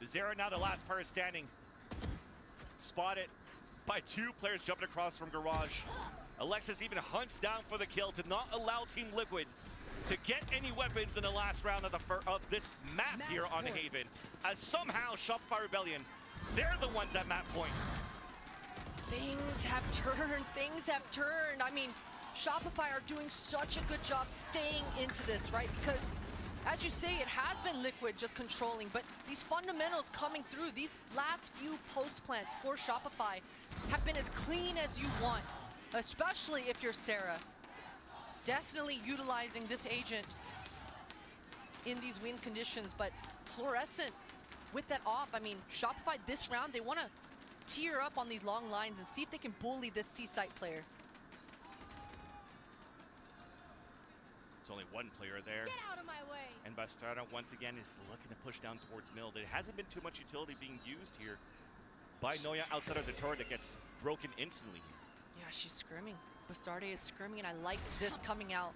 Bizarra now the last person standing. Spotted by two players jumping across from Garage. Alexis even hunts down for the kill to not allow Team Liquid to get any weapons in the last round of this map here on Haven. As somehow Shopify Rebellion, they're the ones at map point. Things have turned. I mean, Shopify are doing such a good job staying into this, right? Because, as you say, it has been Liquid just controlling, but these fundamentals coming through, these last few post plants for Shopify have been as clean as you want, especially if you're Sarah. Definitely utilizing this agent in these win conditions, but Fluorescent with that off, I mean, Shopify this round, they want to tear up on these long lines and see if they can bully this C-site player. There's only one player there. Get out of my way. And Bastardo once again is looking to push down towards middle. There hasn't been too much utility being used here by Noya outside of the turret that gets broken instantly. Yeah, she's scrimming. Bastarde is scrimming, and I like this coming out.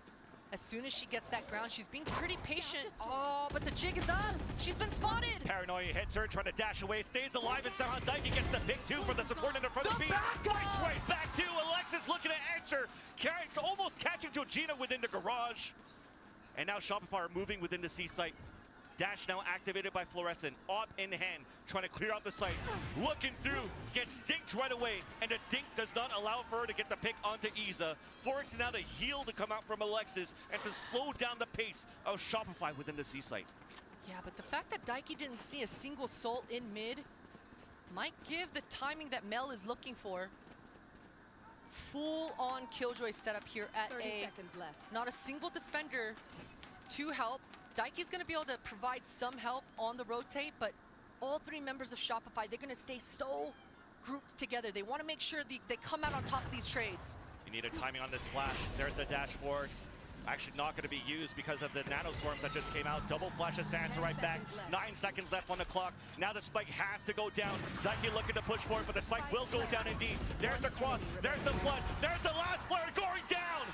As soon as she gets that ground, she's being pretty patient. Oh, but the jig is up. She's been spotted. Paranoia hits her, trying to dash away, stays alive, and somehow Dike gets the pick two for the support in front of the feet. Fights right back to Alexis looking to answer, almost catching Georgina within the garage. And now Shopify are moving within the C site. Dash now activated by Fluorescent, op in hand, trying to clear out the site. Looking through, gets dinked right away, and the dink does not allow for her to get the pick onto Iza, forcing now the heal to come out from Alexis and to slow down the pace of Shopify within the C site. Yeah, but the fact that Daiki didn't see a single soul in mid might give the timing that Mel is looking for. Full-on Killjoy setup here at 30 A. seconds left. Not a single defender to help. Daike's going to be able to provide some help on the rotate, but all three members of Shopify, they're going to stay so grouped together. They want to make sure they come out on top of these trades. You need a timing on this flash. There's the dash forward. Actually not going to be used because of the nanostorms that just came out. Double flashes to answer right back. 9 seconds left on the clock. Now the spike has to go down. Daiki looking to push forward, but the spike will go down indeed. There's the cross. There's the flood. There's the last player going down.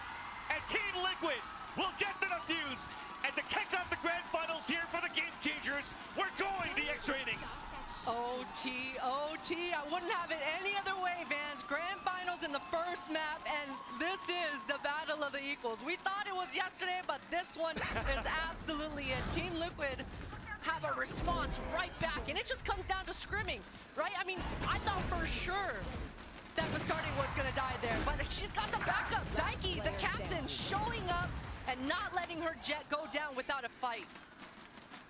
And Team Liquid will get the defuse. And to kick off the grand finals here for the Game Changers, we're going the extra innings. OT, I wouldn't have it any other way, Vans. Grand finals in the first map, and this is the battle of the equals. We thought it was yesterday, but this one is absolutely it. Team Liquid have a response right back, and it just comes down to scrimming, right? I mean, I thought for sure that Bastardi was gonna die there, but she's got the backup. Daiki, the captain, showing up and not letting her jet go down without a fight.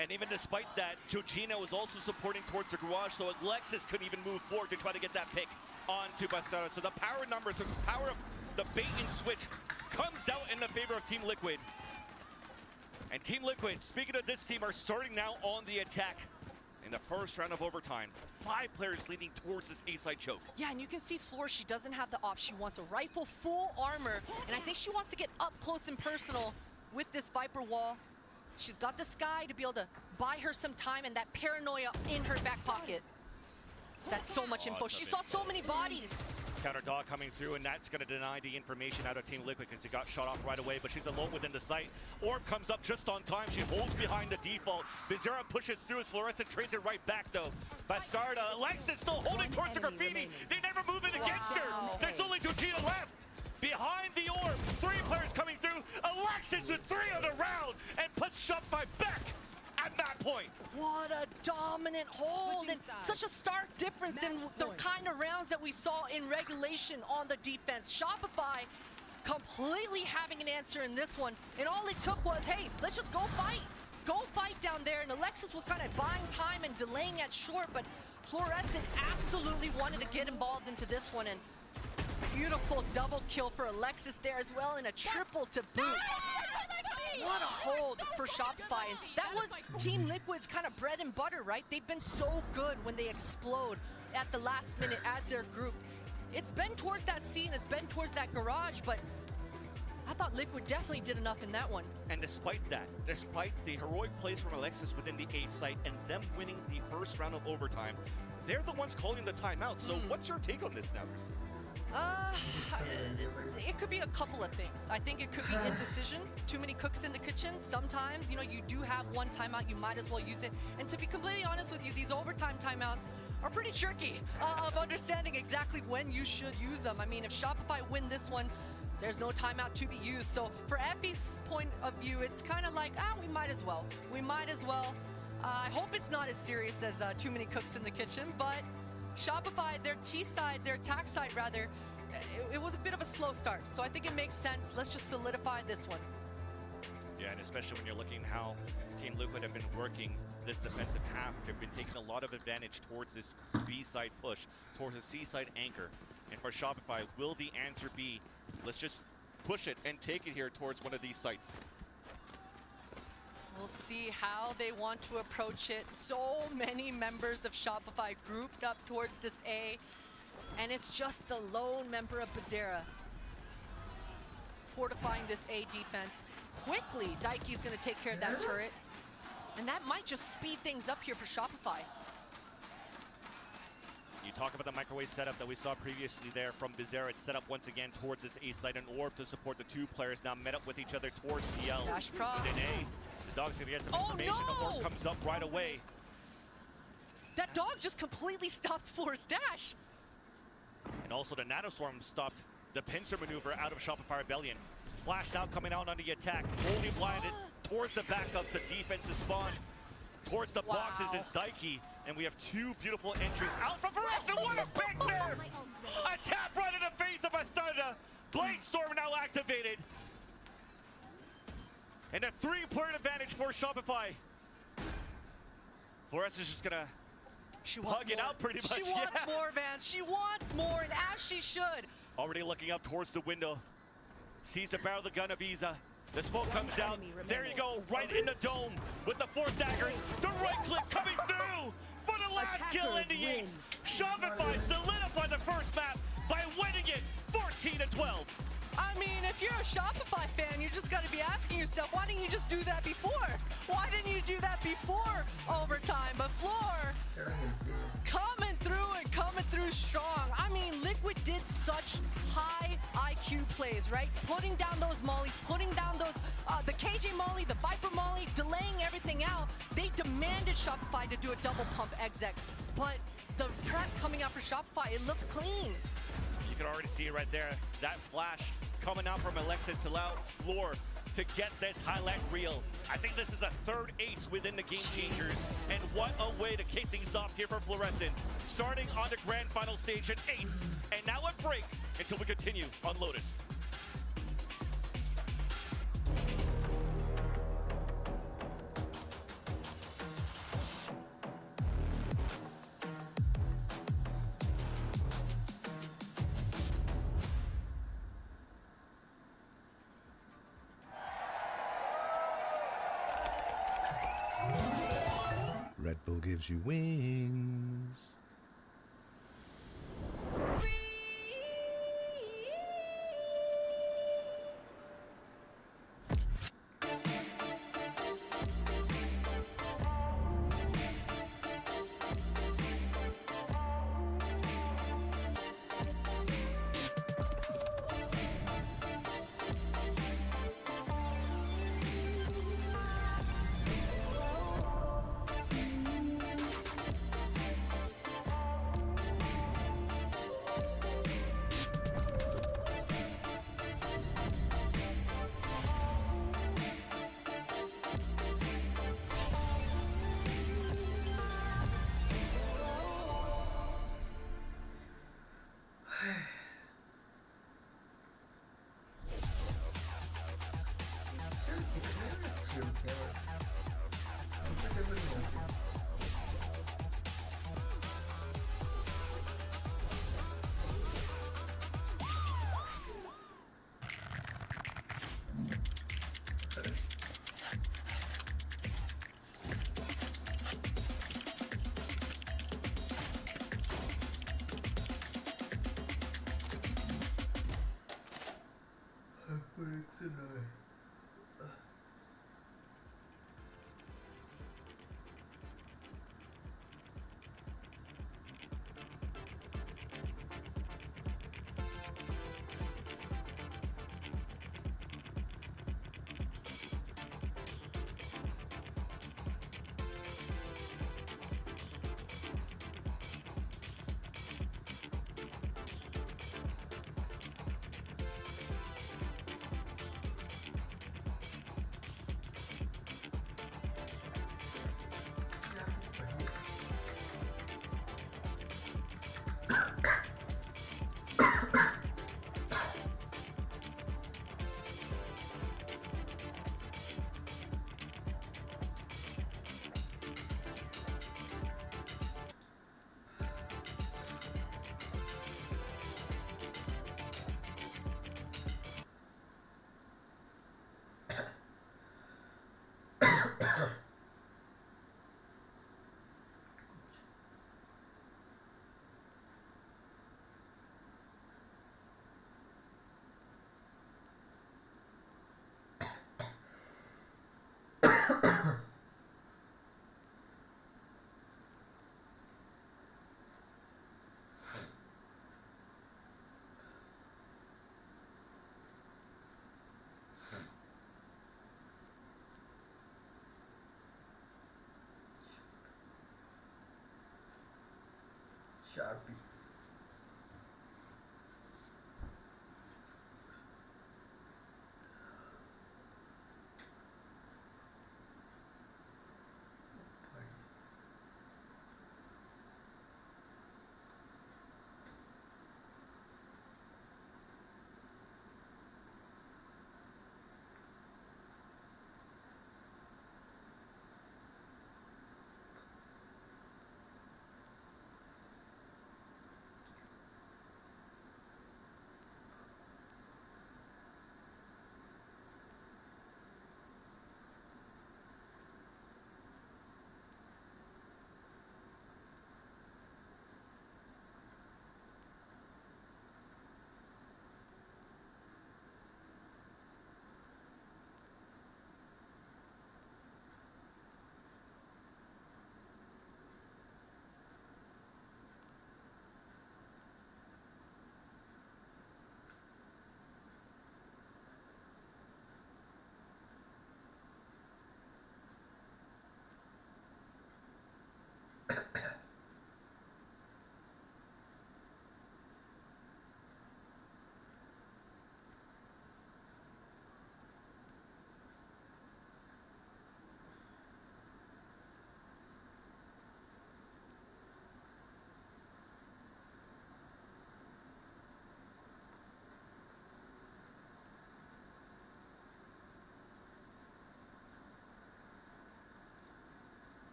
And even despite that, Georgina was also supporting towards the garage, so Alexis couldn't even move forward to try to get that pick onto Bastardo. So the power numbers, the power of the bait and switch comes out in the favor of Team Liquid. And Team Liquid, speaking of this team, are starting now on the attack in the first round of overtime. 5 players leading towards this A-side choke. Yeah, and you can see Floor, she doesn't have the op. She wants a rifle, full armor, and I think she wants to get up close and personal with this Viper wall. She's got the Sky to be able to buy her some time and that paranoia in her back pocket. That's so much info. She saw so many bodies. Counter dog coming through, and that's going to deny the information out of Team Liquid because he got shot off right away, but she's alone within the site. Orb comes up just on time. She holds behind the default. Bizarra pushes through as Fluorescent trades it right back, though. Bastarda, Alexis still holding towards the graffiti. They never move it against her. There's only Georgina left. Behind the orb, 3 players coming through. Alexis with 3 on the round and puts Shopify back at that point. What a dominant hold, and such a stark difference than the kind of rounds that we saw in regulation on the defense. Shopify completely having an answer in this one, and all it took was, hey, let's just go fight. Go fight down there, and Alexis was kind of buying time and delaying at short, but Fluorescent absolutely wanted to get involved into this one, and beautiful double kill for Alexis there as well, and a triple to boot. What a hold for Shopify. And that was Team Liquid's kind of bread and butter, right? They've been so good when they explode at the last minute as their group. It's been towards that scene, it's been towards that garage, but I thought Liquid definitely did enough in that one. And despite that, despite the heroic plays from Alexis within the A site and them winning the first round of overtime, they're the ones calling the timeout. So what's your take on this now? It could be a couple of things. I think it could be indecision, too many cooks in the kitchen. Sometimes, you know, you do have one timeout, you might as well use it. And to be completely honest with you, these overtime timeouts are pretty tricky of understanding exactly when you should use them. I mean, if Shopify win this one, there's no timeout to be used. So for Effie's point of view, it's kind of like, we might as well. We might as well. I hope it's not as serious as too many cooks in the kitchen, but Shopify, their T side, their attack side rather, it was a bit of a slow start. So I think it makes sense. Let's just solidify this one. Yeah, and especially when you're looking how Team Liquid have been working this defensive half. They've been taking a lot of advantage towards this B side push, towards the C side anchor. And for Shopify, will the answer be, let's just push it and take it here towards one of these sites? We'll see how they want to approach it. So many members of Shopify grouped up towards this A, and it's just the lone member of Bazera fortifying this A defense. Quickly, Daiki's gonna take care of that turret, and that might just speed things up here for Shopify. You talk about the microwave setup that we saw previously there from Bizarre. It's set up once again towards this A site, an orb to support the two players now met up with each other towards TL. Dash prop. Within A, the dog's gonna get some information. No! The orb comes up right away. That dog just completely stopped Floor's dash. And also the Nanostorm stopped the pincer maneuver out of Shopify Rebellion. Flash now coming out on the attack, only blinded towards the back of the defensive spawn. Towards the boxes is Daiki, and we have two beautiful entries out from Ryzen. What a big nerf! A tap right in the face of Astada. Blade Storm now activated. And a 3-point advantage for Shopify. Flores is just gonna hug it out pretty much. She wants more, Vance. She wants more, and as she should. Already looking up towards the window. Sees the barrel of the gun of Iza. The smoke comes out. There you go, right in the dome with the 4 daggers. The right click coming through for the last kill in the ace. Shopify solidify the first map by winning it 14-12. I mean, if you're a Shopify fan, you just got to be asking yourself, why didn't you just do that before? Why didn't you do that before overtime? But Floor coming through and coming through strong. I mean, Liquid did such high IQ plays, right? Putting down those mollies, putting down those, the KJ molly, the Viper molly, delaying everything out. They demanded Shopify to do a double pump exec, but the prep coming out for Shopify, it looks clean. You can already see it right there. That flash coming out from Alexis to allow Floor to get this highlight reel. I think this is a 3rd ace within the Game Changers. And what a way to kick things off here for Fluorescent. Starting on the grand final stage, an ace. And now a break until we continue on Lotus. Red Bull gives you wings. Sharpie.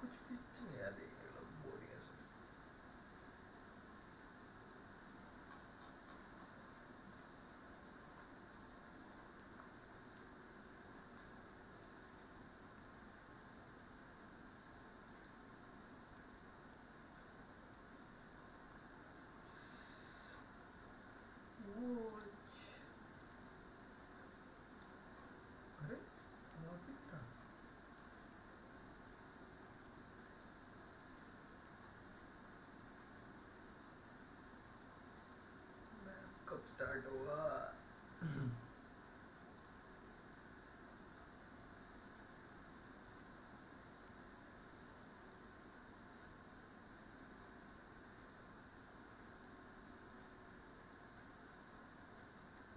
कुछ भी नहीं याद देखने लोग बोरियत अरे वहाँ पे था कब स्टार्ट होगा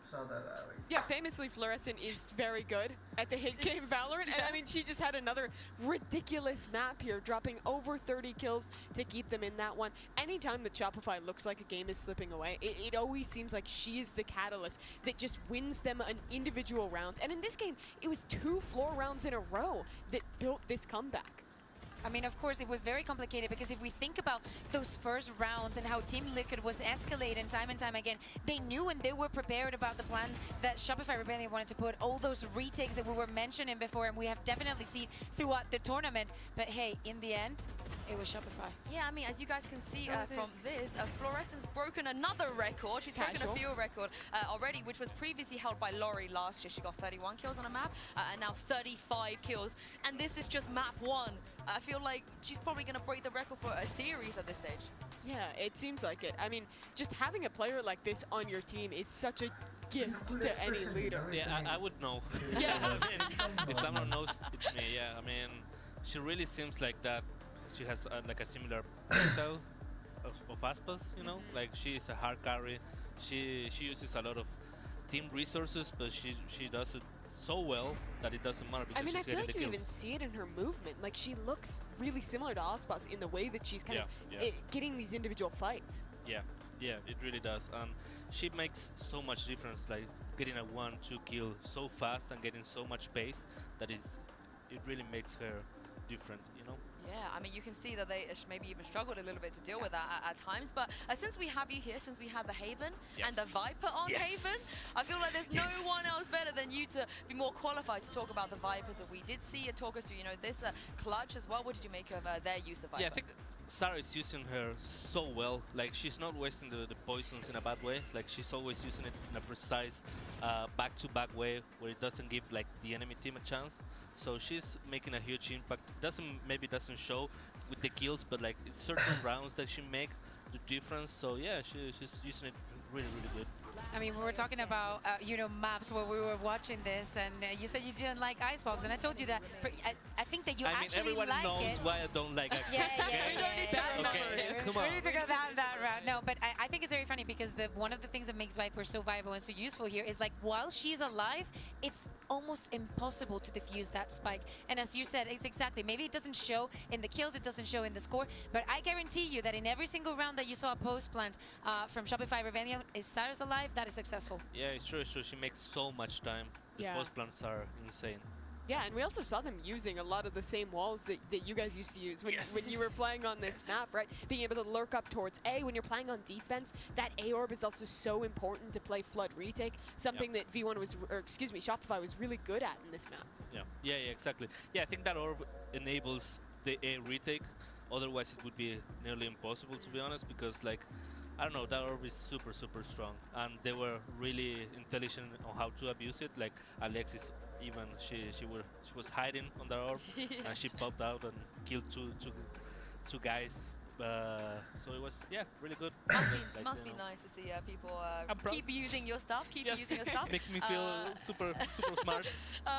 सादा गा भाई Yeah, famously, Fluorescent is very good at the hit game Valorant. And I mean, she just had another ridiculous map here, dropping over 30 kills to keep them in that one. Anytime that Shopify looks like a game is slipping away, it always seems like she is the catalyst that just wins them an individual round. And in this game, it was 2 floor rounds in a row that built this comeback. I mean, of course, it was very complicated because if we think about those first rounds and how Team Liquid was escalating time and time again, they knew and they were prepared about the plan that Shopify Rebellion wanted to put, all those retakes that we were mentioning before, and we have definitely seen throughout the tournament. But hey, in the end, it was Shopify. Yeah, I mean, as you guys can see from this, Fluorescent's broken another record. She's broken a field record already, which was previously held by Laurie last year. She got 31 kills on a map, and now 35 kills. And this is just map 1. I feel like she's probably going to break the record for a series at this stage. Yeah, it seems like it. I mean, just having a player like this on your team is such a gift to any leader. Yeah, I would know. Yeah. I mean, if someone knows, it's me. Yeah, I mean, she really seems like that. She has like a similar playstyle of Aspas, you know? Like, she is a hard carry. She uses a lot of team resources, but she does it so well that it doesn't matter because I mean, I she's feel getting like the you kills. even see it in her movement. Like, she looks really similar to Aspas in the way that she's kind of getting these individual fights. Yeah, it really does. And she makes so much difference, like getting a 1-2 kill so fast and getting so much pace that it really makes her different, you know? Yeah, I mean, you can see that they maybe even struggled a little bit to deal with that at times. But since we have you here, since we had the Haven and the Viper on Haven, I feel like there's no one else better than you to be more qualified to talk about the Vipers that we did see. Talk us through, you know, this clutch as well. What did you make of their use of Viper? Yeah, I think Sarah is using her so well. Like, she's not wasting the poisons in a bad way. Like, she's always using it in a precise back-to-back way where it doesn't give like the enemy team a chance. So she's making a huge impact. Maybe doesn't show with the kills, but like it's certain rounds that she make the difference. So yeah, she's using it really good. I mean, we were talking about, you know, maps where we were watching this, and you said you didn't like Icebox, and I told you that. I think that you actually everyone like knows it. why I don't like it. Yeah. Come on. We need to go down that route. No, but I think it's very funny because one of the things that makes Viper so viable and so useful here is like while she's alive, it's almost impossible to defuse that spike. And as you said, it's exactly, maybe it doesn't show in the kills, it doesn't show in the score, but I guarantee you that in every single round that you saw a post plant from Shopify Rebellion, if Sarah's alive, that is successful. Yeah, it's true. She makes so much time. The post plants are insane. Yeah, and we also saw them using a lot of the same walls that you guys used to use when you were playing on this map, right? Being able to lurk up towards A when you're playing on defense. That A-orb is also so important to play Flood retake, something that Shopify was really good at in this map. Yeah, exactly. Yeah, I think that orb enables the A retake. Otherwise, it would be nearly impossible, to be honest, because like, I don't know, that orb is super strong, and they were really intelligent on how to abuse it. Like Alexis, even she was hiding on that orb, and she popped out and killed two guys. So it was really good. Must be nice to see people keep using your stuff, using your stuff. Makes me feel super smart.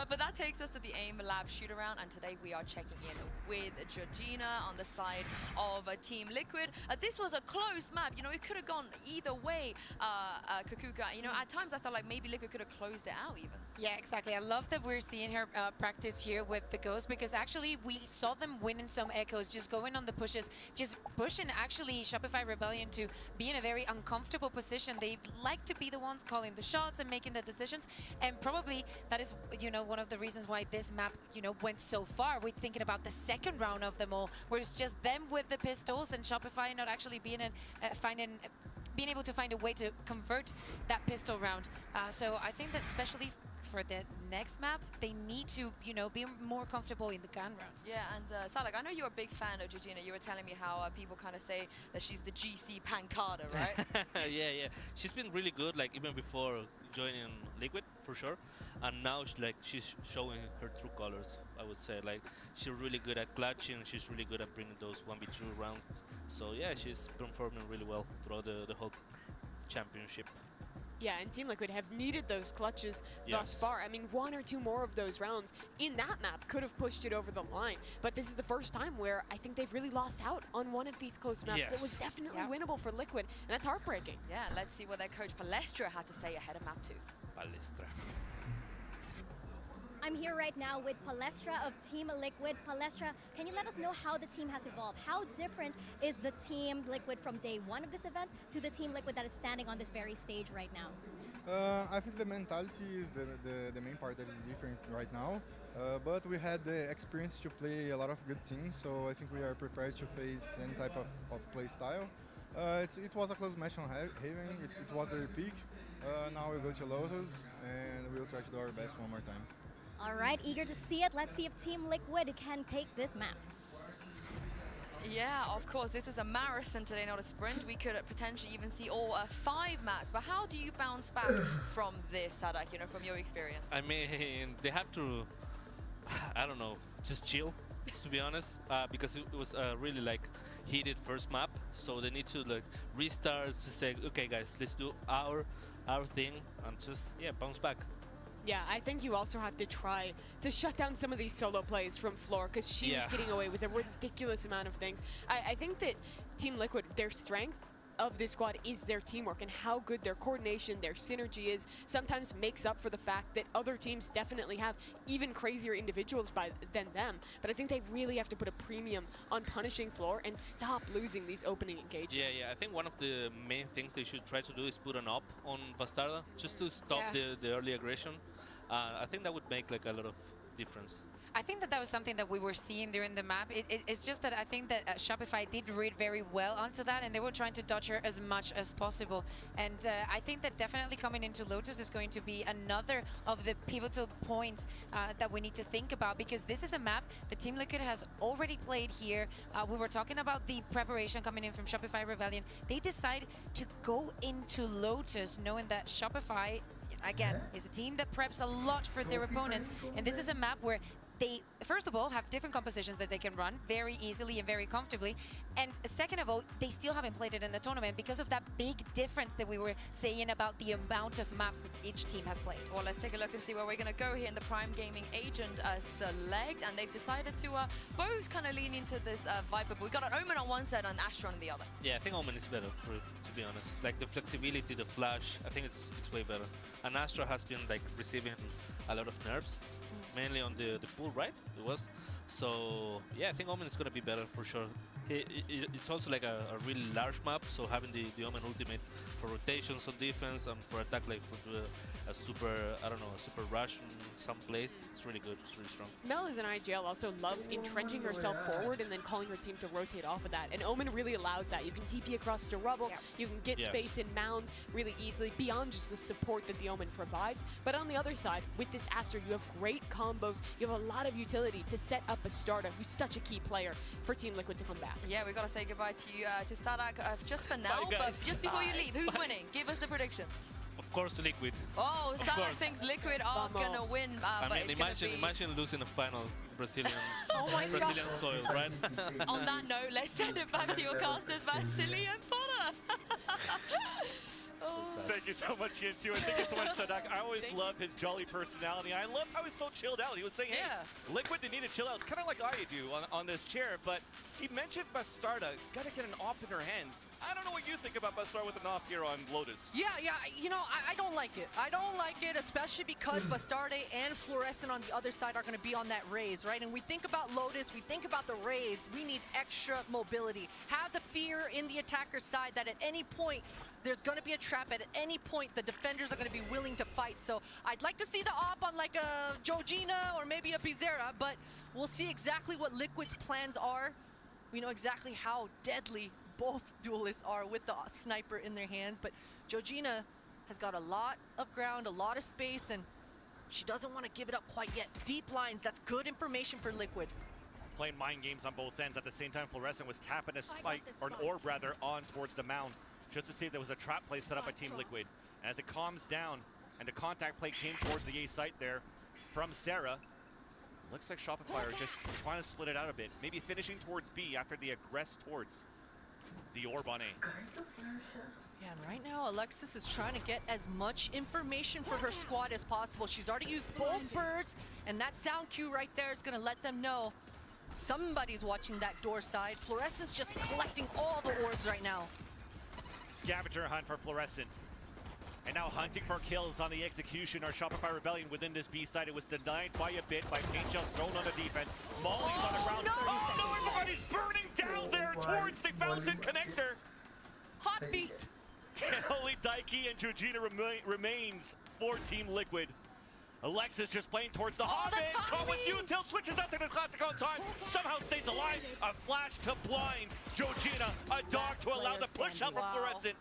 But that takes us to the AIM Lab shoot around, and today we are checking in with Georgina on the side of Team Liquid. This was a close map. You know, it could have gone either way. Kukuka, you know, at times I thought like maybe Liquid could have closed it out even. Yeah, exactly. I love that we're seeing her practice here with the Ghost, because actually we saw them winning some echoes, just going on the pushes, just pushing actually Shopify Rebellion to be in a very uncomfortable position. They like to be the ones calling the shots and making the decisions, and probably that is, you know, one of the reasons why this map, you know, went so far. We're thinking about the second round of them all, where it's just them with the pistols and Shopify not actually being being able to find a way to convert that pistol round. So I think that especially for the next map, they need to, you know, be more comfortable in the gun rounds. Yeah, and Salak, I know you're a big fan of Georgina. You were telling me how people kind of say that she's the GC Pancada, right? yeah. She's been really good, like even before joining Liquid, for sure. And now she's showing her true colors, I would say. Like, she's really good at clutching. She's really good at bringing those 1v2 rounds. So yeah, she's performing really well throughout the whole championship. Yeah, and Team Liquid have needed those clutches thus far. I mean, one or two more of those rounds in that map could have pushed it over the line. But this is the first time where I think they've really lost out on one of these close maps that was definitely winnable for Liquid, and that's heartbreaking. Yeah, let's see what their coach Palestra had to say ahead of map 2. Palestra. I'm here right now with Palestra of Team Liquid. Palestra, can you let us know how the team has evolved? How different is the Team Liquid from day one of this event to the Team Liquid that is standing on this very stage right now? I think the mentality is the main part that is different right now. But we had the experience to play a lot of good teams, so I think we are prepared to face any type of play style. It was a close match on Haven, it was their peak. Now we go to Lotus, and we'll try to do our best one more time. All right, eager to see it. Let's see if Team Liquid can take this map. Yeah, of course, this is a marathon today, not a sprint. We could potentially even see all 5 maps. But how do you bounce back from this, Sadak, you know, from your experience? I mean, they have to, I don't know, just chill, to be honest, because it was a really like heated first map. So they need to like restart, to say, okay guys, let's do our thing and just, bounce back. Yeah, I think you also have to try to shut down some of these solo plays from Floor, because she was getting away with a ridiculous amount of things. I think that Team Liquid, their strength of this squad is their teamwork, and how good their coordination, their synergy is, sometimes makes up for the fact that other teams definitely have even crazier individuals than them. But I think they really have to put a premium on punishing Floor and stop losing these opening engagements. Yeah, I think one of the main things they should try to do is put an up on Bastarda, just to stop the early aggression. I think that would make like a lot of difference. I think that was something that we were seeing during the map. It's just that I think that Shopify did read very well onto that, and they were trying to dodge her as much as possible. And I think that definitely coming into Lotus is going to be another of the pivotal points that we need to think about, because this is a map that Team Liquid has already played here. We were talking about the preparation coming in from Shopify Rebellion. They decide to go into Lotus knowing that Shopify, again, is a team that preps a lot for their opponents, and this is a map where they, first of all, have different compositions that they can run very easily and very comfortably. And second of all, they still haven't played it in the tournament because of that big difference that we were saying about the amount of maps that each team has played. Well, let's take a look and see where we're going to go here in the Prime Gaming Agent select. And they've decided to both kind of lean into this Viper. But we got an Omen on one side and Astra on the other. Yeah, I think Omen is better, to be honest. Like the flexibility, the flash, I think it's way better. And Astra has been like receiving a lot of nerfs, mainly on the pool, right? It was. So yeah, I think Omen is gonna be better for sure. It's also like a really large map, so having the Omen ultimate for rotations on defense and for attack, like for a super, I don't know, a super rush in some place, it's really good, it's really strong. Mel is an IGL, also loves entrenching herself forward and then calling her team to rotate off of that. And Omen really allows that. You can TP across the rubble, you can get space and mound really easily beyond just the support that the Omen provides. But on the other side, with this Astra, you have great combos, you have a lot of utility to set up a starter who's such a key player for Team Liquid to come back. Yeah, we got to say goodbye to you, to Sadak, just for now. But just before you leave, who's winning? Give us the prediction. Of course, Liquid. Oh, Sadak thinks Liquid are going to win. I mean, imagine losing a final Brazilian, Brazilian soil, right? On that note, let's send it back to your casters, Vasily and Potter. Thank you so much, Yinsu, and thank you so much, Sadak. I always love his jolly personality. I love how he's so chilled out. He was saying, hey, Liquid, they need to chill out. It's kind of like I do on this chair, but he mentioned Bastarda. Got to get an op in her hands. I don't know what you think about Bastarda with an op here on Lotus. Yeah, you know, I don't like it. I don't like it, especially because Bastarde and Fluorescent on the other side are going to be on that raise, right? And we think about Lotus, we think about the raise. We need extra mobility. Have the fear in the attacker's side that at any point, there's going to be a trap. At any point, the defenders are going to be willing to fight. So I'd like to see the op on like a Georgina or maybe a Pizarra, but we'll see exactly what Liquid's plans are. We know exactly how deadly both duelists are with the sniper in their hands, but Georgina has got a lot of ground, a lot of space, and she doesn't want to give it up quite yet. Deep lines, that's good information for Liquid. Playing mind games on both ends. At the same time, Fluorescent was tapping a spike, or an orb rather, on towards the mound, just to see if there was a trap play set up by Team Liquid. And as it calms down, and the contact play came towards the A site there from Sarah, looks like Shopify are just trying to split it out a bit. Maybe finishing towards B after the aggress towards the orb on A. Yeah, and right now Alexis is trying to get as much information for her squad as possible. She's already used both birds, and that sound cue right there is going to let them know somebody's watching that door side. Fluorescent's just collecting all the orbs right now. Scavenger hunt for Fluorescent. And now hunting for kills on the execution. Our Shopify Rebellion within this B side. It was denied by a bit by paint shells thrown on the defense. Molly's on the ground. No! Oh no, everybody's burning down there towards the fountain connector. Hot beat. And only Daiki and Georgina remains for Team Liquid. Alexis just playing towards the Hobbit. Caught with Util, switches out to the classic on time. Somehow stays alive. A flash to blind Georgina. A dog to allow the push out from Fluorescent.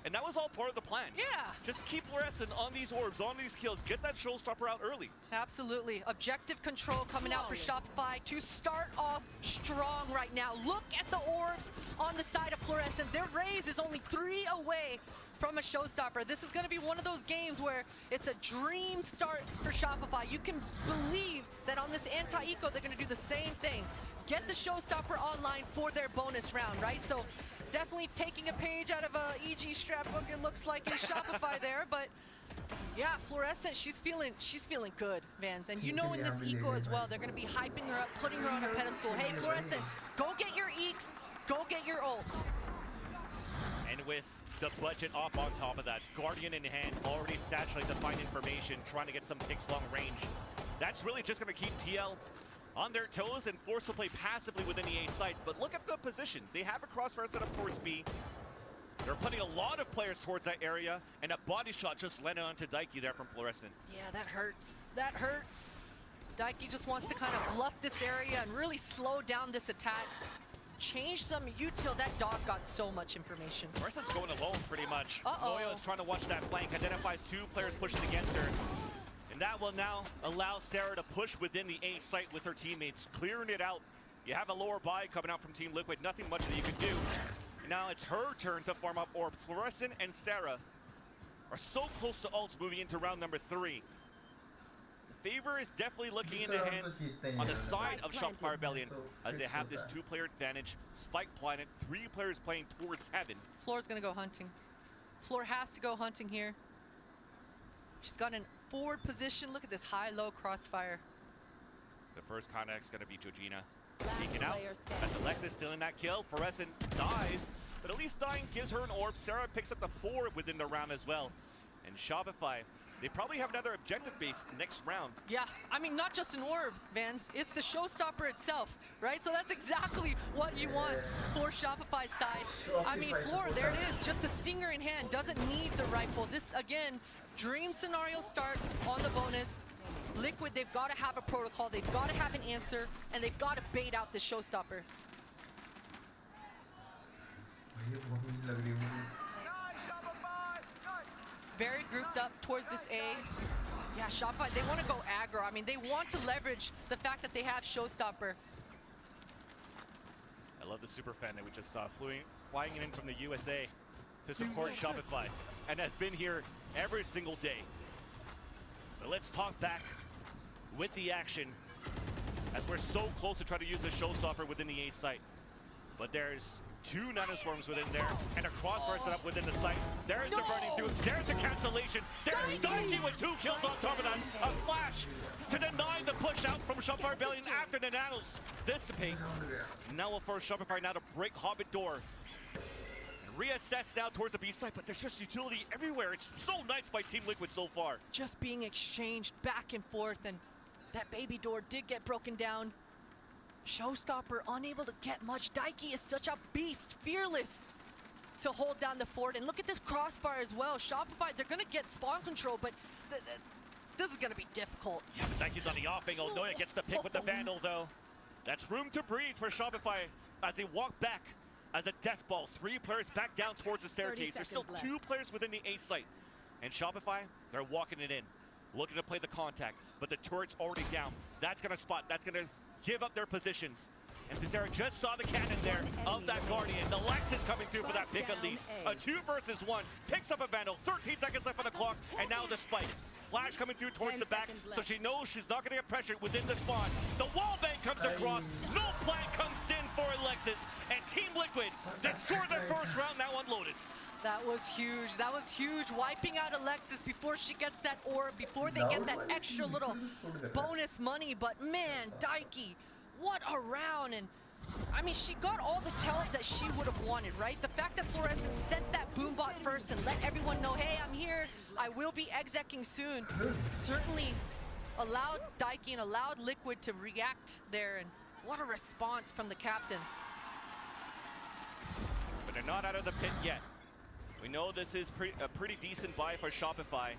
And that was all part of the plan. Yeah. Just keep Fluorescent on these orbs, on these kills. Get that showstopper out early. Absolutely. Objective control coming out for Shopify to start off strong right now. Look at the orbs on the side of Fluorescent. Their raise is only 3 away from a showstopper. This is going to be one of those games where it's a dream start for Shopify. You can believe that on this anti-eco, they're going to do the same thing. Get the showstopper online for their bonus round, right? So definitely taking a page out of a EG strap book, it looks like, in Shopify there, but yeah, Fluorescent, she's feeling good, Vans. And you know in this eco as well, they're gonna be hyping her up, putting her on a pedestal. Hey, Fluorescent, go get your eeks, go get your ult. And with the budget up on top of that, Guardian in hand, already saturated to find information, trying to get some picks long range. That's really just gonna keep TL on their toes and forced to play passively within the A site. But look at the position. They have a crossfire set up towards B. They're putting a lot of players towards that area, and a body shot just landed onto Daiki there from Fluorescent. Yeah, that hurts. That hurts. Daiki just wants to kind of bluff this area and really slow down this attack. Change some util. That dog got so much information. Marston's going alone pretty much. Uh-oh. is trying to watch that flank, identifies 2 players pushing against her. And that will now allow Sarah to push within the A site with her teammates, clearing it out. You have a lower buy coming out from Team Liquid, nothing much that you can do. Now it's her turn to farm up orbs. Fluorescent and Sarah are so close to ults moving into round number 3. The favor is definitely looking in the hands on the side of Shopify Rebellion as they have this 2-player advantage. Spike Planet, 3 players playing towards heaven. Floor's gonna go hunting. Floor has to go hunting here. She's got an forward position. Look at this high-low crossfire. The first contact's gonna be Georgina. Peeking out as Alexis still in that kill. Fluorescent dies, but at least dying gives her an orb. Sarah picks up the 4 within the round as well. And Shopify, they probably have another objective base next round. Yeah, I mean, not just an orb, Vans. It's the showstopper itself, right? So that's exactly what you want for Shopify's side. I mean, Floor, there it is, just a stinger in hand. Doesn't need the rifle. This, again, dream scenario start on the bonus. Liquid, they've got to have a protocol. They've got to have an answer, and they've got to bait out the showstopper. Very grouped up towards this A. Yeah, Shopify, they want to go aggro. I mean, they want to leverage the fact that they have showstopper. I love the super fan that we just saw flying in from the USA to support Shopify and has been here every single day. But let's talk back with the action as we're so close to try to use the showstopper within the A site. But there's 2 nanoswarms within there and a crossfire set up within the site. There's the running through. There's the cancellation. There's Daiki with 2 kills on top of that. A flash to deny the push out from Shopify Rebellion after the nanos dissipate. Now we'll force Shopify now to break Hobbit door. And reassess now towards the B site, but there's just utility everywhere. It's so nice by Team Liquid so far. Just being exchanged back and forth, and that baby door did get broken down. Showstopper unable to get much. Daiki is such a beast, fearless to hold down the fort. And look at this crossfire as well. Shopify, they're gonna get spawn control, but this is gonna be difficult. Yeah, Daiki's on the off angle. Noya gets the pick with the Vandal though. That's room to breathe for Shopify as they walk back as a death ball. 3 players back down towards the staircase. There's still 2 players within the A site. And Shopify, they're walking it in, looking to play the contact, but the turret's already down. That's gonna spot, that's gonna give up their positions. And Pizarro just saw the cannon there of that Guardian. The Lex is coming through for that pick at least. A 2 versus 1, picks up a Vandal, 13 seconds left on the clock, and now the spike. Flash coming through towards the back, so she knows she's not gonna get pressured within the spawn. The wall bang comes across, no plan comes in for Alexis, and Team Liquid, they score their first round now on Lotus. That was huge. That was huge. Wiping out Alexis before she gets that orb, before they get that extra little bonus money. But man, Daiki, what a round. And I mean, she got all the tells that she would have wanted, right? The fact that Fluorescent sent that boombot first and let everyone know, hey, I'm here. I will be execing soon. Certainly allowed Daiki and allowed Liquid to react there. And what a response from the captain. But they're not out of the pit yet. We know this is a pretty decent buy for Shopify,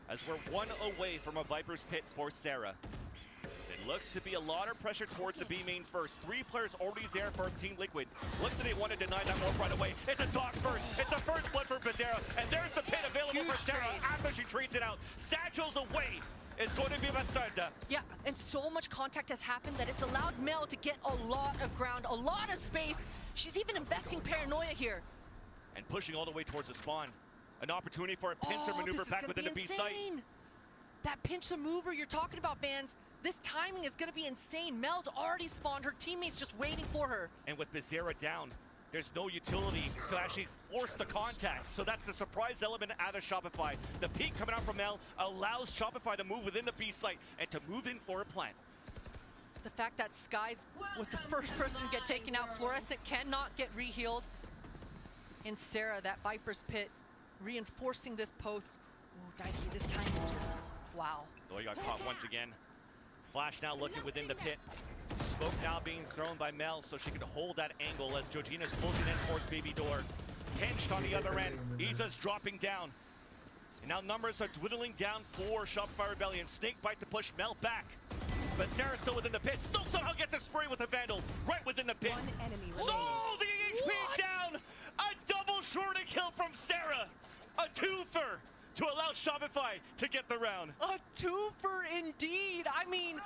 as we're 1 away from a Viper's Pit for Sarah. It looks to be a lot of pressure towards the B main first. 3 players already there for Team Liquid. Looks like they want to deny that orb right away. It's a dog first. It's the first blood for Pizarro, and there's the pit available for Sarah after she trades it out. Satchel's away. It's going to be Bastarda. Yeah, and so much contact has happened that it's allowed Mel to get a lot of ground, a lot of space. She's even investing paranoia here. And pushing all the way towards the spawn. An opportunity for a pincer maneuver back within the B site. That pincer mover you're talking about, Vans, this timing is going to be insane. Mel's already spawned, her teammates just waiting for her. And with Bizarra down, there's no utility to actually force the contact. So that's the surprise element out of Shopify. The peek coming out from Mel allows Shopify to move within the B site and to move in for a plant. The fact that Skies was the first person to get taken out, Fluorescent cannot get re-healed. And Sarah, that Viper's Pit, reinforcing this post. Ooh, Daiki this time. Wow. Oh, he got caught once again. Flash now looking within the pit. Smoke now being thrown by Mel so she can hold that angle as Georgina's closing in towards Baby Door. Pinched on the other end. Iza's dropping down. And now numbers are dwindling down for Shopify Rebellion. Snakebite to push Mel back. But Sarah still within the pit. Still somehow gets a spray with a Vandal right within the pit. So the HP down. A double shorty kill from Sarah. A twofer to allow Shopify to get the round. A twofer indeed. I mean,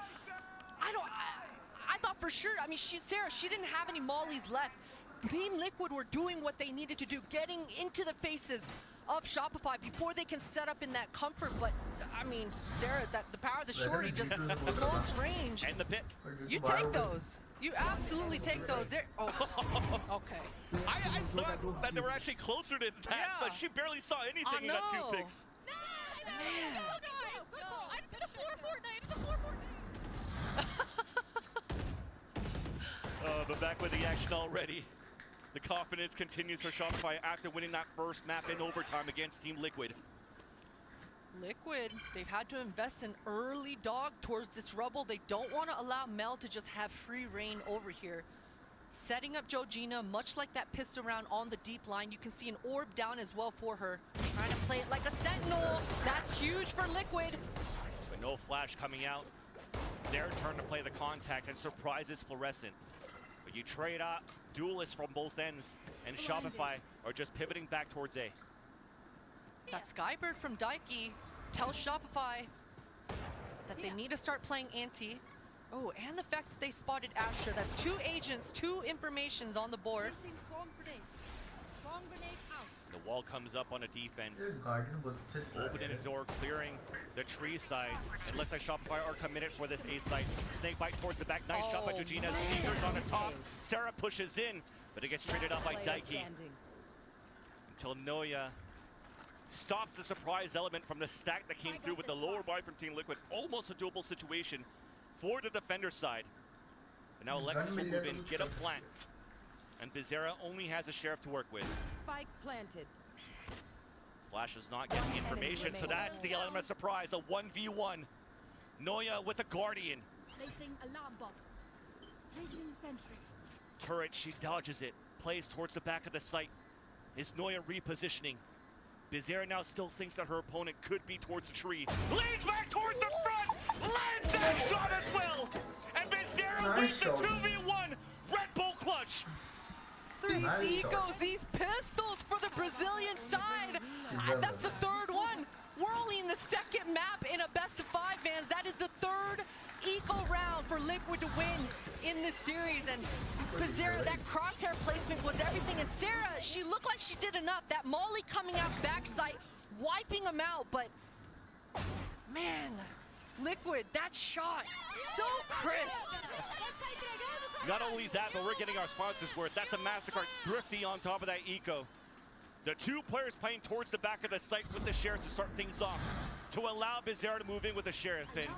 I thought for sure, I mean, Sarah, she didn't have any mollies left. Team Liquid were doing what they needed to do, getting into the faces of Shopify before they can set up in that comfort. But I mean, Sarah, the power of the shorty, just close range. And the pit. You take those. You absolutely take those. Oh, okay. I thought that they were actually closer to that, Yeah. but she barely saw anything in that two picks. Man. But back with the action already. The confidence continues for Shopify after winning that first map in overtime against Team Liquid. Liquid, they've had to invest an early dog towards this rubble. They don't want to allow Mel to just have free reign over here. Setting up Georgina, much like that pistol round on the deep line. You can see an orb down as well for her. Trying to play it like a sentinel. That's huge for Liquid. But no flash coming out. Their turn to play the contact and surprises Fluorescent. But you trade up duelists from both ends, and Shopify are just pivoting back towards A. That Skybird from Daiki tells Shopify that they need to start playing anti. Oh, and the fact that they spotted Asher. That's 2 agents, 2 informations on the board. The wall comes up on a defense. Guardian both Opening the door, clearing the tree side. It looks like Shopify are committed for this A site. Snakebite towards the back. Nice shot by Georgina. Seekers on the top. Sarah pushes in, but it gets traded up by Daiki. Until Noya stops the surprise element from the stack that came through with the lower buy from Team Liquid. Almost a doable situation for the defender side. But now Alexis will move in, get a plant. And Bizarra only has a sheriff to work with. Spike planted. Flash is not getting information, so that's the element of surprise. A 1v1. Noya with a Guardian. Placing alarm bot. Placing sentry. Turret, she dodges it. Plays towards the back of the site. Is Noya repositioning? Bizarra now still thinks that her opponent could be towards the tree. Leans back towards the front! Lands that shot as well! And Bizarra wins the 2v1! Red Bull clutch! These egos, these pistols for the Brazilian side. That's the 3rd one. We're only in the 2nd map in a best of 5, fans. That is the 3rd eco round for Liquid to win in this series. And Bizarra, that crosshair placement was everything. And Sarah, she looked like she did enough. That Molly coming out backside, wiping them out. But man, Liquid, that shot, so crisp. Not only that, but we're getting our sponsors worth. That's a MasterCard Thrifty on top of that eco. The 2 players playing towards the back of the site with the sheriffs to start things off, to allow Bizarra to move in with the sheriff. And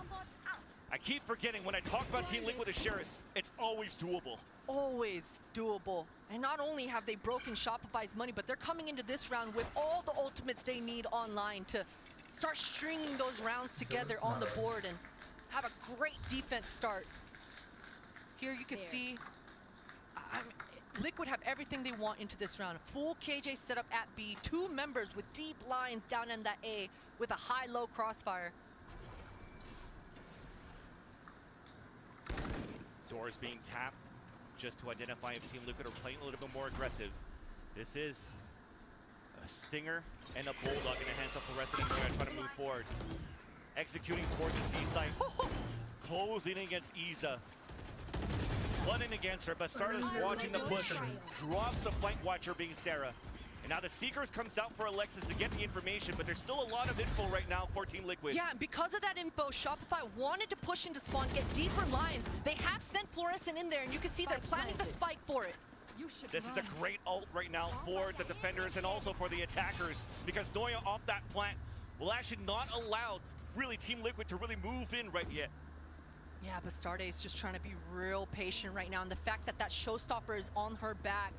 I keep forgetting, when I talk about Team Liquid with the sheriffs, it's always doable. Always doable. And not only have they broken Shopify's money, but they're coming into this round with all the ultimates they need online to start stringing those rounds together on the board and have a great defense start. Here you can see Liquid have everything they want into this round. Full KJ setup at B, 2 members with deep lines down in that A with a high-low crossfire. Doors being tapped just to identify if Team Liquid are playing a little bit more aggressive. This is a Stinger and a Bulldog in the hands of Fluorescent and Noya trying to move forward. Executing towards the C site. Closing against Iza. Running against her, but Bastarda's watching the push. Drops the flank watcher being Sarah. And now the Seekers comes out for Alexis to get the information, but there's still a lot of info right now for Team Liquid. Yeah, and because of that info, Shopify wanted to push into spawn, get deeper lines. They have sent Fluorescent in there, and you can see they're planning the spike for it. This is a great ult right now for the defenders and also for the attackers, because Noya off that plant will actually not allow really Team Liquid to really move in right yet. Yeah, but Bastarda is just trying to be real patient right now, and the fact that that showstopper is on her back.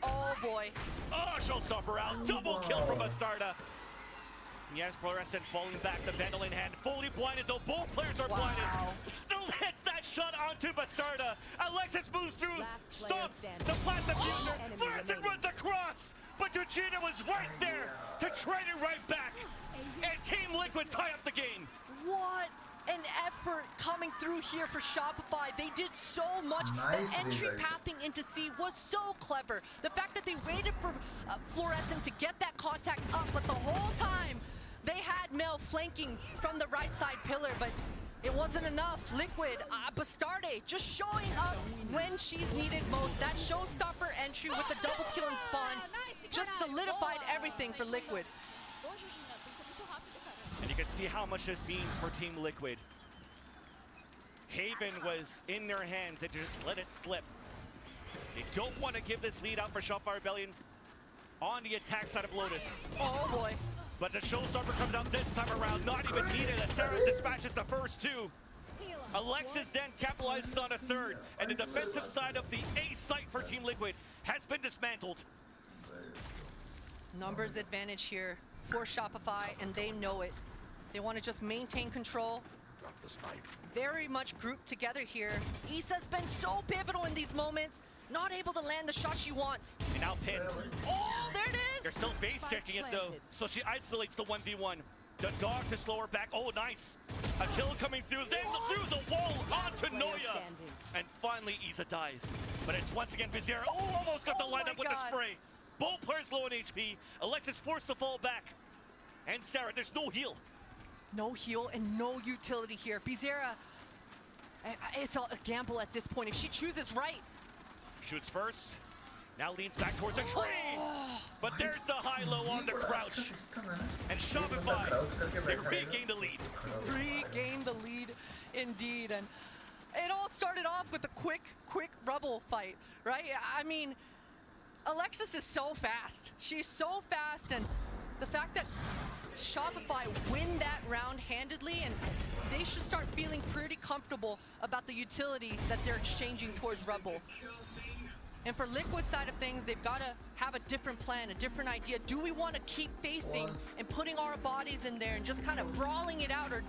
Oh boy. Oh, showstopper out. Double kill from Bastarda. Yes, Fluorescent falling back, the Vandal in hand. Fully blinded, though both players are blinded. Still hits that shot onto Bastarda. Alexis moves through, stops the plant diffuser. Fluorescent runs across, but Georgina was right there to trade it right back. And Team Liquid tie up the game. What an effort coming through here for Shopify. They did so much. Nice The entry result. pathing into C was so clever. The fact that they waited for Fluorescent to get that contact up, but the whole time they had Mel flanking from the right side pillar, but it wasn't enough. Liquid, Bastarde just showing up when she's needed most. That showstopper entry with the double kill and spawn just solidified everything for Liquid. And you can see how much this means for Team Liquid. Haven was in their hands and just let it slip. They don't want to give this lead out for Shopify Rebellion on the attack side of Lotus. Oh boy. But the showstopper comes out this time around, not even needed as Sarah dispatches the first two. Alexis then capitalizes on a third, and the defensive side of the A site for Team Liquid has been dismantled. Numbers advantage here for Shopify, and they know it. They want to just maintain control. Drop the spike. Very much grouped together here. Issa's been so pivotal in these moments, not able to land the shot she wants. And now pinned. Oh, there it is! They're still base checking it though, so she isolates the 1v1. The dog to slow her back. Oh, nice. A kill coming through, then through the wall onto Noya. And finally, Isa dies. But it's once again Vizier. Oh, almost got the lineup with the spray. Both players low on HP. Alexis forced to fall back. And Sarah, there's no heal. No heal and no utility here. Bizarra, it's a gamble at this point. If she chooses right. Shoots first. Now leans back towards a tree. But there's the high-low on the crouch. And Shopify, they regain the lead. Regain the lead indeed. And it all started off with a quick rubble fight, right? I mean, Alexis is so fast. She's so fast, and the fact that Shopify win that round handedly, and they should start feeling pretty comfortable about the utility that they're exchanging towards Rebel. And for Liquid side of things, they've got to have a different plan, a different idea. Do we want to keep facing and putting our bodies in there and just kind of brawling it out, or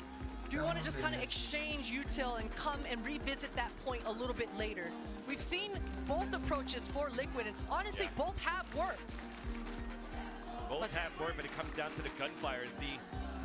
do we want to just kind of exchange util and come and revisit that point a little bit later? We've seen both approaches for Liquid, and honestly, both have worked. Both have worked, but it comes down to the gunfires,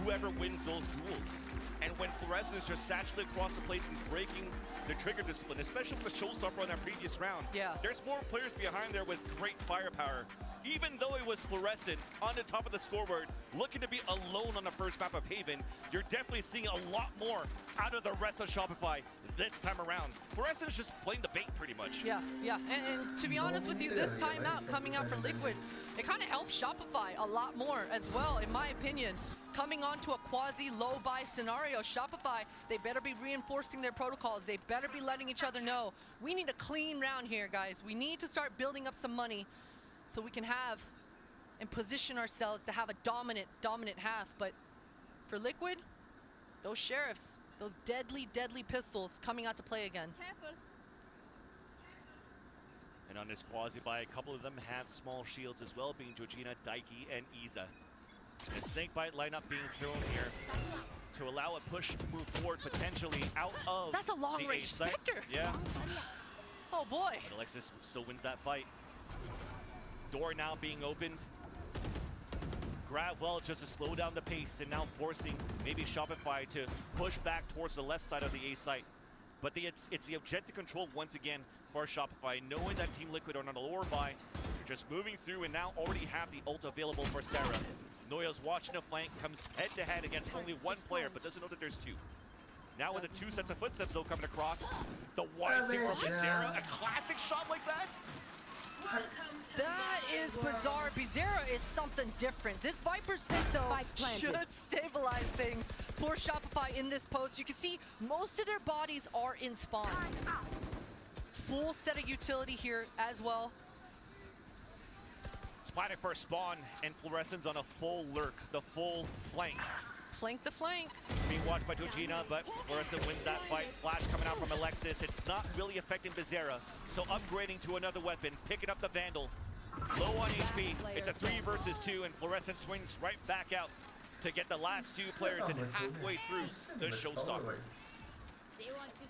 whoever wins those duels. And when Fluorescence just saturated across the place and breaking the trigger discipline, especially with the showstopper on that previous round, there's more players behind there with great firepower. Even though it was Fluorescent on the top of the scoreboard, looking to be alone on the first map of Haven, you're definitely seeing a lot more out of the rest of Shopify this time around. Fluorescent is just playing the bait pretty much. Yeah. And to be honest with you, this time out, coming out for Liquid, it kind of helps Shopify a lot more as well, in my opinion. Coming onto a quasi-low buy scenario, Shopify, they better be reinforcing their protocols. They better be letting each other know, we need a clean round here, guys. We need to start building up some money so we can have and position ourselves to have a dominant half. But for Liquid, those sheriffs, those deadly pistols coming out to play again. Careful. And on this quasi-buy, a couple of them have small shields as well, being Georgina, Daiki, and Isa. And a snakebite lineup being thrown here to allow a push to move forward potentially out of That's a long-range Spectre. Yeah. Oh boy. But Alexis still wins that fight. Door now being opened. Gravwell just to slow down the pace and now forcing maybe Shopify to push back towards the left side of the A site. But it's the objective control once again for Shopify, knowing that Team Liquid are on a lower buy. They're just moving through and now already have the ult available for Sarah. Noya's watching a flank, comes head-to-head against only one player, but doesn't know that there's two. Now with the two sets of footsteps though coming across, the Y-Sing from Bizarra, a classic shot like that. That is bizarre. Bizarra is something different. This Viper's pick, though, should stabilize things for Shopify in this post. You can see most of their bodies are in spawn. Full set of utility here as well. Spotted for a spawn, and Fluorescence on a full lurk, the full flank. Flank the flank. It's being watched by Georgina, but Fluorescent wins that fight. Flash coming out from Alexis. It's not really affecting Bizarra, so upgrading to another weapon, picking up the Vandal. Low on HP, it's a 3 versus 2, and Fluorescent swings right back out to get the last two players in halfway through the showstopper.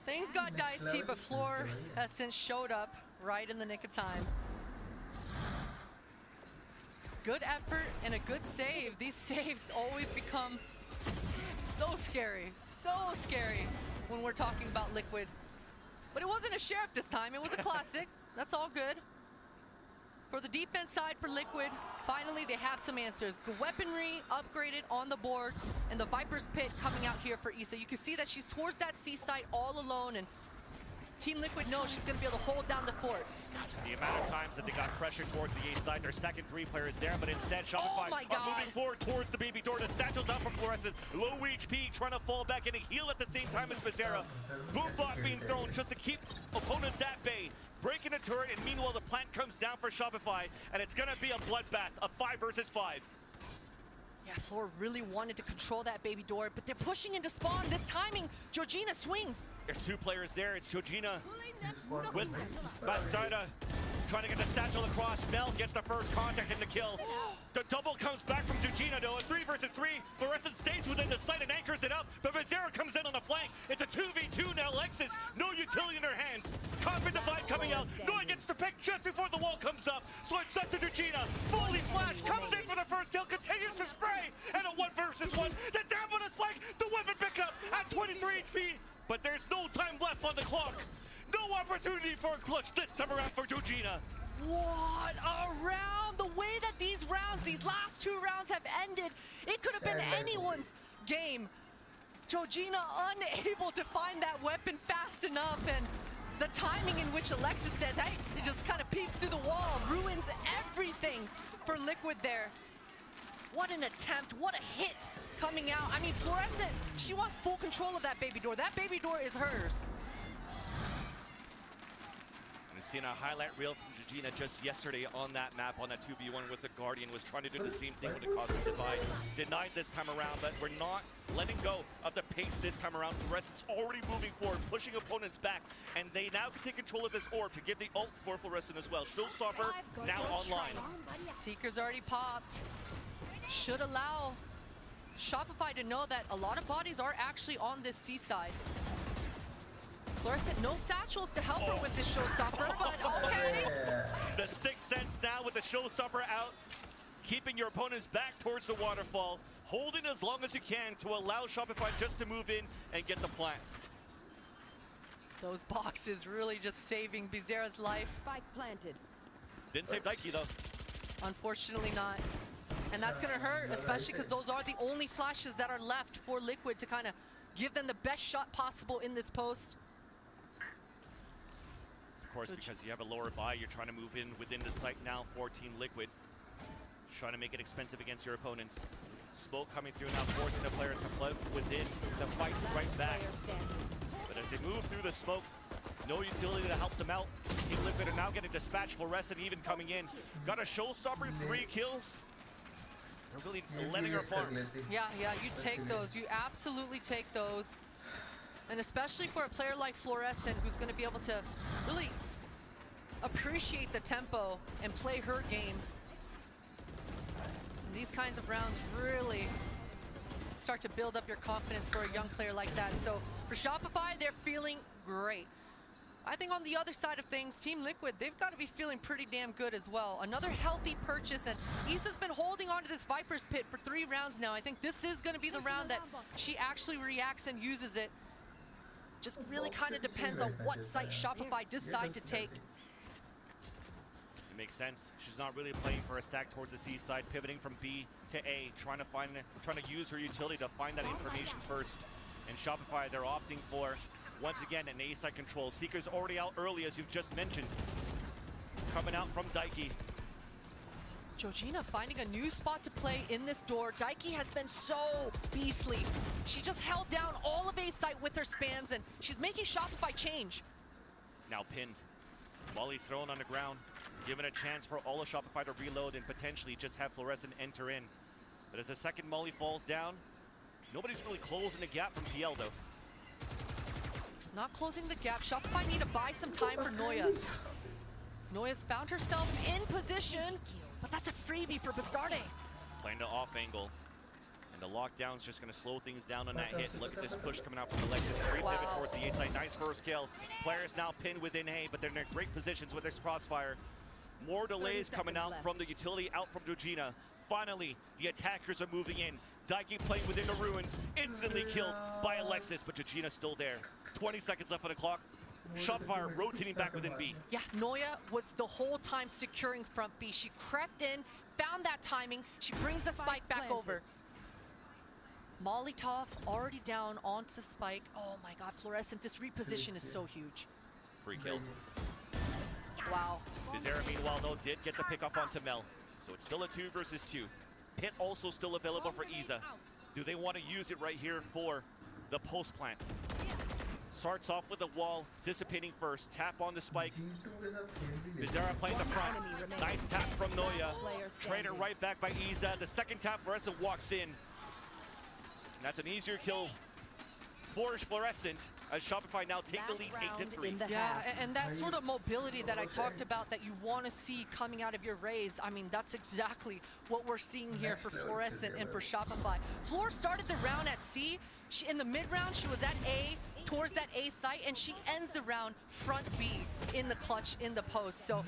Things got dicey, but Floor has since showed up right in the nick of time. Good effort and a good save. These saves always become so scary when we're talking about Liquid. But it wasn't a Sheriff this time, it was a classic. That's all good. For the defense side for Liquid, finally they have some answers. The weaponry upgraded on the board, and the Viper's Pit coming out here for Issa. You can see that she's towards that C site all alone, and Team Liquid knows she's going to be able to hold down the fort. The amount of times that they got pressure towards the A side, their second 3 players there, but instead Shopify are moving forward towards the baby door. The satchel's out from Fluorescent, low HP, trying to fall back and heal at the same time as Bizarra. Boom block being thrown just to keep opponents at bay. Breaking a turret, and meanwhile the plant comes down for Shopify, and it's gonna be a bloodbath, a 5 versus 5. Yeah, Floor really wanted to control that baby door, but they're pushing into spawn. This timing, Georgina swings. There's 2 players there. It's Georgina with Bastarda trying to get the satchel across. Mel gets the first contact in the kill. The double comes back from Georgina though. A 3 versus 3. Fluorescent stays within the site and anchors it up, but Bizarra comes in on the flank. It's a 2v2 now. Lexus, no utility in her hands. Confident Divide coming out. Noah gets the pick just before the wall comes up. So it's set to Georgina. Fully flash, comes in for the first kill, continues to spray. And a 1 versus 1. The dab on his flank. The weapon pickup at 23 HP. But there's no time left on the clock. No opportunity for a clutch this time around for Georgina. What a round! The way that these last 2 rounds have ended, it could have been anyone's game. Georgina unable to find that weapon fast enough, and the timing in which Alexis says, hey, it just kind of peeks through the wall, ruins everything for Liquid there. What an attempt, what a hit coming out. I mean, Fluorescent, she wants full control of that baby door. That baby door is hers. We've seen a highlight reel from Georgina just yesterday on that map, on that 2v1 with the Guardian, was trying to do the same thing with the Cosmic Divide. Denied this time around, but we're not letting go of the pace this time around. Fluorescent's already moving forward, pushing opponents back, and they now can take control of this orb to give the ult for Fluorescent as well. Showstopper now online. Seeker's already popped. Should allow Shopify to know that a lot of bodies are actually on this seaside. Fluorescent, no satchels to help her with this showstopper, but okay. The 6th sense now with the showstopper out, keeping your opponents back towards the waterfall, holding as long as you can to allow Shopify just to move in and get the plant. Those boxes really just saving Bizarra's life. Spike planted. Didn't save Daiki though. Unfortunately not. And that's gonna hurt, especially because those are the only flashes that are left for Liquid to kind of give them the best shot possible in this post. Of course, because you have a lower buy, you're trying to move in within the site now for Team Liquid. Trying to make it expensive against your opponents. Smoke coming through now, forcing the players to float within the fight right back. But as they move through the smoke, no utility to help them out. Team Liquid are now getting dispatched. Fluorescent even coming in. Got a showstopper, 3 kills. They're really letting her farm. Yeah, you take those. You absolutely take those. And especially for a player like Fluorescent, who's going to be able to really appreciate the tempo and play her game. And these kinds of rounds really start to build up your confidence for a young player like that. So for Shopify, they're feeling great. I think on the other side of things, Team Liquid, they've got to be feeling pretty damn good as well. Another healthy purchase, and Issa's been holding on to this Viper's Pit for 3 rounds now. I think this is going to be the round that she actually reacts and uses it. Just really kind of depends on what site Shopify decide to take. It makes sense. She's not really playing for a stack towards the C side, pivoting from B to A, trying to use her utility to find that information first. And Shopify, they're opting for, once again, an A side control. Seeker's already out early, as you've just mentioned. Coming out from Daiki. Georgina finding a new spot to play in this door. Daiki has been so beastly. She just held down all of A site with her spams, and she's making Shopify change. Now pinned. Molly thrown on the ground. Given a chance for all of Shopify to reload and potentially just have Fluorescent enter in. But as the second Molly falls down, nobody's really closing the gap from TL though. Not closing the gap. Shopify need to buy some time for Noya. Noya's found herself in position, but that's a freebie for Bastarde. Playing the off angle. And the lockdown's just going to slow things down on that hit. Look at this push coming out from Alexis. Great pivot towards the A side. Nice first kill. Players now pinned within A, but they're in great positions with this crossfire. More delays coming out from the utility, out from Georgina. Finally, the attackers are moving in. Daiki playing within the ruins, instantly killed by Alexis, but Georgina's still there. 20 seconds left on the clock. Shopify rotating back within B. Yeah, Noya was the whole time securing front B. She crept in, found that timing. She brings the spike back over. Molotov already down onto Spike. Oh my God, Fluorescent, this reposition is so huge. Free kill. Wow. Bizarra, meanwhile, though, did get the pick off onto Mel. So it's still a 2 versus 2. Pit also still available for Iza. Do they want to use it right here for the post plant? Starts off with a wall, dissipating first. Tap on the spike. Bizarra playing the front. Nice tap from Noya. Trader right back by Iza. The second tap, Fluorescent walks in. And that's an easier kill for Fluorescent, as Shopify now take the lead 8-3. Yeah, and that sort of mobility that I talked about that you want to see coming out of your Rays, I mean, that's exactly what we're seeing here for Fluorescent and for Shopify. Floor started the round at C. In the mid-round, she was at A, towards that A site, and she ends the round front B in the clutch, in the post. So,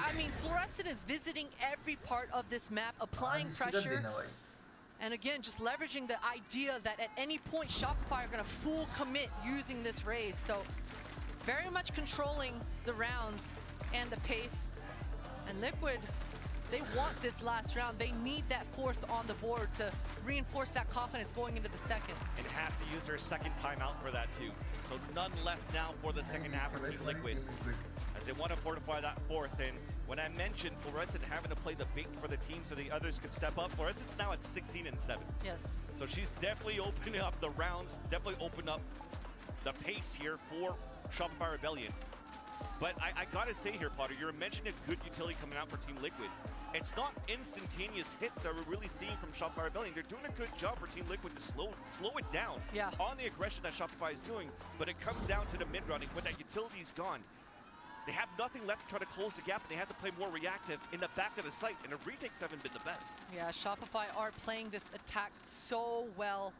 I mean, Fluorescent is visiting every part of this map, applying pressure. And again, just leveraging the idea that at any point Shopify are going to full commit using this raise. So very much controlling the rounds and the pace. And Liquid, they want this last round. They need that 4th on the board to reinforce that confidence going into the second. And have to use their second timeout for that too. So none left now for the second half for Team Liquid, as they want to fortify that 4th. And when I mentioned Fluorescent having to play the bait for the team so the others could step up, Fluorescent's now at 16-7. Yes. So she's definitely opening up the rounds, definitely opened up the pace here for Shopify Rebellion. But I gotta say here, Potter, you're mentioning a good utility coming out for Team Liquid. It's not instantaneous hits that we're really seeing from Shopify Rebellion. They're doing a good job for Team Liquid to slow it down on the aggression that Shopify is doing. But it comes down to the mid-rounding. When that utility's gone, they have nothing left to try to close the gap, and they have to play more reactive in the back of the site, and the retakes haven't been the best. Yeah, Shopify are playing this attack so well.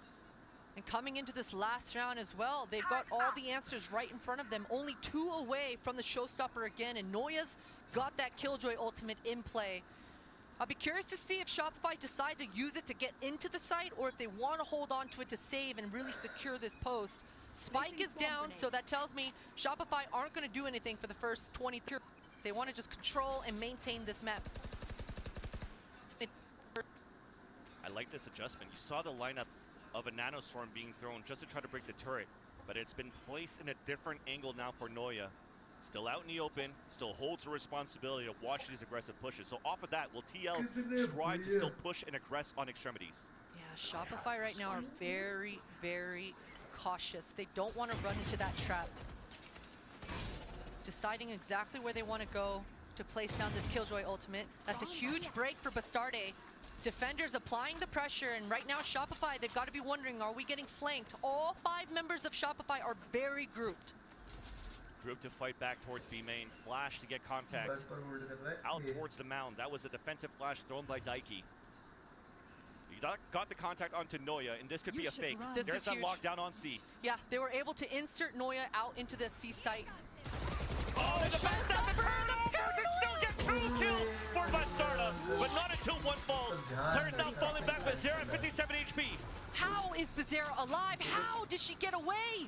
And coming into this last round as well, they've got all the answers right in front of them. Only 2 away from the showstopper again, and Noya's got that Killjoy ultimate in play. I'll be curious to see if Shopify decide to use it to get into the site, or if they want to hold on to it to save and really secure this post. Spike is down, so that tells me Shopify aren't going to do anything for the first 20 turns. They want to just control and maintain this map. I like this adjustment. You saw the lineup of a nanostorm being thrown just to try to break the turret, but it's been placed in a different angle now for Noya. Still out in the open, still holds the responsibility of watching these aggressive pushes. So off of that, will TL try to still push and aggress on extremities? Yeah, Shopify right now are very, very cautious. They don't want to run into that trap. Deciding exactly where they want to go to place down this Killjoy ultimate. That's a huge break for Bastarde. Defenders applying the pressure, and right now Shopify, they've got to be wondering, are we getting flanked? All 5 members of Shopify are very grouped. Group to fight back towards B main. Flash to get contact. Out towards the mound. That was a defensive flash thrown by Daiki. You got the contact onto Noya, and this could be a fake. There's that lockdown on C. Yeah, they were able to insert Noya out into the C site. Oh, the backstab turnover to still get 2 kills for Bastarda, but not until 1 falls. Players now falling back. Bizarra 57 HP. How is Bizarra alive? How did she get away?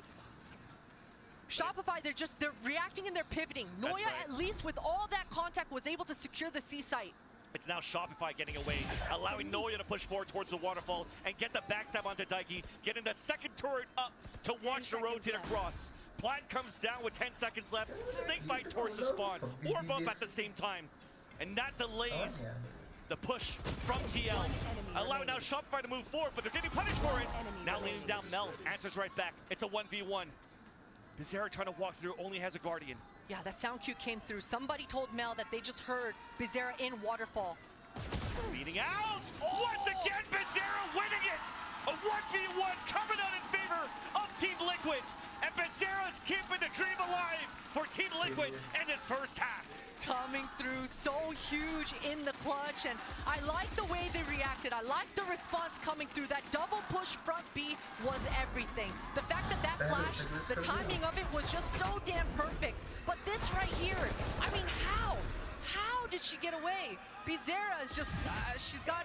Shopify, they're reacting and they're pivoting. Noya, at least with all that contact, was able to secure the C site. It's now Shopify getting away, allowing Noya to push forward towards the waterfall and get the backstab onto Daiki, getting the second turret up to watch the rotate across. Plant comes down with 10 seconds left, snake bite towards the spawn, orb up at the same time, and that delays the push from TL, allowing now Shopify to move forward, but they're getting punished for it. Now leaning down, Mel answers right back. It's a 1v1. Bizarra trying to walk through, only has a Guardian. Yeah, that sound cue came through. Somebody told Mel that they just heard Bizarra in Waterfall. Leading out! Once again, Bizarra winning it! A 1v1 coming out in favor of Team Liquid. And Bizarra's keeping the dream alive for Team Liquid in this first half. Coming through so huge in the clutch, and I like the way they reacted. I like the response coming through. That double push front B was everything. The fact that that flash, the timing of it was just so damn perfect. But this right here, I mean, How did she get away? Bizarra is just, she's got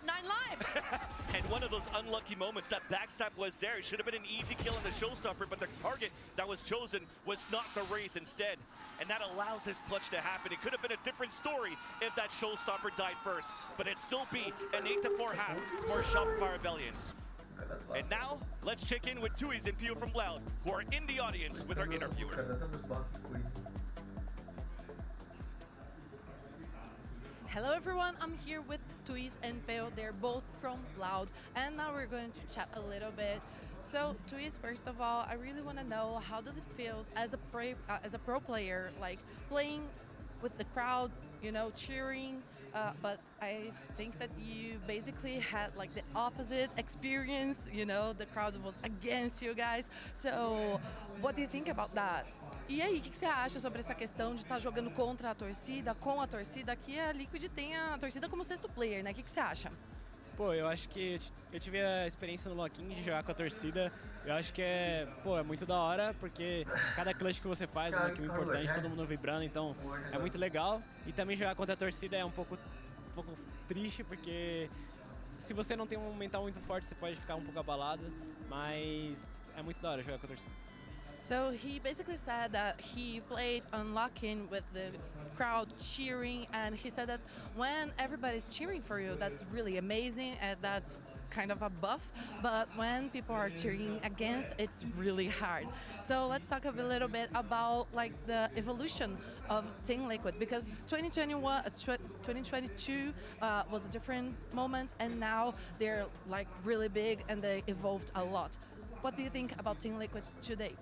9 lives. And one of those unlucky moments, that backstab was there. It should have been an easy kill in the showstopper, but the target that was chosen was not the Raze instead. And that allows this clutch to happen. It could have been a different story if that showstopper died first, but it'd still be an 8-4 half for Shopify Rebellion. And now, let's check in with Tuiz and Pio from Loud, who are in the audience with our interviewer. Hello everyone, I'm here with Tuiz and Peo. They're both from Loud, and now we're going to chat a little bit. So Tuiz, first of all, I really want to know, how does it feel as a pro player, like playing with the crowd, you know, cheering, but I think that you basically had like the opposite experience, you know, the crowd was against you guys. So what do you think about that? E aí, o que você acha sobre essa questão de estar jogando contra a torcida, com a torcida? Aqui a Liquid tem a torcida como sexto player, né? O que você acha? Pô, eu acho que eu tive a experiência no Lock-in de jogar com a torcida. Eu acho que é muito da hora, porque cada clutch que você faz é uma kill importante, todo mundo vibrando, então é muito legal. E também jogar contra a torcida é um pouco triste, porque se você não tem um mental muito forte, você pode ficar um pouco abalado, mas é muito da hora jogar com a torcida. So he basically said that he played on lock-in with the crowd cheering, and he said that when everybody's cheering for you, that's really amazing, and that's kind of a buff, but when people are cheering against, it's really hard. So let's talk a little bit about like the evolution of Team Liquid, because 2022 was a different moment, and now they're like really big and they evolved a lot. What do you think about Team Liquid today?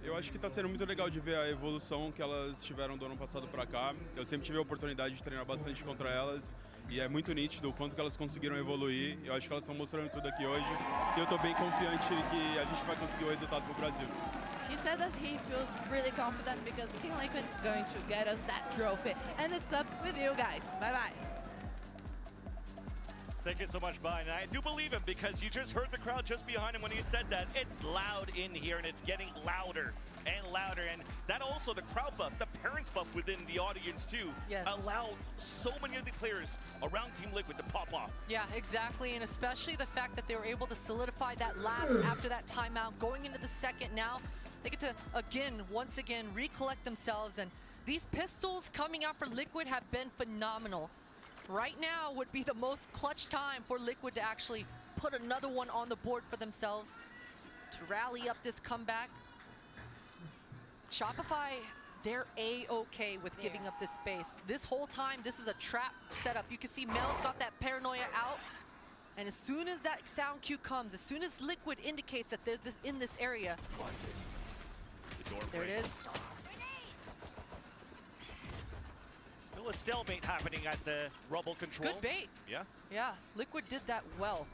Eu acho que está sendo muito legal de ver a evolução que elas tiveram do ano passado para cá. Eu sempre tive a oportunidade de treinar bastante contra elas e é muito nítido o quanto que elas conseguiram evoluir. Eu acho que elas estão mostrando tudo aqui hoje e eu estou bem confiante que a gente vai conseguir o resultado para o Brasil. He said that he feels really confident because Team Liquid is going to get us that trophy, and it's up with you guys. Bye bye. Thank you so much, Brian. And I do believe him, because you just heard the crowd just behind him when he said that. It's loud in here, and it's getting louder and louder. And that also, the crowd buff, the parents buff within the audience too, allow so many of the players around Team Liquid to pop off. Yeah, exactly, and especially the fact that they were able to solidify that last after that timeout. Going into the second now, they get to, once again, recollect themselves. And these pistols coming out for Liquid have been phenomenal. Right now would be the most clutch time for Liquid to actually put another one on the board for themselves, to rally up this comeback. Shopify, they're A-okay with giving up this space. This whole time, this is a trap setup. You can see Mel's got that paranoia out, and as soon as that sound cue comes, as soon as Liquid indicates that they're in this area, there it is. Still a stalemate happening at the rubble control. Good bait. Yeah. Yeah, Liquid did that well.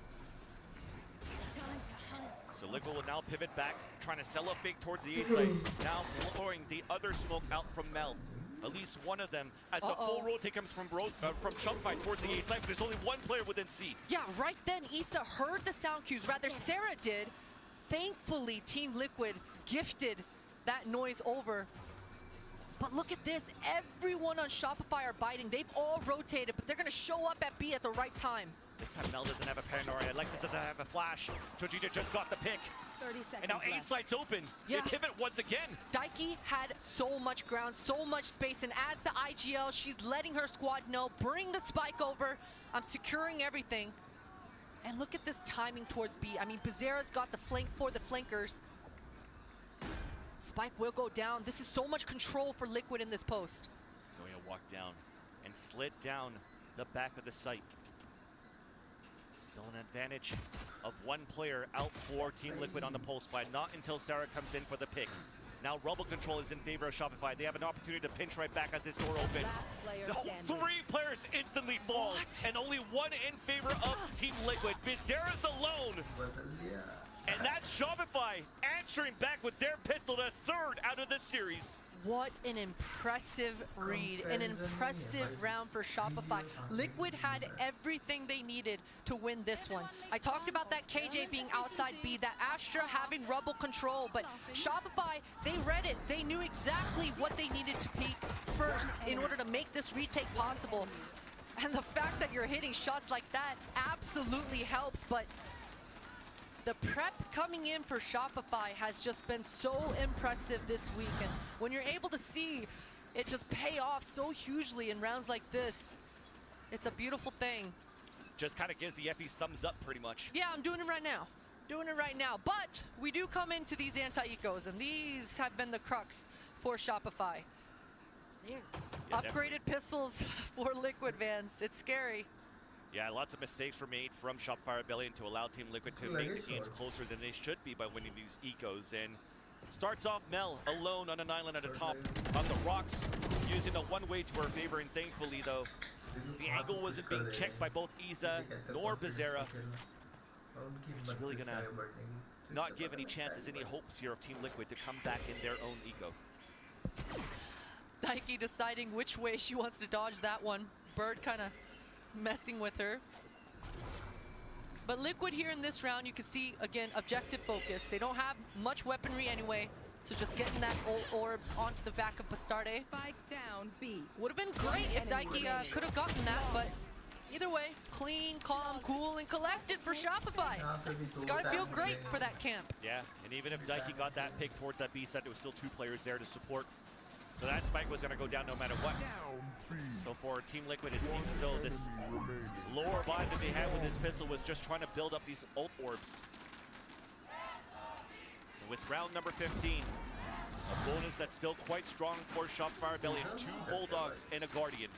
So Liquid will now pivot back, trying to sell a fake towards the A site. Now blowing the other smoke out from Mel. At least one of them, as a full rotate comes from Shopify towards the A site, but there's only one player within C. Yeah, right then Issa heard the sound cues, rather Sarah did. Thankfully, Team Liquid gifted that noise over. But look at this, everyone on Shopify are biting. They've all rotated, but they're gonna show up at B at the right time. This time Mel doesn't have a paranoia, Alexis doesn't have a flash. Ultragear just got the pick. 30 seconds and now A site's open. Yeah. They pivot once again. Daiki had so much ground, so much space, and as the IGL, she's letting her squad know, bring the spike over. I'm securing everything. And look at this timing towards B. I mean, Bizarra's got the flank for the flankers. Spike will go down. This is so much control for Liquid in this post. Going to walk down and slid down the back of the site. Still an advantage of one player out for Team Liquid on the pulse buy. Not until Sarah comes in for the pick. Now rubble control is in favor of Shopify. They have an opportunity to pinch right back as this door opens. No, 3 players instantly fall, and only one in favor of Team Liquid. Bizarra's alone. And that's Shopify answering back with their pistol, the 3rd out of this series. What an impressive read, an impressive round for Shopify. Liquid had everything they needed to win this one. I talked about that KJ being outside B, that Astra having rubble control, but Shopify, they read it. They knew exactly what they needed to peak first in order to make this retake possible. And the fact that you're hitting shots like that absolutely helps, but the prep coming in for Shopify has just been so impressive this week. And when you're able to see it just pay off so hugely in rounds like this, it's a beautiful thing. Just kind of gives the FE's thumbs up pretty much. Yeah, I'm doing it right now. Doing it right now. But we do come into these anti-ecos, and these have been the crux for Shopify. Yeah, upgraded pistols for Liquid, Vans. It's scary. Yeah, lots of mistakes were made from Shopify Rebellion to allow Team Liquid to make the games closer than they should be by winning these ecos. And starts off Mel alone on an island at the top on the rocks, using the one-way to her favor. And thankfully, though, the angle wasn't being checked by both Iza nor Bizarra. It's really gonna not give any chances, any hopes here of Team Liquid to come back in their own eco. Nike deciding which way she wants to dodge that one. Bird kind of messing with her. But Liquid here in this round, you can see, again, objective focus. They don't have much weaponry anyway, so just getting that old orbs onto the back of Bastarde. Spike down B. Would have been great if Daiki could have gotten that, but either way, clean, calm, cool, and collected for Shopify. It's gotta feel great for that camp. Yeah, and even if Daiki got that pick towards that B side, there was still 2 players there to support. So that spike was going to go down no matter what. So for Team Liquid, it seems as though this lower vibe that they had with this pistol was just trying to build up these ult orbs. And with round number 15, a bonus that's still quite strong for Shopify Rebellion. 2 Bulldogs and a Guardian.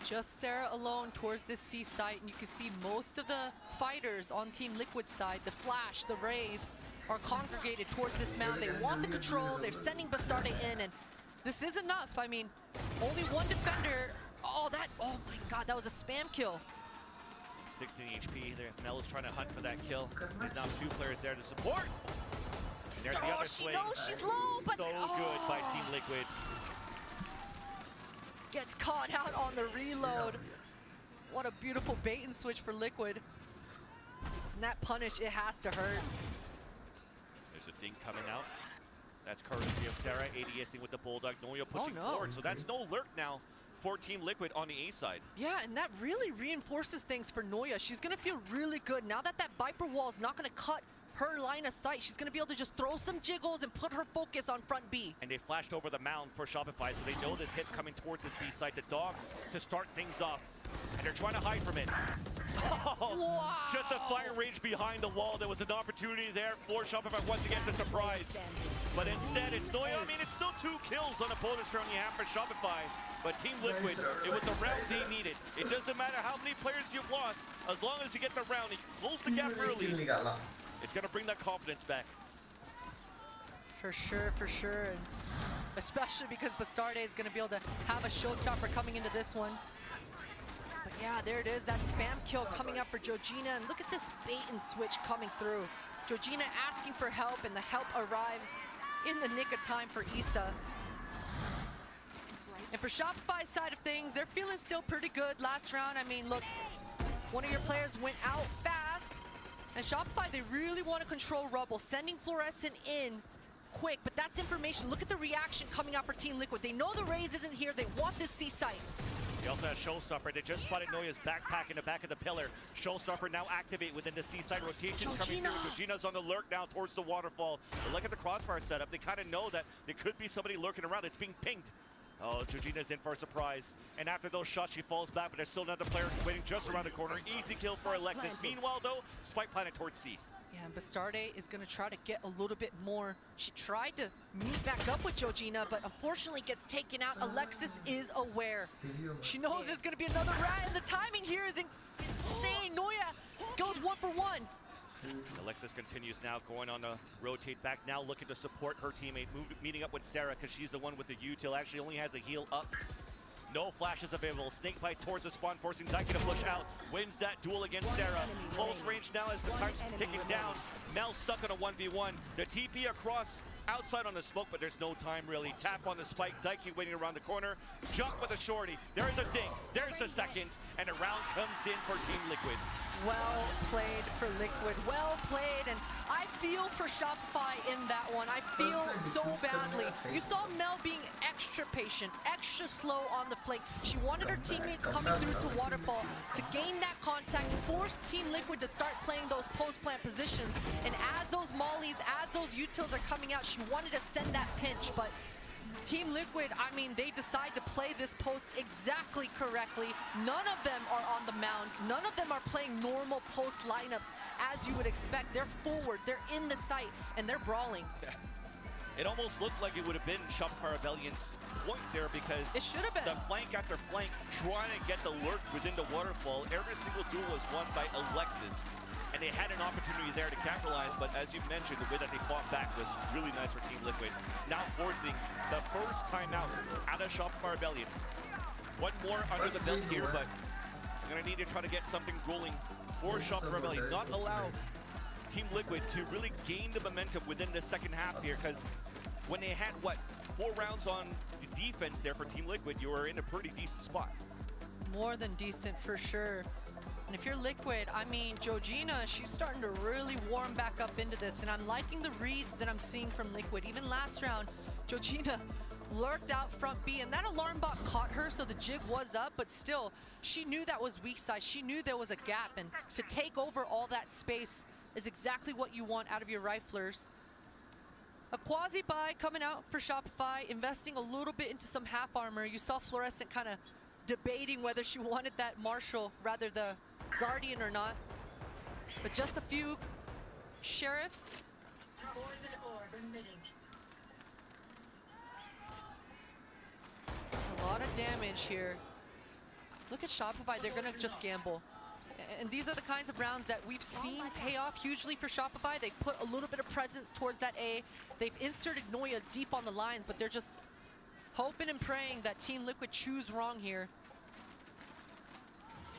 Just Sarah alone towards this C site, and you can see most of the fighters on Team Liquid's side, the Flash, the Rays, are congregated towards this mound. They want the control. They're sending Bastarde in, and this is enough. I mean, only one defender. Oh my God, that was a spam kill. 16 HP there. Mel is trying to hunt for that kill. There's now 2 players there to support. And there's the other swing. She's low, but so good by Team Liquid. Gets caught out on the reload. What a beautiful bait and switch for Liquid. And that punish, it has to hurt. There's a dink coming out. That's courtesy of Sarah, ADSing with the Bulldog. Noya pushing forward, so that's no lurk now for Team Liquid on the A side. Yeah, and that really reinforces things for Noya. She's gonna feel really good now that that Viper wall is not gonna cut her line of sight. She's gonna be able to just throw some jiggles and put her focus on front B. And they flashed over the mound for Shopify, so they know this hit's coming towards this B side. The dog to start things off, and they're trying to hide from it. Oh, wow. Just a fire range behind the wall. There was an opportunity there for Shopify once again to surprise. But instead, it's Noya. I mean, it's still 2 kills on a bonus round you have for Shopify. But Team Liquid, it was a round they needed. It doesn't matter how many players you've lost, as long as you get the round, you close the gap early. It's going to bring that confidence back. For sure. And especially because Bastarde is going to be able to have a showstopper coming into this one. But yeah, there it is, that spam kill coming up for Georgina. And look at this bait and switch coming through. Georgina asking for help, and the help arrives in the nick of time for Issa. And for Shopify's side of things, they're feeling still pretty good last round. I mean, look, one of your players went out fast. And Shopify, they really want to control rubble, sending Fluorescent in quick, but that's information. Look at the reaction coming out for Team Liquid. They know the Raze isn't here. They want this C site. They also have Showstopper. They just spotted Noya's backpack in the back of the pillar. Showstopper now activate within the C side rotations coming through. Georgina's on the lurk now towards the waterfall. But look at the crossfire setup. They kind of know that there could be somebody lurking around. It's being pinged. Oh, Georgina's in for a surprise. And after those shots, she falls back, but there's still another player waiting just around the corner. Easy kill for Alexis. Meanwhile, though, spike planted towards C. Yeah, and Bastarde is going to try to get a little bit more. She tried to meet back up with Georgina, but unfortunately gets taken out. Alexis is aware. She knows there's going to be another rat, and the timing here is insane. Noya goes 1 for 1. Alexis continues now, going on a rotate back, now looking to support her teammate, meeting up with Sarah because she's the one with the util, actually only has a heal up. No flashes available. Snake bite towards the spawn, forcing Zinq to push out. Wins that duel against Sarah. Close range now as the time's ticking down. Mel stuck on a 1v1. The TP across Outside on the smoke, but there's no time really. Tap on the spike, Daiki waiting around the corner. Jump with a shorty. There's a ding, there's a second, and a round comes in for Team Liquid. Well played for Liquid, well played, and I feel for Shopify in that one. I feel so badly. You saw Mel being extra patient, extra slow on the flank. She wanted her teammates coming through to Waterfall to gain that contact, force Team Liquid to start playing those post-plant positions, and as those mollies, as those utils are coming out, she wanted to send that pinch, but Team Liquid, I mean, they decide to play this post exactly correctly. None of them are on the mound. None of them are playing normal post lineups as you would expect. They're forward, they're in the site, and they're brawling. Yeah. It almost looked like it would have been Shopify Rebellion's point there because it should have been. The flank after flank trying to get the lurk within the waterfall. Every single duel was won by Alexis. And they had an opportunity there to capitalize, but as you mentioned, the way that they fought back was really nice for Team Liquid. Now forcing the first timeout out of Shopify Rebellion. One more under the belt here, but I'm gonna need to try to get something rolling for Shopify Rebellion. Not allow Team Liquid to really gain the momentum within the second half here, because when they had, what, 4 rounds on the defense there for Team Liquid, you were in a pretty decent spot. More than decent for sure. And if you're Liquid, I mean, Georgina, she's starting to really warm back up into this, and I'm liking the reads that I'm seeing from Liquid. Even last round, Georgina lurked out front B, and that alarm bot caught her, so the jig was up, but still, she knew that was weak side. She knew there was a gap, and to take over all that space is exactly what you want out of your riflers. A quasi-buy coming out for Shopify, investing a little bit into some half armor. You saw Fluorescent kind of debating whether she wanted that Marshall, rather the Guardian or not. But just a few sheriffs. A lot of damage here. Look at Shopify, they're gonna just gamble. And these are the kinds of rounds that we've seen pay off hugely for Shopify. They put a little bit of presence towards that A. They've inserted Noya deep on the lines, but they're just hoping and praying that Team Liquid choose wrong here.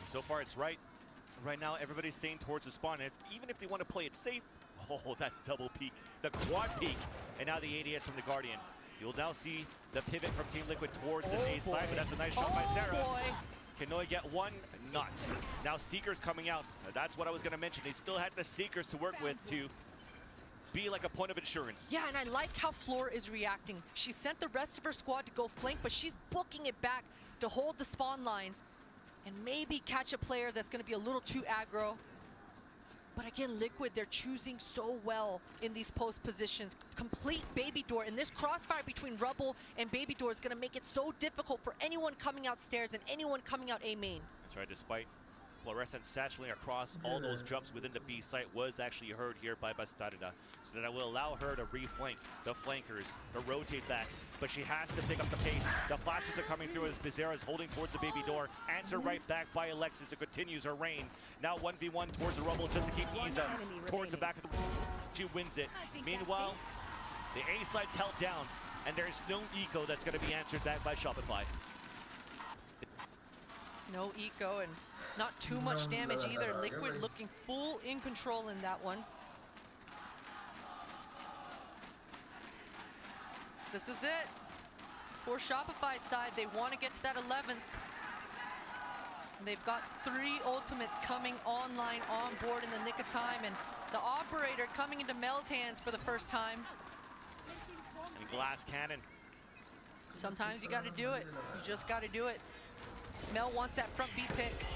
So far it's right. Right now everybody's staying towards the spawn. Even if they want to play it safe, oh, that double peek, the quad peek, and now the ADS from the Guardian. You'll now see the pivot from Team Liquid towards this A side, but that's a nice shot by Sarah. Boy. Can Noya get one? Not. Now Seekers coming out. That's what I was going to mention. They still had the Seekers to work with to be like a point of insurance. Yeah, and I like how Floor is reacting. She sent the rest of her squad to go flank, but she's booking it back to hold the spawn lines and maybe catch a player that's going to be a little too aggro. But again, Liquid, they're choosing so well in these post positions. Complete Baby Door, and this crossfire between Rubble and Baby Door is going to make it so difficult for anyone coming out stairs and anyone coming out A main. That's right, despite Fluorescent satchelating across all those jumps within the B site was actually heard here by Bastarda. So that will allow her to reflank the flankers, to rotate back. But she has to pick up the pace. The flashes are coming through as Bizarra is holding towards the Baby Door. Answer right back by Alexis. It continues her reign. Now 1v1 towards the Rubble just to keep Isa towards the back of the... She wins it. Meanwhile, the A site's held down, and there's no eco that's going to be answered back by Shopify. No eco and not too much damage either. Liquid looking full in control in that one. This is it. For Shopify's side, they want to get to that 11th. They've got 3 ultimates coming online on board in the nick of time, and the operator coming into Mel's hands for the first time. And glass cannon. Sometimes you got to do it. You just got to do it. Mel wants that front B pick.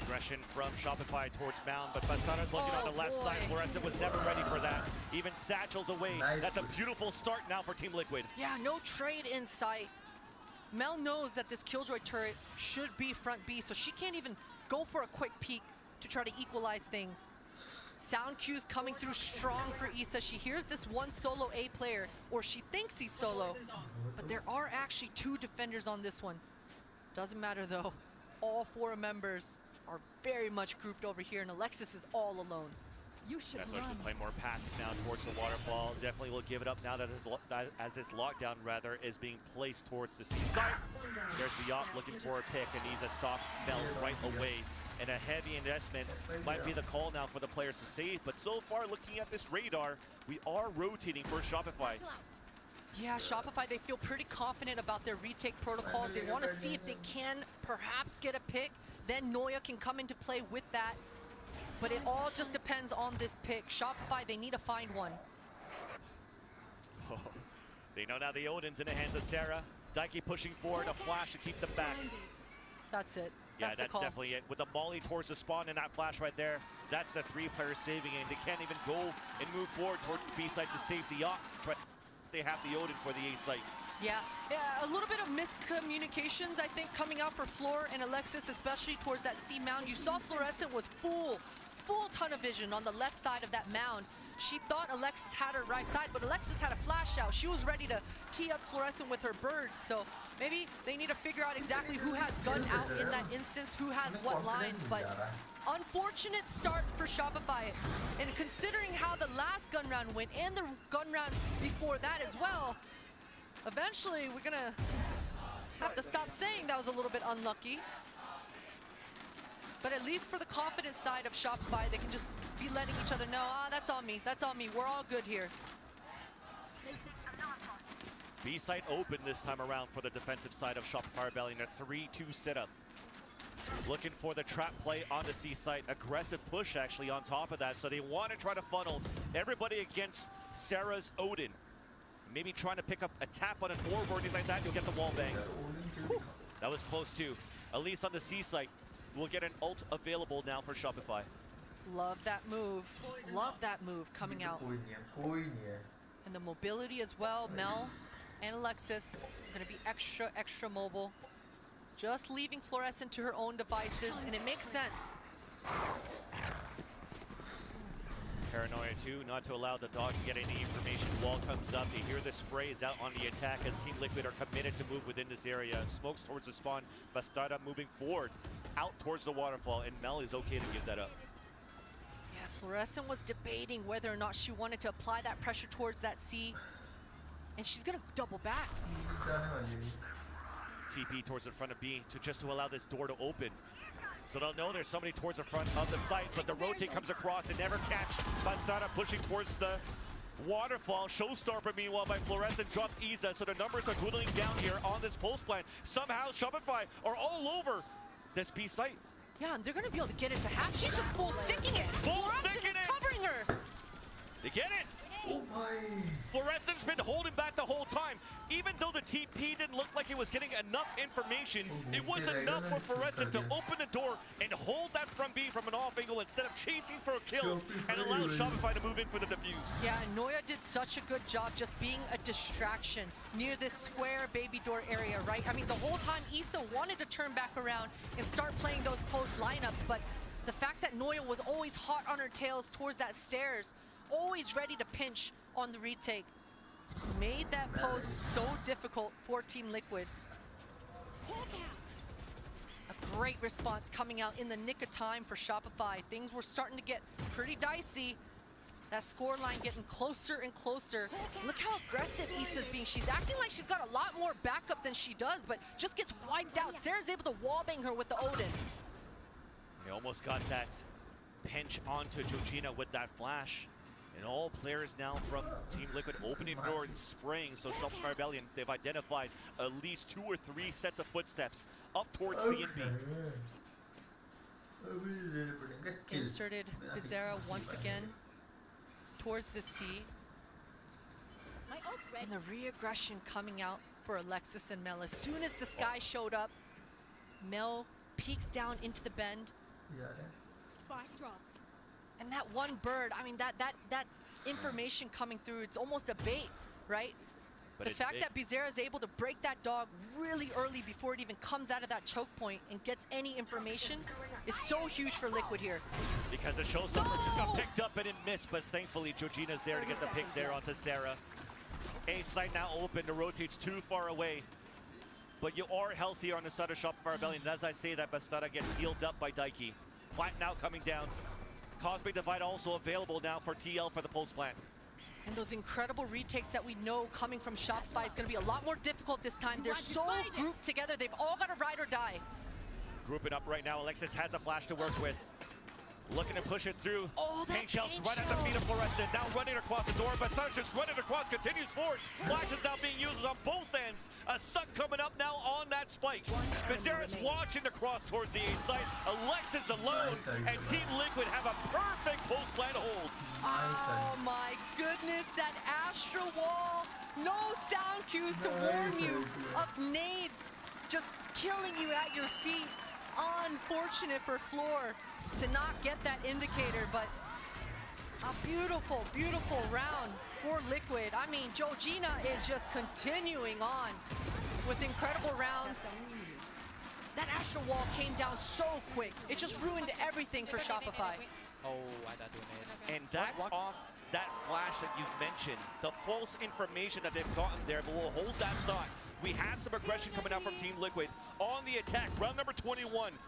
Aggression from Shopify towards Mound, but Basara's looking on the left side. Fluorescent was never ready for that. Even Satchel's away. That's a beautiful start now for Team Liquid. Yeah, no trade in sight. Mel knows that this Killjoy turret should be front B, so she can't even go for a quick peek to try to equalize things. Sound cues coming through strong for Isa. She hears this one solo A player, or she thinks he's solo, but there are actually 2 defenders on this one. Doesn't matter though. All 4 members are very much grouped over here, and Alexis is all alone. That's why she's playing more passive now towards the waterfall. Definitely will give it up now that as this lockdown rather is being placed towards the C side. There's the yacht looking for a pick, and Isa stops Mel right away. and a heavy investment might be the call now for the players to save. But so far, looking at this radar, we are rotating for Shopify. Yeah, Shopify, they feel pretty confident about their retake protocols. They want to see if they can perhaps get a pick. Then Noya can come into play with that. But it all just depends on this pick. Shopify, they need to find one. Oh, they know now the Odin's in the hands of Sarah. Daiki pushing forward, a flash to keep them back. That's it. Yeah, that's definitely it. With the molly towards the spawn and that flash right there, that's the 3 players saving it. And they can't even go and move forward towards the B site to save the yacht. They have the Odin for the A site. Yeah, a little bit of miscommunications, I think, coming out for Floor and Alexis, especially towards that C mound. You saw Fluorescent was full tunnel vision on the left side of that mound. She thought Alexis had her right side, but Alexis had a flash out. She was ready to tee up Fluorescent with her bird, so maybe they need to figure out exactly who has gun out in that instance, who has what lines, but unfortunate start for Shopify. And considering how the last gun round went and the gun round before that as well, eventually we're gonna have to stop saying that was a little bit unlucky. But at least for the confidence side of Shopify, they can just be letting each other know, that's on me, we're all good here. B site open this time around for the defensive side of Shopify Rebellion, a 3-2 setup. Looking for the trap play on the C site, aggressive push actually on top of that, so they want to try to funnel everybody against Sarah's Odin. Maybe trying to pick up a tap on an orb or anything like that, you'll get the wall bang. Whew. That was close too. At least on the C site, we'll get an ult available now for Shopify. Love that move coming out. And the mobility as well, Mel and Alexis are gonna be extra mobile. Just leaving Fluorescent to her own devices, and it makes sense. Paranoia too, not to allow the dog to get any information. Wall comes up, they hear the spray is out on the attack as Team Liquid are committed to move within this area. Smokes towards the spawn, Bastarda moving forward, out towards the waterfall, and Mel is okay to give that up. Yeah, Fluorescent was debating whether or not she wanted to apply that pressure towards that C, and she's gonna double back. TP towards the front of B to allow this door to open. So they'll know there's somebody towards the front of the site, but the rotate comes across and never catch. Bastarda pushing towards the waterfall. Showstopper, meanwhile, by Fluorescent drops Isa, so the numbers are dwindling down here on this post plan. Somehow Shopify are all over this B site. Yeah, and they're gonna be able to get it to half. She's just full sticking it. Fluorescent is covering her. They get it. Oh my. Fluorescent's been holding back the whole time. Even though the TP didn't look like it was getting enough information, it was enough for Fluorescent to open the door and hold that front B from an off angle instead of chasing for kills and allow Shopify to move in for the defuse. Yeah, and Noya did such a good job just being a distraction near this square baby door area, right? I mean, the whole time Issa wanted to turn back around and start playing those post lineups, but the fact that Noya was always hot on her tails towards that stairs, always ready to pinch on the retake, made that post so difficult for Team Liquid. A great response coming out in the nick of time for Shopify. Things were starting to get pretty dicey. That score line getting closer and closer. Look how aggressive Issa's being. She's acting like she's got a lot more backup than she does, but just gets wiped out. Sarah's able to wallbang her with the Odin. They almost got that pinch onto Georgina with that flash. And all players now from Team Liquid opening the door and spraying. So Shopify Rebellion, they've identified at least 2 or 3 sets of footsteps up towards C and B. Inserted Bizarra once again towards the C. And the re-aggression coming out for Alexis and Mel. As soon as the sky showed up, Mel peeks down into the bend. Spike dropped. And that one bird, I mean, that information coming through, it's almost a bait, right? But the fact that Bizarra is able to break that dog really early before it even comes out of that choke point and gets any information is so huge for Liquid here. Because the Showstopper just got picked up and didn't miss, but thankfully Georgina's there to get the pick there onto Sarah. A site now open, the rotate's too far away. But you are healthier on the side of Shopify Rebellion. And as I say that, Bastarda gets healed up by Daiki. Plant now coming down. Cosmic Divide also available now for TL for the pulse plant. And those incredible retakes that we know coming from Shopify is going to be a lot more difficult this time. They're so grouped together. They've all got to ride or die. Grouping up right now. Alexis has a flash to work with. Looking to push it through. Paint shells right at the feet of Fluorescent. Now running across the door, but Sarge just running across, continues forward. Flash is now being used on both ends. A suck coming up now on that spike. Vizera's watching the cross towards the A site. Alexis alone, and Team Liquid have a perfect post-plant hold. Oh my goodness, that Astral Wall. No sound cues to warn you of nades just killing you at your feet. Unfortunate for Floor to not get that indicator, but a beautiful, beautiful round for Liquid. I mean, Georgina is just continuing on with incredible rounds. That Astral Wall came down so quick. It just ruined everything for Shopify. Oh, I thought doing it. And that's off that flash that you've mentioned. The false information that they've gotten there, but we'll hold that thought. We have some aggression coming out from Team Liquid on the attack. Round number 21,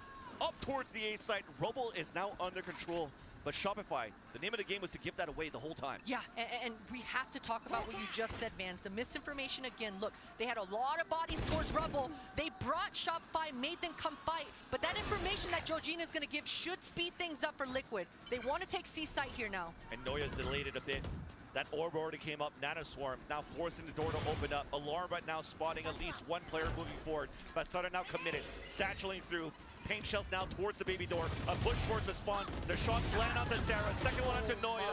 up towards the A site. Rubble is now under control, but Shopify, the name of the game was to give that away the whole time. Yeah, and we have to talk about what you just said, Vans. The misinformation again. Look, they had a lot of bodies towards Rubble. They brought Shopify, made them come fight, but that information that Georgina is going to give should speed things up for Liquid. They want to take C site here now. And Noya's delayed it a bit. That orb already came up. Nanoswarm now forcing the door to open up. Alarm right now spotting at least one player moving forward. Basada now committed, satchelating through. Paint shells now towards the baby door. A push towards the spawn. The shots land onto Sarah. Second one onto Noya.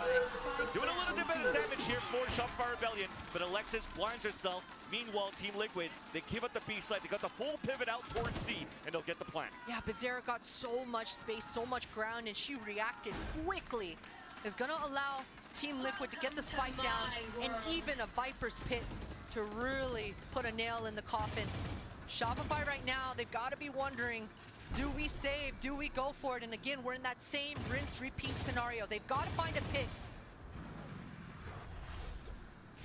Doing a little bit of damage here for Shopify Rebellion, but Alexis blinds herself. Meanwhile, Team Liquid, they give up the B site. They got the full pivot out towards C, and they'll get the plant. Yeah, Bizarra got so much space, so much ground, and she reacted quickly. It's gonna allow Team Liquid to get the spike down, and even a Viper's Pit to really put a nail in the coffin. Shopify right now, they've got to be wondering, do we save? Do we go for it? And again, we're in that same rinse repeat scenario. They've got to find a pit.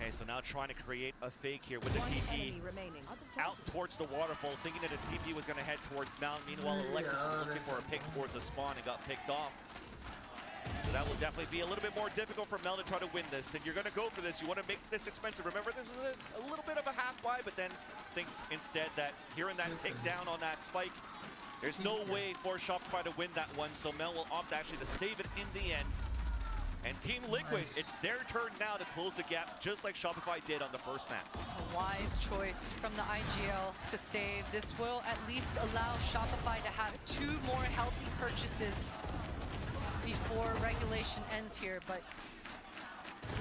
Okay, so now trying to create a fake here with the TP out towards the waterfall, thinking that the TP was going to head towards Mound. Meanwhile, Alexis was looking for a pick towards the spawn and got picked off. So that will definitely be a little bit more difficult for Mel to try to win this. And you're going to go for this. You want to make this expensive. Remember, this was a little bit of a half buy, but then thinks instead that hearing that takedown on that spike, there's no way for Shopify to win that one. So Mel will opt actually to save it in the end. And Team Liquid, it's their turn now to close the gap, just like Shopify did on the first map. A wise choice from the IGL to save. This will at least allow Shopify to have 2 more healthy purchases before regulation ends here, but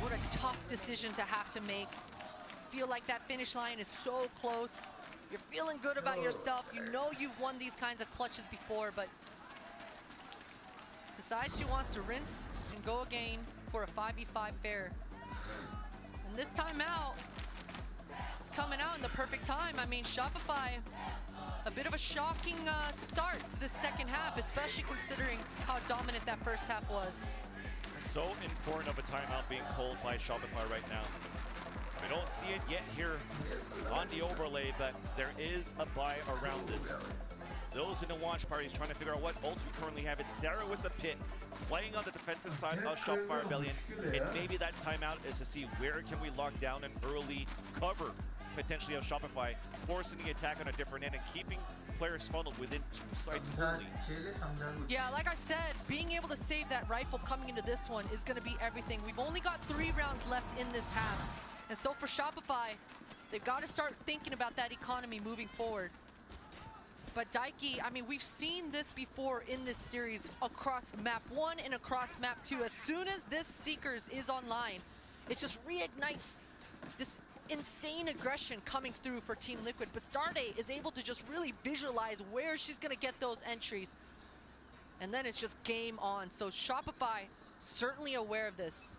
what a tough decision to have to make. Feel like that finish line is so close. You're feeling good about yourself. You know you've won these kinds of clutches before, but decides she wants to rinse and go again for a 5v5 fair. And this time out, it's coming out in the perfect time. I mean, Shopify, a bit of a shocking start to the second half, especially considering how dominant that first half was. So important of a timeout being called by Shopify right now. We don't see it yet here on the overlay, but there is a buy around this. Those in the watch parties trying to figure out what ults we currently have. It's Sarah with the pit, playing on the defensive side of Shopify Rebellion. And maybe that timeout is to see where can we lock down an early cover, potentially of Shopify, forcing the attack on a different end and keeping players funneled within 2 sites only. Yeah, like I said, being able to save that rifle coming into this one is going to be everything. We've only got 3 rounds left in this half. And so for Shopify, they've got to start thinking about that economy moving forward. But Daiki, I mean, we've seen this before in this series across map 1 and across map 2. As soon as this Seekers is online, it just reignites this insane aggression coming through for Team Liquid. But Starday is able to just really visualize where she's going to get those entries. And then it's just game on. So Shopify certainly aware of this.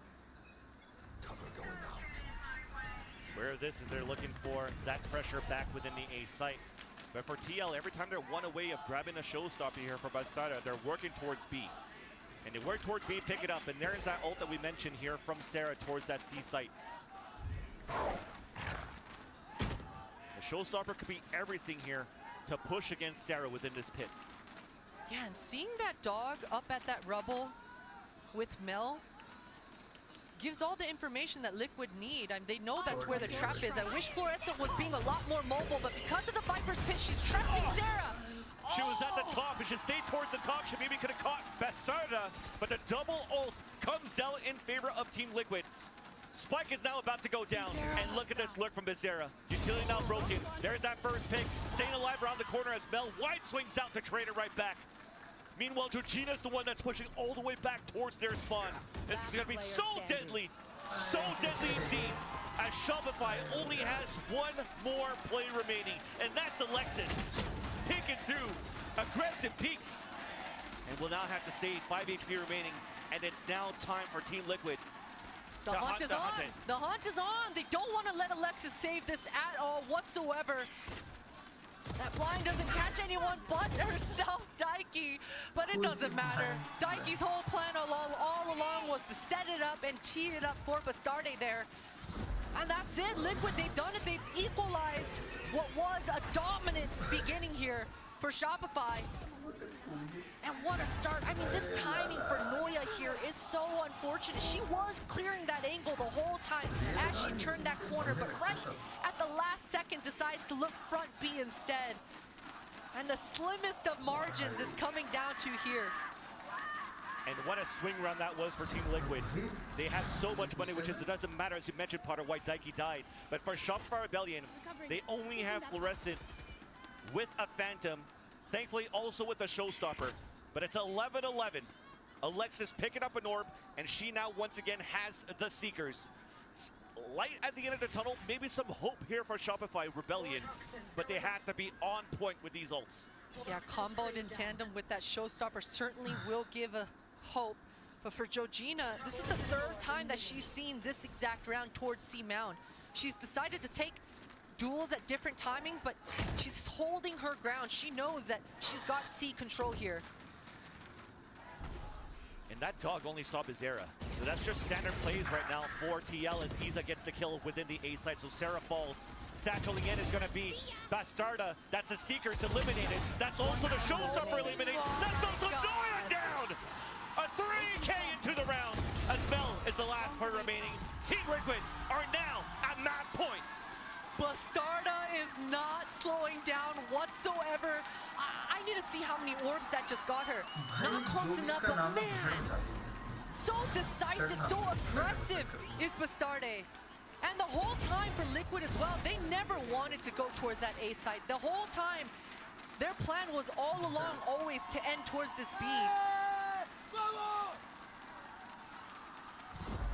Cover going out. Where this is, they're looking for that pressure back within the A site. But for TL, every time they're one away of grabbing a showstopper here for Bastarda, they're working towards B. And they work towards B, pick it up, and there's that ult that we mentioned here from Sarah towards that C site. The showstopper could be everything here to push against Sarah within this pit. Yeah, and seeing that dog up at that rubble with Mel gives all the information that Liquid need. I mean, they know that's where the trap is. I wish Fluorescent was being a lot more mobile, but because of the Viper's Pit, she's trusting Sarah. She was at the top. If she stayed towards the top, she maybe could have caught Basarda, but the double ult comes out in favor of Team Liquid. Spike is now about to go down, and look at this lurk from Bizarra. Utility now broken. There's that first pick, staying alive around the corner as Mel wide swings out to trade it right back. Meanwhile, Georgina's the one that's pushing all the way back towards their spawn. This is going to be so deadly indeed, as Shopify only has one more play remaining, and that's Alexis. Peeking through, aggressive peaks, and we'll now have to save 5 HP remaining, and it's now time for Team Liquid. The hunt is on. The hunt is on. They don't want to let Alexis save this at all whatsoever. That blind doesn't catch anyone but herself, Daiki. But it doesn't matter. Daiki's whole plan all along was to set it up and tee it up for Bastarde there. And that's it. Liquid, they've done it. They've equalized what was a dominant beginning here for Shopify. And what a start. I mean, this timing for Noya here is so unfortunate. She was clearing that angle the whole time as she turned that corner, but right at the last second decides to look front B instead. And the slimmest of margins is coming down to here. And what a swing round that was for Team Liquid. They have so much money, which is, it doesn't matter, as you mentioned, Potter, why Daiki died. But for Shopify Rebellion, they only have Fluorescent with a Phantom. Thankfully, also with a Showstopper. But it's 11-11. Alexis picking up an orb, and she now once again has the Seekers. Light at the end of the tunnel, maybe some hope here for Shopify Rebellion, but they have to be on point with these ults. Yeah, comboed in tandem with that Showstopper certainly will give a hope. But for Georgina, this is the third time that she's seen this exact round towards C Mound. She's decided to take duels at different timings, but she's holding her ground. She knows that she's got C control here. And that dog only saw Bizarra. So that's just standard plays right now for TL as Iza gets the kill within the A side. So Sarah falls. Satcheling in is going to be Bastarda. That's a Seekers eliminated. That's also the Showstopper eliminated. That's also Noya down! A 3K into the round as Mel is the last player remaining. Team Liquid are now at map point. Bastarda is not slowing down whatsoever. I need to see how many orbs that just got her. Not close enough, but man, so decisive, so aggressive is Bastarde. And the whole time for Liquid as well, they never wanted to go towards that A site. The whole time, their plan was all along always to end towards this B.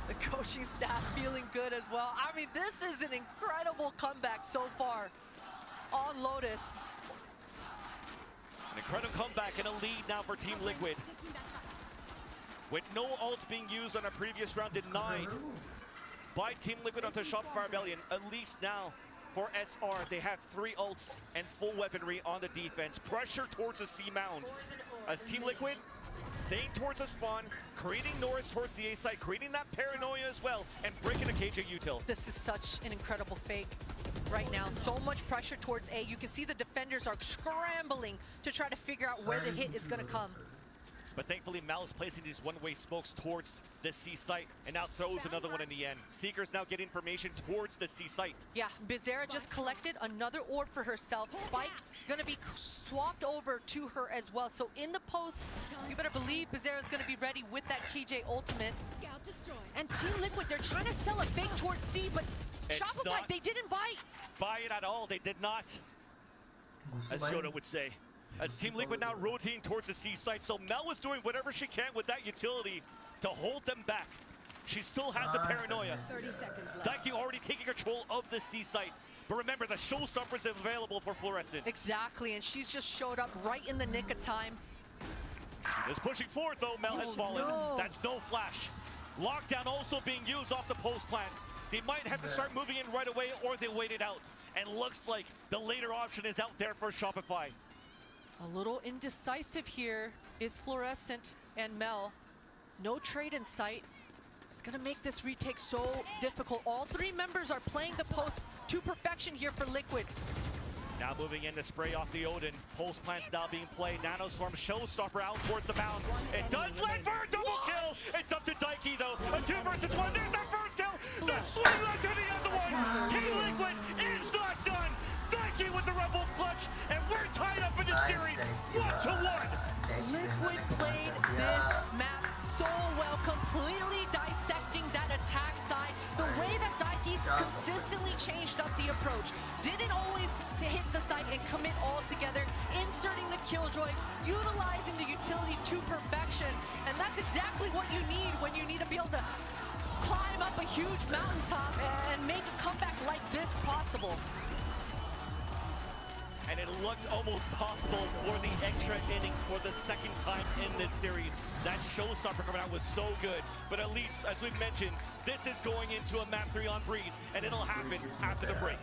The coaching staff feeling good as well. I mean, this is an incredible comeback so far on Lotus. An incredible comeback and a lead now for Team Liquid. With no ults being used on a previous round, denied by Team Liquid onto Shopify Rebellion. At least now for SR, they have 3 ults and full weaponry on the defense. Pressure towards the C Mound as Team Liquid staying towards the spawn, creating Norris towards the A side, creating that paranoia as well, and breaking a KJ util. This is such an incredible fake right now. So much pressure towards A. You can see the defenders are scrambling to try to figure out where the hit is going to come. But thankfully, Mal is placing these one-way smokes towards the C site and now throws another one in the end. Seekers now get information towards the C site. Yeah, Bizarra just collected another orb for herself. Spike gonna be swapped over to her as well. So in the post, you better believe Bizarra's gonna be ready with that KJ ultimate. And Team Liquid, they're trying to sell a fake towards C, but Shopify, they didn't buy it at all. They did not, as Yoda would say. As Team Liquid now rotating towards the C site. So Mel was doing whatever she can with that utility to hold them back. She still has a paranoia. 30 seconds left. Daiki already taking control of the C site. But remember, the Showstopper is available for Fluorescent. Exactly, and she's just showed up right in the nick of time. Is pushing forward though, Mel has fallen. No. That's no flash. Lockdown also being used off the post plant. They might have to start moving in right away or they wait it out. And looks like the later option is out there for Shopify. A little indecisive here is Fluorescent and Mel. No trade in sight. It's gonna make this retake so difficult. All 3 members are playing the post to perfection here for Liquid. Now moving in to spray off the Odin. Pulse plants now being played. Nanoswarm Showstopper out towards the mound. It does land for a double kill. It's up to Daiki though. A 2 versus 1. There's the first kill. The swing left to the other one. Team Liquid is not done. Daiki with the Rebel clutch. And we're tied up in this series. 1-1. consistently changed up the approach. Didn't always hit the site and commit all together, inserting the killjoy, utilizing the utility to perfection. And that's exactly what you need when you need to be able to climb up a huge mountaintop and make a comeback like this possible. And it looked almost possible for the extra innings for the second time in this series. That showstopper coming out was so good, but at least, as we've mentioned, this is going into a map 3 on Breeze, and it'll happen after the break.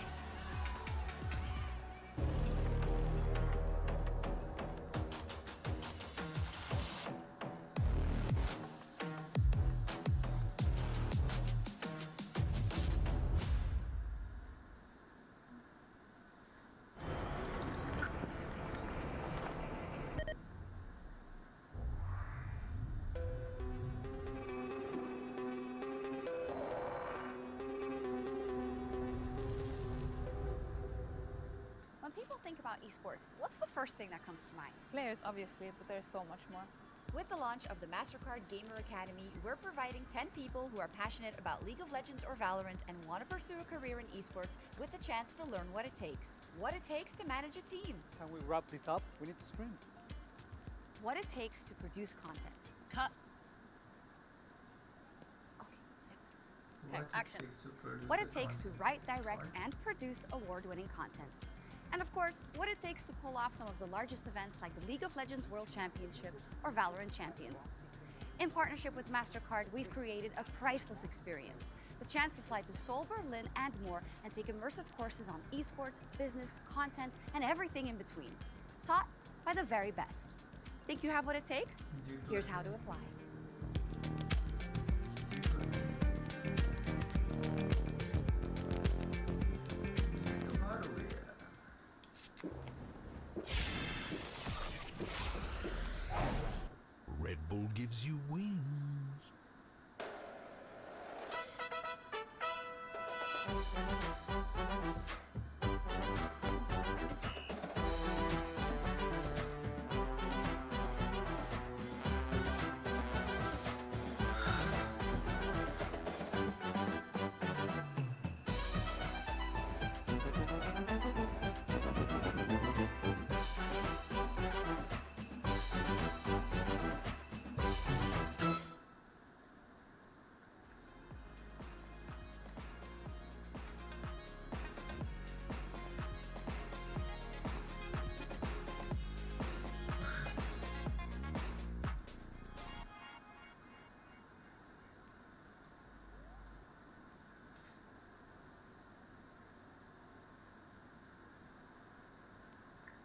When people think about esports, what's the first thing that comes to mind? Players, obviously, but there's so much more. With the launch of the MasterCard Gamer Academy, we're providing 10 people who are passionate about League of Legends or Valorant and want to pursue a career in esports with the chance to learn what it takes. What it takes to manage a team. Can we wrap this up? We need to scream. What it takes to produce content. Cut. Okay, action. What it takes to write, direct, and produce award-winning content. And of course, what it takes to pull off some of the largest events like the League of Legends World Championship or Valorant Champions. In partnership with MasterCard, we've created a priceless experience. The chance to fly to Seoul, Berlin, and more, and take immersive courses on esports, business, content, and everything in between. Taught by the very best. Think you have what it takes? Here's how to apply. Red Bull gives you wings.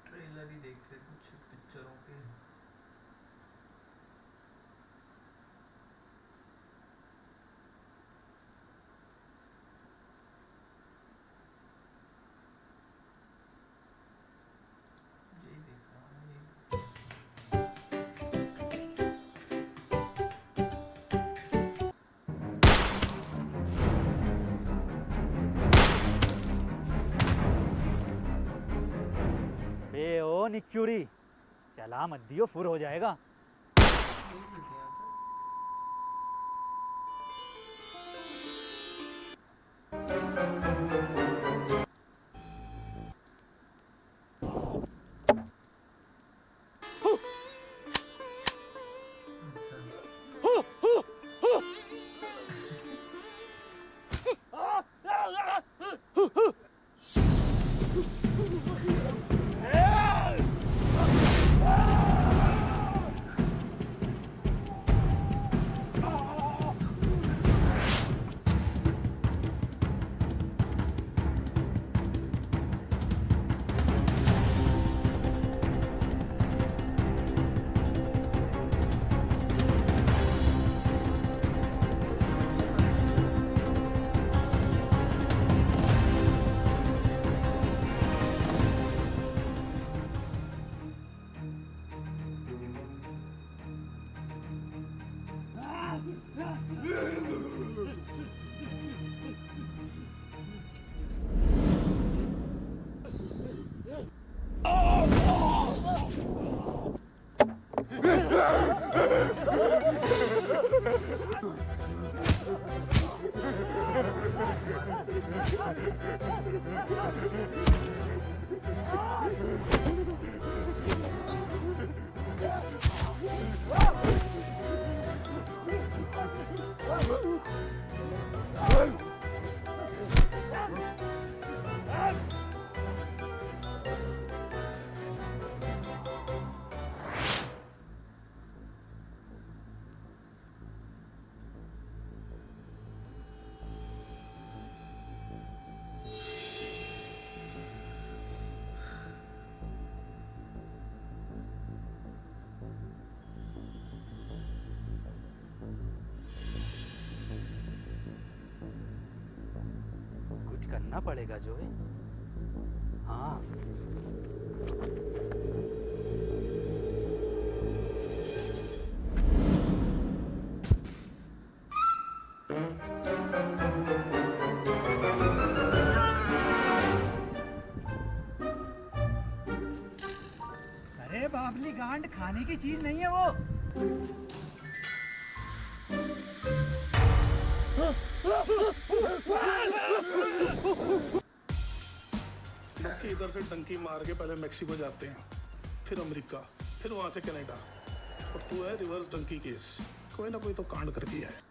Trailer ही देख ले कुछ पिक्चरों के यही देख रहा हूँ ओ निक फ्यूरी चला मत दियो फुर हो जाएगा करना पड़ेगा जोए। हाँ। अरे बाबली गांड खाने की चीज नहीं है वो। मुख्य इधर से डंकी मार के पहले मेक्सिको जाते हैं, फिर अमेरिका, फिर वहां से कनाडा, और तू है रिवर्स डंकी केस। कोई ना कोई तो कांड कर दिया है।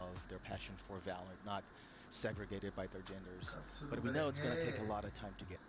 Of their passion for Valorant, not segregated by their genders, but we know it's going to take a lot of time to get.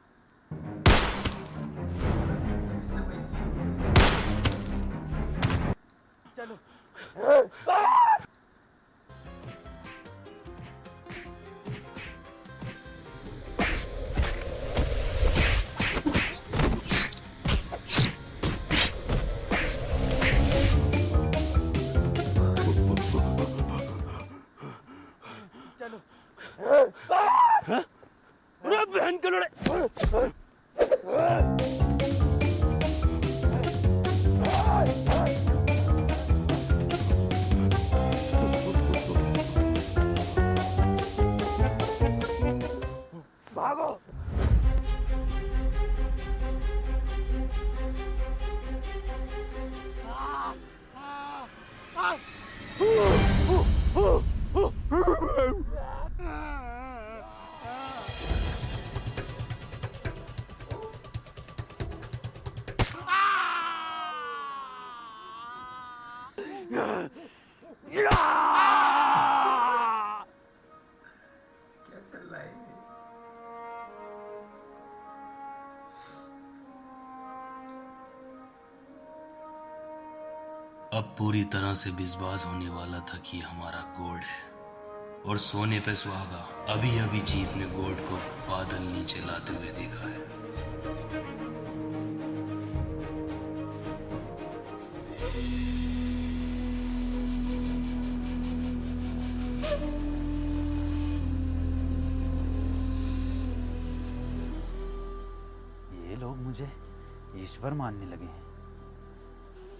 क्या चल रहा है ये? अब पूरी तरह से विश्वास होने वाला था कि हमारा गोल्ड है और सोने पे सुहागा। अभी अभी चीफ ने गोल्ड को बादल नीचे लाते हुए देखा है। ये लोग मुझे ईश्वर मानने लगे हैं,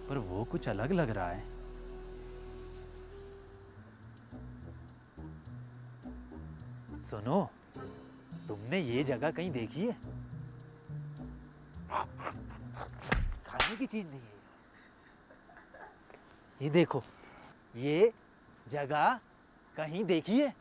पर वो कुछ अलग लग रहा है। सुनो, तुमने ये जगह कहीं देखी है? खाने की चीज नहीं है। ये देखो, ये जगह कहीं देखी है?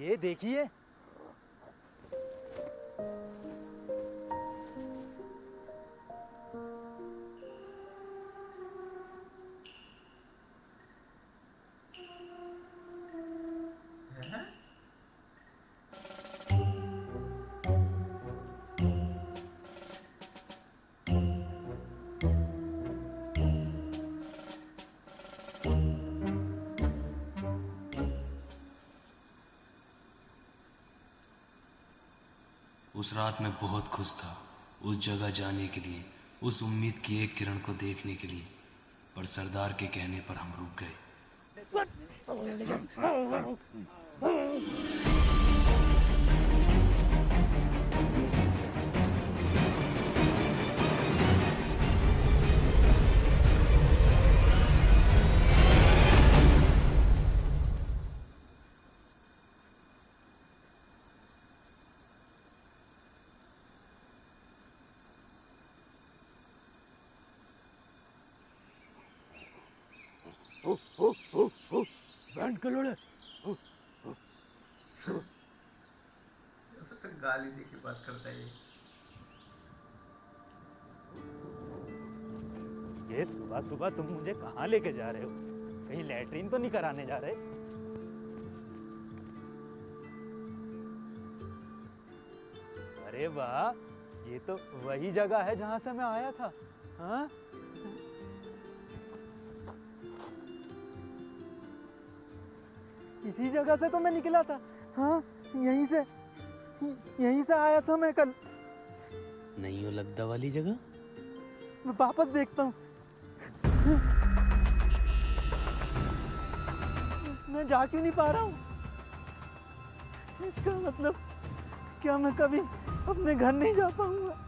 ये देखिए, उस रात मैं बहुत खुश था उस जगह जाने के लिए, उस उम्मीद की एक किरण को देखने के लिए, पर सरदार के कहने पर हम रुक गए। कलोड़े सिर्फ गाली दे के बात करता है ये सुबह सुबह तुम मुझे कहाँ लेके जा रहे हो? कहीं लैट्रिन तो नहीं कराने जा रहे? अरे वाह, ये तो वही जगह है जहाँ से मैं आया था। हाँ? इसी जगह से तो मैं निकला था। हाँ, यहीं से आया था मैं कल। नहीं हो लगदा वाली जगह? मैं वापस देखता हूँ। मैं जा क्यों नहीं पा रहा हूँ? इसका मतलब क्या मैं कभी अपने घर नहीं जा पाऊंगा?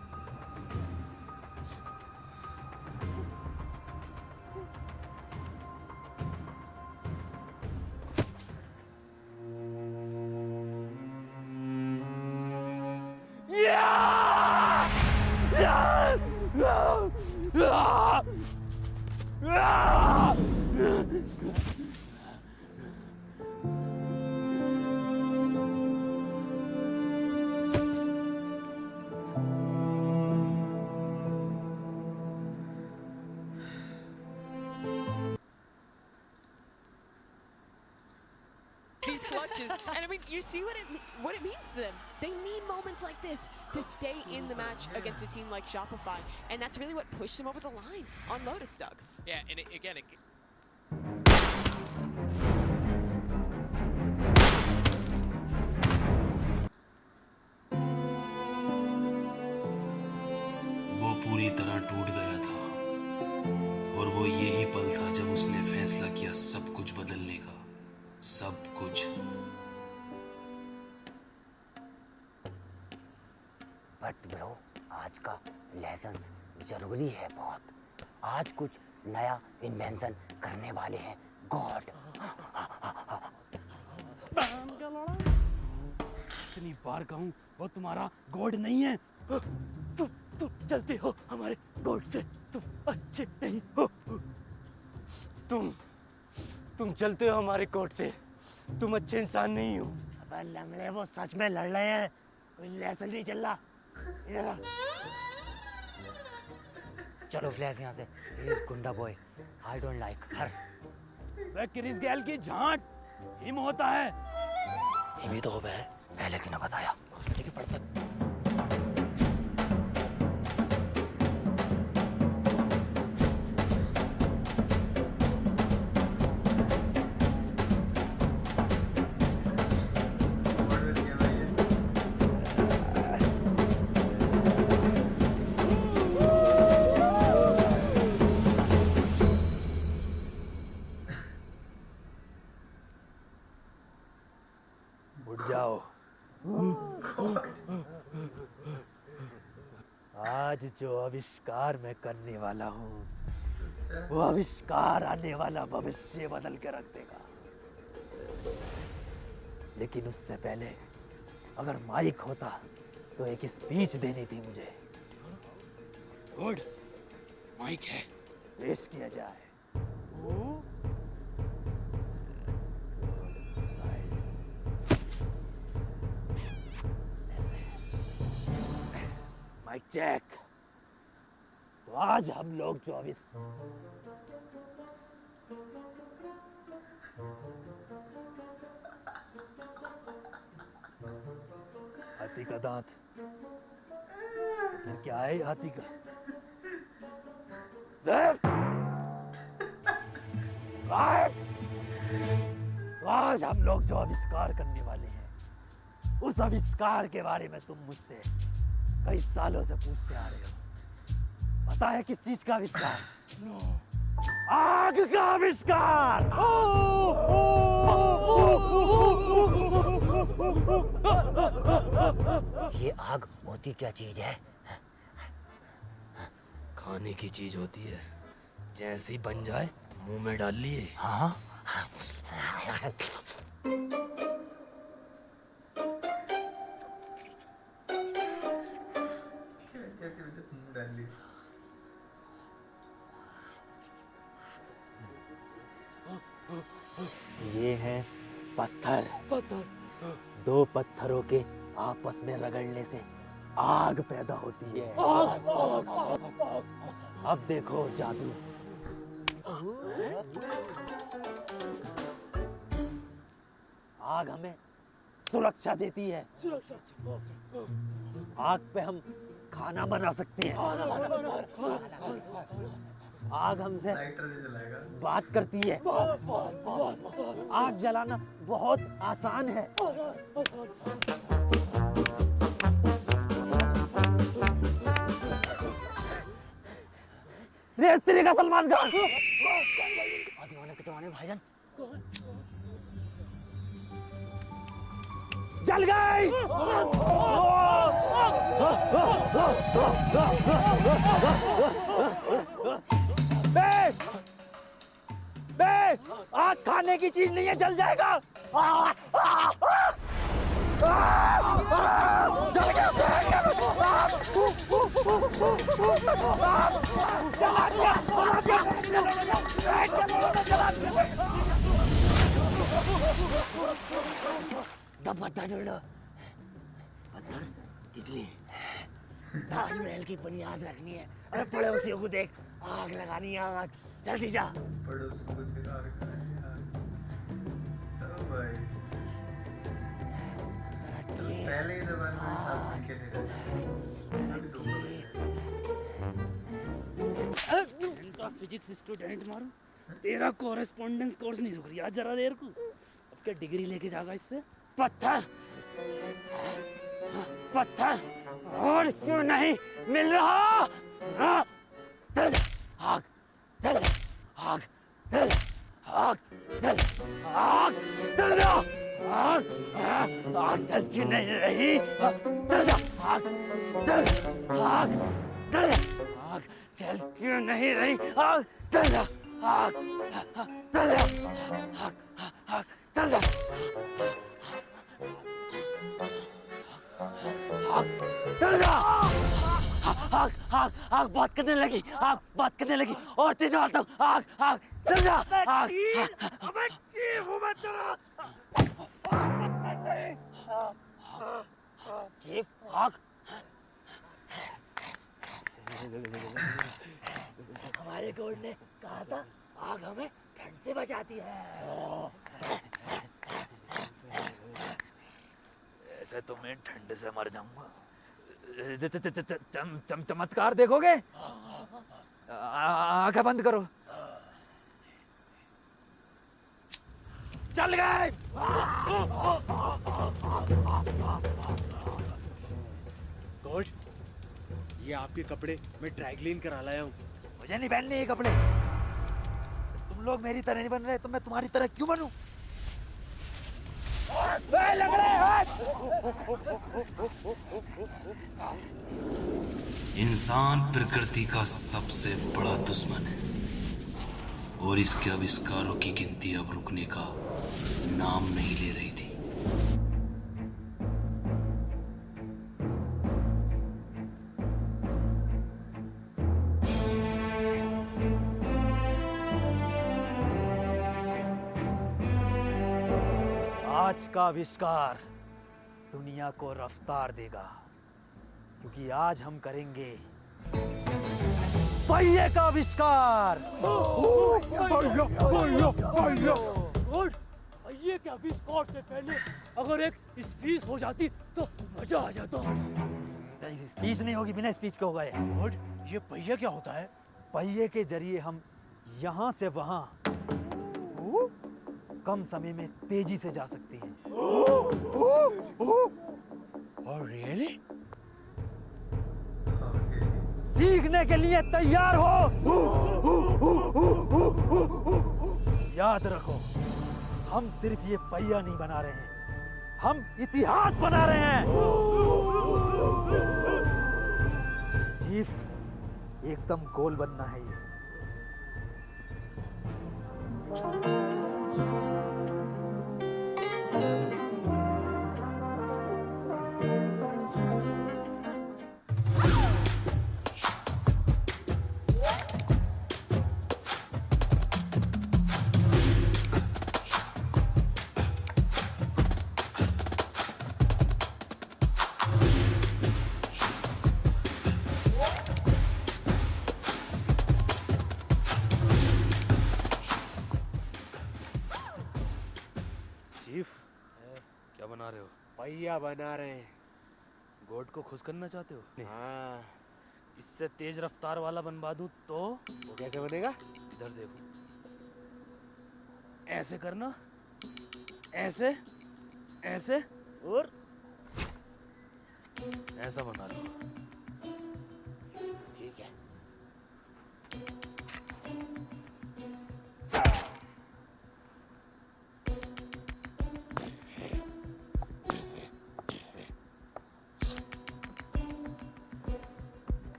These clutches, and I mean, you see what it means to them. They need moments like this to stay in the match against a team like Shopify, and that's really what pushed them over the line on Lotus Stug. Yeah, and again, वो पूरी तरह टूट गया था, और वो यही पल था जब उसने फैसला किया सब कुछ बदलने का। सब कुछ। बट ब्रो, आज का लेसन्स जरूरी है बहुत। आज कुछ नया इन्वेंशन करने वाले हैं गॉड। इतनी बार कहूं, वो तुम्हारा गॉड नहीं है। तुम चलते हो हमारे गॉड से, तुम अच्छे नहीं हो। तुम चलते हो हमारे कोर्ट से, तुम अच्छे इंसान नहीं हो। अबे लंगड़े, वो सच में लड़ रहे हैं, कोई लेसन नहीं चल रहा। चलो फ्लैश यहाँ से। ही इज गुंडा बॉय, आई डोंट लाइक हर। वह क्रिस गैल की झांट हिम होता है। हिम ही तो हो है, पहले क्यों ना बताया? लेकिन पड़ता जाओ। आज जो आविष्कार मैं करने वाला हूँ, वो आविष्कार आने वाला भविष्य बदल के रख देगा। लेकिन उससे पहले अगर माइक होता तो एक स्पीच देनी थी मुझे। गुड, माइक है, पेश किया जाए। Mic check. तो आज हम लोग 24 हाथी का दांत, फिर क्या है हाथी का? तो आज हम लोग जो आविष्कार करने वाले हैं, उस आविष्कार के बारे में तुम मुझसे कई सालों से पूछते आ रहे हो। पता है किस चीज का आविष्कार? आग का आविष्कार। ये आग होती क्या चीज है? खाने की चीज होती है, जैसे ही बन जाए मुंह में डाल लिए। हाँ, ये हैं पत्थर। दो पत्थरों के आपस में रगड़ने से आग पैदा होती है। अब देखो जादू। आग हमें सुरक्षा देती है। आग पे हम खाना बना सकते हैं। आग हमसे बात करती है। आग जलाना बहुत आसान है। रेस तेरे का सलमान खान। दीवाने के जमाने भाईजान जल गई। बे आग खाने की चीज नहीं है, जल जाएगा। जल गया। जला दिया। पत्थर ढूंढो। पत्थर इसलिए ताजमहल की बुनियाद रखनी है। अरे पड़ोसियों को देख, आग लगानी है। आग जल्दी जा। पड़ोसियों को देख आग लगानी है। ओ भाई पहले ही दबार मेरे साथ में खेले अभी दो इनका फिजिक्स स्टूडेंट मारूं। तेरा कोरेस्पोंडेंस कोर्स नहीं रुक रहा जरा देर को। अब क्या डिग्री लेके जाएगा इससे? पत्थर पत्थर और क्यों नहीं मिल रहा? आग आग आग आग आग आग जल क्यों नहीं रही? आग आग जल क्यों नहीं रही? आग आग आग बात करने लगी। आग बात करने लगी और तेज मारता हूँ। आग आग चल जा। आग चीफ आग हमारे गॉड ने कहा था आग हमें ठंड से बचाती है। ऐसे तो मैं ठंड से मर जाऊंगा। चमत्कार देखोगे? आंखें बंद करो। चल गए। गॉड, ये आपके कपड़े मैं ड्राई क्लीन करा लाया हूँ। मुझे नहीं पहनने ये कपड़े। तुम लोग मेरी तरह नहीं बन रहे तो मैं तुम्हारी तरह क्यों बनूं? लग रहे इंसान प्रकृति का सबसे बड़ा दुश्मन है और इसके आविष्कारों की गिनती अब रुकने का नाम नहीं ले रही थी। आज का आविष्कार दुनिया को रफ्तार देगा, क्योंकि आज हम करेंगे पहिए का आविष्कार। पहिए के आविष्कार से पहले अगर एक स्पीच हो जाती तो मजा आ जाता। स्पीच नहीं होगी, बिना स्पीच के होगा ये पहिया क्या होता है? पहिए के जरिए हम यहाँ से वहाँ कम समय में तेजी से जा सकते हैं। रियली? सीखने के लिए तैयार हो? याद रखो, हम सिर्फ ये पहिया नहीं बना रहे हैं, हम इतिहास बना रहे हैं। चीफ, एकदम गोल बनना है ये। क्या बना रहे हो? पहिया बना रहे हैं। गोड को खुश करना चाहते हो? हाँ। इससे तेज रफ्तार वाला बनवा दूं तो? वो कैसे बनेगा? इधर देखो, ऐसे करना, ऐसे, ऐसे और ऐसा बना लो। ठीक है।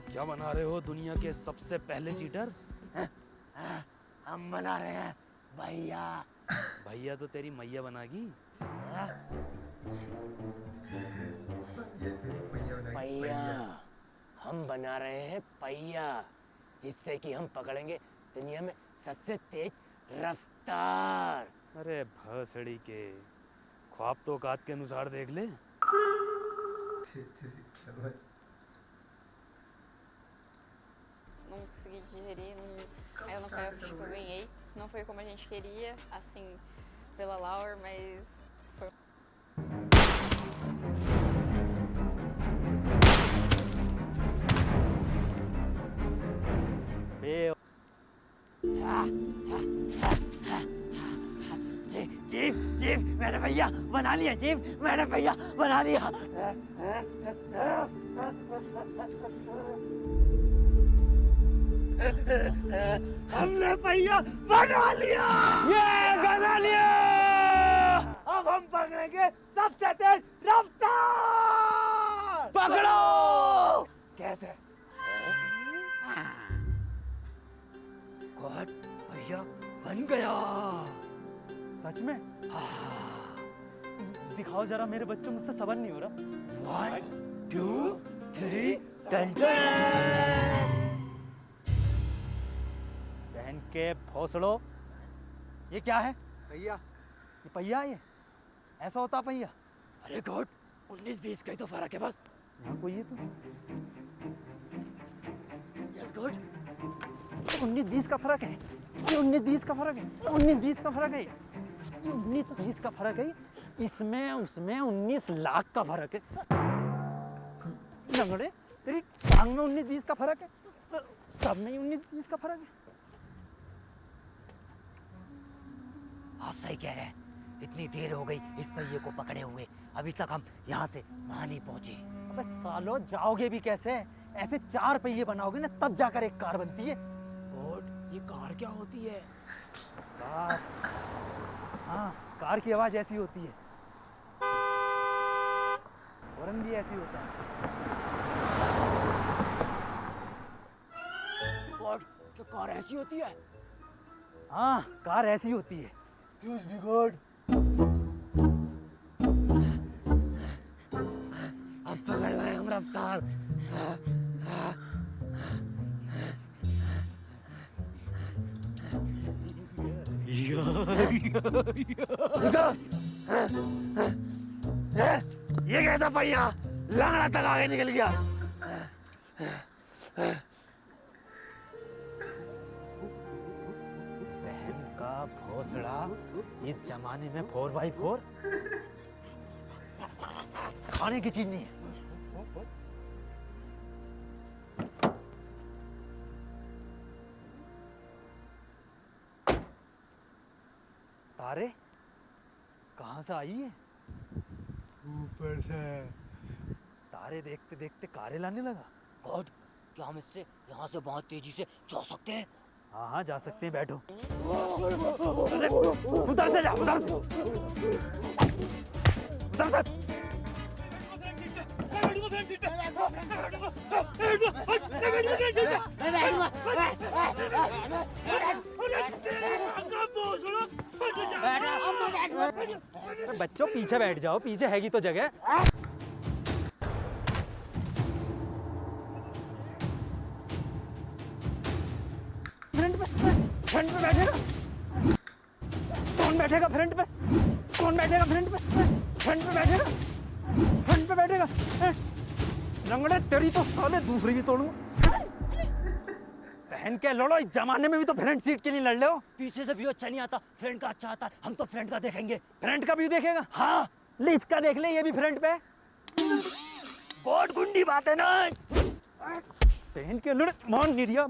क्या बना रहे हो दुनिया के सबसे पहले चीटर? हम बना रहे हैं भैया। भैया तो तेरी मैया बनागी। पहिया, हम बना रहे हैं पहिया, जिससे कि हम पकड़ेंगे दुनिया में सबसे तेज रफ्तार। अरे भसड़ी के, ख्वाब तो औकात के अनुसार देख ले। Não consegui digerir, ela não foi a ficha que eu ganhei. Não foi como a gente queria, assim, pela Laura, mas foi. Jeep मैंने भैया बना लिया। जीप मैंने भैया बना लिया। हमने भैया बना लिया। ये बना लिया। अब हम पकड़ेंगे सबसे तेज रफ्तार। पकड़ो। कैसे? गॉड, भैया बन गया। सच में? दिखाओ जरा, मेरे बच्चों, मुझसे सबर नहीं हो रहा। 1 2 3 टन। बहन के भोसड़ो, ये क्या है? भैया, ये पहिया है? ये ऐसा होता पहिया? अरे गॉड, 19-20 का ही तो फर्क है बस। यहाँ कोई है तो? यस गॉड, 19-20 का फर्क है। ये 19-20 का फर्क है। 19-20 का फर्क है। 19-20 का फर्क है। इसमें उसमें 19 लाख का फर्क है। लंगड़े, तेरी टांग में 19-20 का फर्क है, सब में 19-20 का फर्क है। आप सही कह रहे हैं। इतनी देर हो गई इस पहिए को पकड़े हुए, अभी तक हम यहाँ से वहाँ नहीं पहुँचे। अबे सालो, जाओगे भी कैसे? ऐसे 4 पहिए बनाओगे ना, तब जाकर एक कार बनती है। गॉड, ये कार क्या होती है? कार? हाँ, कार की आवाज ऐसी होती है। हॉर्न भी ऐसी होता है। गॉड, क्या कार ऐसी होती है? हाँ, कार ऐसी होती है। Excuse me God. अब पकड़ना है हम रफ्तार। ये कैसा पहिया लंगड़ा तक आगे निकल गया। बहन का भोसड़ा, इस जमाने में 4x4 खाने की चीज नहीं है। तारे कहाँ से आई है? ऊपर से। तारे देखते देखते कारे लाने लगा। गॉड, क्या हम इससे यहाँ से बहुत तेजी से जा सकते हैं? हाँ हाँ, जा सकते हैं, बैठो। उधर से जा, उधर से। उधर से। बच्चों पीछे बैठ जाओ, पीछे हैगी तो जगह। फ्रंट पे बैठेगा? कौन बैठेगा फ्रंट पे? कौन बैठेगा फ्रंट पे? फ्रंट पे बैठेगा? फ्रंट पे बैठेगा? लंगड़े, तेरी तो साले दूसरी भी तोड़ूंगा। बहन के लड़ो, इस जमाने में भी तो फ्रंट सीट के लिए लड़ लो। पीछे से व्यू अच्छा नहीं आता, फ्रंट का अच्छा आता है। हम तो फ्रंट का देखेंगे। फ्रंट का व्यू देखेगा? हाँ। ले इसका देख ले, ये भी फ्रंट पे। गॉड गुंडी बात है ना। बहन के लड़, मान निर्या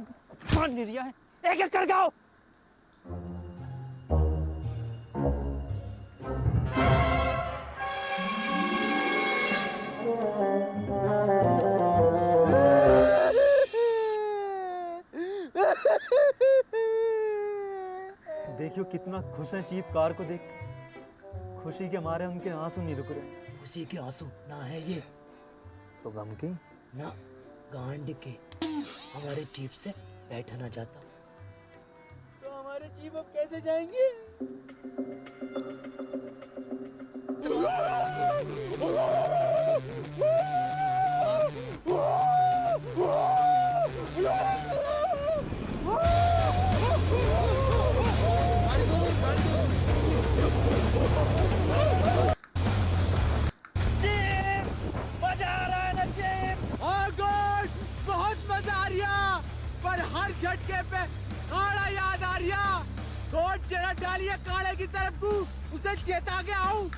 है। एक एक कर गाओ। देखियो कितना खुश है चीफ कार को देख। खुशी के मारे उनके आंसू नहीं रुक रहे। खुशी के आंसू ना है ये, तो गम की ना गांड के। हमारे चीफ से बैठा ना जाता तो हमारे चीफ अब कैसे जाएंगे? पर हर झटके पे काड़ा याद आ रिया। कोट जरा डालिए काड़े की तरफ को, उसे चेता के आऊं।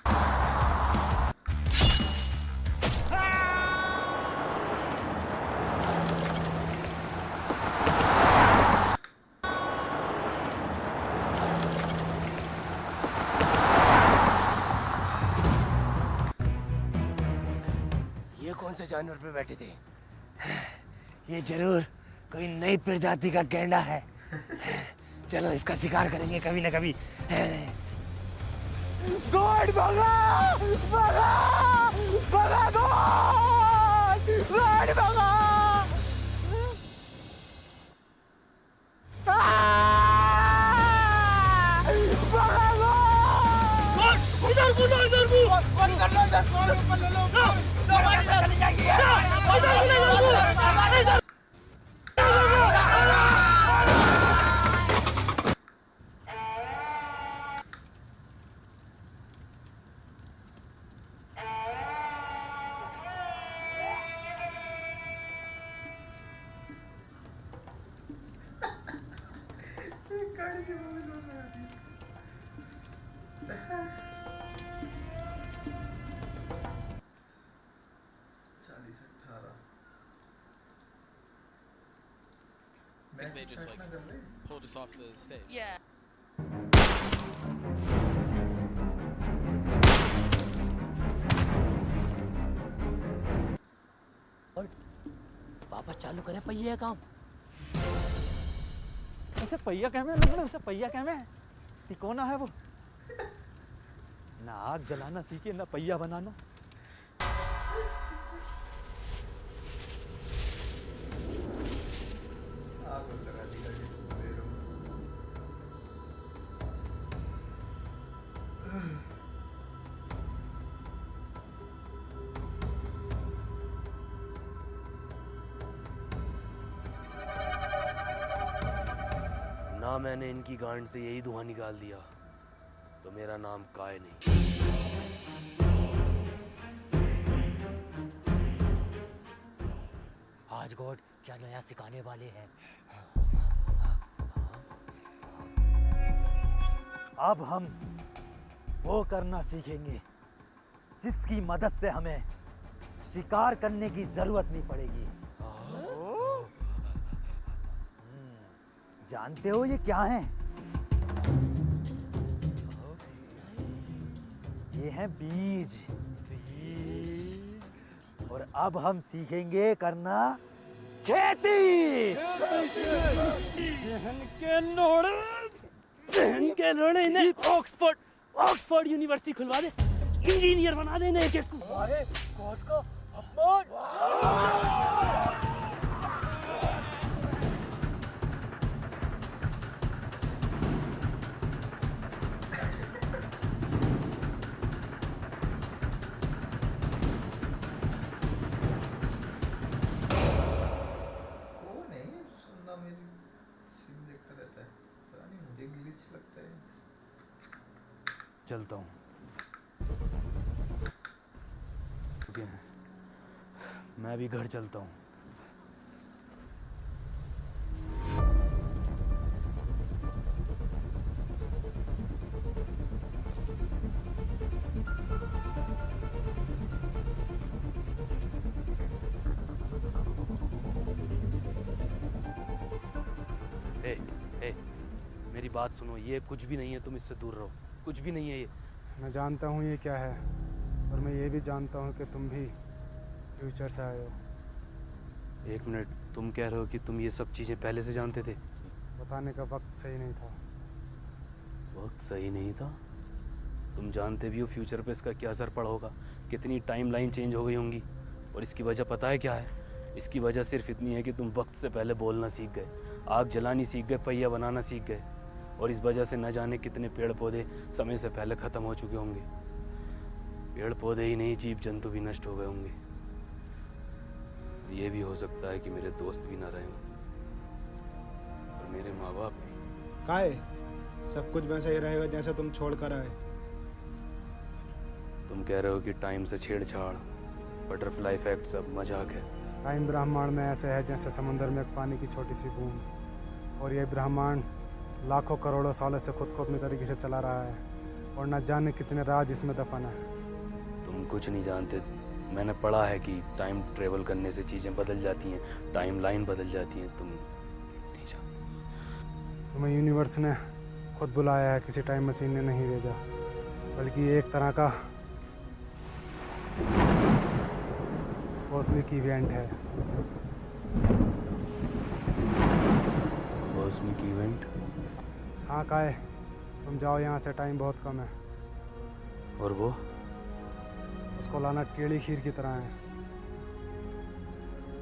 ये कौन से जानवर पे बैठे थे? ये जरूर कोई नई प्रजाति का गैंडा है। चलो इसका शिकार करेंगे कभी ना कभी। गॉड भगा भगा भगा गॉड गॉड भगा। इधर को इधर को कौन कर लो इधर को ले लो दरवाजे से चली जाएगी इधर I think they just like pulled us off the stage. Yeah. वापस चालू करें पहिए काम। ऐसे पहिया क्या में लग उसे पहिया क्या में तिकोना है वो। ना आग जलाना सीखे ना पहिया बनाना। ना मैंने इनकी गांड से यही धुआं निकाल दिया तो मेरा नाम काय नहीं। आज गॉड क्या नया सिखाने वाले हैं। अब हम वो करना सीखेंगे जिसकी मदद से हमें शिकार करने की जरूरत नहीं पड़ेगी। जानते हो ये क्या है? ये हैं बीज। और अब हम सीखेंगे करना खेती। बहन के लोड़े इन्हें ऑक्सफोर्ड यूनिवर्सिटी खुलवा दे, इंजीनियर बना दे इन्हें एक-एक को। अरे गॉड का अपमान। चलता हूँ। मैं भी घर चलता हूँ। बात सुनो, ये कुछ भी नहीं है, तुम इससे दूर रहो, कुछ भी नहीं है ये। मैं जानता हूँ ये क्या है, और मैं ये भी जानता हूँ कि तुम भी फ्यूचर से आए हो। एक मिनट, तुम कह रहे हो कि तुम ये सब चीज़ें पहले से जानते थे? बताने का वक्त सही नहीं था। वक्त सही नहीं था? तुम जानते भी हो फ्यूचर पे इसका क्या असर पड़ा होगा, कितनी टाइमलाइन चेंज हो गई होंगी, और इसकी वजह पता है क्या है? इसकी वजह सिर्फ इतनी है कि तुम वक्त से पहले बोलना सीख गए, आग जलानी सीख गए, पहिया बनाना सीख गए, और इस वजह से न जाने कितने पेड़ पौधे समय से पहले ख़त्म हो चुके होंगे। पेड़ पौधे ही नहीं, जीव जंतु भी नष्ट हो गए होंगे। ये भी हो सकता है कि मेरे दोस्त भी ना रहे हों, और मेरे माँ बाप भी। काहे? सब कुछ वैसा ही रहेगा जैसा तुम छोड़ कर आए। तुम कह रहे हो कि टाइम से छेड़छाड़, बटरफ्लाई इफेक्ट सब मजाक है। टाइम ब्रह्मांड में ऐसे है जैसे समुद्र में एक पानी की छोटी सी बूंद, और ये ब्रह्मांड लाखों करोड़ों सालों से खुद को अपने तरीके से चला रहा है, और न जाने कितने राज इसमें दफन है। तुम कुछ नहीं जानते। मैंने पढ़ा है कि टाइम ट्रेवल करने से चीज़ें बदल जाती हैं, टाइम लाइन बदल जाती हैं। तुम नहीं जानते। तुम्हें यूनिवर्स ने खुद बुलाया है, किसी टाइम मशीन ने नहीं भेजा, बल्कि ये एक तरह का कॉस्मिक इवेंट है। Cosmic event? हाँ काहे, तुम जाओ यहाँ से, टाइम बहुत कम है। और वो? उसको लाना टेढ़ी खीर की तरह है।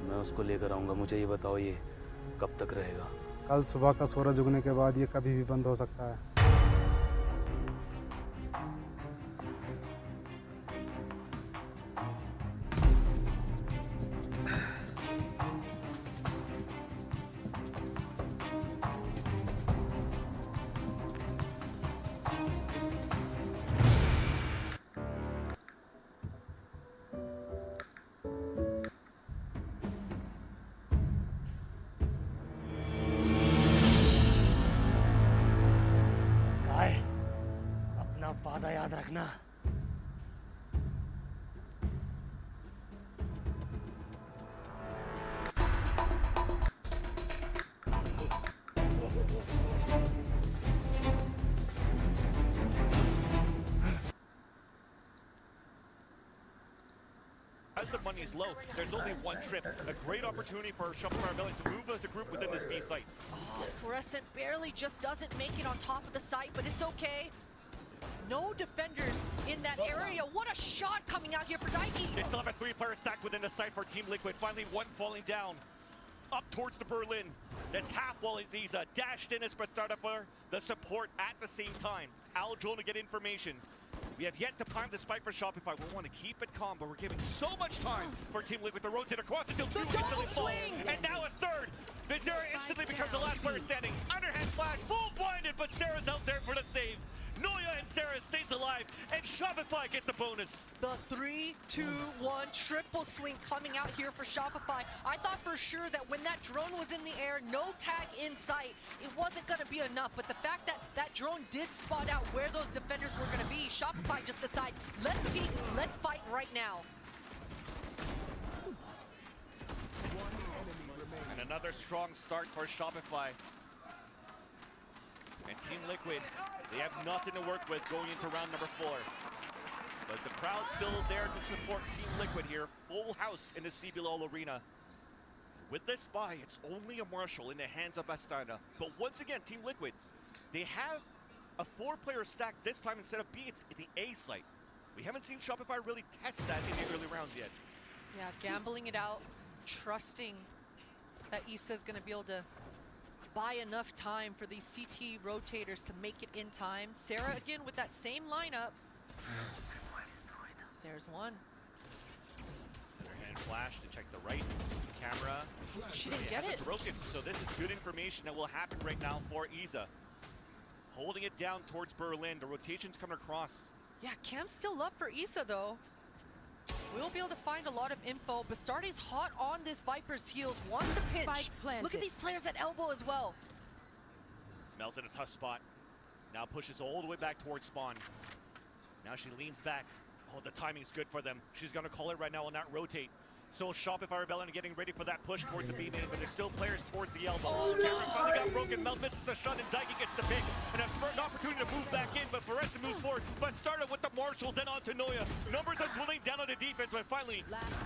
मैं उसको लेकर आऊँगा। मुझे ये बताओ, ये कब तक रहेगा? कल सुबह का सूरज उगने के बाद ये कभी भी बंद हो सकता है। अपना वादा याद रखना। As the money is low, there's only one trip. A great opportunity for Shopify Valorant to move as a group within this B site. Oh, Fluorescent barely just doesn't make it on top of the site, but it's okay. No defenders in that area. What a shot coming out here for Daiki. They still have a three-player stack within the site for Team Liquid. Finally, one falling down. Up towards the Berlin. This half wall is Iza. Dashed in as Bastarda for the support at the same time. Aljo to get information. We have yet to prime the spike for Shopify. We want to keep it calm, but we're giving so much time for Team Liquid to rotate across until two instantly fall. And now a third. Vizera instantly becomes the last player standing. Underhand flash, full blinded, but Sarah's out there for the save. Noya and Sarah stays alive, and Shopify get the bonus. The 3-2-1 triple swing coming out here for Shopify. I thought for sure that when that drone was in the air, no tag in sight, it wasn't going to be enough. But the fact that that drone did spot out where those defenders were going to be, Shopify just decided, let's peek, let's fight right now. And another strong start for Shopify. And Team Liquid, they have nothing to work with going into round number 4. But the crowd's still there to support Team Liquid here. Full house in the CBLOL arena. With this buy, it's only a Marshall in the hands of Bastarda. But once again, Team Liquid, they have a 4-player stack this time instead of B. It's the A site. We haven't seen Shopify really test that in the early rounds yet. Yeah, gambling it out, trusting that Issa's going to be able to buy enough time for these CT rotators to make it in time. Sarah again with that same lineup. There's one. And flash to check the right camera. She didn't get it. Broken, so this is good information that will happen right now for Iza. Holding it down towards Berlin. The rotation's coming across. Yeah, Cam's still up for Isa though. We'll be able to find a lot of info. Bastardi's hot on this Viper's heels. Wants a pinch. Look at these players at elbow as well. Mel's in a tough spot. Now pushes all the way back towards spawn. Now she leans back. Oh, the timing's good for them. She's gonna call it right now on that rotate. So Shopify Rebellion getting ready for that push towards the B main, but there's still players towards the elbow. Camera finally got broken. Mel misses the shot, and Daiki gets the pick. And an opportunity to move back in, but Fluorescent moves forward. But started with the Marshall, then on to Noya. Numbers are dwindling down on the defense, but finally,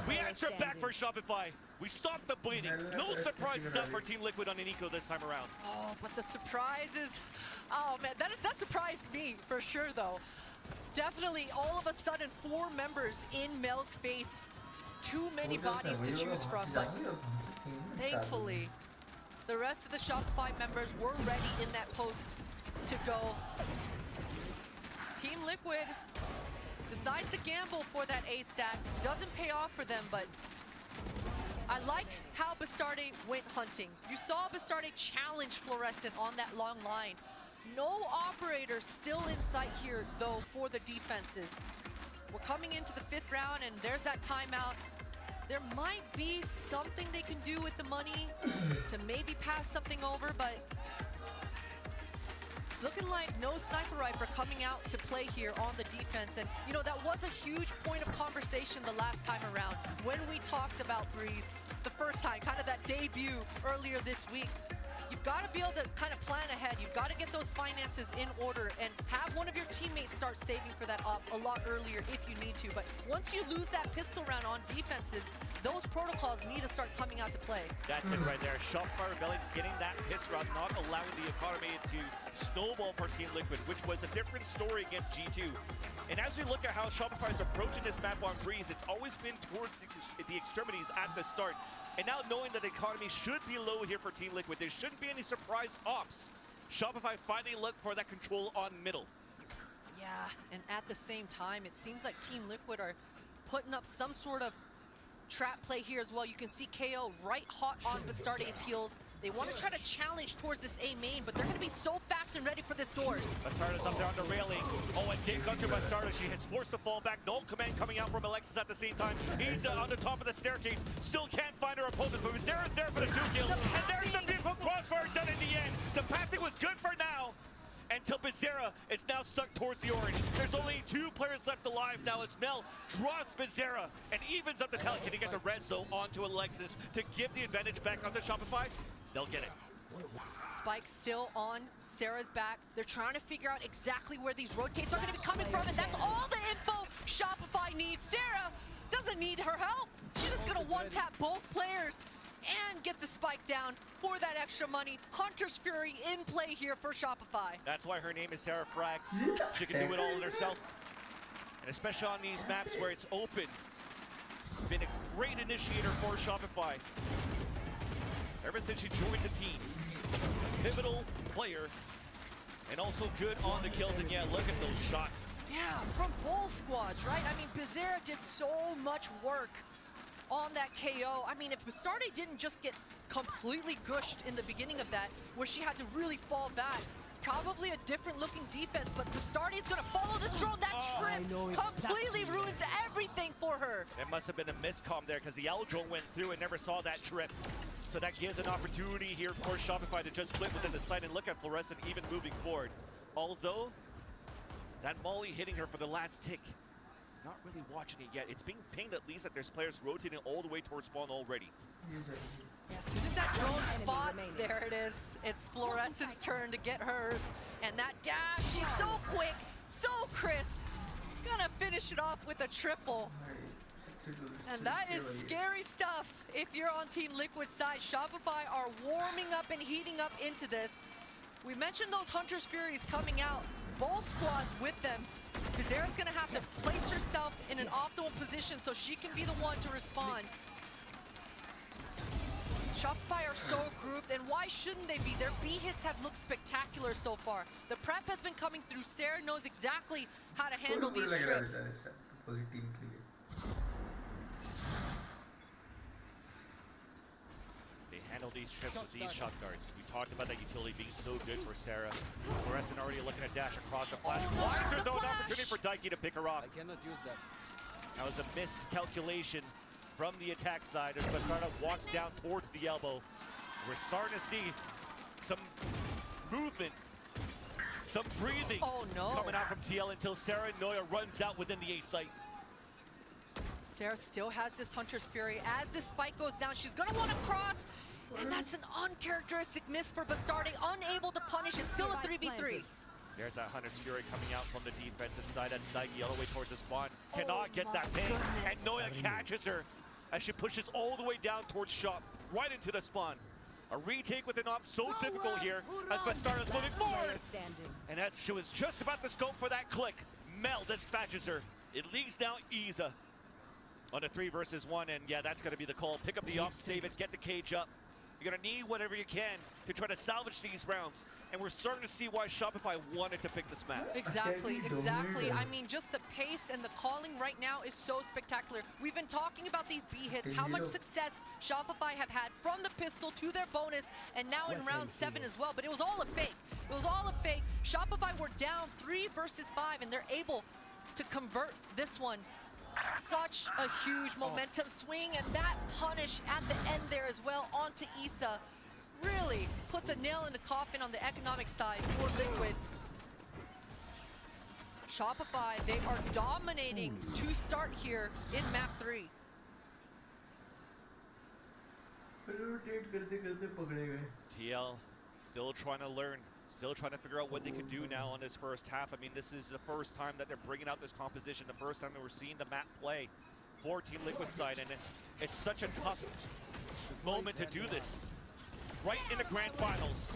we answer back for Shopify. We stopped the bleeding. No surprises out for Team Liquid on Iniko this time around. Oh, but the surprises. Oh man, that surprised me for sure though. Definitely all of a sudden 4 members in Mel's face. Too many bodies to choose from, but thankfully the rest of the Shopify members were ready in that post to go. Team Liquid decides to gamble for that A stack. Doesn't pay off for them, but I like how Bastarde went hunting. You saw Bastarde challenge Fluorescent on that long line. No operator still in sight here, though, for the defenses. We're coming into the 5th round, and there's that timeout. There might be something they can do with the money to maybe pass something over, but it's looking like no sniper rifle coming out to play here on the defense. And, you know, that was a huge point of conversation the last time around when we talked about Breeze the first time, kind of that debut earlier this week. You've got to be able to kind of plan ahead. You've got to get those finances in order and have one of your teammates start saving for that op a lot earlier if you need to. But once you lose that pistol round on defenses, those protocols need to start coming out to play. That's it right there. Shopify Rebellion getting that pistol round, not allowing the economy to snowball for Team Liquid, which was a different story against G2. And as we look at how Shopify is approaching this map on Breeze, it's always been towards the extremities at the start. And now knowing that the economy should be low here for Team Liquid, there shouldn't be any surprise ops. Shopify finally look for that control on middle. Yeah, and at the same time, it seems like Team Liquid are putting up some sort of trap play here as well. You can see KO right hot on Bastarde's heels. They want to try to challenge towards this A main, but they're going to be so fast and ready for this doors. Bastarde's up there on the railing. Oh, and Dave got to Bastarde. She has forced the fall back. No command coming out from Alexis at the same time. He's on the top of the staircase. Still can't find her opponents, but Zera's there for the 2 kills. And there's the beautiful crossfire done in the end. The pathing was good for now, until Bizarra is now stuck towards the orange. There's only 2 players left alive now as Mel drops Bizarra and evens up the tally. Can he get the res though onto Alexis to give the advantage back onto Shopify? They'll get it. Spike still on Sarah's back. They're trying to figure out exactly where these rotates are going to be coming from, and that's all the info Shopify needs. Sarah doesn't need her help. She's just going to one-tap both players and get the spike down for that extra money. Hunter's Fury in play here for Shopify. That's why her name is Sarah Frags. She can do it all herself. And especially on these maps where it's open. Been a great initiator for Shopify. Ever since she joined the team. Pivotal player. And also good on the kills. And yeah, look at those shots. Yeah, from both squads, right? I mean, Bizarra did so much work on that KO. I mean, if Bastarde didn't just get completely gushed in the beginning of that, where she had to really fall back, probably a different looking defense, but Bastarde is gonna follow this drone. That trip completely ruins everything for her. It must have been a miscomm there because the L drone went through and never saw that trip. So that gives an opportunity here for Shopify to just split within the site and look at Fluorescent even moving forward. Although, that Molly hitting her for the last tick. Not really watching it yet. It's being pinged at least that there's players rotating all the way towards spawn already. Yeah, as soon as that drone spots, there it is. It's Fluorescent's turn to get hers. And that dash, she's so quick, so crisp. Gonna finish it off with a triple. And that is scary stuff if you're on Team Liquid's side. Shopify are warming up and heating up into this. We mentioned those Hunter's Furies coming out, both squads with them. Bizarra's gonna have to place herself in an optimal position so she can be the one to respond. Shopify are so grouped, and why shouldn't they be? Their B hits have looked spectacular so far. The prep has been coming through. Sarah knows exactly how to handle these trips. Handle these trips with these shot guards. We talked about that utility being so good for Sarah. Fluorescent already looking at dash across the flash. Blinds her though, an opportunity for Daiki to pick her off. I cannot use that. That was a miscalculation from the attack side as Bastarde walks down towards the elbow. We're starting to see some movement, some breathing coming out from TL until Sarah and Noya runs out within the A site. Sarah still has this Hunter's Fury. As this spike goes down, she's gonna want to cross. And that's an uncharacteristic miss for Bastardi, unable to punish. It's still a 3v3. There's that Hunter's Fury coming out from the defensive side, and Nike all the way towards the spawn. Cannot get that ping, and Noya catches her as she pushes all the way down towards shop, right into the spawn. A retake with an op so difficult here as Bastardi's moving forward. And as she was just about to scope for that click, Mel dispatches her. It leaves now Isa on a 3 versus 1, and yeah, that's gonna be the call. Pick up the op, save it, get the cage up. You're gonna need whatever you can to try to salvage these rounds. And we're starting to see why Shopify wanted to pick this map. Exactly, exactly. I mean, just the pace and the calling right now is so spectacular. We've been talking about these B hits, how much success Shopify have had from the pistol to their bonus, and now in round 7 as well, but it was all a fake. It was all a fake. Shopify were down 3 versus 5, and they're able to convert this one. Such a huge momentum swing, and that punish at the end there as well onto Isa really puts a nail in the coffin on the economic side for Liquid. Shopify, they are dominating to start here in map 3. TL still trying to learn. Still trying to figure out what they can do now on this first half. I mean, this is the first time that they're bringing out this composition, the first time that we're seeing the map play for Team Liquid side, and it's such a tough moment to do this. Right in the grand finals.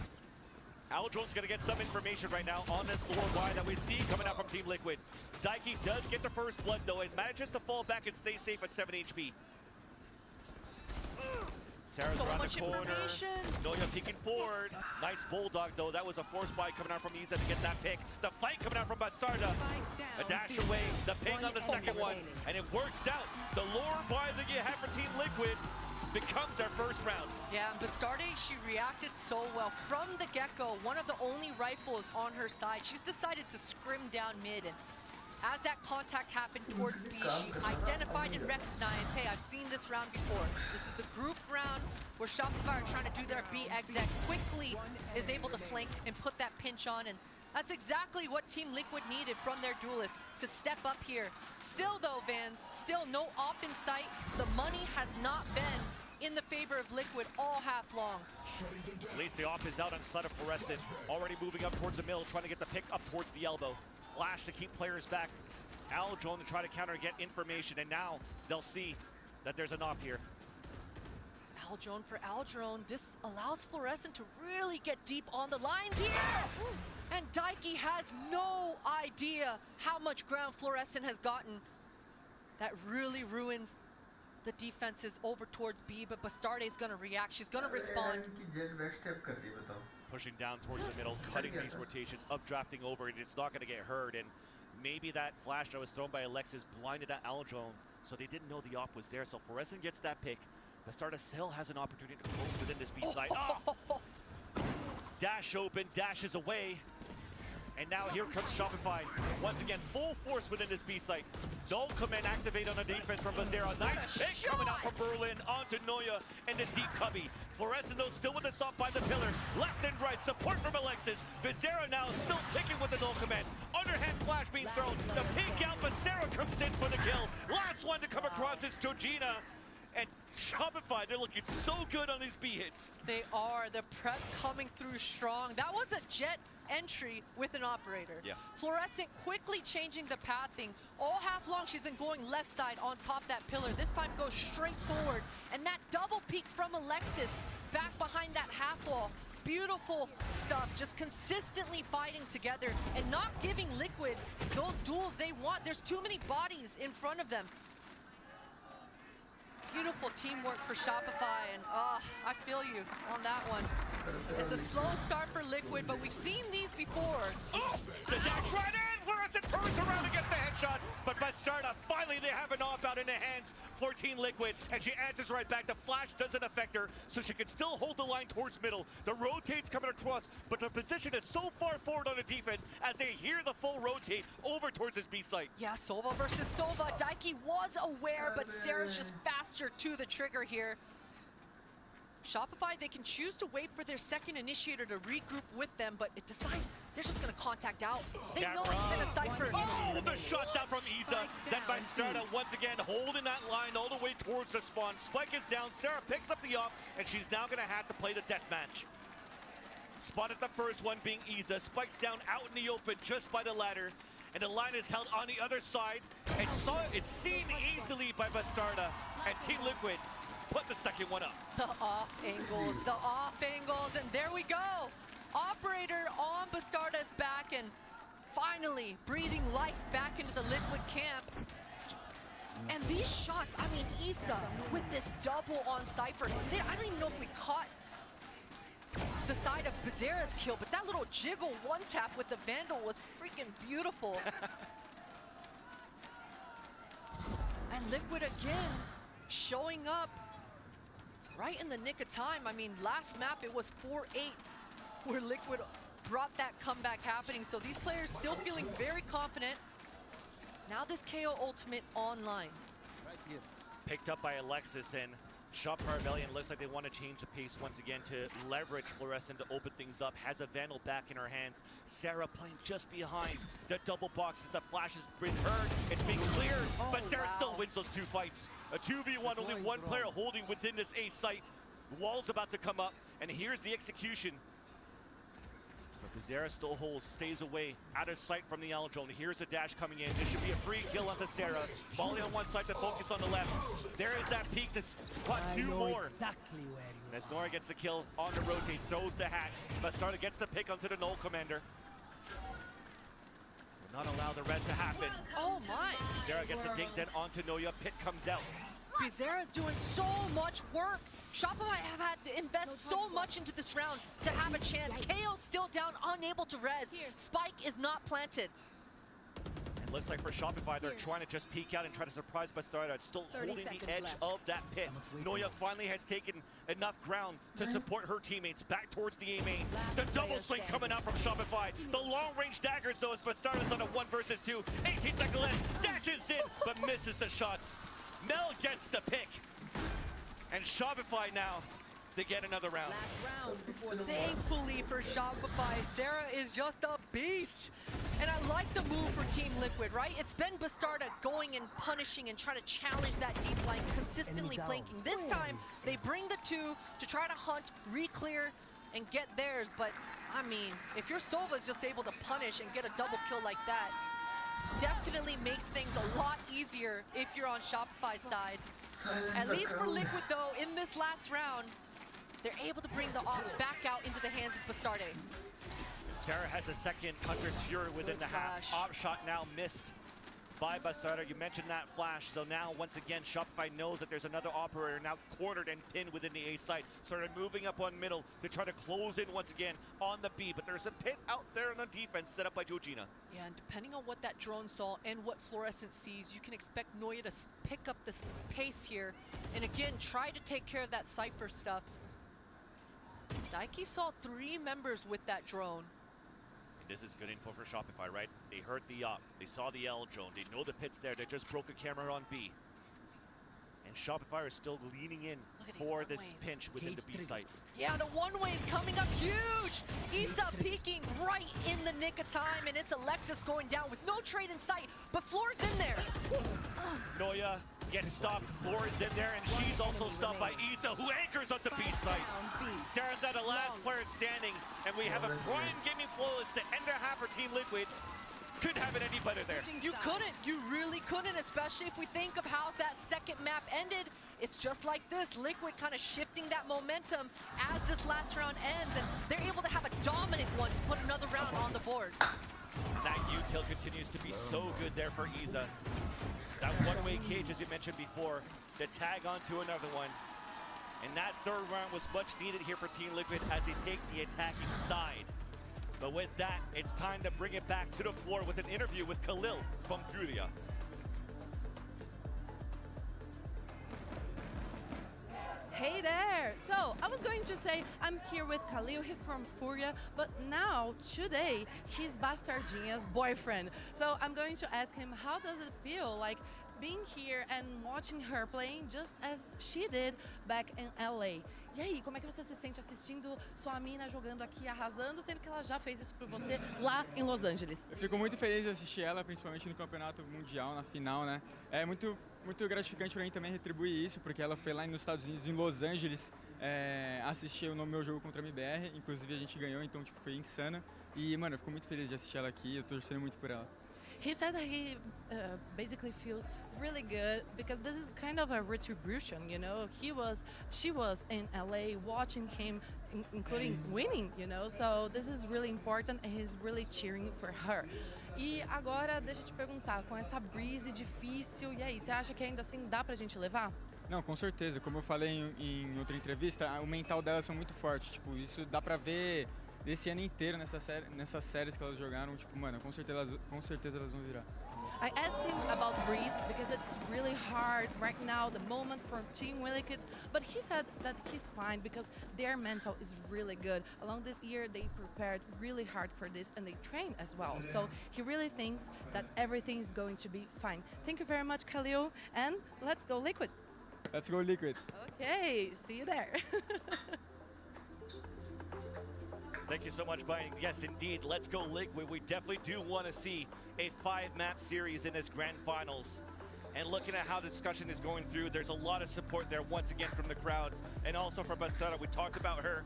Aldron's gonna get some information right now on this Lord Y that we see coming out from Team Liquid. Daiki does get the first blood though, and manages to fall back and stay safe at 7 HP. Sarah's around the corner. Noya peeking forward. Nice bulldog though. That was a force buy coming out from Isa to get that pick. The fight coming out from Bastarda. A dash away. The ping on the second one. And it works out. The lure buy that you have for Team Liquid becomes their first round. Yeah, and Bastardi, she reacted so well. From the get-go, one of the only rifles on her side, she's decided to scrim down mid. And as that contact happened towards B, she identified and recognized, hey, I've seen this round before. This is the group round where Shopify are trying to do their B exec. Quickly is able to flank and put that pinch on, and that's exactly what Team Liquid needed from their duelists to step up here. Still though, Vans, still no op in sight. The money has not been in the favor of Liquid all half long. At least the op is out on side of Fluorescent. Already moving up towards the middle, trying to get the pick up towards the elbow. Flash to keep players back. Aldron to try to counter and get information, and now they'll see that there's an op here. Aldron for Aldron. This allows Fluorescent to really get deep on the lines here. And Daiki has no idea how much ground Fluorescent has gotten. That really ruins the defenses over towards B, but Bastardi is going to react. She's going to respond. Pushing down towards the middle, cutting these rotations, updrafting over, and it's not going to get heard. And maybe that flash that was thrown by Alexis blinded that Aldron, so they didn't know the op was there. So Fluorescent gets that pick. Bastardi still has an opportunity to close within this B side. Oh! Dash open, dashes away. And now here comes Shopify. Once again, full force within this B site. No command activate on the defense from Bazera. Nice pick coming out from Berlin onto Noya and the deep cubby. Fluorescent though still with the stop by the pillar. Left and right, support from Alexis. Bazera now still ticking with the null command. Underhand flash being thrown. The peek out, Bazera comes in for the kill. Last one to come across is Georgina. And Shopify, they're looking so good on these B hits. They are. The prep coming through strong. That was a jet entry with an operator. Yeah. Fluorescent quickly changing the pathing. All half long, she's been going left side on top that pillar. This time goes straight forward. And that double peek from Alexis back behind that half wall. Beautiful stuff, just consistently fighting together and not giving Liquid those duels they want. There's too many bodies in front of them. Beautiful teamwork for Shopify, and I feel you on that one. It's a slow start for Liquid, but we've seen these before. Oh, the dash right in! Fluorescent turns around and gets the headshot, but Bastarda, finally they have an op out in the hands for Team Liquid, and she answers right back. The flash doesn't affect her, so she can still hold the line towards middle. The rotate's coming across, but the position is so far forward on the defense as they hear the full rotate over towards this B site. Yeah, Sova versus Sova. Daiki was aware, but Sarah's just faster to the trigger here. Shopify, they can choose to wait for their second initiator to regroup with them, but it decides they're just going to contact out. They know it's been a cypher. Oh, the shots out from Isa. Then by Starda once again holding that line all the way towards the spawn. Spike is down. Sarah picks up the op, and she's now going to have to play the deathmatch. Spotted the first one being Isa. Spike's down out in the open just by the ladder. And the line is held on the other side. And it's seen easily by Bastarda. And Team Liquid put the second one up. The off angles, and there we go. Operator on Bastarda's back, and finally breathing life back into the Liquid camp. And these shots, I mean, Isa with this double on Cypher. I don't even know if we caught the side of Bizarra's kill, but that little jiggle one tap with the Vandal was freaking beautiful. And Liquid again showing up right in the nick of time. I mean, last map it was 4-8 where Liquid brought that comeback happening. So these players still feeling very confident. Now this KO ultimate online. Picked up by Alexis, and Shop Rebellion looks like they want to change the pace once again to leverage Fluorescent to open things up. Has a Vandal back in her hands. Sarah playing just behind the double boxes. The flash has been heard. It's being cleared, but Sarah still wins those two fights. A 2v1, only one player holding within this A site. Wall's about to come up, and here's the execution. But Bizarra still holds, stays away, out of sight from the L drone. Here's a dash coming in. This should be a free kill onto Sarah. Volley on one side to focus on the left. There is that peek to spot two more. Exactly where you As Nora gets the kill on the rotate, throws the hack. Bastarda gets the pick onto the Null Commander. Will not allow the res to happen. Oh my! Bizarra gets the dink, then onto Noya. Pit comes out. Bizarra's doing so much work. Shopify have had to invest so much into this round to have a chance. KO's still down, unable to res. Spike is not planted. It looks like for Shopify, they're trying to just peek out and try to surprise Bastarda. It's still holding the edge of that pit. Noya finally has taken enough ground to support her teammates back towards the A main. The double swing coming out from Shopify. The long range daggers though as Bastarda's on a 1 versus 2. 18 seconds left, dashes in, but misses the shots. Mel gets the pick. And Shopify now, they get another round. Thankfully for Shopify, Sarah is just a beast. And I like the move for Team Liquid, right? It's been Bastarda going and punishing and trying to challenge that deep flank, consistently flanking. This time, they bring the two to try to hunt, re-clear, and get theirs. But, I mean, if your Sova's just able to punish and get a double kill like that, definitely makes things a lot easier if you're on Shopify's side. At least for Liquid, though, in this last round, they're able to bring the op back out into the hands of Bastarde. Sarah has a second Hunter's Fury within the half. Op shot now missed by Bastarda. You mentioned that flash, so now once again Shopify knows that there's another operator now cornered and pinned within the A site. So they're moving up one middle to try to close in once again on the B, but there's a pit out there on the defense set up by Georgina. Yeah, and depending on what that drone saw and what Fluorescent sees, you can expect Noya to pick up this pace here and again try to take care of that Cypher stuffs. Daiki saw 3 members with that drone. This is good info for Shopify, right? They heard the op, they saw the L drone, they know the pit's there, they just broke a camera on B. And Shopify is still leaning in for this pinch within the B site. Yeah, the one-way is coming up huge! Isa peeking right in the nick of time, and it's Alexis going down with no trade in sight, but Floor's in there! Noya gets stopped, Floor is in there, and she's also stopped by Isa, who anchors on the B site. Sarah's at the last player standing, and we have a prime gaming flawless to end our half for Team Liquid. Couldn't have it any better there. You couldn't, you really couldn't, especially if we think of how that second map ended. It's just like this, Liquid kind of shifting that momentum as this last round ends, and they're able to have a dominant one to put another round on the board. That util continues to be so good there for Isa. That one-way cage, as you mentioned before, to tag onto another one. And that third round was much needed here for Team Liquid as they take the attacking side. But with that, it's time to bring it back to the floor with an interview with Khalil from Furia. Hey there! So, I was going to say I'm here with Khalil, he's from Furia, but now, today, he's Bastardinha's boyfriend. So I'm going to ask him, how does it feel like being here and watching her playing just as she did back in LA. E aí, como é que você se sente assistindo sua mina jogando aqui, arrasando, sendo que ela já fez isso por você lá em Los Angeles? Eu fico muito feliz de assistir ela, principalmente no campeonato mundial, na final, né? É muito gratificante para mim também retribuir isso, porque ela foi lá nos Estados Unidos, em Los Angeles, assistir o meu jogo contra a MBR, inclusive a gente ganhou, então tipo, foi insano. E, mano, eu fico muito feliz de assistir ela aqui, eu tô torcendo muito por ela. He said that he basically feels really good because this is kind of a retribution, you know. She was in LA watching him, including winning, you know. So this is really important and he's really cheering for her. E agora, deixa eu te perguntar, com essa breeze difícil, e aí, você acha que ainda assim dá pra gente levar? Não, com certeza. Como eu falei em outra entrevista, o mental delas são muito forte. Tipo, isso dá pra ver desse ano inteiro nessas séries que elas jogaram. Tipo, mano, com certeza elas vão virar. I asked him about breeze because it's really hard right now, the moment for Team Liquid, but he said that he's fine because their mental is really good. Along this year, they prepared really hard for this and they train as well. So he really thinks that everything is going to be fine. Thank you very much, Khalil, and let's go Liquid. Let's go Liquid. Okay, see you there. Thank you so much, Brian. Yes, indeed. Let's go Liquid. We definitely do want to see a 5-map series in this grand finals. And looking at how the discussion is going through, there's a lot of support there once again from the crowd and also from Basara. We talked about her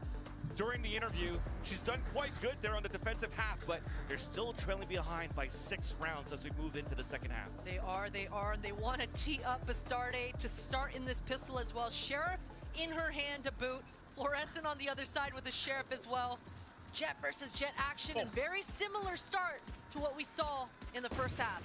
during the interview. She's done quite good there on the defensive half, but they're still trailing behind by 6 rounds as we move into the second half. They are. They want to tee up Bastarde to start in this pistol as well. Sheriff in her hand to boot. Fluorescent on the other side with the Sheriff as well. Jet versus Jet action, and very similar start to what we saw in the first half.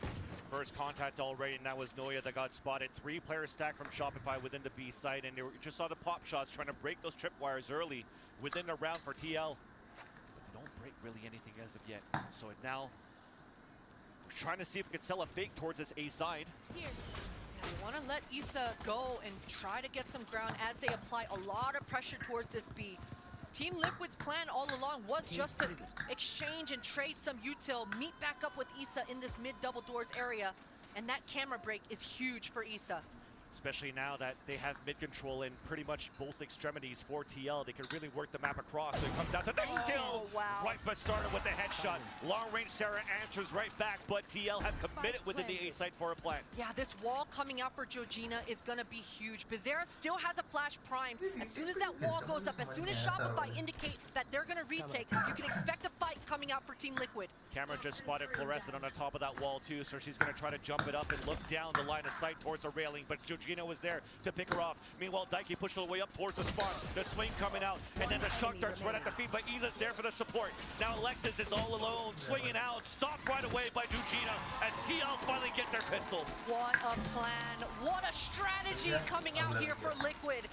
First contact already, and that was Noya that got spotted. 3-player stack from Shopify within the B site, and you just saw the pop shots trying to break those tripwires early within the round for TL. But they don't break really anything as of yet. So now, we're trying to see if we can sell a fake towards this A side. Here. We want to let Issa go and try to get some ground as they apply a lot of pressure towards this B. Team Liquid's plan all along was just to exchange and trade some util, meet back up with Issa in this mid-double doors area, and that camera break is huge for Issa. Especially now that they have mid-control in pretty much both extremities for TL. They can really work the map across. So it comes down to that still. Wow. Right, but started with the headshot. Long-range Sarah answers right back, but TL have committed within the A site for a plan. Yeah, this wall coming out for Georgina is going to be huge. Bizarra still has a flash prime. As soon as that wall goes up, as soon as Shopify indicate that they're going to retake, you can expect a fight coming out for Team Liquid. Camera just spotted Fluorescent on the top of that wall too, so she's going to try to jump it up and look down the line of sight towards the railing, but Georgina was there to pick her off. Meanwhile, Daiki pushed her way up towards the spawn. The swing coming out, and then the shock darts right at the feet, but Isa's there for the support. Now Alexis is all alone, swinging out, stopped right away by Georgina as TL finally get their pistol. What a plan, what a strategy coming out here for Liquid.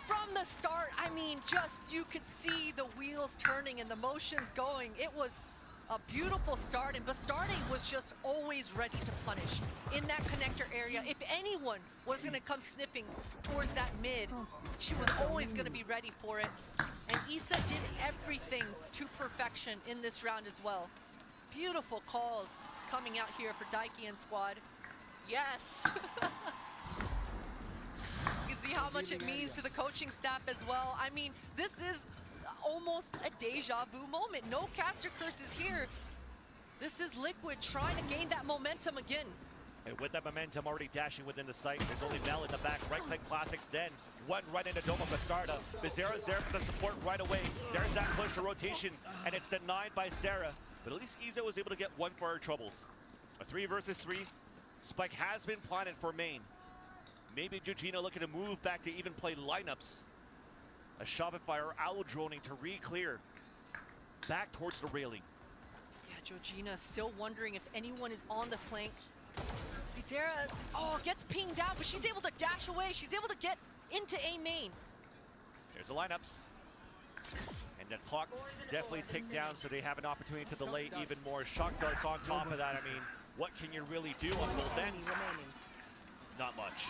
From the start, I mean, just you could see the wheels turning and the motions going. It was a beautiful start, and Bastarde was just always ready to punish in that connector area. If anyone was going to come sniffing towards that mid, she was always going to be ready for it. And Issa did everything to perfection in this round as well. Beautiful calls coming out here for Daiki and squad. Yes. You see how much it means to the coaching staff as well. I mean, this is almost a deja vu moment. No caster curses here. This is Liquid trying to gain that momentum again. And with that momentum already dashing within the site, there's only Mel in the back. Right click classics, then one right into Doma Bastarda. Bizarra's there for the support right away. There's that push to rotation, and it's denied by Sarah. But at least Isa was able to get one for her troubles. A 3 versus 3. Spec has been planted for main. Maybe Georgina looking to move back to even play lineups. A Shopify or owl droning to re-clear back towards the railing. Yeah, Georgina still wondering if anyone is on the flank. Bizarra, gets pinged out, but she's able to dash away. She's able to get into A main. There's the lineups. And the clock definitely ticked down, so they have an opportunity to delay even more. Shock darts on top of that. I mean, what can you really do on both ends? Not much.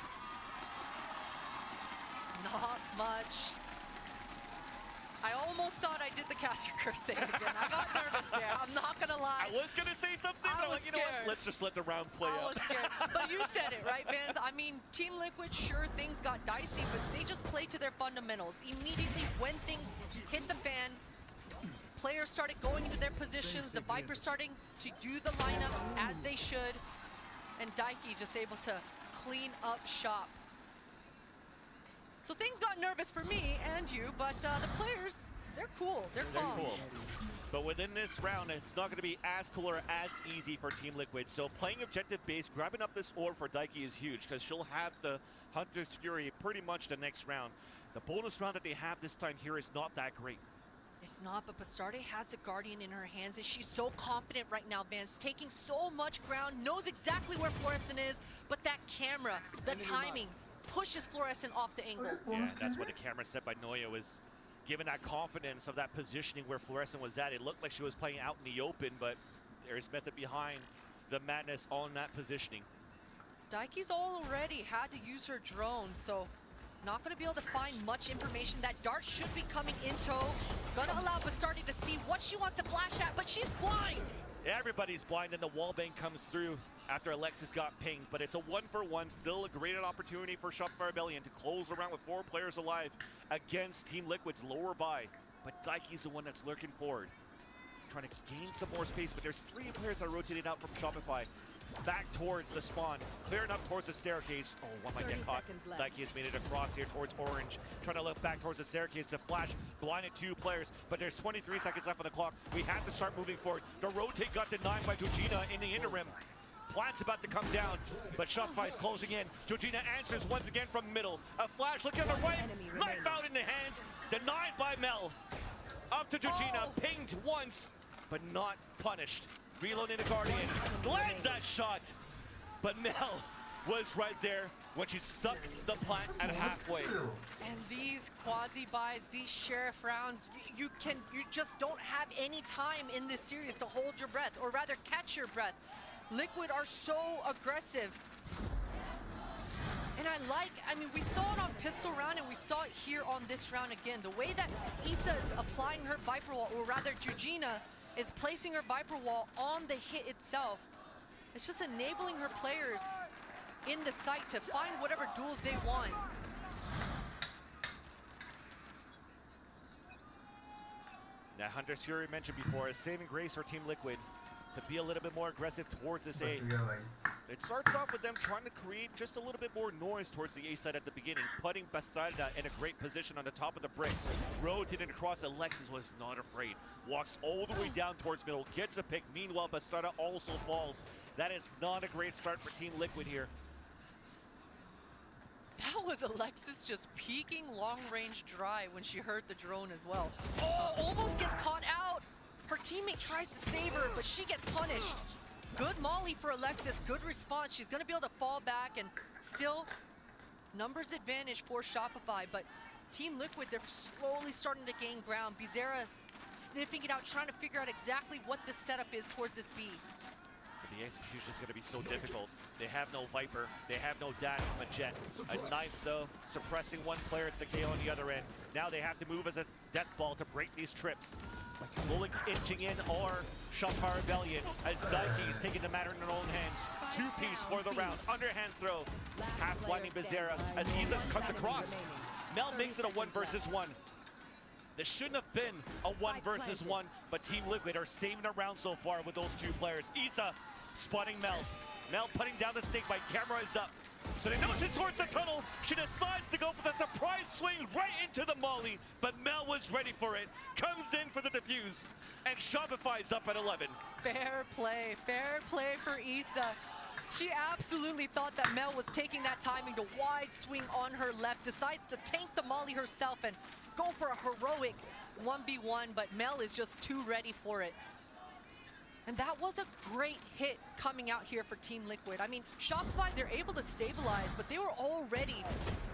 Not much. I almost thought I did the cast your curse thing again. I got nervous there. I'm not gonna lie. I was gonna say something, but I'm like, you know what? Let's just let the round play I out. was scared. But you said it, right, Vans? I mean, Team Liquid, sure, things got dicey, but they just played to their fundamentals. Immediately, when things hit the fan, players started going into their positions, the Vipers starting to do the lineups as they should, and Daiki just able to clean up shop. So things got nervous for me and you, but the players, they're cool, they're calm. Cool. But within this round, it's not going to be as cool or as easy for Team Liquid. So playing objective base, grabbing up this orb for Daiki is huge because she'll have the Hunter's Fury pretty much the next round. The bonus round that they have this time here is not that great. It's not, but Bastarde has the Guardian in her hands, and she's so confident right now, Vance, taking so much ground, knows exactly where Fluorescent is, but that camera, the timing, pushes Fluorescent off the angle. Yeah, that's what the camera set by Noya was given that confidence of that positioning where Fluorescent was at. It looked like she was playing out in the open, but there's method behind the madness on that positioning. Daiki's already had to use her drone, so not going to be able to find much information. That dart should be coming in tow. Gonna allow Bastarde to see what she wants to flash at, but she's blind. Everybody's blind, and the wallbang comes through after Alexis got pinged, but it's a 1-for-1, still a great opportunity for Shopify Rebellion to close the round with 4 players alive against Team Liquid's lower buy. But Daiki's the one that's lurking forward, trying to gain some more space, but there's 3 players that are rotated out from Shopify. Back towards the spawn, clearing up towards the staircase. Oh, one might get caught. Daiki has made it across here towards orange, trying to look back towards the staircase to flash, blinded 2 players, but there's 23 seconds left on the clock. We have to start moving forward. The rotate got denied by Georgina in the interim. Plant's about to come down, but Shopify is closing in. Georgina answers once again from middle. A flash looking on the right, knife out in the hands, denied by Mel. Up to Georgina, pinged once, but not punished. Reload in the Guardian, lands that shot, but Mel was right there when she stuck the plant at halfway. And these quasi buys, these sheriff rounds, you just don't have any time in this series to hold your breath, or rather catch your breath. Liquid are so aggressive. And I mean, we saw it on pistol round and we saw it here on this round again. The way that Issa is applying her Viper Wall, or rather Georgina is placing her Viper Wall on the hit itself. It's just enabling her players in the site to find whatever duels they want. Now, Hunter's Fury mentioned before is saving grace for Team Liquid to be a little bit more aggressive towards this A. It starts off with them trying to create just a little bit more noise towards the A side at the beginning, putting Bastarde in a great position on the top of the bricks. Rotating across, Alexis was not afraid. Walks all the way down towards middle, gets a pick. Meanwhile, Bastarde also falls. That is not a great start for Team Liquid here. That was Alexis just peeking long-range dry when she heard the drone as well. Oh, almost gets caught out. Her teammate tries to save her, but she gets punished. Good molly for Alexis, good response. She's gonna be able to fall back, and still numbers advantage for Shopify, but Team Liquid, they're slowly starting to gain ground. Bizarra's sniffing it out, trying to figure out exactly what the setup is towards this B. The execution is going to be so difficult. They have no Viper, they have no dash from a Jet. A knife though, suppressing one player at the KO on the other end. Now they have to move as a death ball to break these trips. Slowly inching in or Shopify Rebellion as Daiki is taking the matter in their own hands. 2-piece for the round, underhand throw. Half blinding Bizarra as Isa cuts across. Mel makes it a 1 versus 1. This shouldn't have been a 1 versus 1, but Team Liquid are saving a round so far with those 2 players. Isa spotting Mel. Mel putting down the stake by camera is up. So they know she's towards the tunnel. She decides to go for the surprise swing right into the molly, but Mel was ready for it. Comes in for the defuse, and Shopify's up at 11. Fair play for Issa. She absolutely thought that Mel was taking that timing to wide swing on her left, decides to tank the molly herself and go for a heroic 1v1, but Mel is just too ready for it. And that was a great hit coming out here for Team Liquid. I mean, Shopify, they're able to stabilize, but they were already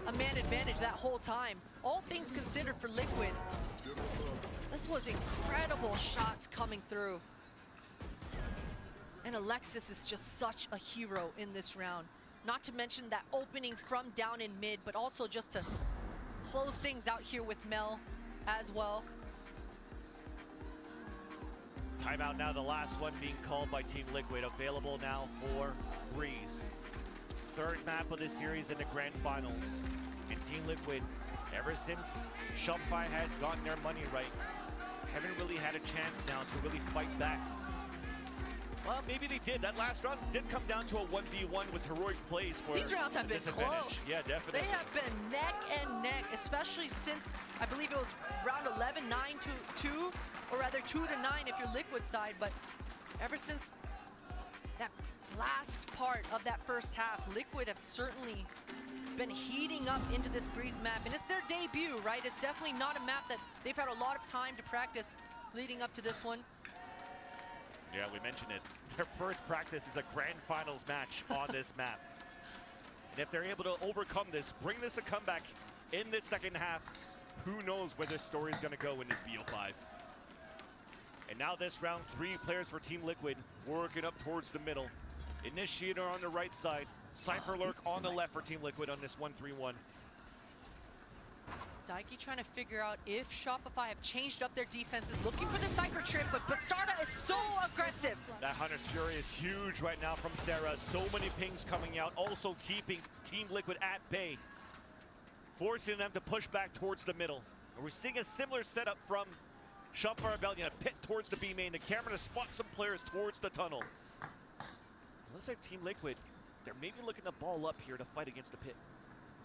a man advantage that whole time. All things considered for Liquid, this was incredible shots coming through. And Alexis is just such a hero in this round. Not to mention that opening from down in mid, but also just to close things out here with Mel as well. Timeout now, the last one being called by Team Liquid. Available now for Breeze. Third map of this series in the grand finals. And Team Liquid, ever since Shopify has gotten their money right, haven't really had a chance now to really fight back. Well, maybe they did. That last round did come down to a 1v1 with heroic plays for these rounds have been close. Yeah, definitely. They have been neck and neck, especially since I believe it was round 11, 9-2, or rather 2-9 if you're Liquid side. But ever since that last part of that first half, Liquid have certainly been heating up into this Breeze map, and it's their debut, right? It's definitely not a map that they've had a lot of time to practice leading up to this one. Yeah, we mentioned it. Their first practice is a grand finals match on this map. And if they're able to overcome this, bring this a comeback in this second half, who knows where this story is going to go in this BO5. And now this round, 3 players for Team Liquid working up towards the middle. Initiator on the right side, Cypher Lurk on the left for Team Liquid on this 1-3-1. Daiki trying to figure out if Shopify have changed up their defenses, looking for the Cypher trip, but Bastarda is so aggressive. That Hunter's Fury is huge right now from Sarah. So many pings coming out, also keeping Team Liquid at bay, forcing them to push back towards the middle. And we're seeing a similar setup from Shopify Rebellion, a pit towards the B main, the camera to spot some players towards the tunnel. It looks like Team Liquid, they're maybe looking to ball up here to fight against the pit.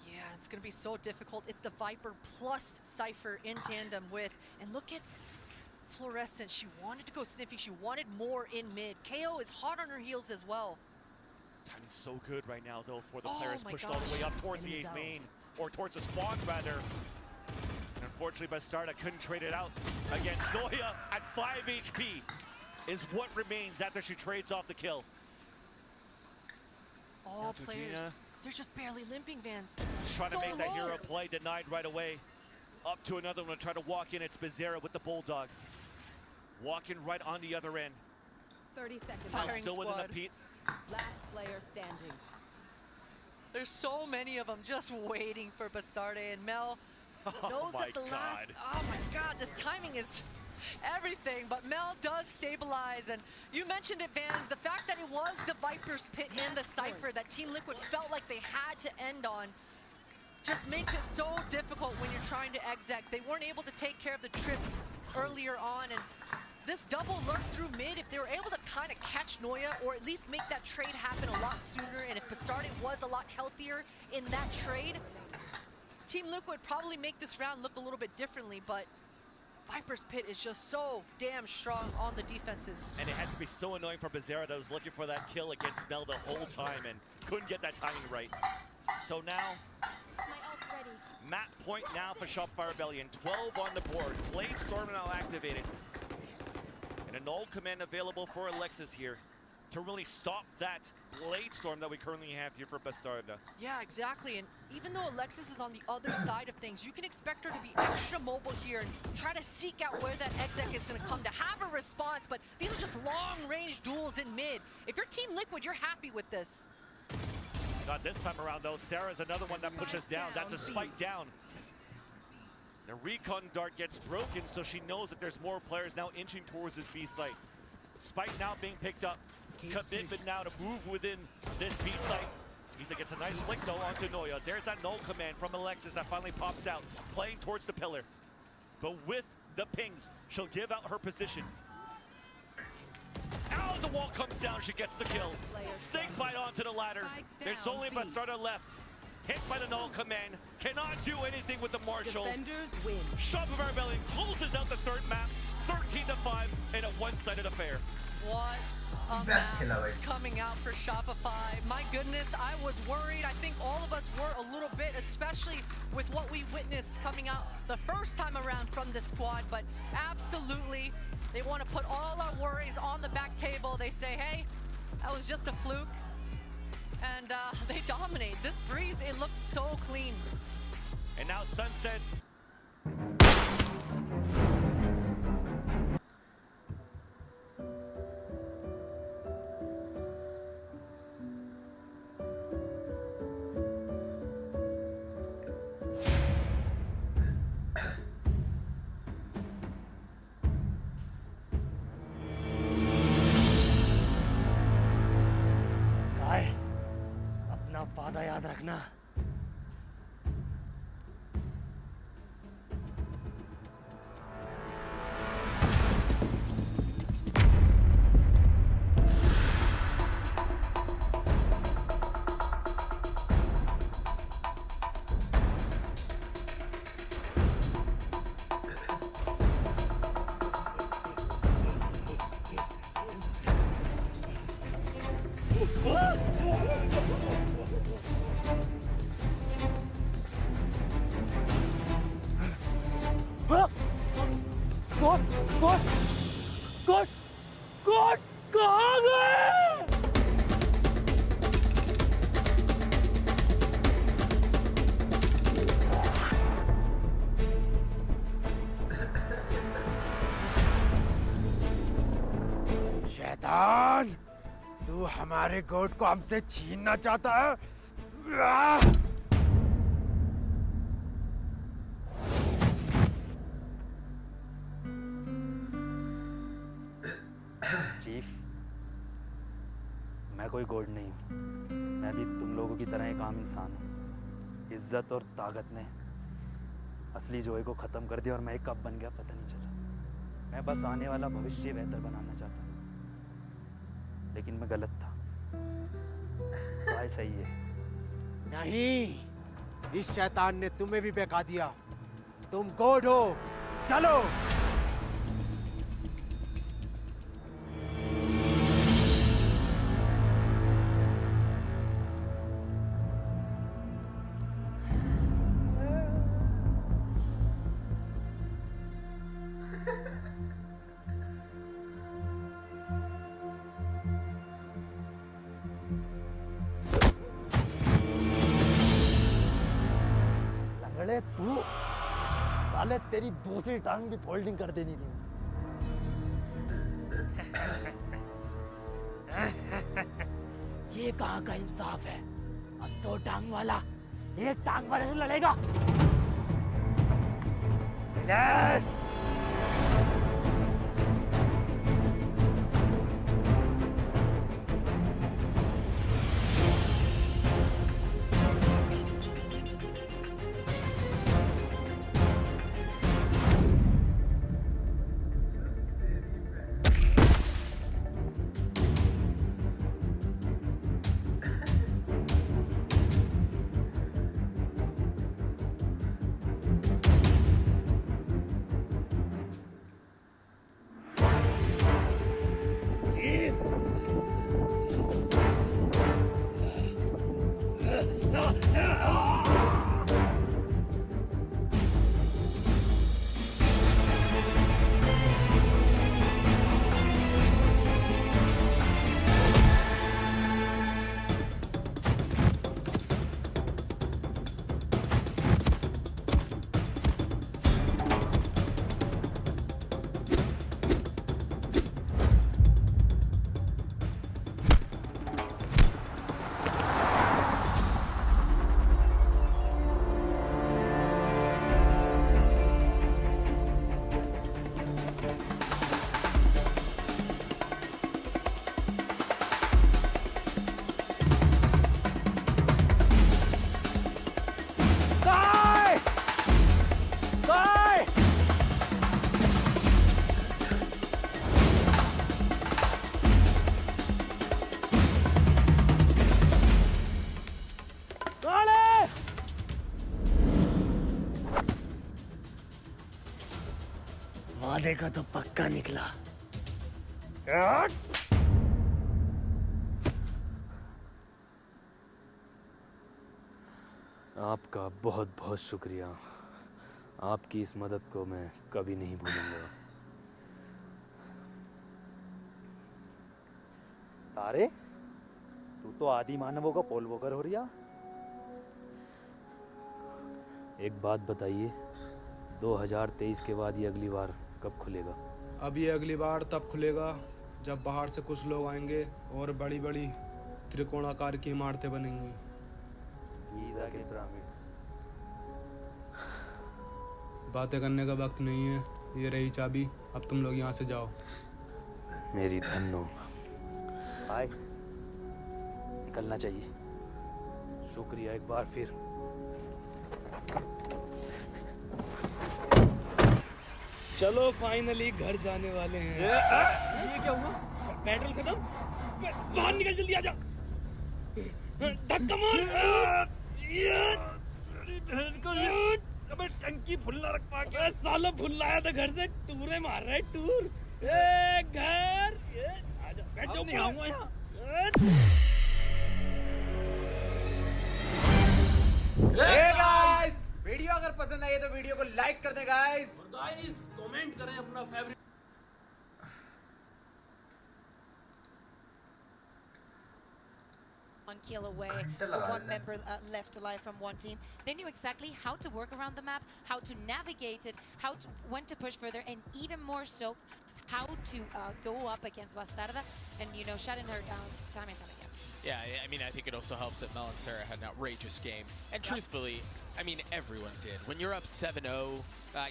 Yeah, it's going to be so difficult. It's the Viper plus Cypher in tandem with, and look at Fluorescent. She wanted to go sniffy. She wanted more in mid. KO is hot on her heels as well. Timing's so good right now, though, for the players pushed all the way up towards the A's main, or towards the spawn, rather. And unfortunately, Bastarda couldn't trade it out against Noya at 5 HP is what remains after she trades off the kill. All players, they're just barely limping, Vans. Trying to make that hero play, denied right away. Up to another one to try to walk in. It's Bizarra with the Bulldog. Walking right on the other end. 30 seconds. Firing still within the Pete. Last player standing. There's so many of them just waiting for Bastarda, and Mel knows that the last. Oh my God, this timing is everything, but Mel does stabilize. And you mentioned it, Vans, the fact that it was the Viper's pit and the Cypher that Team Liquid felt like they had to end on just makes it so difficult when you're trying to exec. They weren't able to take care of the trips earlier on, and this double lurk through mid, if they were able to kind of catch Noya or at least make that trade happen a lot sooner, and if Bastarda was a lot healthier in that trade, Team Liquid probably make this round look a little bit differently, but Viper's pit is just so damn strong on the defenses. And it had to be so annoying for Bizarra that was looking for that kill against Mel the whole time and couldn't get that timing right. So now, map point now for Shopify Rebellion. 12 on the board. Blade Storm now activated. And a null command available for Alexis here to really stop that Blade Storm that we currently have here for Bastarda. Yeah, exactly. And even though Alexis is on the other side of things, you can expect her to be extra mobile here and try to seek out where that exec is going to come to have a response. But these are just long-range duels in mid. If you're Team Liquid, you're happy with this. Not this time around, though. Sarah's another one that pushes down. That's a spike down. The recon dart gets broken, so she knows that there's more players now inching towards this B site. Spike now being picked up. Commitment now to move within this B site. Isa gets a nice flick though onto Noya. There's that null command from Alexis that finally pops out, playing towards the pillar. But with the pings, she'll give out her position. Out the wall comes down, she gets the kill. Snake bite onto the ladder. There's only Bastarda left. Hit by the null command. Cannot do anything with the Marshall. Shopify Rebellion closes out the third map. 13-5 in a one-sided affair. What a map coming out for Shopify. My goodness, I was worried. I think all of us were a little bit, especially with what we witnessed coming out the first time around from this squad. But absolutely, they want to put all our worries on the back table. They say, hey, that was just a fluke. And they dominate. This Breeze, it looked so clean. And now Sunset. वादा याद रखना। Coat कहाँ गए? शैतान, तू हमारे गोट को हमसे छीनना चाहता है? चीफ, मैं कोई गोड नहीं हूँ। मैं भी तुम लोगों की तरह एक आम इंसान हूँ। इज्जत और ताकत ने असली जोए को ख़त्म कर दिया और मैं कब बन गया पता नहीं चला। मैं बस आने वाला भविष्य बेहतर बनाना चाहता था, लेकिन मैं गलत था। भाई सही है। नहीं, इस शैतान ने तुम्हें भी बहका दिया। तुम गोड हो। चलो। लंगड़े तू, साले तेरी दूसरी टांग भी फोल्डिंग कर देनी थी। ये कहाँ का इंसाफ है? अब दो टांग वाला एक टांग वाले से लड़ेगा। यस! वादे का तो पक्का निकला। आपका बहुत बहुत शुक्रिया। आपकी इस मदद को मैं कभी नहीं भूलूंगा। तारे, तू तो आदि मानवों का पोल वॉकर हो रही है। एक बात बताइए, 2023 के बाद ये अगली बार कब खुलेगा? अब ये अगली बार तब खुलेगा जब बाहर से कुछ लोग आएंगे और बड़ी बड़ी त्रिकोणाकार की इमारतें बनेंगी। गीज़ा के पिरामिड्स। बातें करने का वक्त नहीं है। ये रही चाबी, अब तुम लोग यहाँ से जाओ। मेरी धन्नो। बाय। निकलना चाहिए। शुक्रिया एक बार फिर। चलो फाइनली घर जाने वाले हैं। ये क्या हुआ? पेट्रोल खत्म। बाहर निकल जल्दी आजा। धक्का मार। अबे टंकी फुल्ला रख पा के। साला फुल्ला आया था घर से, टूरे मार रहा है टूर। घर आजा, बैठ जाओ। नहीं आऊंगा यहाँ। गाइस, वीडियो अगर पसंद आई तो वीडियो को लाइक कर दें गाइस। और गाइस कमेंट करें अपना favourite. One kill away, with one member left alive from one team. They knew exactly how to work around the map, how to navigate it, when to push further, and even more so, how to go up against Bastarda and, you know, shutting her down time and time again. Yeah, I mean, I think it also helps that Mel and Sarah had an outrageous game. And truthfully, I mean, everyone did. When you're up 7-0,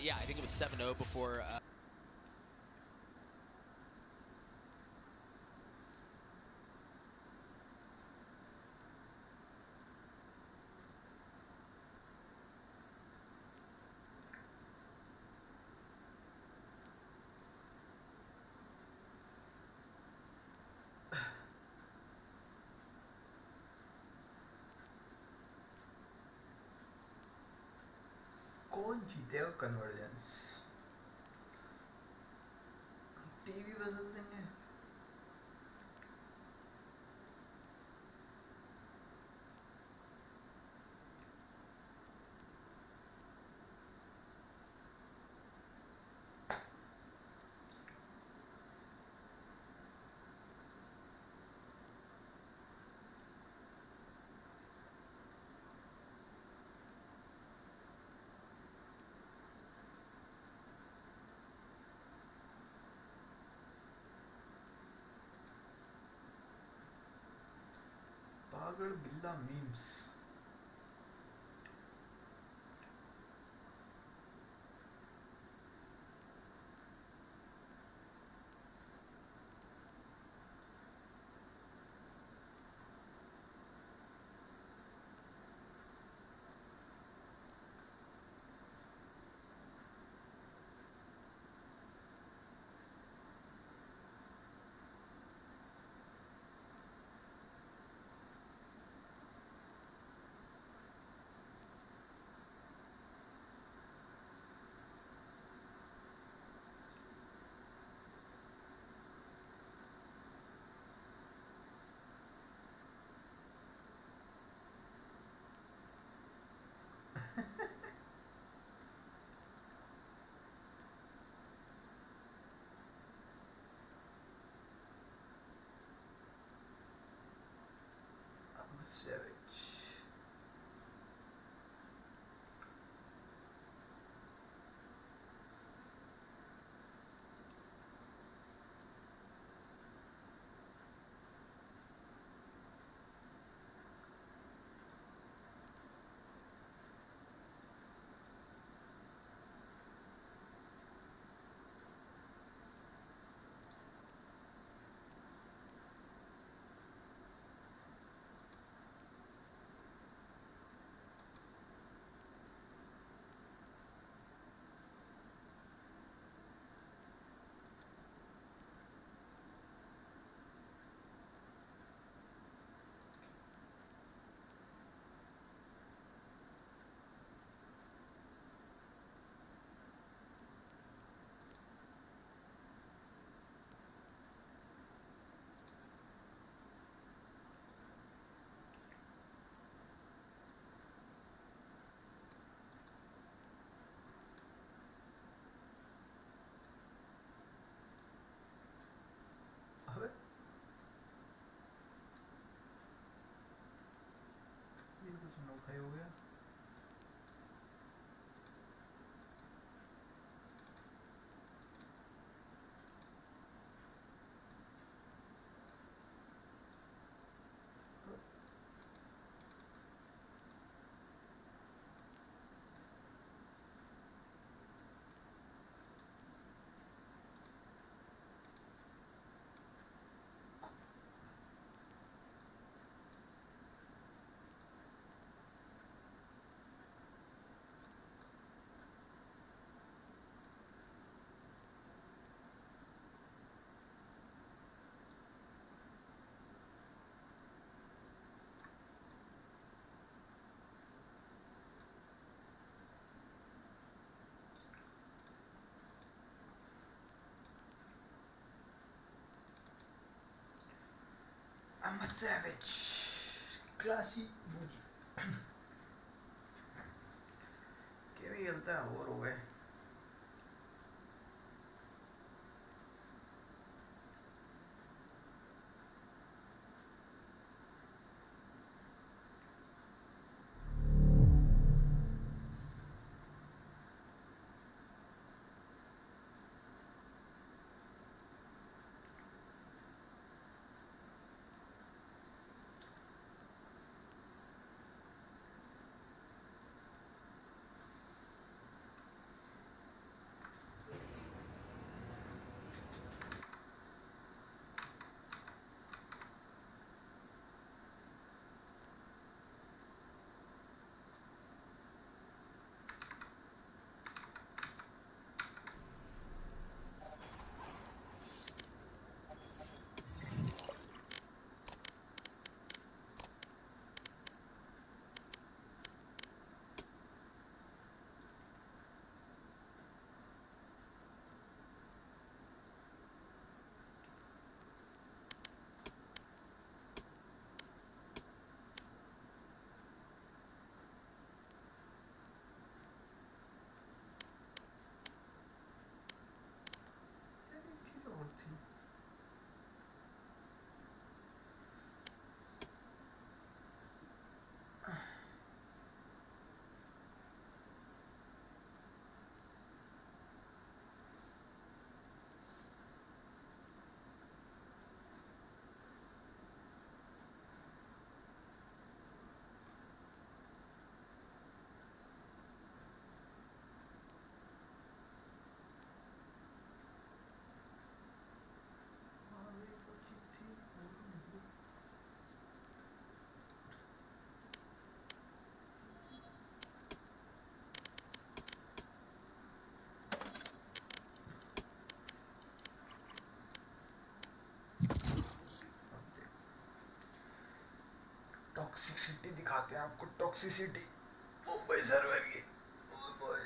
yeah, I think it was 7-0 before... कौन जीतेगा convergence? TV बदल देंगे। पागल बिल्ला memes. Savage. ये कुछ अनोखा ही हो गया। I'm a savage. Classy bougie. क्या भी खेलता है और हो गए. टॉक्सिसिटी दिखाते हैं आपको. टॉक्सिसिटी मुंबई सर्वर की. Oh boy.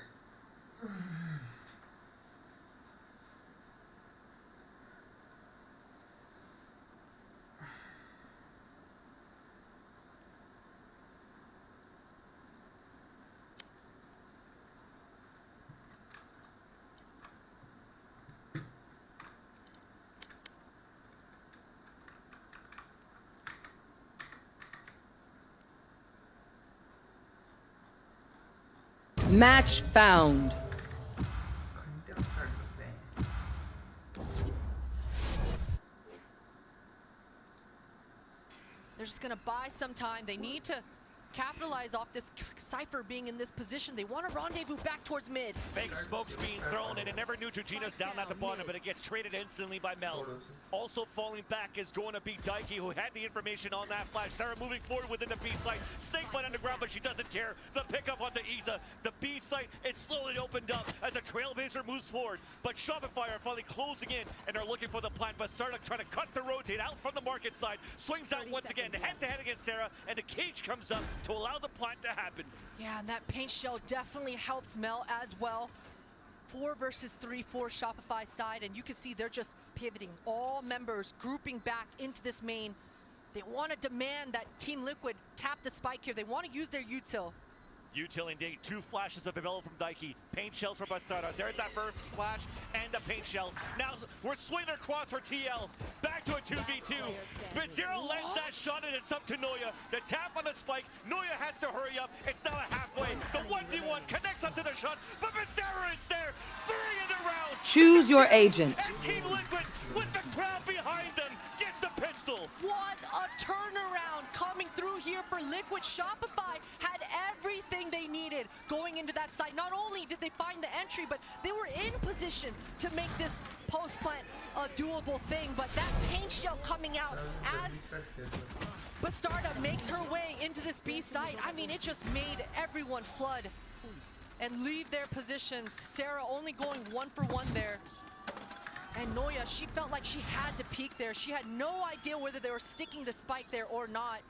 Match found. They're just gonna buy some time. They need to capitalize off this Cypher being in this position. They want to rendezvous back towards mid. Fake smokes being thrown, and it never knew Neutrogena's down at the bottom, but it gets traded instantly by Mel. Also falling back is going to be Daiki, who had the information on that flash. Sarah moving forward within the B site. Snakebite underground, but she doesn't care. The pickup on the Isa. The B site is slowly opened up as a Trailblazer moves forward. But Shopify are finally closing in and are looking for the plant. But Startup trying to cut the rotate out from the market side. Swings out once again, head-to-head against Sarah, and the cage comes up to allow the plant to happen. Yeah, and that paint shell definitely helps Mel as well. 4 versus 3 for Shopify side, and you can see they're just pivoting. All members grouping back into this main. They want to demand that Team Liquid tap the spike here. They want to use their util. Util indeed. 2 flashes available from Daiki. Paint shells for Bastardo. There's that first flash and the paint shells. Now we're swinging across for TL. Back to a 2v2. But Zero lends that shot and it's up to Noya. The tap on the spike. Noya has to hurry up. It's now a halfway. The 1v1 connects up to the shot. But Bizarro is there. 3 in the round. Choose your agent. And Team Liquid with the crowd behind them. Get the pistol. What a turnaround coming through here for Liquid. Shopify had everything they needed going into that site. Not only did they find the entry, but they were in position to make this post plant a doable thing. But that paint shell coming out as Bastarda makes her way into this B site, I mean, it just made everyone flood and leave their positions. Sarah only going 1 for 1 there. And Noya, she felt like she had to peek there. She had no idea whether they were sticking the spike there or not.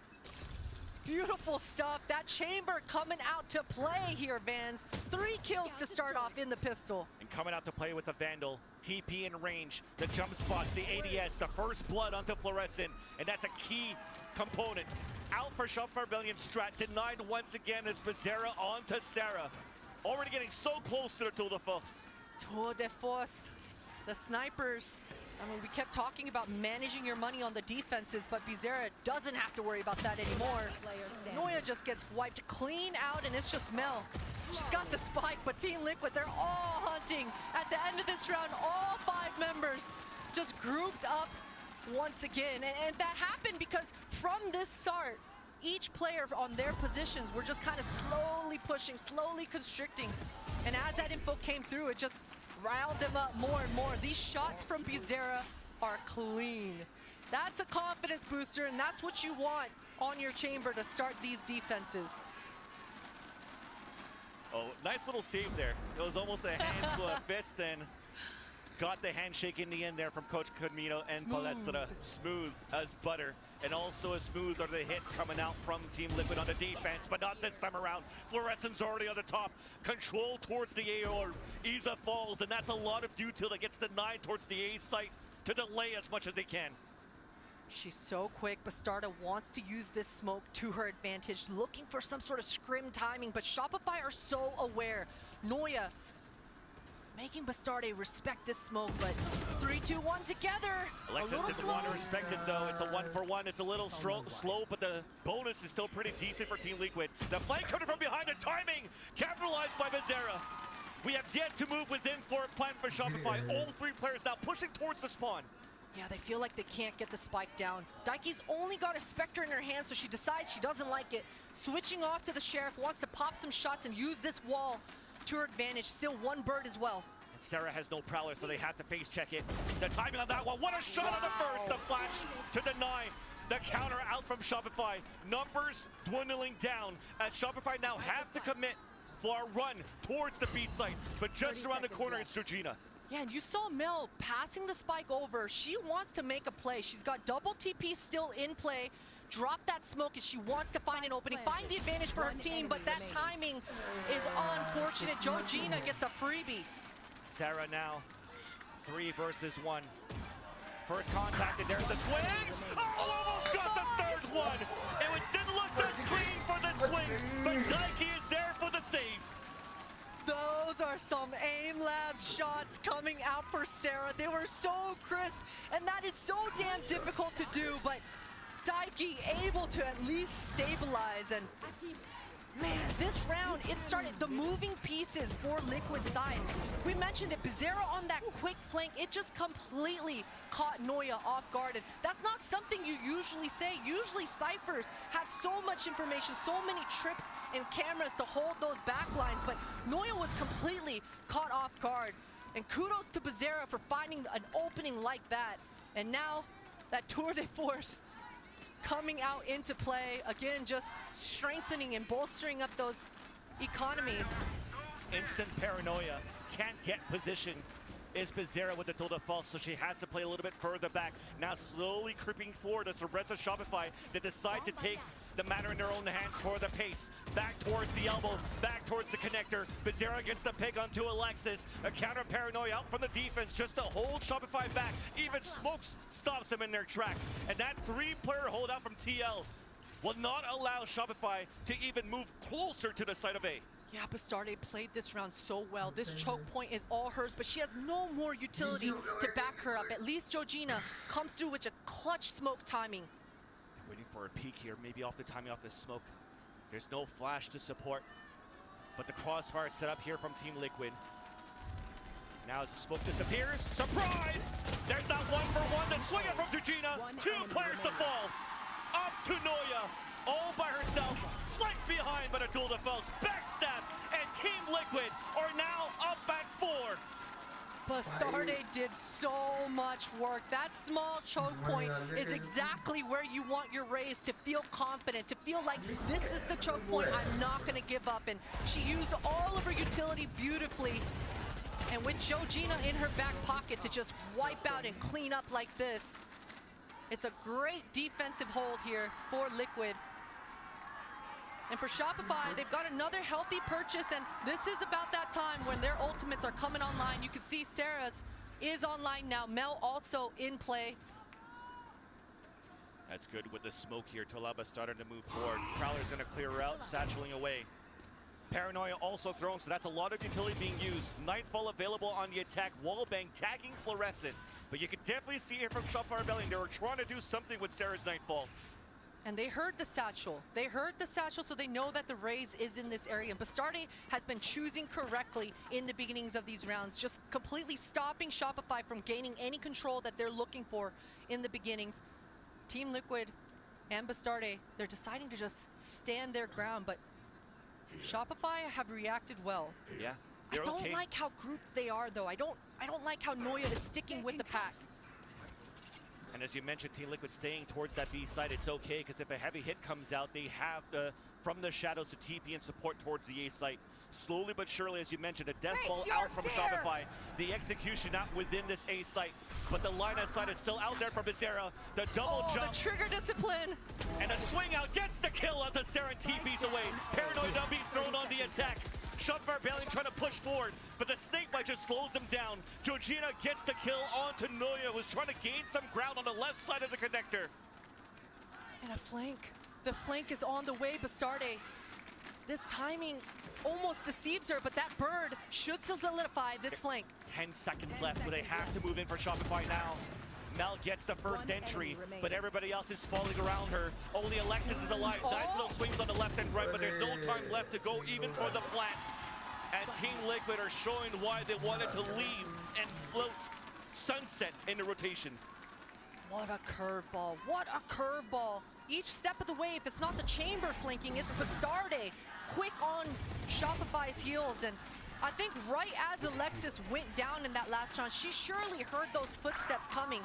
Beautiful stuff. That chamber coming out to play here, Vans. 3 kills to start off in the pistol. And coming out to play with the Vandal, TP in range, the jump spots, the ADS, the first blood onto Fluorescent, and that's a key component. Out for Shopify Rebellion strat, denied once again as Becerra onto Sarah. Already getting so close to the Tour de Force. Tour de Force. The snipers. I mean, we kept talking about managing your money on the defenses, but Becerra doesn't have to worry about that anymore. Noya just gets wiped clean out, and it's just Mel. She's got the spike, but Team Liquid, they're all hunting. At the end of this round, all 5 members just grouped up once again. And that happened because from this start, each player on their positions were just kind of slowly pushing, slowly constricting. And as that info came through, it just riled them up more and more. These shots from Becerra are clean. That's a confidence booster, and that's what you want on your chamber to start these defenses. Oh, nice little save there. It was almost a hand to a fist, and got the handshake in the end there from Coach Camino and Palestra. Smooth as butter. And also as smooth are the hits coming out from Team Liquid on the defense, but not this time around. Fluorescent's already on the top. Control towards the AOR. Isa falls, and that's a lot of util that gets denied towards the A site to delay as much as they can. She's so quick. Bastarda wants to use this smoke to her advantage, looking for some sort of scrim timing, but Shopify are so aware. Noya making Bastarda respect this smoke, but 3, 2, 1 together. Alexis didn't want to respect it though. It's a 1-for-1. It's a little slow, but the bonus is still pretty decent for Team Liquid. The flank coming from behind, the timing capitalized by Becerra. We have yet to move within floor plan for Shopify. All 3 players now pushing towards the spawn. Yeah, they feel like they can't get the spike down. Daiki's only got a Spectre in her hand, so she decides she doesn't like it. Switching off to the Sheriff, wants to pop some shots and use this wall to her advantage. Still 1 bird as well. And Sarah has no prowler, so they have to face check it. The timing on that one, what a shot on the first! The flash to deny the counter out from Shopify. Numbers dwindling down as Shopify now have to commit for a run towards the B site. But just around the corner is Georgina. Yeah, and you saw Mel passing the spike over. She wants to make a play. She's got double TP still in play. Drop that smoke and she wants to find an opening, find the advantage for her team, but that timing is unfortunate. Georgina gets a freebie. Sarah now, 3 versus 1. First contact, and there's the swings! Oh, almost got the 3rd one! And it didn't look that clean for the swings, but Nike is there for the save. Those are some aim labs shots coming out for Sarah. They were so crisp, and that is so damn difficult to do, but Daiki able to at least stabilize. And man, this round, it started the moving pieces for Liquid side. We mentioned it, Becerra on that quick flank, it just completely caught Noya off guard. And that's not something you usually say. Usually Cyphers have so much information, so many trips and cameras to hold those back lines, but Noya was completely caught off guard. And kudos to Becerra for finding an opening like that. And now that tour de force coming out into play, again, just strengthening and bolstering up those economies. Instant paranoia, can't get position is Becerra with the tour de force, so she has to play a little bit further back. Now slowly creeping forward as the rest of Shopify that decide to take the matter in their own hands for the pace. Back towards the elbow, back towards the connector. Becerra gets the pick onto Alexis. A counter paranoia out from the defense just to hold Shopify back. Even Smokes stops them in their tracks. And that 3-player holdout from TL will not allow Shopify to even move closer to the side of A. Yeah, Bastarda played this round so well. This choke point is all hers, but she has no more utility to back her up. At least Georgina comes through with a clutch smoke timing. Waiting for a peek here, maybe off the timing off this smoke. There's no flash to support, but the crossfire set up here from Team Liquid. Now as the smoke disappears, surprise! There's that 1-for-1, the swing from Georgina. 2 players to fall. Up to Noya, all by herself. Flanked behind by the duel de force, backstab, and Team Liquid are now up at 4. Bastarda did so much work. That small choke point is exactly where you want your Rays to feel confident, to feel like this is the choke point, I'm not gonna give up. And she used all of her utility beautifully. And with Georgina in her back pocket to just wipe out and clean up like this, it's a great defensive hold here for Liquid. And for Shopify, they've got another healthy purchase, and this is about that time when their ultimates are coming online. You can see Sarah's is online now. Mel also in play. That's good with the smoke here to allow Bastardo to move forward. Prowler's going to clear her out, satcheling away. Paranoia also thrown, so that's a lot of utility being used. Nightfall available on the attack. Wallbang tagging Fluorescent. But you can definitely see here from Shopify Rebellion, they were trying to do something with Sarah's Nightfall. And they heard the satchel. They heard the satchel, so they know that the Raze is in this area. And Bastardi has been choosing correctly in the beginnings of these rounds, just completely stopping Shopify from gaining any control that they're looking for in the beginnings. Team Liquid and Bastardi, they're deciding to just stand their ground, but Shopify have reacted well. Yeah, I don't like how grouped they are, though. I don't like how Noya is sticking with the pack. And as you mentioned, Team Liquid staying towards that B side, it's okay, because if a heavy hit comes out, they have from the shadows to TP and support towards the A site. Slowly but surely, as you mentioned, a death ball out from Shopify. The execution not within this A site, but the line of sight is still out there for Bizarra. The double jump. The trigger discipline. And a swing out gets the kill out the Saren TPs away. Paranoid now being thrown on the attack. Shopify Rebellion trying to push forward, but the snake bite just slows him down. Georgina gets the kill onto Noya, who's trying to gain some ground on the left side of the connector. And a flank. The flank is on the way, Bastardi. This timing almost deceives her, but that bird should solidify this flank. 10 seconds left where they have to move in for Shopify now. Mel gets the first entry, but everybody else is falling around her. Only Alexis is alive. Nice little swings on the left and right, but there's no time left to go even for the plant. And Team Liquid are showing why they wanted to leave and float Sunset in the rotation. What a curveball. What a curveball. Each step of the way, if it's not the chamber flanking, it's Bastardi quick on Shopify's heels. And I think right as Alexis went down in that last round, she surely heard those footsteps coming.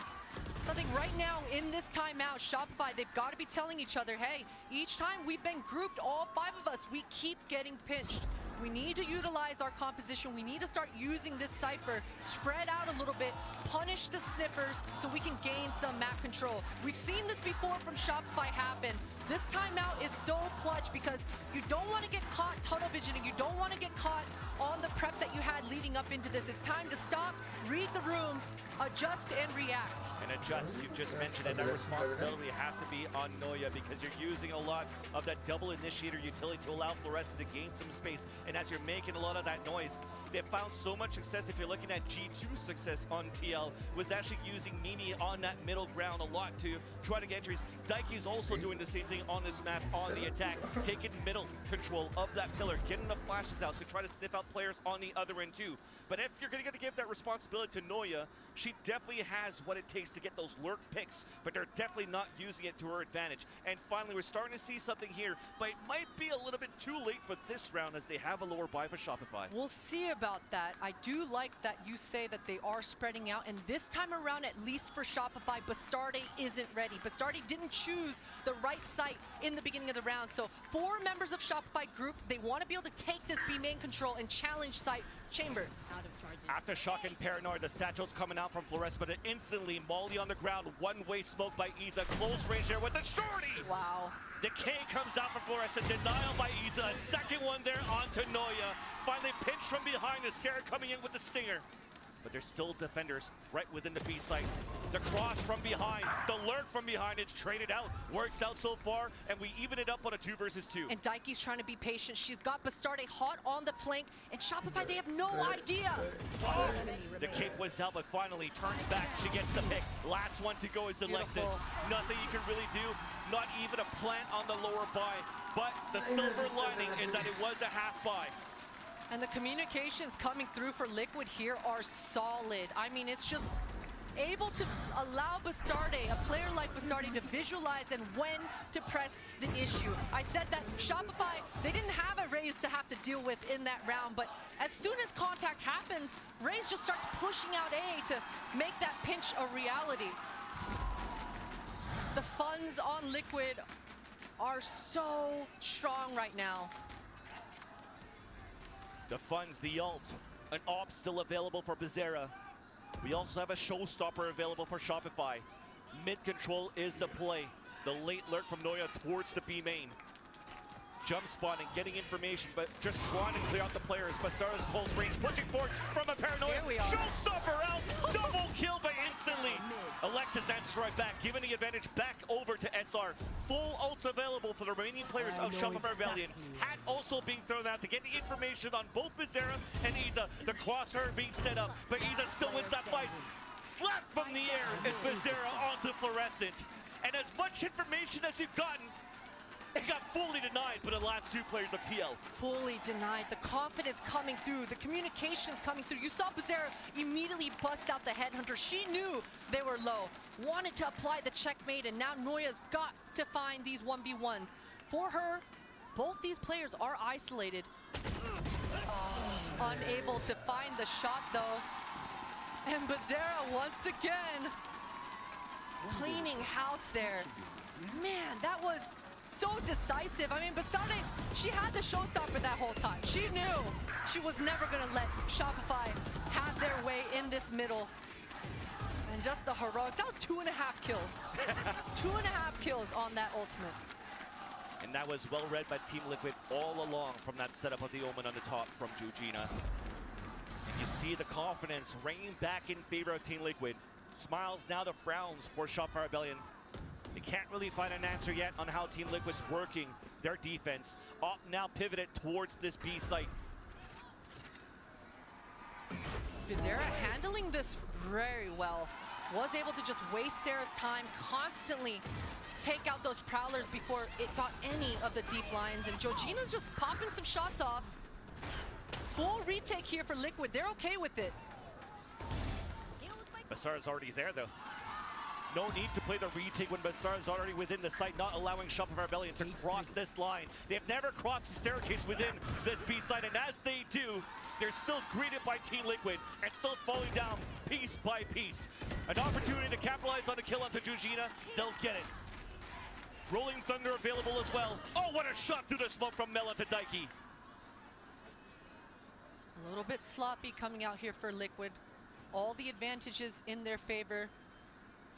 So I think right now in this timeout, Shopify, they've got to be telling each other, hey, each time we've been grouped, all 5 of us, we keep getting pinched. We need to utilize our composition. We need to start using this cipher, spread out a little bit, punish the sniffers so we can gain some map control. We've seen this before from Shopify happen. This timeout is so clutch because you don't want to get caught tunnel visioning. You don't want to get caught on the prep that you had leading up into this. It's time to stop, read the room, adjust and react. And adjust, you've just mentioned it, that responsibility have to be on Noya because you're using a lot of that double initiator utility to allow Fluorescent to gain some space. And as you're making a lot of that noise, they found so much success. If you're looking at G2's success on TL, was actually using Mimi on that middle ground a lot to try to get entries. Daiki's also doing the same thing on this map on the attack, taking middle control of that pillar, getting the flashes out to try to sniff out players on the other end too. But if you're going to give that responsibility to Noya, she definitely has what it takes to get those lurk picks, but they're definitely not using it to her advantage. And finally, we're starting to see something here, but it might be a little bit too late for this round as they have a lower buy for Shopify. We'll see about that. I do like that you say that they are spreading out, and this time around, at least for Shopify, Bastardi isn't ready. Bastardi didn't choose the right site in the beginning of the round, so 4 members of Shopify group, they want to be able to take this B main control and challenge site chamber. Aftershock and Paranoid, the satchel's coming out from Fluorescent, but instantly Molly on the ground, one-way smoke by Iza, close range there with the shorty! Wow. Decay comes out from Fluorescent, denial by Iza, a second one there onto Noya. Finally pinched from behind, the Sarah coming in with the stinger. But there's still defenders right within the B site. The cross from behind, the lurk from behind, it's traded out. Works out so far, and we even it up on a 2 versus 2. And Daiki's trying to be patient. She's got Bastardi hot on the flank, and Shopify, they have no idea. Oh, the cape was out, but finally turns back. She gets the pick. Last one to go is Alexis. Nothing you can really do, not even a plant on the lower buy. But the silver lining is that it was a half buy. And the communications coming through for Liquid here are solid. I mean, it's just able to allow Bastardi, a player like Bastardi, to visualize and when to press the issue. I said that Shopify, they didn't have a Raze to have to deal with in that round, but as soon as contact happened, Raze just starts pushing out A to make that pinch a reality. The funds on Liquid are so strong right now. The funds, the ult, an op still available for Bizarra. We also have a showstopper available for Shopify. Mid control is the play. The late lurk from Noya towards the B main. jump spotting, getting information, but just trying to clear out the players. Bastarda's close range, pushing forward from a paranoia. Here we are. Showstopper out, double kill, but instantly Alexis answers right back, giving the advantage back over to SR. Full ults available for the remaining players of Shopify Rebellion. Hat also being thrown out to get the information on both Bizarra and Iza. The crosshair being set up, but Iza still wins that fight. Slap from the air is Bizarra onto Fluorescent. And as much information as you've gotten, it got fully denied by the last two players of TL. Fully denied. The confidence coming through, the communications coming through. You saw Bizarra immediately bust out the headhunter. She knew they were low, wanted to apply the checkmate, and now Noya's got to find these 1v1s. For her, both these players are isolated. Unable to find the shot though. And Bizarra once again cleaning house there. Man, that was so decisive. I mean, Bastarda, she had the showstopper that whole time. She knew she was never going to let Shopify have their way in this middle. And just the heroics. That was 2.5 kills. 2.5 kills on that ultimate. And that was well read by Team Liquid all along from that setup of the Omen on the top from Georgina. And you see the confidence reigning back in favor of Team Liquid. Smiles now to frowns for Shopify Rebellion. They can't really find an answer yet on how Team Liquid's working their defense. Op now pivoted towards this B site. Bizarra handling this very well. Was able to just waste Sarah's time, constantly take out those prowlers before it got any of the deep lines. And Georgina's just popping some shots off. Full retake here for Liquid. They're okay with it. Bastar's already there though. No need to play the retake when Bastar's already within the site, not allowing Shopify Rebellion to cross this line. They've never crossed the staircase within this B site, and as they do, they're still greeted by Team Liquid and still falling down piece by piece. An opportunity to capitalize on a kill onto Georgina, they'll get it. Rolling Thunder available as well. Oh, what a shot through the smoke from Mela to Daiki. A little bit sloppy coming out here for Liquid. All the advantages in their favor.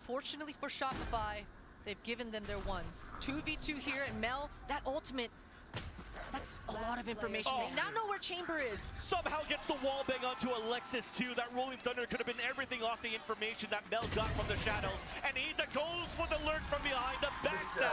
Fortunately for Shopify, they've given them their ones. 2v2 here, and Mel, that ultimate, that's a lot of information. Oh. They now know where Chamber is. Somehow gets the wall bang onto Alexis too. That Rolling Thunder could have been everything off the information that Mel got from the shadows. And Iza goes for the lurk from behind the backstab.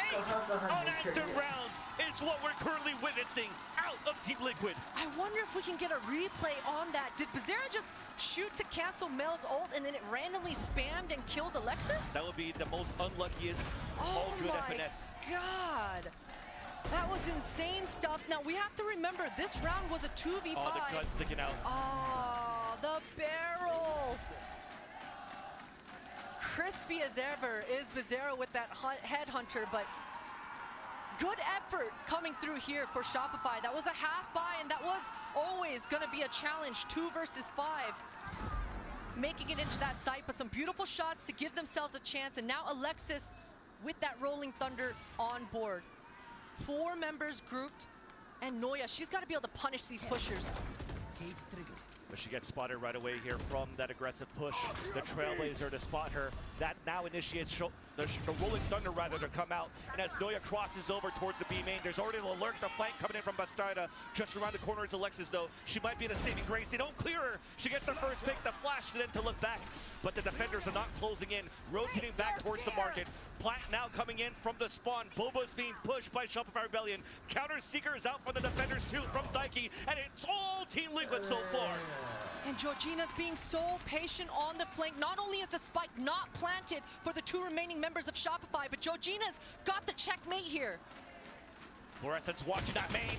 8 unanswered rounds is what we're currently witnessing out of Team Liquid. I wonder if we can get a replay on that. Did Bizarra just shoot to cancel Mel's ult and then it randomly spammed and killed Alexis? That would be the most unluckiest Oh all good my FNS. God. That was insane stuff. Now we have to remember this round was a 2v5. Oh, the gun sticking out. Oh, the barrel. Crispy as ever is Bizarra with that headhunter, but good effort coming through here for Shopify. That was a half buy, and that was always going to be a challenge, 2 versus 5. Making it into that site, but some beautiful shots to give themselves a chance. And now Alexis with that Rolling Thunder on board. 4 members grouped, and Noya, she's got to be able to punish these pushers. But she gets spotted right away here from that aggressive push. The Trailblazer to spot her. That now initiates the Rolling Thunder rather to come out. And as Noya crosses over towards the B main, there's already an alert, the flank coming in from Bastarda. Just around the corner is Alexis though. She might be the saving grace. They don't clear her. She gets the first pick, the flash then to look back. But the defenders are not closing in, rotating back towards the market. Plant now coming in from the spawn. Boba's being pushed by Shopify Rebellion. Counter Seeker is out for the defenders too from Daiki. And it's all Team Liquid so far. And Georgina's being so patient on the flank. Not only is the spike not planted for the 2 remaining members of Shopify, but Georgina's got the checkmate here. Fluorescent's watching that main.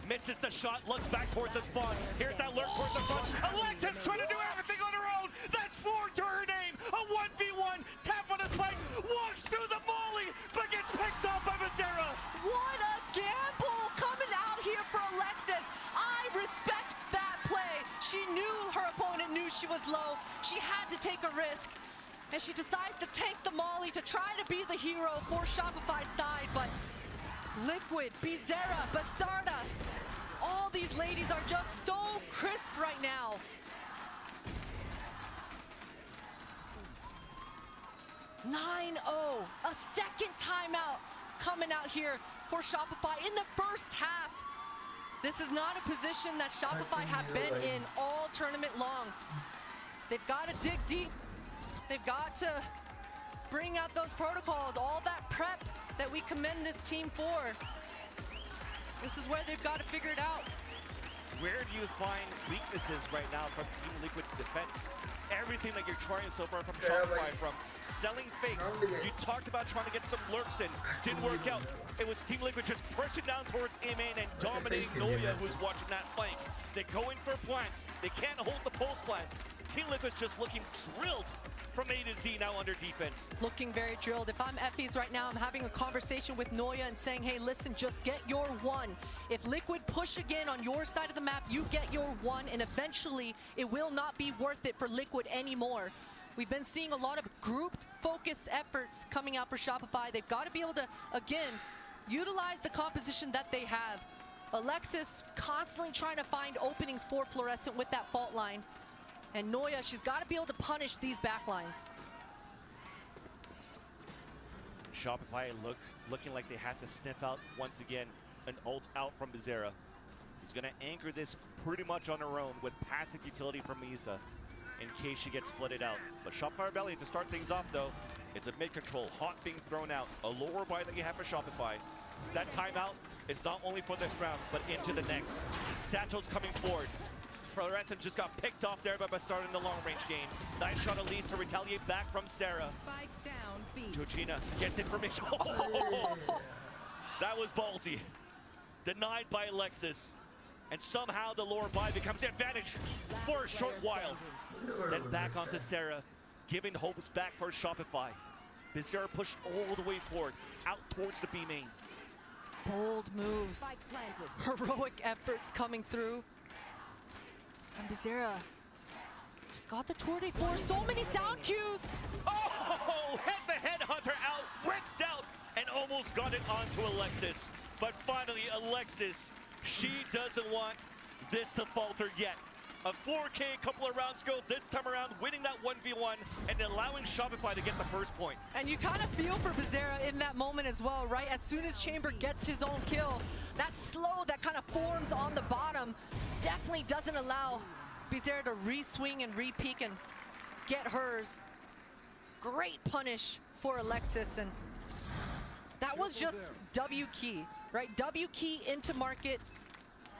Misses the shot, looks back towards the spawn. Here's that lurk towards the front. Alexis trying to do everything on her own. That's 4 to her name. A 1v1. Tap on the spike. Walks through the volley, but gets picked up by Bizarra. What a gamble coming out here for Alexis. I respect that play. She knew her opponent knew she was low. She had to take a risk. And she decides to tank the molly to try to be the hero for Shopify's side. But Liquid, Bizarra, Bastarda, all these ladies are just so crisp right now. (9-0), a second timeout coming out here for Shopify in the first half. This is not a position that Shopify have been in all tournament long. They've got to dig deep. They've got to bring out those protocols, all that prep that we commend this team for. This is where they've got to figure it out. Where do you find weaknesses right now from Team Liquid's defense? Everything that you're trying so far from Shopify, from selling fakes. You talked about trying to get some lurks in. Didn't work out. It was Team Liquid just pushing down towards A-main and dominating Noya, who's watching that flank. They go in for plants. They can't hold the post plants. Team Liquid's just looking drilled from A to Z now under defense. Looking very drilled. If I'm Effie's right now, I'm having a conversation with Noya and saying, hey, listen, just get your one. If Liquid push again on your side of the map, you get your one, and eventually it will not be worth it for Liquid anymore. We've been seeing a lot of grouped focused efforts coming out for Shopify. They've got to be able to, again, utilize the composition that they have. Alexis constantly trying to find openings for Fluorescent with that fault line. And Noya, she's got to be able to punish these backlines. Shopify looking like they had to sniff out once again an ult out from Bizarra, who's going to anchor this pretty much on her own with passive utility from Isa in case she gets flooded out. But Shopify Rebellion to start things off though, it's a mid control, hot being thrown out, a lower buy that you have for Shopify. That timeout is not only for this round, but into the next. Satchel's coming forward. Fluorescent just got picked off there by starting the long-range game. Nice shot at least to retaliate back from Sarah. Spike down B. Georgina gets information. Oh, that was ballsy. Denied by Alexis. And somehow the lower buy becomes the advantage for a short while. Then back onto Sarah, giving hopes back for Shopify. Bizarra pushed all the way forward, out towards the B main. Bold moves. Heroic efforts coming through. And Bizarra just got the tour de force. So many sound cues. Oh, head-to-head Hunter out, whipped out, and almost got it onto Alexis. But finally, Alexis, she doesn't want this to falter yet. A 4K couple of rounds ago, this time around winning that 1v1 and allowing Shopify to get the first point. And you kind of feel for Bizarra in that moment as well, right? As soon as Chamber gets his own kill, that slow that kind of forms on the bottom definitely doesn't allow Bizarra to re-swing and re-peek and get hers. Great punish for Alexis, and that was just W key, right? W key into market.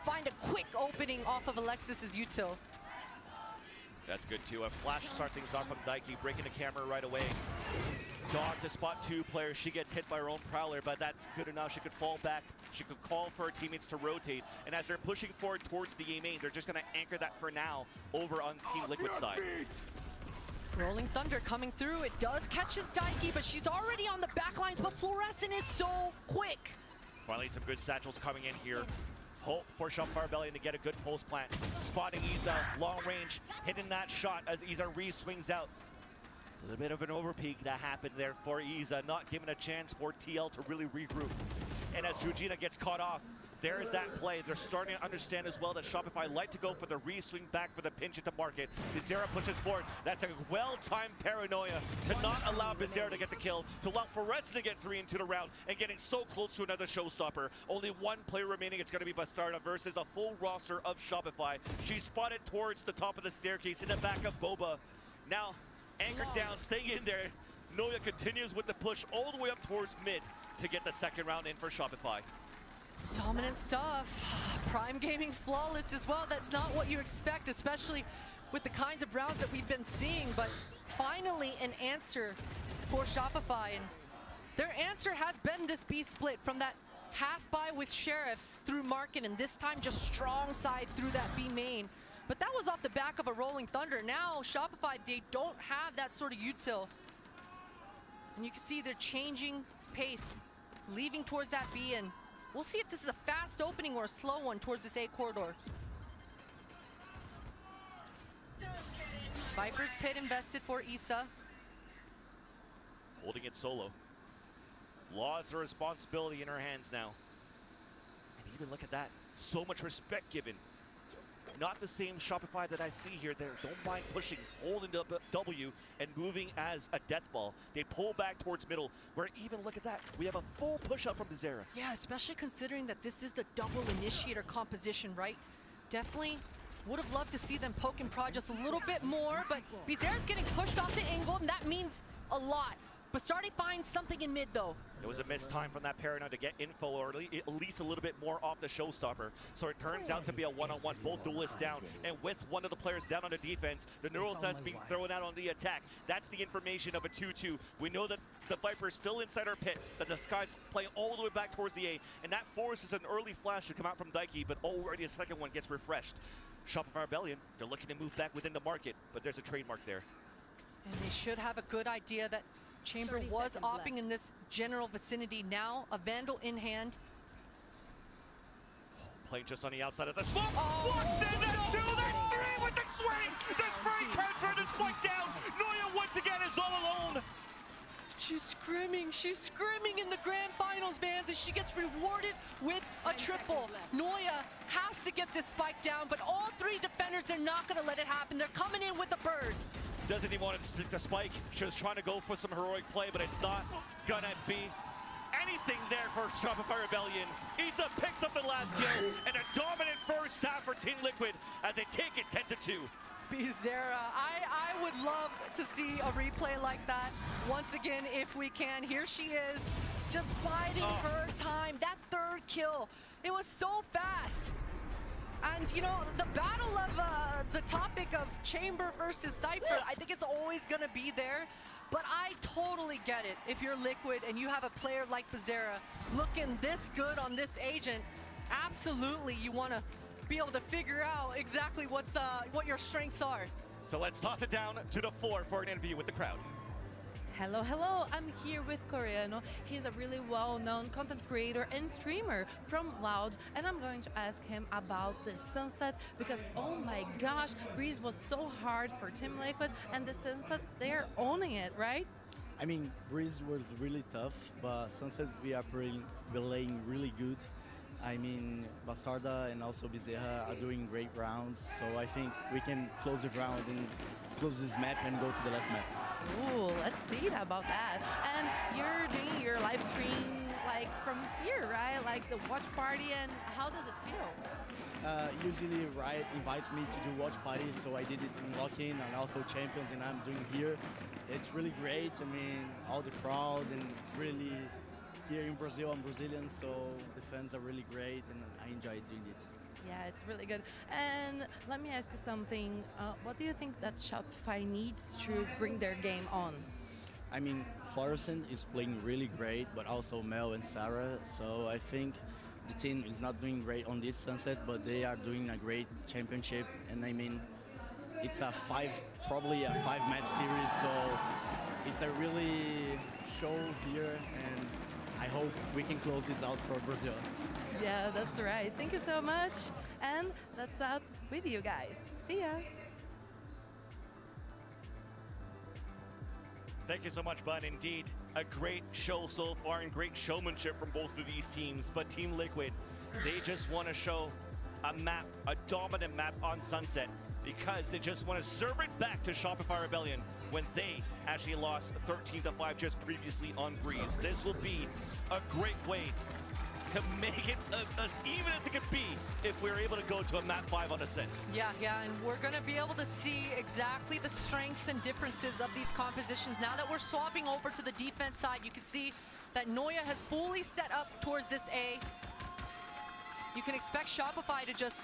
Find a quick opening off of Alexis's util. That's good too. A flash to start things off from Daiki, breaking the camera right away. Dog to spot two players. She gets hit by her own Prowler, but that's good enough. She could fall back. She could call for her teammates to rotate. And as they're pushing forward towards the A main, they're just going to anchor that for now over on Team Liquid side. Rolling Thunder coming through. It does catch his Daiki, but she's already on the back lines, but Fluorescent is so quick. Finally, some good satchels coming in here. Hope for Shopify Rebellion to get a good post plant. Spotting Isa, long range, hitting that shot as Isa re-swings out. A little bit of an overpeak that happened there for Isa, not giving a chance for TL to really regroup. And as Georgina gets caught off, there's that play. They're starting to understand as well that Shopify like to go for the re-swing back for the pinch into market. Bizarra pushes forward. That's a well-timed paranoia to not allow Bizarra to get the kill, to allow Fluorescent to get 3 into the round, and getting so close to another showstopper. Only one player remaining. It's going to be Bastarda versus a full roster of Shopify. She's spotted towards the top of the staircase in the back of Boba. Now, anchored down, staying in there. Noya continues with the push all the way up towards mid to get the second round in for Shopify. Dominant stuff. Prime Gaming flawless as well. That's not what you expect, especially with the kinds of rounds that we've been seeing, but finally an answer for Shopify. And their answer has been this B split from that half buy with Sheriffs through market, and this time just strong side through that B main. But that was off the back of a Rolling Thunder. Now Shopify, they don't have that sort of util. And you can see they're changing pace, leaving towards that B, and we'll see if this is a fast opening or a slow one towards this A corridor. Viper's Pit invested for Isa. Holding it solo. Lots of responsibility in her hands now. And even look at that, so much respect given. not the same Shopify that I see here. They don't mind pushing, holding the W, and moving as a death ball. They pull back towards middle, where even, look at that, we have a full push-up from Bizarra. Yeah, especially considering that this is the double initiator composition, right? Definitely would have loved to see them poke and prod just a little bit more, but Bizarra's getting pushed off the angle, and that means a lot. Bastardi finds something in mid, though. It was a missed time from that Paranoid to get info, or at least a little bit more off the showstopper. So it turns out to be a one-on-one, both duelists down. And with one of the players down on the defense, the neural test being thrown out on the attack. That's the information of a 2-2. We know that the Viper is still inside our pit, that the Sky's playing all the way back towards the A, and that forces an early flash to come out from Daiki, but already a second one gets refreshed. Shopify Rebellion, they're looking to move back within the market, but there's a trademark there. And they should have a good idea that Chamber was opping in this general vicinity. Now a Vandal in hand. Playing just on the outside of the smoke. Walks in, that's two, that's three with the swing. The spring transfer, the spike down. Noya once again is all alone. She's screaming in the grand finals, Vans, and she gets rewarded with a triple. Noya has to get this spike down, but all three defenders, they're not gonna let it happen. They're coming in with a bird. Doesn't even want to stick the spike. She was trying to go for some heroic play, but it's not gonna be anything there for Shopify Rebellion. Isa picks up the last kill, and a dominant first half for Team Liquid as they take it 10-2. Bizarra, I would love to see a replay like that once again if we can. Here she is, just biding her time. That third kill, it was so fast. And, you know, the battle of the topic of Chamber versus Cypher, I think it's always going to be there. But I totally get it. If you're Liquid and you have a player like Bizarra looking this good on this agent, absolutely you want to be able to figure out exactly what your strengths are. So let's toss it down to the floor for an interview with the crowd. Hello, I'm here with Coreano. He's a really well-known content creator and streamer from Loud, and I'm going to ask him about the Sunset because, oh my gosh, Breeze was so hard for Team Liquid, and the Sunset, they're owning it, right? I mean, Breeze was really tough, but Sunset, we are playing really good. I mean, Bastarda and also Bizarra are doing great rounds, so I think we can close the round and close this map and go to the last map. Ooh, let's see about that. And you're doing your live stream like from here, right? Like the WatchParty, and how does it feel? Usually Riot invites me to do WatchParty, so I did it in Lock-In and also Champions, and I'm doing here. It's really great. I mean, all the crowd, and really here in Brazil, I'm Brazilian, so the fans are really great, and I enjoy doing it. Yeah, it's really good. And let me ask you something. What do you think that Shopify needs to bring their game on? I mean, Florissant is playing really great, but also Mel and Sarah. So I think the team is not doing great on this Sunset, but they are doing a great championship. And I mean, it's probably a 5-match series, so it's a really show here, and I hope we can close this out for Brazil. Yeah, that's right. Thank you so much. And that's out with you guys. See ya. Thank you so much, Bud. Indeed, a great show so far and great showmanship from both of these teams. But Team Liquid, they just want to show a map, a dominant map on Sunset, because they just want to serve it back to Shopify Rebellion when they actually lost 13-5 just previously on Breeze. This will be a great way to make it as even as it could be if we're able to go to a map 5 on Ascent. Yeah, and we're going to be able to see exactly the strengths and differences of these compositions. Now that we're swapping over to the defense side, you can see that Noya has fully set up towards this A. You can expect Shopify to just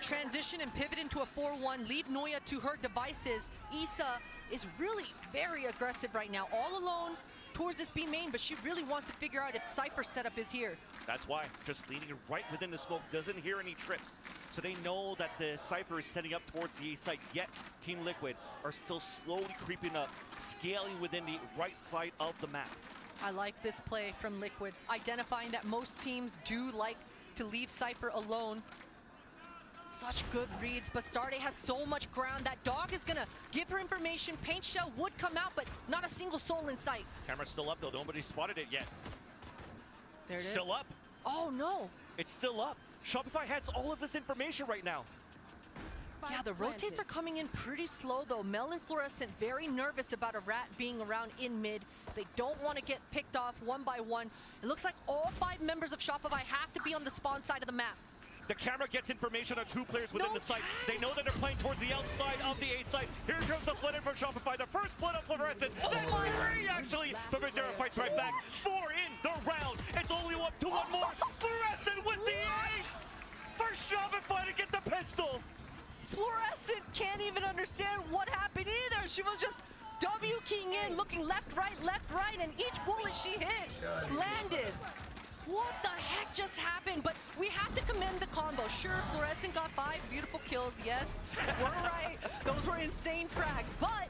transition and pivot into a 4-1, leave Noya to her devices. Isa is really very aggressive right now, all alone towards this B main, but she really wants to figure out if Cypher's setup is here. That's why, just leading right within the smoke, doesn't hear any trips. So they know that the Cypher is setting up towards the A site, yet Team Liquid are still slowly creeping up, scaling within the right side of the map. I like this play from Liquid, identifying that most teams do like to leave Cypher alone. Such good reads. Bastardi has so much ground. That dog is gonna give her information. Paint shell would come out, but not a single soul in sight. Camera's still up though. Nobody spotted it yet. There it is. Still up. Oh no. It's still up. Shopify has all of this information right now. Yeah, the rotates are coming in pretty slow though. Mel and Fluorescent very nervous about a rat being around in mid. They don't want to get picked off one by one. It looks like all 5 members of Shopify have to be on the spawn side of the map. The camera gets information on 2 players within the site. They know that they're playing towards the outside of the A site. Here comes the flood in from Shopify. The first blood of Fluorescent. Then 3 actually. But Zero fights right back. 4 in the round. It's only up to 1 more. Fluorescent with the ace for Shopify to get the pistol. Fluorescent can't even understand what happened either. She was just W-keying in, looking left, right, and each bullet she hit landed. What the heck just happened? But we have to commend the combo. Sure, Fluorescent got 5 beautiful kills, yes. We're right. Those were insane frags. But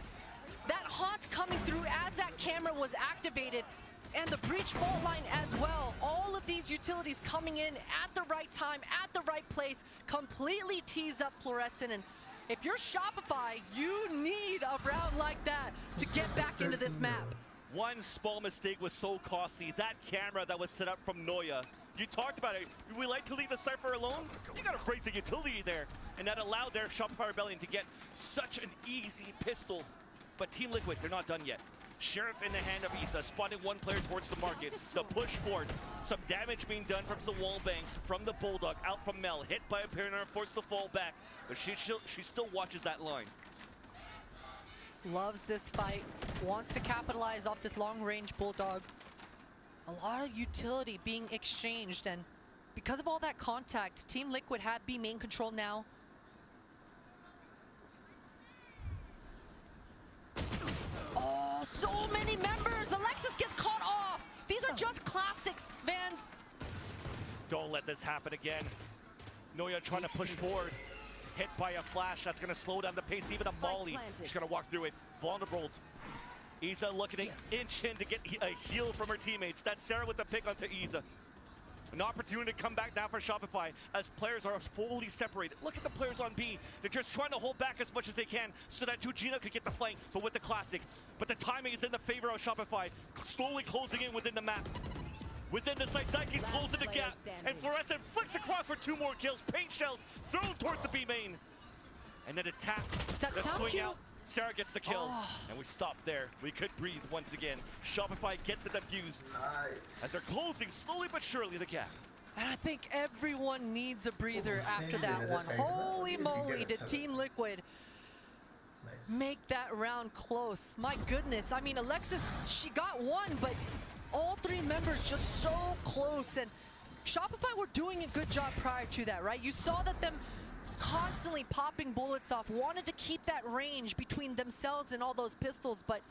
that haunt coming through as that camera was activated, and the breach fault line as well. All of these utilities coming in at the right time, at the right place, completely tease up Fluorescent. And if you're Shopify, you need a round like that to get back into this map. One small mistake was so costly. That camera that was set up from Noya. You talked about it. We like to leave the Cypher alone. You gotta break the utility there. And that allowed their Shopify Rebellion to get such an easy pistol. But Team Liquid, they're not done yet. Sheriff in the hand of Isa, spotting 1 player towards the market. The push forward. Some damage being done from some wall banks, from the Bulldog, out from Mel. Hit by a Pioneer, forced to fall back. But she still watches that line. Loves this fight, wants to capitalize off this long-range Bulldog. A lot of utility being exchanged, and because of all that contact, Team Liquid had B main control now. Oh, so many members! Alexis gets caught off! These are just classics, Vans. Don't let this happen again. Noya trying to push forward. Hit by a flash, that's gonna slow down the pace, even a Molly. She's gonna walk through it. Vulnerable. Isa looking to inch in to get a heal from her teammates. That's Sarah with the pick onto Isa. An opportunity to come back now for Shopify as players are fully separated. Look at the players on B. They're just trying to hold back as much as they can so that Georgina could get the flank, but with the classic. But the timing is in the favor of Shopify, slowly closing in within the map. Within the site, Daiki's closing the gap, and Fluorescent flicks across for 2 more kills. Paint shells thrown towards the B main. And then attack, the swing out. Sarah gets the kill, and we stop there. We could breathe once again. Shopify get the defuse as they're closing slowly but surely the gap. And I think everyone needs a breather after that one. Holy moly, did Team Liquid make that round close. My goodness, I mean, Alexis, she got 1, but all 3 members just so close. And Shopify were doing a good job prior to that, right? You saw that them constantly popping bullets off, wanted to keep that range between themselves and all those pistols, but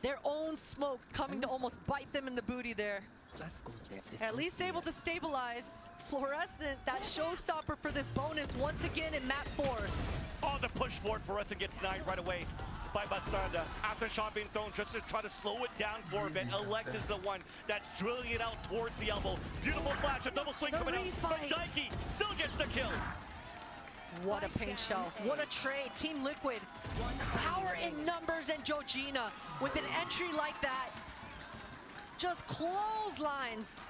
their own smoke coming to almost bite them in the booty there. At least able to stabilize. Fluorescent, that showstopper for this bonus once again in map 4. On the push forward, Fluorescent gets 9 right away by Bastarda. After shot being thrown, just to try to slow it down for a bit. Alex is the one that's drilling it out towards the elbow. Beautiful flash, a double swing coming out, but Daiki still gets the kill. What a paint shell, what a trade. Team Liquid, power in numbers, and Georgina with an entry like that just clotheslines.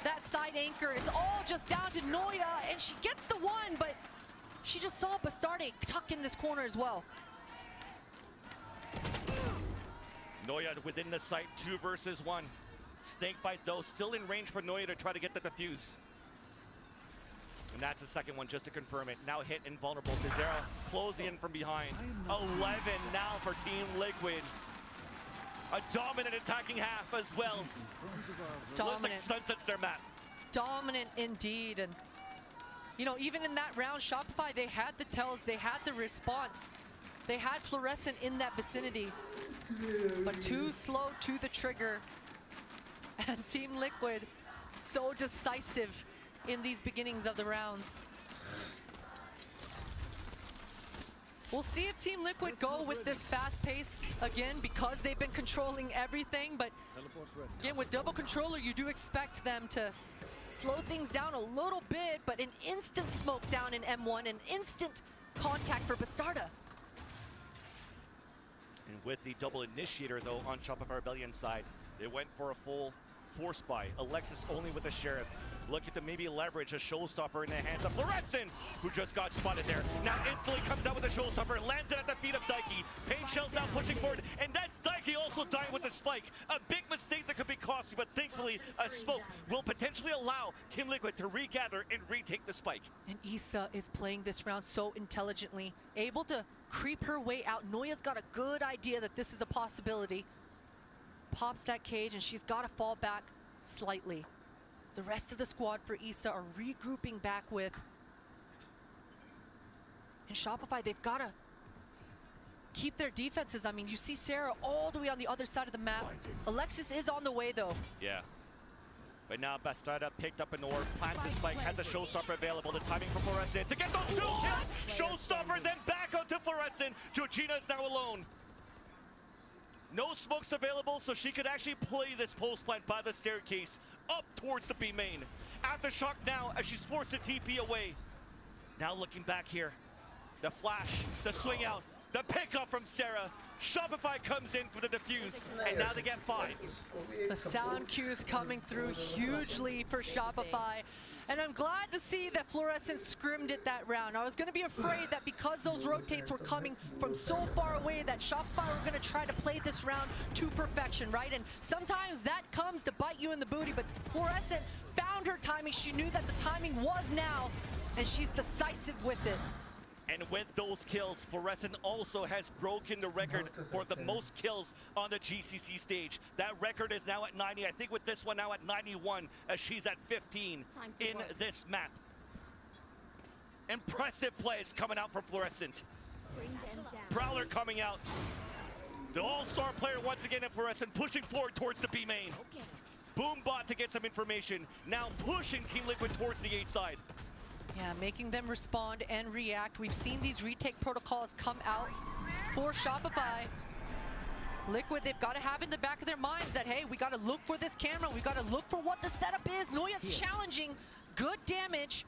That side anchor is all just down to Noya, and she gets the 1, but she just saw Bastarde tuck in this corner as well. Noya within the site, 2 versus 1. Snakebite though, still in range for Noya to try to get the defuse. And that's the second one just to confirm it. Now hit invulnerable. Dezera closing in from behind. 11 now for Team Liquid. A dominant attacking half as well. Looks like sunsets their map. Dominant indeed. And you know, even in that round, Shopify, they had the tells, they had the response. They had Fluorescent in that vicinity, but too slow to the trigger. And Team Liquid, so decisive in these beginnings of the rounds. We'll see if Team Liquid go with this fast pace again, because they've been controlling everything. But again, with double controller, you do expect them to slow things down a little bit, but an instant smoke down in M1, an instant contact for Bastarda. And with the double initiator though on Shopify Rebellion side, they went for a full forced by. Alexis only with the Sheriff. Looking to maybe leverage a showstopper in the hands of Fluorescent, who just got spotted there. Now instantly comes out with a showstopper, lands it at the feet of Daiki. Pain Shell's now pushing forward, and that's Daiki also dying with the spike. A big mistake that could be costly, but thankfully a smoke will potentially allow Team Liquid to regather and retake the spike. And Issa is playing this round so intelligently, able to creep her way out. Noya's got a good idea that this is a possibility. Pops that cage, and she's got to fall back slightly. The rest of the squad for Issa are regrouping back with. And Shopify, they've got to keep their defenses. I mean, you see Sarah all the way on the other side of the map. Alexis is on the way, though. Yeah. But now Bastarda picked up an orb, plants his spike, has a showstopper available. The timing for Fluorescent to get those 2 kills. Showstopper, then back out to Fluorescent. Georgina is now alone. No smokes available, so she could actually play this post plant by the staircase up towards the B main. Aftershock now as she's forced to TP away. Now looking back here. The flash, the swing out, the pickup from Sarah. Shopify comes in for the defuse, and now they get 5. The sound cues coming through hugely for Shopify. And I'm glad to see that Fluorescent scrimmed it that round. I was going to be afraid that because those rotates were coming from so far away that Shopify were going to try to play this round to perfection, right? And sometimes that comes to bite you in the booty, but Fluorescent found her timing. She knew that the timing was now, and she's decisive with it. And with those kills, Fluorescent also has broken the record for the most kills on the GCC stage. That record is now at 90. I think with this one now at 91, as she's at 15 in this map. Impressive plays coming out from Fluorescent. Prowler coming out. The all-star player once again at Fluorescent, pushing forward towards the B main. Boombot to get some information. Now pushing Team Liquid towards the A side. Yeah, making them respond and react. We've seen these retake protocols come out for Shopify. Liquid, they've got to have in the back of their minds that, hey, we got to look for this camera. We got to look for what the setup is. Noya's challenging. Good damage.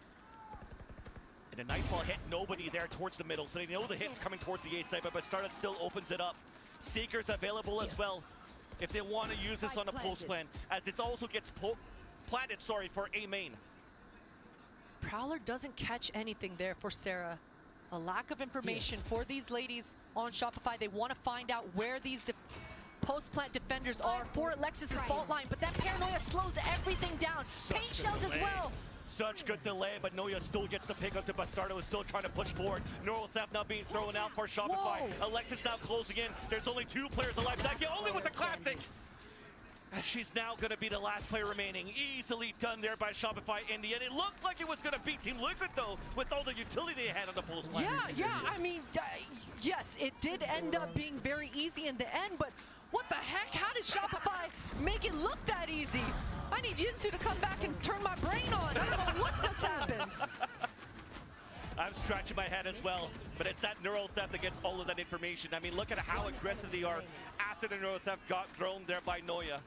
And a Nightfall hit nobody there towards the middle, so they know the hit's coming towards the A side, but Bastarda still opens it up. Seeker's available as well if they want to use this on a post plan, as it also gets planted, for A main. Prowler doesn't catch anything there for Sarah. A lack of information for these ladies on Shopify. They want to find out where these post-plant defenders are for Alexis's fault line, but that paranoia slows everything down. Paint shells as well. Such good delay, but Noya still gets the pick up to Bastarda, who's still trying to push forward. Neural Theft now being thrown out for Shopify. Whoa. Alexis now closing in. There's only 2 players alive. Daiki only with the classic. She's now going to be the last player remaining. Easily done there by Shopify in the end. It looked like it was going to beat Team Liquid, though, with all the utility they had on the post plan. Yeah, I mean, yes, it did end up being very easy in the end, but what the heck? How did Shopify make it look that easy? I need Yinsu to come back and turn my brain on. I don't know what just happened. I'm scratching my head as well, but it's that neural theft that gets all of that information. I mean, look at how aggressive they are after the neural theft got thrown there by Noya.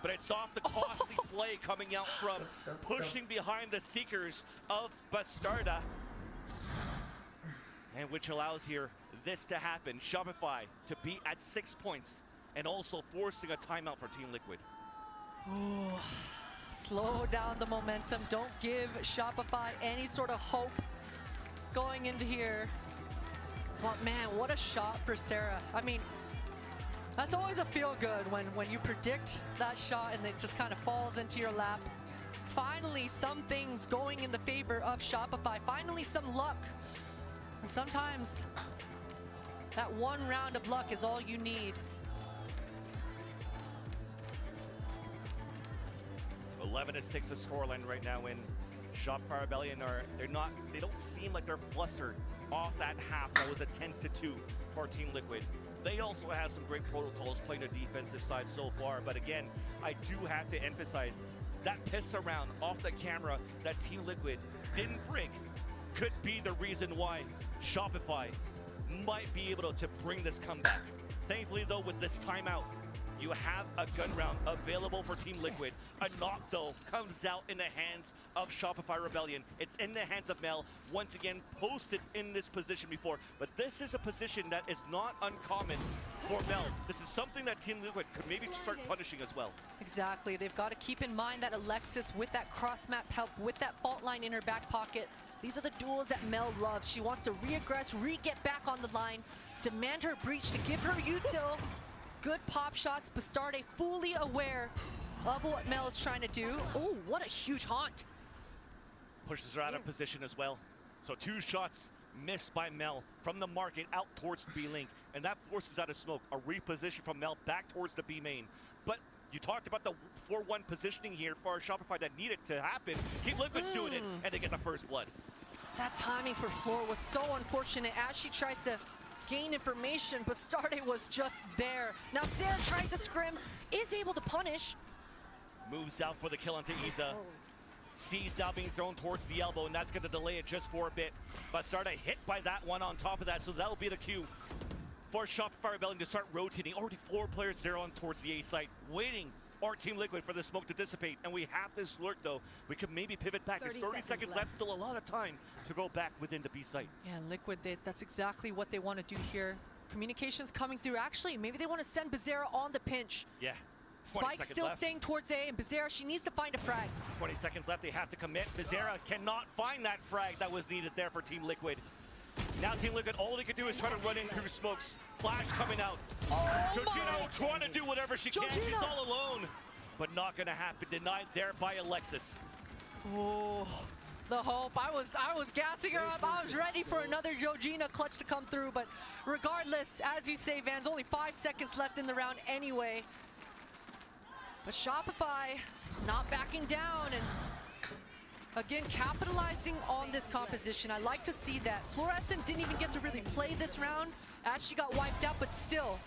But it's off the costly play coming out from pushing behind the Seekers of Bastarda. And which allows here this to happen. Shopify to be at 6 points and also forcing a timeout for Team Liquid. Ooh, slow down the momentum. Don't give Shopify any sort of hope going into here. But man, what a shot for Sarah. I mean, that's always a feel good when you predict that shot and it just kind of falls into your lap. Finally, some things going in the favor of Shopify. Finally, some luck. And sometimes that one round of luck is all you need. 11-6 the scoreline right now in Shopify Rebellion. They don't seem like they're flustered off that half. That was a 10-2 for Team Liquid. They also have some great protocols playing the defensive side so far, but again, I do have to emphasize that pistol round off the camera that Team Liquid didn't bring could be the reason why Shopify might be able to bring this comeback. Thankfully though, with this timeout, you have a gun round available for Team Liquid. A knock, though, comes out in the hands of Shopify Rebellion. It's in the hands of Mel, once again posted in this position before. But this is a position that is not uncommon for Mel. This is something that Team Liquid could maybe start punishing as well. Exactly. They've got to keep in mind that Alexis, with that cross-map help, with that fault line in her back pocket, these are the duels that Mel loves. She wants to re-aggress, get back on the line, demand her breach to give her util. Good pop shots. Bastarde fully aware of what Mel is trying to do. Oh, what a huge haunt. Pushes her out of position as well. So 2 shots missed by Mel from the market out towards the B link, and that forces out of smoke. A reposition from Mel back towards the B main. But you talked about the 4-1 positioning here for Shopify that needed to happen. Team Liquid's doing it, and they get the first blood. That timing for Floor was so unfortunate as she tries to gain information, but Bastarde was just there. Now Sarah tries to scrim, is able to punish. Moves out for the kill onto Iza. C's now being thrown towards the elbow, and that's going to delay it just for a bit. Bastarde hit by that one on top of that, so that'll be the cue for Shopify Rebellion to start rotating. Already 4 players there on towards the A site, waiting our Team Liquid for the smoke to dissipate. And we have this lurk though. We could maybe pivot back. There's 30 seconds left. Still a lot of time to go back within the B site. Yeah, Liquid, that's exactly what they want to do here. Communications coming through. Actually, maybe they want to send Bizarra on the pinch. Yeah. Spike still staying towards A, and Bizarra, she needs to find a frag. 20 seconds left. They have to commit. Bizarra cannot find that frag that was needed there for Team Liquid. Now Team Liquid, all they can do is try to run in through smokes. Flash coming out. Georgina trying to do whatever she can. She's all alone. But not going to happen. Denied there by Alexis. Oh, the hope. I was gassing her up. I was ready for another Georgina clutch to come through. But regardless, as you say, Vans, only 5 seconds left in the round anyway. But Shopify not backing down and again capitalizing on this composition. I like to see that. Fluorescent didn't even get to really play this round as she got wiped out, but still,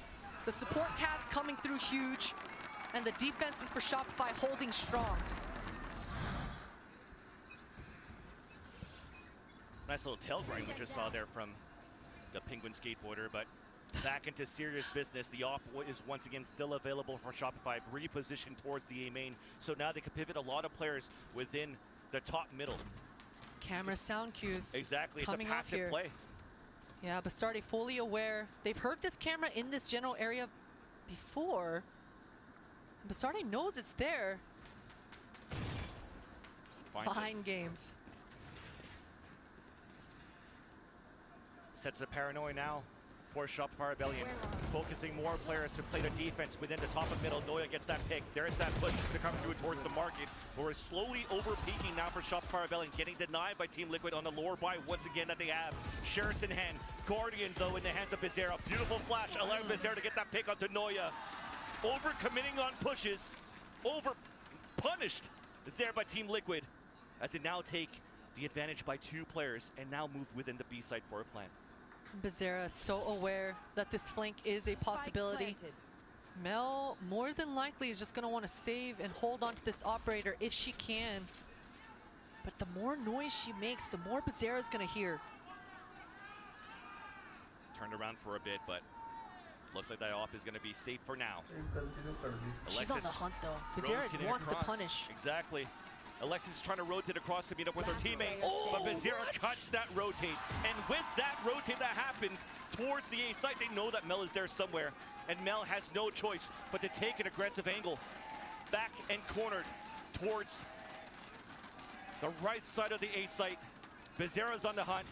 the support cast coming through huge, and the defenses for Shopify holding strong. Nice little tail grind we just saw there from the Penguin skateboarder, but back into serious business. The op is once again still available for Shopify, repositioned towards the A main, so now they can pivot a lot of players within the top middle. Camera sound cues. Exactly, it's a coming passive here. play. Yeah, Bastarde fully aware. They've heard this camera in this general area before. Bastarde knows it's there. Behind games. Sets a paranoia now for Shopify Rebellion. Focusing more players to play the defense within the top of middle. Noya gets that pick. There's that push to come through towards the market. We're slowly over-peaking now for Shopify Rebellion, getting denied by Team Liquid on the lower buy once again that they have. Sheriff's in hand. Guardian, though, in the hands of Bizarra. Beautiful flash, allowing Bizarra to get that pick onto Noya. Over-committing on pushes. Over-punished there by Team Liquid, as they now take the advantage by 2 players and now move within the B site for a plan. Bizarra so aware that this flank is a possibility. Mel more than likely is just going to want to save and hold on to this operator if she can. But the more noise she makes, the more Bizarra is going to hear. Turned around for a bit, but looks like that op is going to be safe for now. She's on the hunt though. Bizarra wants to punish. Exactly. Alexis is trying to rotate across to meet up with her teammates, but Bizarra cuts that rotate. And with that rotate that happens towards the A site, they know that Mel is there somewhere. And Mel has no choice but to take an aggressive angle. Back and cornered towards the right side of the A site. Bizarra's on the hunt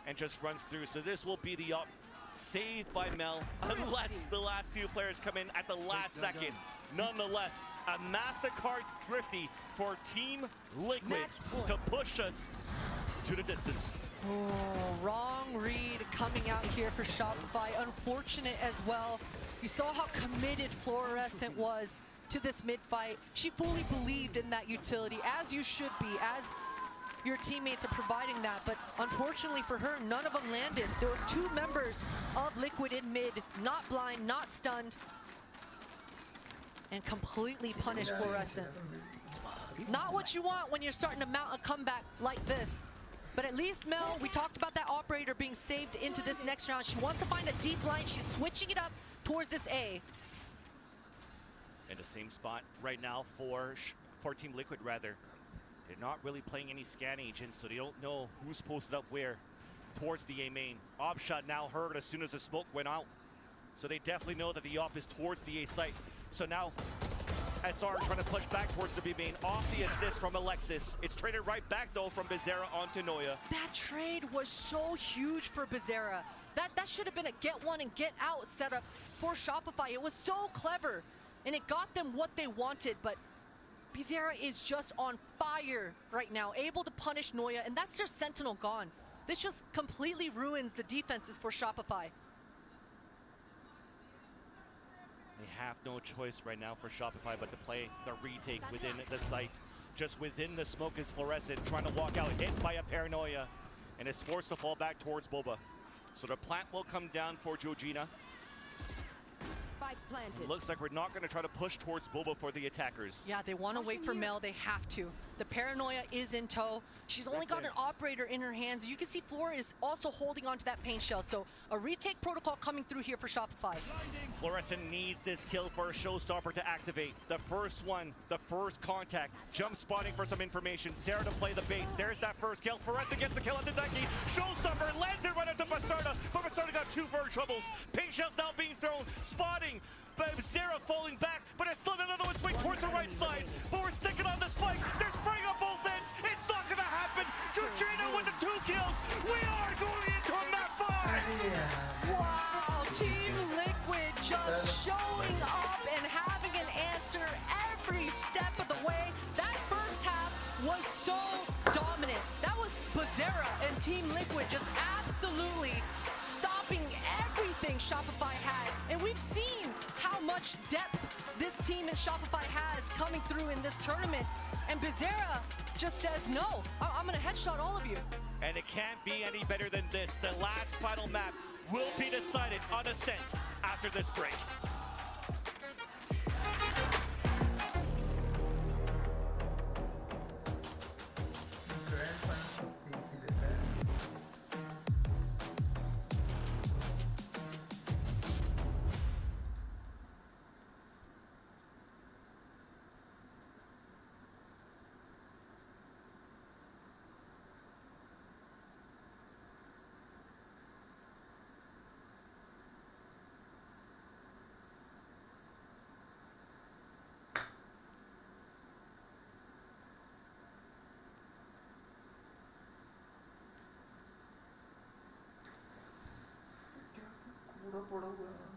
and just runs through. So this will be the up. Saved by Mel, unless the last 2 players come in at the last second. Nonetheless, a Massacre Thrifty for Team Liquid to push us to the distance. Oh, wrong read coming out here for Shopify. Unfortunate as well. You saw how committed Fluorescent was to this mid-fight. She fully believed in that utility, as you should be, as your teammates are providing that, but unfortunately for her, none of them landed. There were 2 members of Liquid in mid, not blind, not stunned, and completely punished Fluorescent. Not what you want when you're starting to mount a comeback like this. But at least Mel, we talked about that operator being saved into this next round. She wants to find a deep line. She's switching it up towards this A. In the same spot right now for Team Liquid, rather. They're not really playing any scan agents, so they don't know who's posted up where towards the A main. Op shot now heard as soon as the smoke went out. So they definitely know that the op is towards the A site. So now SR trying to push back towards the B main off the assist from Alexis. It's traded right back though from Bizarra onto Noya. That trade was so huge for Bizarra. That should have been a get one and get out setup for Shopify. It was so clever and it got them what they wanted, but Bizarra is just on fire right now, able to punish Noya, and that's their Sentinel gone. This just completely ruins the defenses for Shopify. They have no choice right now for Shopify but to play the retake within the site. Just within the smoke is Fluorescent trying to walk out, hit by a paranoia, and is forced to fall back towards Boba. So the plant will come down for Georgina. Looks like we're not going to try to push towards Boba for the attackers. Yeah, they want to wait for Mel. They have to. The paranoia is in tow. She's only got an operator in her hands. You can see Flora is also holding on to that paint shell. So a retake protocol coming through here for Shopify. Fluorescent needs this kill for a showstopper to activate. The first one, the first contact. Jump spotting for some information. Sarah to play the bait. There's that first kill. Fluorescent gets the kill on Tadeki. Showstopper lands it right into Basarda. But Basarda got two for her troubles. Paint shells now being thrown. Spotting. But Sarah falling back, but it's still another one swing towards the right side. But we're sticking on the spike. They're spraying up both ends. It's not going to happen. Georgina with the 2 kills. We are going into a map 5. Wow, Team Liquid just showing up and having an answer every step of the way. That first half was so dominant. That was Bizarra and Team Liquid just absolutely stopping everything Shopify had. And we've seen how much depth this team in Shopify has coming through in this tournament. And Bizarra just says, no, I'm going to headshot all of you. And it can't be any better than this. The last final map will be decided on Ascent after this break. कूड़ा पड़ा हुआ है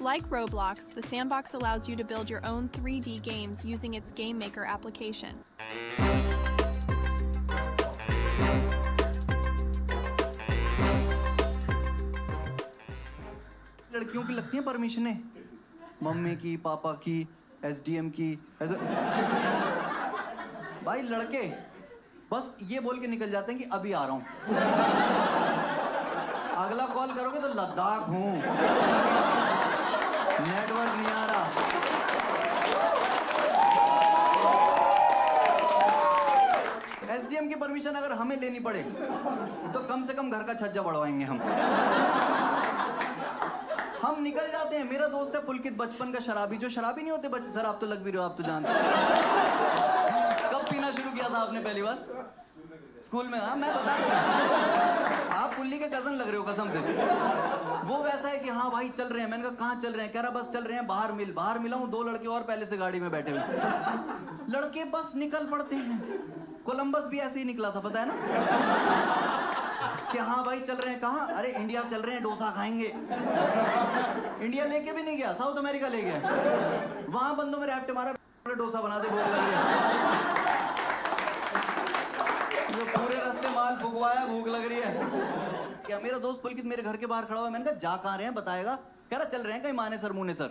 Like Roblox, the sandbox allows you to build your own 3D games using its Game Maker application. लड़कियों की लगती हैं परमिशनें, mummy की, पापा की, एसडीएम की, भाई लड़के बस ये बोल के निकल जाते हैं कि अभी आ रहा हूँ। अगला कॉल करोगे तो लद्दाख हूँ, नेटवर्क नहीं आ रहा। एसडीएम की परमिशन अगर हमें लेनी पड़े तो कम से कम घर का छज्जा बढ़वाएंगे हम निकल जाते हैं। मेरा दोस्त है पुलकित, बचपन का शराबी, जो शराबी नहीं होते सर, आप तो लग भी रहे हो, आप तो जानते हो। कब पीना शुरू किया था आपने पहली बार? स्कूल में, हाँ मैं बता दूँ, आप पुल्ली के कजन लग रहे हो कसम से। वो वैसा है कि हाँ भाई चल रहे हैं, मैंने कहा कहाँ चल रहे हैं, कह रहा बस चल रहे हैं बाहर मिला हूँ, 2 लड़के और पहले से गाड़ी में बैठे हुए। लड़के बस निकल पड़ते हैं। कोलंबस भी ऐसे ही निकला था, पता है ना, कि हाँ भाई चल रहे हैं, कहाँ, अरे इंडिया चल रहे हैं, डोसा खाएंगे। इंडिया लेके भी नहीं गया, साउथ अमेरिका ले गया। वहां बंदों में रैप्ट मारा, डोसा बना दे, भूख लग रही है। जो पूरे रास्ते माल फुकवाया, भूख लग रही है। क्या मेरा दोस्त पुलकित मेरे घर के बाहर खड़ा हुआ, मैंने कहा जा कहाँ रहे हैं बताएगा, कह रहा चल रहे हैं कहीं माने सर मुने सर।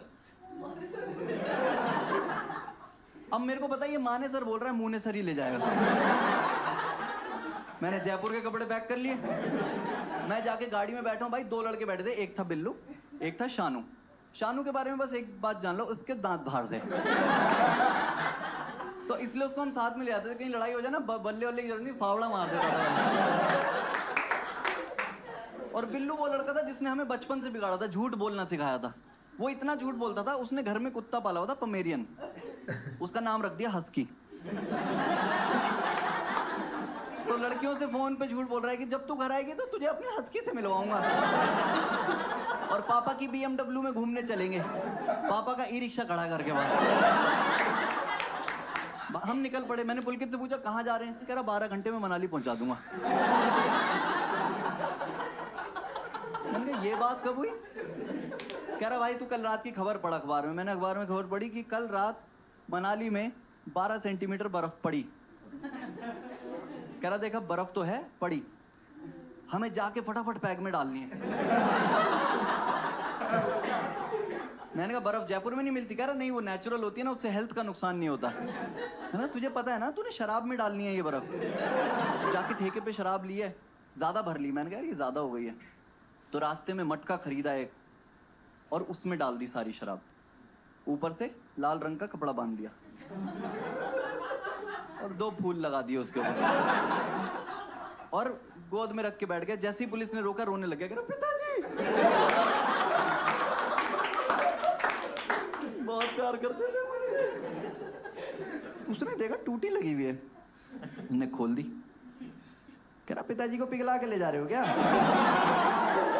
अब मेरे को पता है ये माने सर बोल रहा है, मुने सर ही ले जाएगा। मैंने जयपुर के कपड़े पैक कर लिए, मैं जाके गाड़ी में बैठा हूँ भाई, 2 लड़के बैठे थे, एक था बिल्लू, एक था शानू। शानू के बारे में बस एक बात जान लो, उसके दांत बाहर थे। तो इसलिए उसको हम साथ में ले आते थे, कहीं लड़ाई हो जाए ना, बल्ले वल्ले की जरूरत नहीं, फावड़ा मार देता था। और बिल्लू वो लड़का था जिसने हमें बचपन से बिगाड़ा था, झूठ बोलना सिखाया था। वो इतना झूठ बोलता था, उसने घर में कुत्ता पाला हुआ था पमेरियन, उसका नाम रख दिया हस्की। तो लड़कियों से फोन पे झूठ बोल रहा है कि जब तू घर आएगी तो तुझे अपने हस्की से मिलवाऊंगा, और पापा की BMW में घूमने चलेंगे, पापा का ई-रिक्शा खड़ा करके बाहर। हम निकल पड़े, मैंने पुलकित से पूछा कहाँ जा रहे हैं, कह रहा 12 घंटे में मनाली पहुंचा दूंगा। मैंने कहा ये बात कब हुई, कह रहा भाई तू कल रात की खबर पढ़ अखबार में। मैंने अखबार में खबर पढ़ी कि कल रात मनाली में 12 सेंटीमीटर बर्फ पड़ी। कह रहा देखा बर्फ तो है पड़ी, हमें जाके फटाफट पैक में डालनी है। मैंने कहा बर्फ जयपुर में नहीं मिलती, कह रहा नहीं वो नेचुरल होती है ना, उससे हेल्थ का नुकसान नहीं होता है ना, तुझे पता है ना, तूने शराब में डालनी है ये बर्फ। जाके ठेके पे शराब ली है, ज्यादा भर ली, मैंने कहा ये ज्यादा हो गई है। तो रास्ते में मटका खरीदा एक और उसमें डाल दी सारी शराब, ऊपर से लाल रंग का कपड़ा बांध दिया और 2 फूल लगा दिए उसके ऊपर, और गोद में रख के बैठ गया। जैसे ही पुलिस ने रोका रोने लग गया, कह रहा पिताजी बहुत प्यार करते थे। उसने देखा टूटी लगी हुई है, ने खोल दी, कह रहा पिताजी को पिघला के ले जा रहे हो क्या?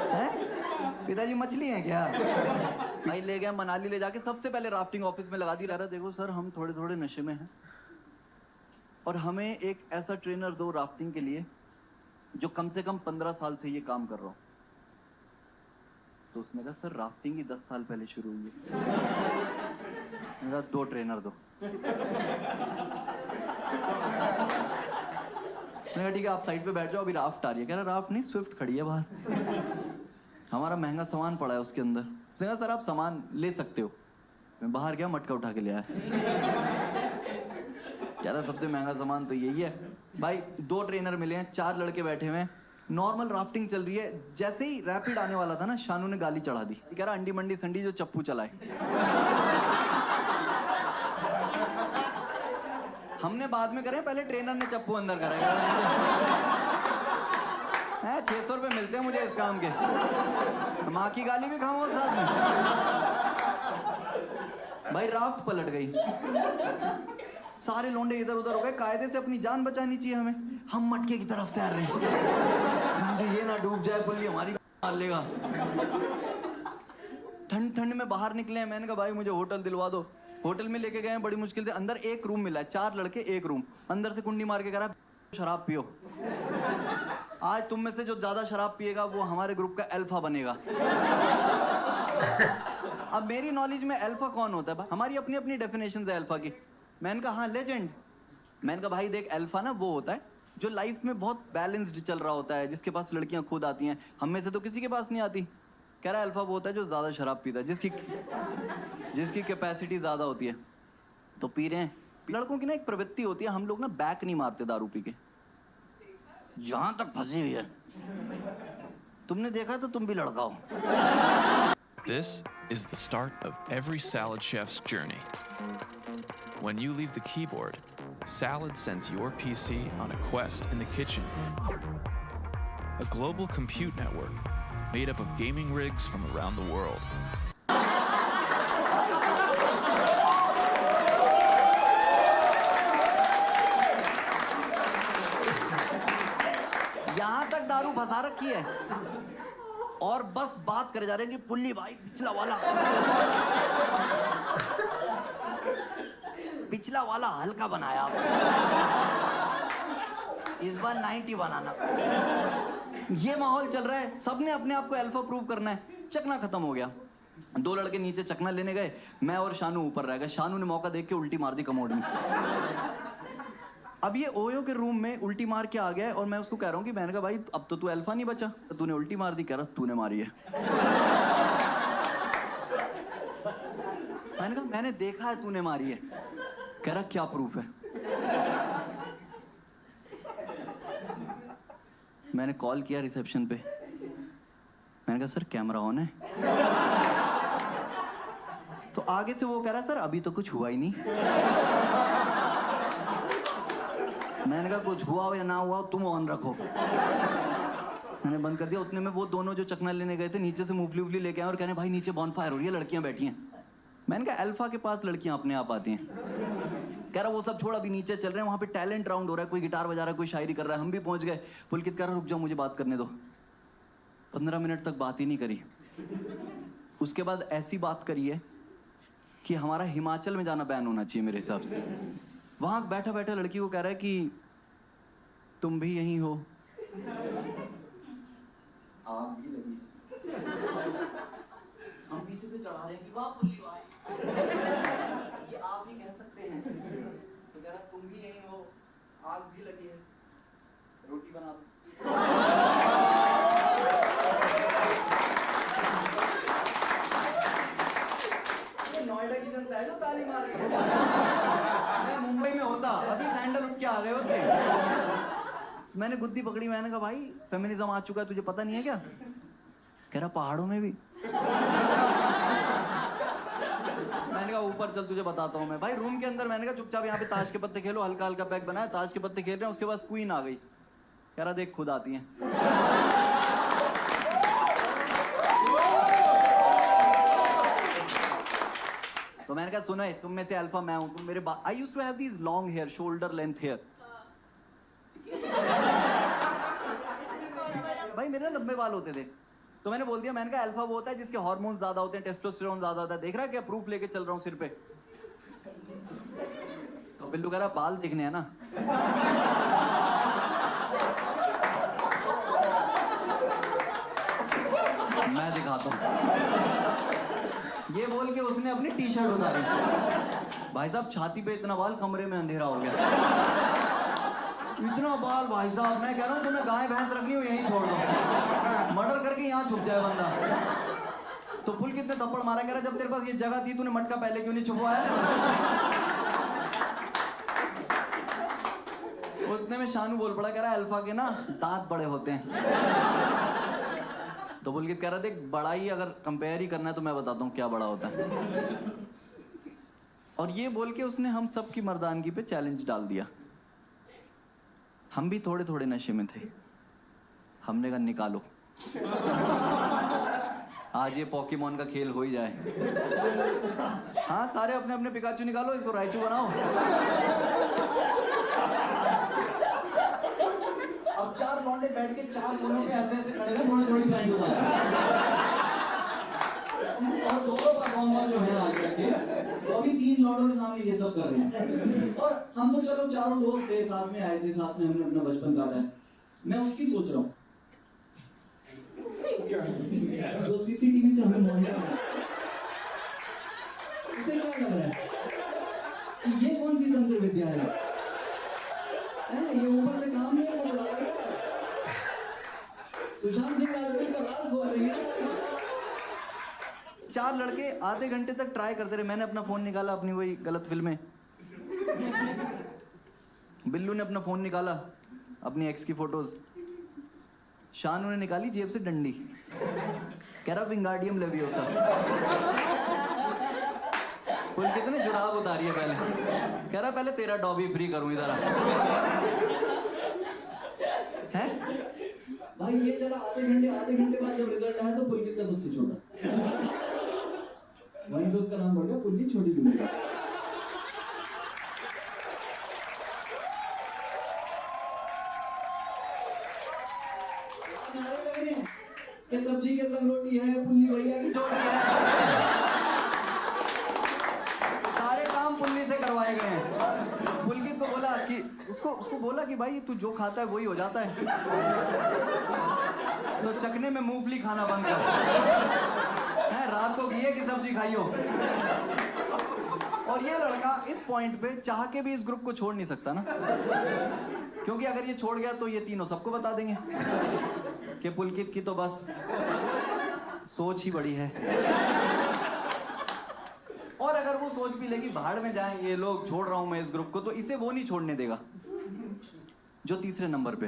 हैं? पिताजी मछली हैं क्या? भाई ले गया मनाली, ले जाके सबसे पहले राफ्टिंग ऑफिस में लगा दी। रहा देखो सर हम थोड़े थोड़े नशे में हैं और हमें एक ऐसा ट्रेनर दो राफ्टिंग के लिए जो कम से कम 15 साल से ये काम कर रहा हो। तो उसने कहा सर राफ्टिंग ही 10 साल पहले शुरू हुई है। मेरा 2 ट्रेनर दो। उसने कहा ठीक है आप साइड पे बैठ जाओ, अभी राफ्ट आ रही है। कह रहा राफ्ट नहीं स्विफ्ट खड़ी है बाहर, हमारा महंगा सामान पड़ा है उसके अंदर। उसने कहा सर आप सामान ले सकते हो। मैं बाहर गया मटका उठा के ले आया। कह रहा सबसे महंगा सामान तो यही है। भाई 2 ट्रेनर मिले हैं, 4 लड़के बैठे हुए हैं, नॉर्मल राफ्टिंग चल रही है। जैसे ही रैपिड आने वाला था ना, शानू ने गाली चढ़ा दी। कह रहा अंडी मंडी संडी जो चप्पू चलाए। हमने बाद में करे, पहले ट्रेनर ने चप्पू अंदर करेगा। 600 रुपए मिलते हैं मुझे इस काम के, माँ की गाली भी खाऊंगा साथ में। भाई राफ्ट पलट गई, सारे लोंडे इधर उधर हो गए। कायदे से अपनी जान बचानी चाहिए हमें, हम मटके की तरफ तैर रहे हैं। ये ना डूब जाए पुलिस हमारी मार लेगा। ठंड ठंड में बाहर निकले हैं। मैंने कहा भाई मुझे होटल दिलवा दो। होटल में लेके गए हैं बड़ी मुश्किल से। अंदर एक रूम मिला है, 4 लड़के एक रूम। अंदर से कुंडी मार के कह रहा शराब पियो, आज तुम में से जो ज्यादा शराब पिएगा वो हमारे ग्रुप का अल्फा बनेगा। अब मेरी नॉलेज में अल्फा कौन होता है? हमारी अपनी अपनी डेफिनेशन है अल्फा की। मैंने कहा हाँ लेजेंड। मैंने कहा भाई देख अल्फा ना वो होता है जो लाइफ में बहुत बैलेंस्ड चल रहा होता है, जिसके पास लड़कियां खुद आती हैं, हम में से तो किसी के पास नहीं आती। कह रहा है अल्फा वो होता है जो ज्यादा शराब पीता है, जिसकी कैपेसिटी ज्यादा होती है। तो पी रहे हैं। लड़कों की ना एक प्रवृत्ति होती है, हम लोग ना बैक नहीं मारते दारू पी के, यहां तक फंसी हुई है। तुमने देखा तो तुम भी लड़का हो। This is the start of every salad chef's journey. When you leave the keyboard, Salad sends your PC on a quest in the kitchen. A global compute network made up of gaming rigs from around the world. खा रखी है और बस बात करे जा रहे हैं कि पुल्ली भाई पिछला वाला हल्का बनाया आपने। इस बार 90 बनाना। ये माहौल चल रहा है, सबने अपने आप को अल्फा प्रूव करना है। चकना खत्म हो गया, 2 लड़के नीचे चकना लेने गए, मैं और शानू ऊपर रह गए। शानू ने मौका देख के उल्टी मार दी कमोड में। अब ये ओयो के रूम में उल्टी मार के आ गया और मैं उसको कह रहा हूँ कि मैंने कहा भाई अब तो तू अल्फा नहीं बचा, तो तूने उल्टी मार दी। कह रहा तूने मारी है। मैंने कहा मैंने देखा है तूने मारी है। कह रहा क्या प्रूफ है? मैंने कॉल किया रिसेप्शन पे, मैंने कहा सर कैमरा ऑन है? तो आगे से वो कह रहा सर अभी तो कुछ हुआ ही नहीं। मैंने कहा कुछ हुआ हो या ना हुआ हो तुम ऑन रखो। मैंने बंद कर दिया। उतने में वो दोनों जो चकना लेने गए थे नीचे से मूफली उफली लेके आए और कहने भाई नीचे बॉनफायर हो रही है, लड़कियां बैठी हैं। मैंने कहा अल्फा के पास लड़कियां अपने आप आती हैं। कह रहा वो सब छोड़, अभी नीचे चल रहे हैं, वहां पे टैलेंट राउंड हो रहा है, कोई गिटार बजा रहा है, कोई शायरी कर रहा है। हम भी पहुंच गए। पुलकित कह रहा रुक जाओ मुझे बात करने दो। 15 मिनट तक बात ही नहीं करी। उसके बाद ऐसी बात करी है कि हमारा हिमाचल में जाना बैन होना चाहिए मेरे हिसाब से। वहां बैठा बैठा लड़की को कह रहा है कि तुम भी यहीं हो? आग भी लगी। हम पीछे से चढ़ा रहे हैं कि वाह पुल्ली भाई, ये आप ही कह सकते हैं। तो कह रहा तुम भी यहीं हो, आग भी लगी है, रोटी बना दो। ये नोएडा की जनता है जो ताली मार रही है। मैं मुंबई में होता अभी सैंडल उठ के आ गए होते। मैंने गुद्दी पकड़ी, मैंने कहा भाई फेमिनिज्म आ चुका है तुझे पता नहीं है क्या? कह रहा पहाड़ों में भी। मैंने कहा ऊपर चल तुझे बताता हूँ मैं। भाई रूम के अंदर मैंने कहा चुपचाप यहाँ पे ताश के पत्ते खेलो, हल्का हल्का पैक बनाया, ताश के पत्ते खेल रहे हैं। उसके बाद क्वीन आ गई। कह रहा देख खुद आती है। तो मैंने कहा सुनो तुम में से अल्फा मैं हूं, तुम मेरे I used to have these long hair, shoulder length hair. भाई मेरे लंबे बाल होते थे। तो मैंने बोल दिया, मैंने कहा अल्फा वो होता है जिसके हार्मोन ज्यादा होते हैं, टेस्टोस्टेरोन ज्यादा होता है। देख रहा है क्या प्रूफ लेके चल रहा हूँ सिर पे? तो बिल्लू कह रहा बाल दिखने हैं ना। मैं दिखाता हूँ। ये बोल के उसने अपनी टी शर्ट उतारी। भाई साहब छाती पे इतना बाल, कमरे में अंधेरा हो गया। इतना बाल भाई साहब, मैं कह रहा हूँ तुम्हें गाय भैंस रखनी हो यहीं छोड़ दो, मर्डर करके यहाँ छुप जाए बंदा। तो पुल कितने थप्पड़ मारा। कह रहा जब तेरे पास ये जगह थी तूने मटका पहले क्यों नहीं छुपवाया? उतने में शानू बोल पड़ा, कह रहा अल्फा के ना दांत बड़े होते हैं। तो पुलकित कह रहा देख बड़ा ही अगर कंपेयर ही करना है तो मैं बताता हूँ क्या बड़ा होता है। और ये बोल के उसने हम सब की मर्दानगी पे चैलेंज डाल दिया। हम भी थोड़े थोड़े नशे में थे। हमने कहा निकालो, आज ये पॉकीमोन का खेल हो ही जाए। हाँ सारे अपने अपने पिकाचू निकालो, इसको राइचू बनाओ। अब 4 लौंडे बैठ के 4 कोनों पे ऐसे ऐसे खड़े हैं, थोड़ी थोड़ी पैंट उतार। और सोलो परफॉर्मर जो है आज के, तो अभी 3 लौंडों के सामने ये सब कर रहे हैं। और हम तो चलो चारों दोस्त थे, साथ में आए थे, साथ में हमने अपना बचपन काटा है। मैं उसकी सोच रहा हूँ जो सीसीटीवी से हमें मॉनिटर कर रहा है, उसे क्या लग रहा है कि ये कौन सी तंत्र विद्या है ना? ये ऊपर से काम नहीं है, वो बुला लेगा। सुशांत सिंह राजपूत का राज हुआ है। 4 लड़के आधे घंटे तक ट्राई करते रहे। मैंने अपना फोन निकाला, अपनी वही गलत फिल्में। बिल्लू ने अपना फोन निकाला, अपनी एक्स की फोटोज। शानू ने निकाली जेब से डंडी, कह रहा विंगार्डियम लेवियोसा। कुल कितने जुराब उतारी है पहले, कह रहा पहले तेरा डॉबी फ्री करूं इधर। है भाई ये चला आधे घंटे बाद जब रिजल्ट आया तो पुलकित का सबसे छोटा, वहीं पे उसका नाम बढ़ गया पुल्ली छोटी लूंगी। कि सब्जी के संग रोटी है, पुल्ली भैया की चोटी है। सारे काम पुल्ली से करवाए गए हैं। पुलकित को बोला कि उसको बोला कि भाई तू जो खाता है वही हो जाता है, तो चखने में मूंगफली खाना बंद कर, है रात को घिये की सब्जी खाइयो। और ये लड़का इस पॉइंट पे चाह के भी इस ग्रुप को छोड़ नहीं सकता ना, क्योंकि अगर ये छोड़ गया तो ये तीनों सबको बता देंगे कि पुलकित की तो बस सोच ही बड़ी है। और अगर वो सोच भी लेगी भाड़ में जाए ये लोग, छोड़ रहा हूं मैं इस ग्रुप को, तो इसे वो नहीं छोड़ने देगा जो तीसरे नंबर पे।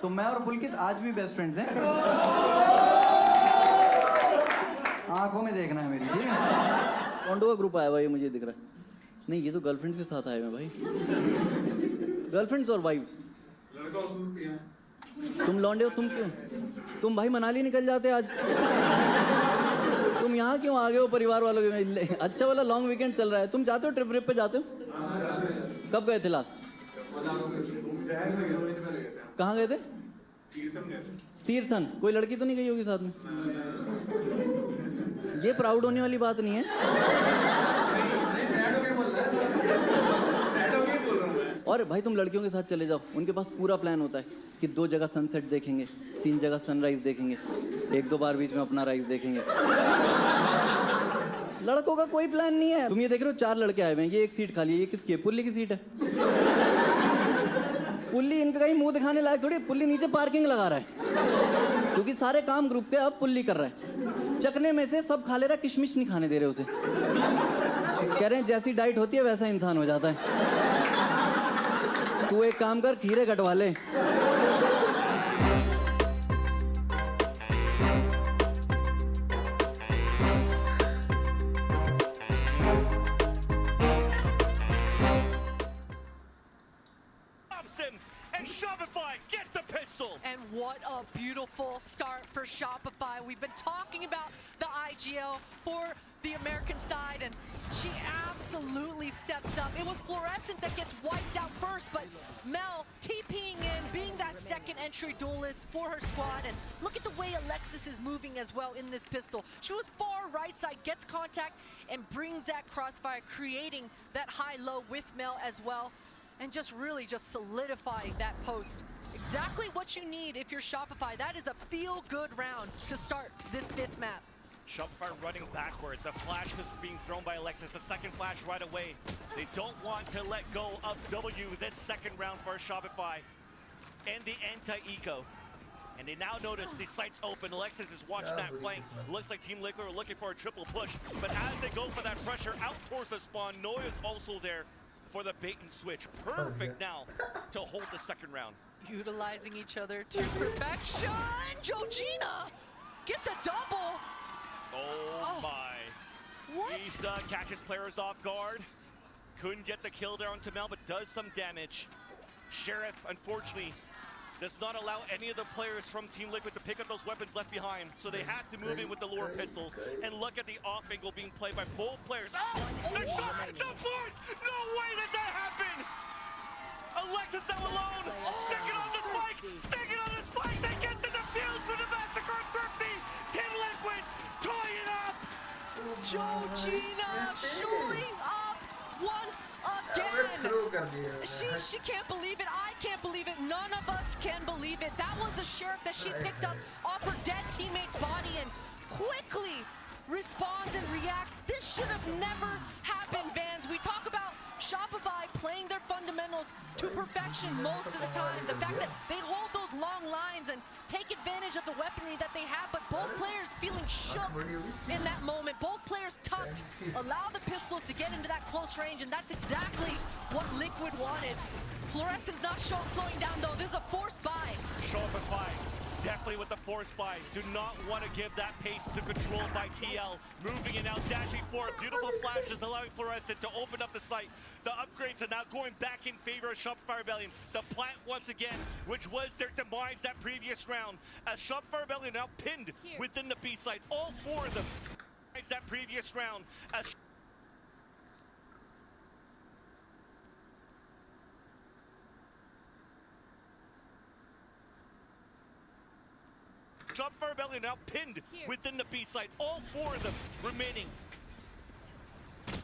तो मैं और पुलकित आज भी बेस्ट फ्रेंड्स हैं। आंखों में देखना है मेरी, ठीक है। कौंडो का ग्रुप आया भाई, मुझे दिख रहा है। नहीं, ये तो गर्लफ्रेंड्स के साथ आए हैं भाई, गर्लफ्रेंड्स और वाइफ्स। तुम लौंडे हो, तुम क्यों? तुम भाई मनाली निकल जाते आज, तुम यहाँ क्यों आ गए हो परिवार वालों के? अच्छा वाला लॉन्ग वीकेंड चल रहा है, तुम जाते हो ट्रिप पे जाते हो? कब गए थे लास्ट? कहाँ गए थे? तीर्थन। कोई लड़की तो नहीं गई होगी साथ में? ये प्राउड होने वाली बात नहीं है। और भाई तुम लड़कियों के साथ चले जाओ, उनके पास पूरा प्लान होता है कि 2 जगह सनसेट देखेंगे, 3 जगह सनराइज देखेंगे, 1-2 बार बीच में अपना राइज देखेंगे। लड़कों का कोई प्लान नहीं है। तुम ये देख रहे हो 4 लड़के आए हुए हैं, ये एक सीट खाली है, ये किसकी है? पुल्ली की सीट है। पुल्ली इनका कहीं मुंह दिखाने लायक थोड़ी, पुल्ली नीचे पार्किंग लगा रहा है, क्योंकि सारे काम ग्रुप के अब पुल्ली कर रहा है। चकने में से सब खा ले रहा है, किशमिश नहीं खाने दे रहे उसे। कह रहे हैं जैसी डाइट होती है वैसा इंसान हो जाता है। तू एक काम कर, खीरे कटवा ले। And Shopify, get the pistol! And what a beautiful start for Shopify. We've been talking about the IGL for the American side, and she absolutely steps up. It was Fluorescent that gets wiped out first, but Mel TPing in, being that second entry duelist for her squad. And look at the way Alexis is moving as well in this pistol. She was far right side, gets contact, and brings that crossfire, creating that high-low with Mel as well. And just really just solidifying that post. Exactly what you need if you're Shopify. That is a feel-good round to start this 5th map. Shopify running backwards. A flash is being thrown by Alexis. A second flash right away. They don't want to let go of W this second round for Shopify and the anti-eco. And they now notice the sights open. Alexis is watching that flank. Looks like Team Liquid are looking for a triple push. But as they go for that pressure out towards the spawn, Noi is also there for the bait and switch. Perfect now to hold the second round. Utilizing each other to perfection. Georgina gets a double. Oh my. What? Isa catches players off guard. Couldn't get the kill there on Tamel, but does some damage. Sheriff, unfortunately, does not allow any of the players from Team Liquid to pick up those weapons left behind, so they have to move in with the lower pistols. And look at the off angle being played by both players. Oh! The shot! The fourth! No way does that happen! Alexis now alone! Sticking on the spike! Sticking on the spike! They get to the field for the massacre! Thrifty! Team Liquid! Tie it up! Georgina showing up once again. She can't believe it. I can't believe it. None of us can believe it. That was a Sheriff that she picked up off her dead teammate's body and quickly responds and reacts. This should have never happened, Vans. We talk about Shopify playing their fundamentals to perfection most of the time. The fact that they hold those long lines and take advantage of the weaponry that they have, but both players feeling shook in that moment. Both players tucked, allow the pistols to get into that close range, and that's exactly what Liquid wanted. Fluorescent's not slowing down though. This is a forced buy. Shopify definitely with the force buys. Do not want to give that pace to control by TL. Moving it out, dashing forward. Beautiful flashes allowing Fluorescent to open up the site. The upgrades are now going back in favor of Shopify Rebellion. The plant once again, which was their demise that previous round. As Shopify Rebellion now pinned within the B site. All 4 of them that previous round. As Shopify Rebellion now pinned within the B site. All 4 of them remaining.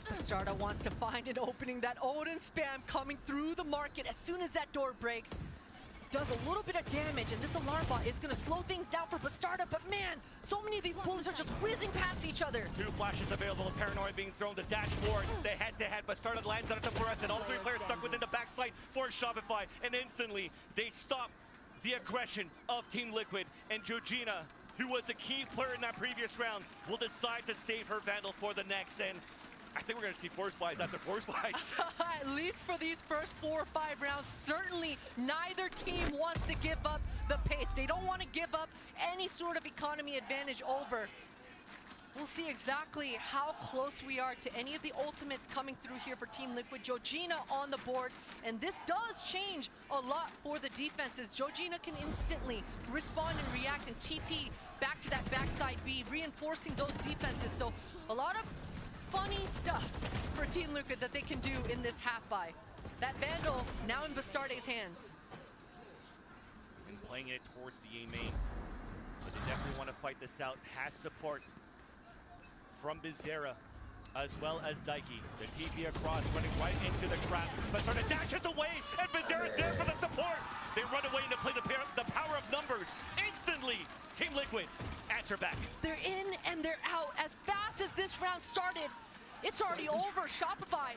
Bastarda wants to find an opening. That Odin spam coming through the market as soon as that door breaks. Does a little bit of damage, and this alarm bot is going to slow things down for Bastarda, but man, so many of these bullets are just whizzing past each other. 2 flashes available, Paranoia being thrown to dashboard. The head-to-head, Bastarda lands on it to Fluorescent. All 3 players stuck within the backside for Shopify, and instantly they stop the aggression of Team Liquid, and Georgina, who was a key player in that previous round, will decide to save her Vandal for the next, and I think we're going to see force buys after force buys. At least for these first 4 or 5 rounds, certainly neither team wants to give up the pace. They don't want to give up any sort of economy advantage over. We'll see exactly how close we are to any of the ultimates coming through here for Team Liquid. Georgina on the board, and this does change a lot for the defenses. Georgina can instantly respond and react and TP back to that backside B, reinforcing those defenses. So a lot of funny stuff for Team Liquid that they can do in this half-buy. That Vandal now in Bastarde's hands. And playing it towards the A main. But they definitely want to fight this out. Has support from Bizarra as well as Daiki. The TP across, running right into the trap. Bastarda dashes away, and Bizarra's there for the support. They run away to play the power of numbers. Instantly, Team Liquid answer back. They're in and they're out. As fast as this round started, it's already over. Shopify,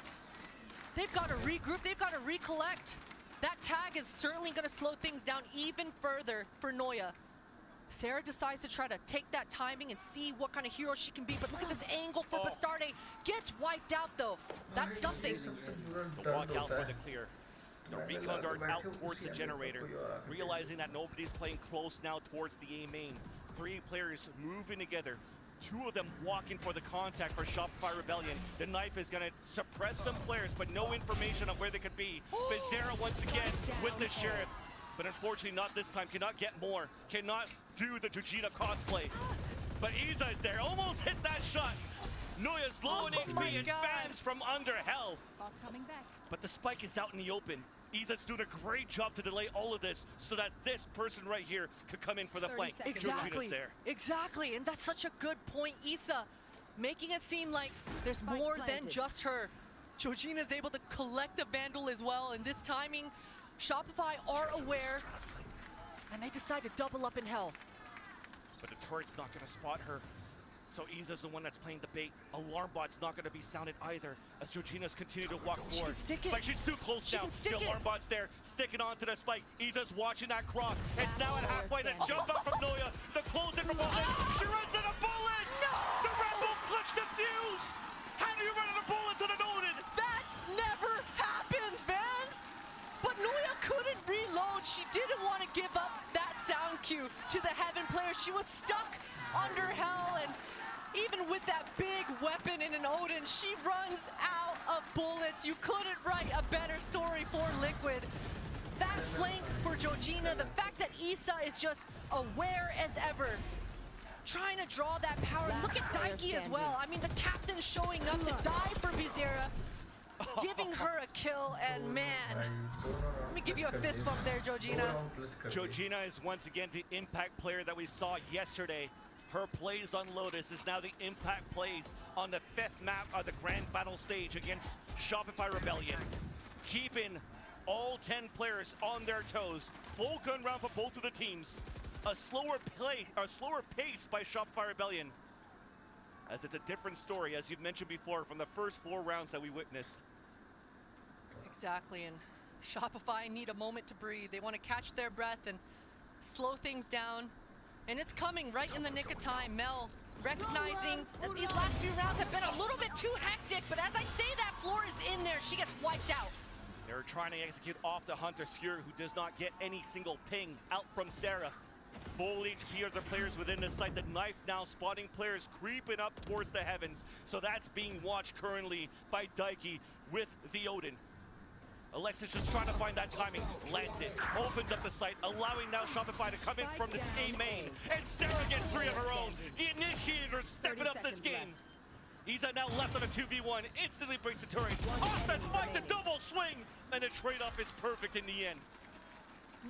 they've got to regroup, they've got to recollect. That tag is certainly going to slow things down even further for Noya. Sarah decides to try to take that timing and see what kind of hero she can be, but look at this angle for Bastarde. Gets wiped out though. That's something. The walk out for the clear. The recon dart out towards the generator, realizing that nobody's playing close now towards the A main. 3 players moving together. 2 of them walking for the contact for Shopify Rebellion. The knife is going to suppress some players, but no information on where they could be. Bizarra once again with the Sheriff, but unfortunately not this time. Cannot get more. Cannot do the Georgina cosplay. But Iza is there. Almost hit that shot. Noya's low in HP and spams from under hell. Coming back. But the spike is out in the open. Iza's doing a great job to delay all of this so that this person right here could come in for the flank. Exactly, there. Exactly, and that's such a good point, Isa. Making it seem like there's more than just her. Georgina's able to collect a Vandal as well, and this timing, Shopify are aware, and they decide to double up in hell. But the turret's not going to spot her. So Iza's the one that's playing the bait. Alarm bot's not going to be sounded either as Georgina's continue to walk forward. But she's too close now. The alarm bot's there, sticking onto the spike. Iza's watching that cross. It's now at halfway. Then jump up from Noya. The close in from Wilson. She runs out of bullets. The Red Bull clutch defuse. How do you run out of bullets on an Odin? That never happens, fans. But Noya couldn't reload. She didn't want to give up that sound cue to the Heaven player. She was stuck under hell, and even with that big weapon in an Odin, she runs out of bullets. You couldn't write a better story for Liquid. That flank for Georgina, the fact that Isa is just aware as ever, trying to draw that power. Look at Daiki as well. I mean, the captain showing up to die for Bizarra, giving her a kill, and man, let me give you a fist bump there, Georgina. Georgina is once again the impact player that we saw yesterday. Her plays on Lotus is now the impact plays on the 5th map of the grand final stage against Shopify Rebellion. Keeping all 10 players on their toes. Full gun round for both of the teams. A slower pace by Shopify Rebellion, as it's a different story, as you've mentioned before, from the first 4 rounds that we witnessed. Exactly, and Shopify need a moment to breathe. They want to catch their breath and slow things down. And it's coming right in the nick of time. Mel recognizing that these last few rounds have been a little bit too hectic, but as I say that, Floor is in there. She gets wiped out. They're trying to execute off the Hunter's Fury, who does not get any single ping out from Sarah. Full HP are the players within the site. The knife now spotting players creeping up towards the heavens. So that's being watched currently by Daiki with the Odin. Alexis just trying to find that timing, lands it, opens up the site, allowing now Shopify to come in from the A main, and Sarah gets 3 of her own. The initiator stepping up this game. Iza now left on a 2v1, instantly breaks the turret, off the spike, the double swing, and the trade-off is perfect in the end.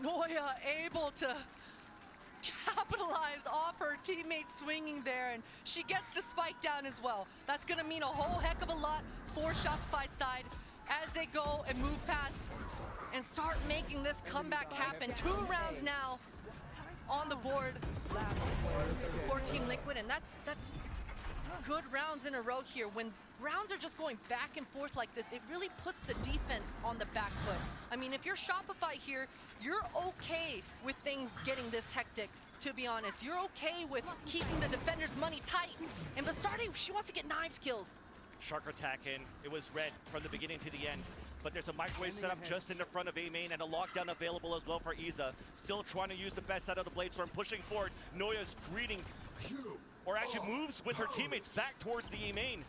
Noya able to capitalize off her teammate swinging there, and she gets the spike down as well. That's gonna mean a whole heck of a lot for Shopify's side as they go and move past and start making this comeback happen. 2 rounds now on the board for Team Liquid, and that's good rounds in a row here. When rounds are just going back and forth like this, it really puts the defense on the back foot. I mean, if you're Shopify here, you're okay with things getting this hectic, to be honest. You're okay with keeping the defender's money tight. And Bastardi, she wants to get knives kills. Shark attack in. It was red from the beginning to the end. But there's a microwave set up just in the front of A main and a lockdown available as well for Iza. Still trying to use the best out of the Bladestorm, pushing forward. Noya's greeting, or actually moves with her teammates back towards the A main.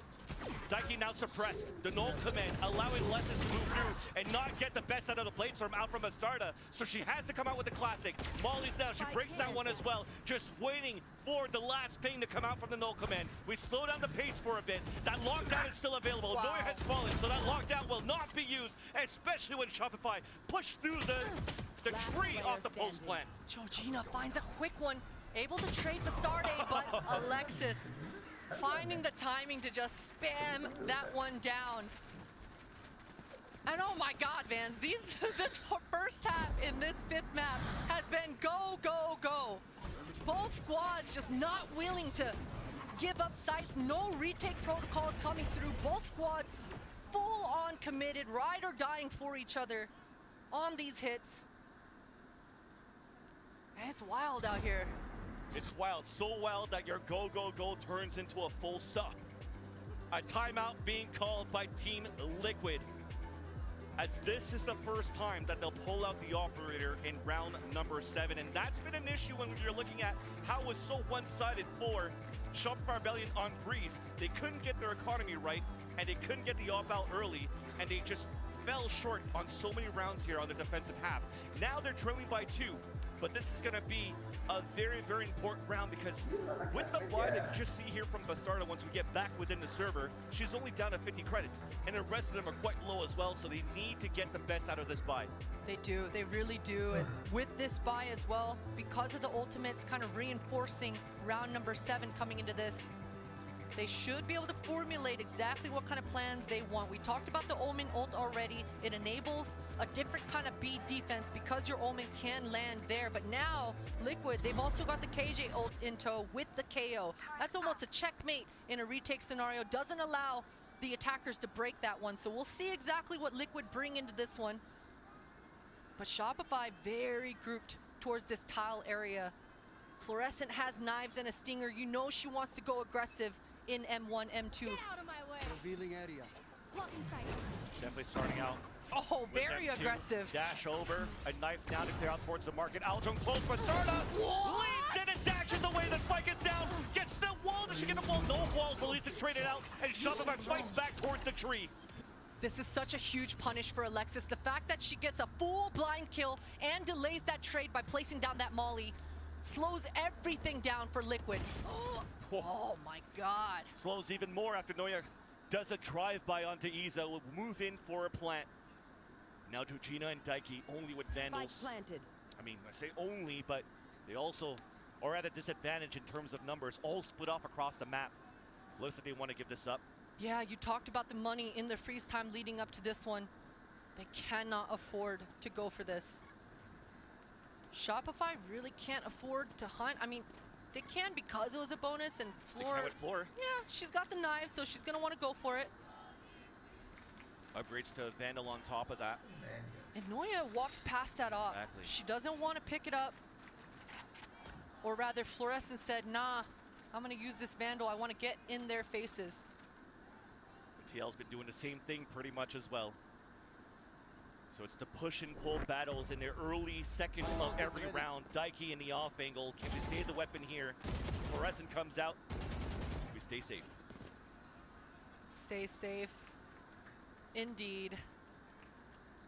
Daiki now suppressed. The null command allowing Lessons to move through and not get the best out of the Bladestorm out from Bastarda. So she has to come out with the classic. Molly's down. She breaks that one as well. Just waiting for the last ping to come out from the null command. We slow down the pace for a bit. That lockdown is still available. Wow. Noya has fallen, so that lockdown will not be used, especially when Shopify push through the tree off the post plant. Georgina finds a quick one, able to trade Bastardi, but Alexis finding the timing to just spam that one down. And oh my God, Vans, this first half in this 5th map has been go, go, go. Both squads just not willing to give up sites. No retake protocols coming through. Both squads full on committed, ride or dying for each other on these hits. And it's wild out here. It's wild, so wild that your go, go, go turns into a full stop. A timeout being called by Team Liquid, as this is the first time that they'll pull out the operator in round number 7. And that's been an issue when you're looking at how it was so one-sided for Shopify Rebellion on Breeze. They couldn't get their economy right, and they couldn't get the op out early, and they just fell short on so many rounds here on the defensive half. Now they're trailing by 2. But this is going to be a very, very important round, because with the buy that you just see here from Bastarda, once we get back within the server, she's only down to 50 credits. And the rest of them are quite low as well, so they need to get the best out of this buy. They do, they really do. And with this buy as well, because of the ultimates kind of reinforcing round number 7 coming into this, they should be able to formulate exactly what kind of plans they want. We talked about the Omen ult already. It enables a different kind of B defense because your Omen can land there. But now, Liquid, they've also got the KJ ult in tow with the KO. That's almost a checkmate in a retake scenario. Doesn't allow the attackers to break that one. So we'll see exactly what Liquid bring into this one. But Shopify very grouped towards this tile area. Fluorescent has knives and a stinger. You know she wants to go aggressive in M1, M2. Get out of my way. Revealing area. Blocking sight. Definitely starting out. Oh, very aggressive. Dash over, a knife down to clear out towards the market. Aldrin close, Bastarda leads in and dashes away. The spike is down. Gets the wall. Does she get the wall? No walls. Release is traded out, and Shopify fights back towards the tree. This is such a huge punish for Alexis. The fact that she gets a full blind kill and delays that trade by placing down that molly slows everything down for Liquid. Oh my God. Slows even more after Noya does a drive-by onto Iza. Will move in for a plant. Now Georgina and Daiki only with Vandals. Spike planted. I mean, I say only, but they also are at a disadvantage in terms of numbers. All split off across the map. Looks like they want to give this up. Yeah, you talked about the money in the freeze time leading up to this one. They cannot afford to go for this. Shopify really can't afford to hunt. I mean, they can because it was a bonus, and Floor, yeah, she's got the knife, so she's gonna want to go for it. Upgrades to Vandal on top of that. And Noya walks past that off. Exactly. She doesn't want to pick it up. Or rather, Fluorescent said, nah, I'm gonna use this Vandal. I want to get in their faces. TL's been doing the same thing pretty much as well. So it's the push and pull battles in the early seconds of every round. Daiki in the off angle. Can we save the weapon here? Fluorescent comes out. We stay safe. Stay safe. Indeed.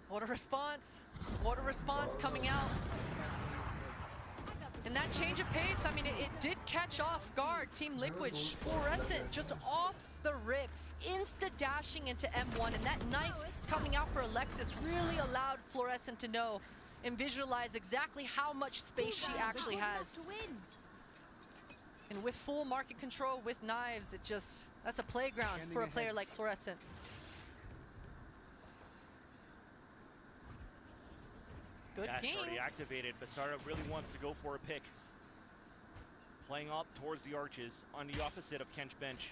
What a response. What a response coming out. And that change of pace, I mean, it did catch off guard Team Liquid. Fluorescent just off the rip. Insta-dashing into M1, and that knife coming out for Alexis really allowed Fluorescent to know and visualize exactly how much space she actually has. And with full market control, with knives, that's a playground for a player like Fluorescent. Good Dash ping. already activated. Bastarda really wants to go for a pick. Playing up towards the arches on the opposite of Kench bench.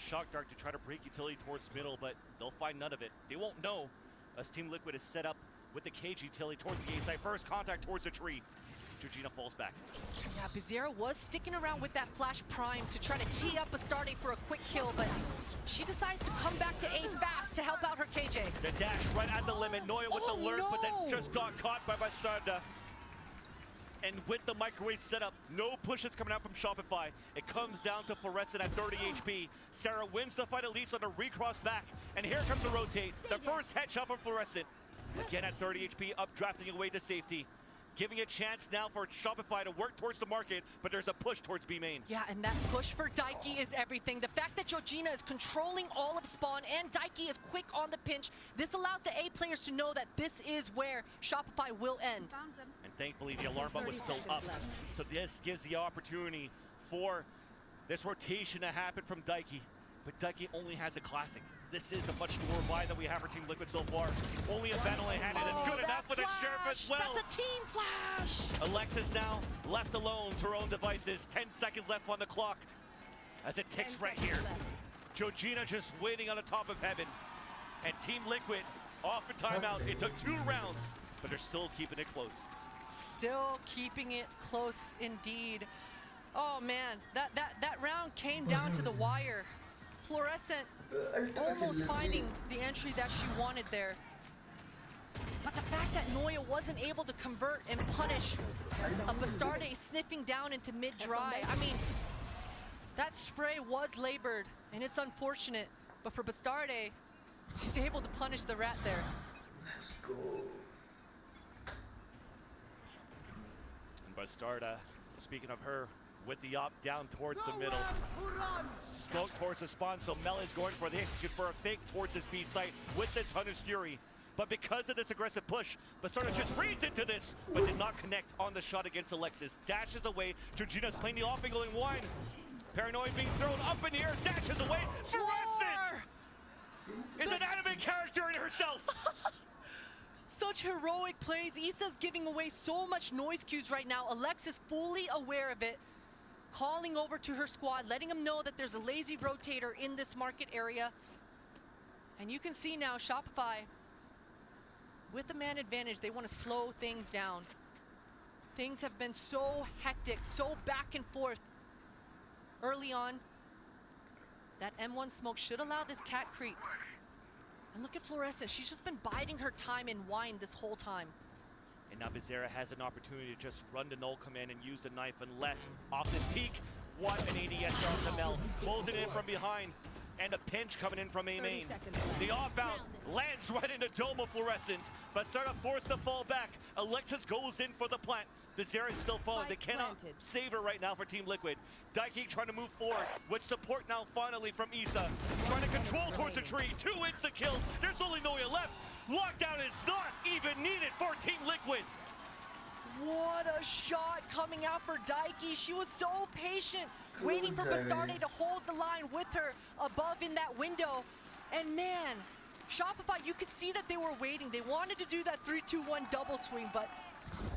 Shock Dart to try to break utility towards middle, but they'll find none of it. They won't know as Team Liquid is set up with the cage utility towards the A side. First contact towards the tree. Georgina falls back. Yeah, Bizarra was sticking around with that flash prime to try to tee up Bastarde for a quick kill, but she decides to come back to A fast to help out her KJ. The dash right at the limit. Noya with the lurk, but then just got caught by Bastarda. And with the microwave setup, no pushes coming out from Shopify. It comes down to Fluorescent at 30 HP. Sarah wins the fight at least on a recross back. And here comes the rotate. The first headshot from Fluorescent. Again at 30 HP, updrafting away to safety. Giving a chance now for Shopify to work towards the market, but there's a push towards B main. Yeah, and that push for Daiki is everything. The fact that Georgina is controlling all of spawn and Daiki is quick on the pinch, this allows the A players to know that this is where Shopify will end. And thankfully the alarm button was still up. So this gives the opportunity for this rotation to happen from Daiki. But Daiki only has a classic. This is a much newer buy that we have for Team Liquid so far. Only a battle in hand, and it's good enough for the sheriff as well. That's a team flash! Alexis now left alone to her own devices. 10 seconds left on the clock as it ticks right here. Georgina just waiting on the top of heaven. And Team Liquid off a timeout. It took 2 rounds, but they're still keeping it close. Still keeping it close indeed. Oh man, that round came down to the wire. Fluorescent almost finding the entry that she wanted there. But the fact that Noya wasn't able to convert and punish a Bastarde sniffing down into mid-dry, I mean, that spray was labored, and it's unfortunate. But for Bastarde, she's able to punish the rat there. And Bastarda, speaking of her, with the op down towards the middle. Smoke towards the spawn, so Mel is going for the execute for a fake towards his B site with this Hunter's Fury. But because of this aggressive push, Bastarda just reads into this, but did not connect on the shot against Alexis. Dashes away. Georgina's playing the off angle and wine. Paranoia being thrown up in the air, dashes away. Fluorescent is an anime character in herself. Such heroic plays. Issa's giving away so much noise cues right now. Alexis fully aware of it. Calling over to her squad, letting them know that there's a lazy rotator in this market area. And you can see now Shopify, with the man advantage, they want to slow things down. Things have been so hectic, so back and forth early on. That M1 smoke should allow this cat creep. And look at Fluorescent, she's just been biding her time and wine this whole time. And now Bizarra has an opportunity to just run the null command and use the knife unless off this peak. What an ADS down to Mel. Closing in from behind. And a pinch coming in from A main. The off out lands right in the dome of Fluorescent. Bastarda forced to fall back. Alexis goes in for the plant. Bizarra is still falling. They cannot save her right now for Team Liquid. Daiki trying to move forward with support now finally from Issa. Trying to control towards the tree. 2 instant kills. There's only Noya left. Lockdown is not even needed for Team Liquid. What a shot coming out for Daiki. She was so patient, waiting for Bastarde to hold the line with her above in that window. And man, Shopify, you could see that they were waiting. They wanted to do that 3-2-1 double swing, but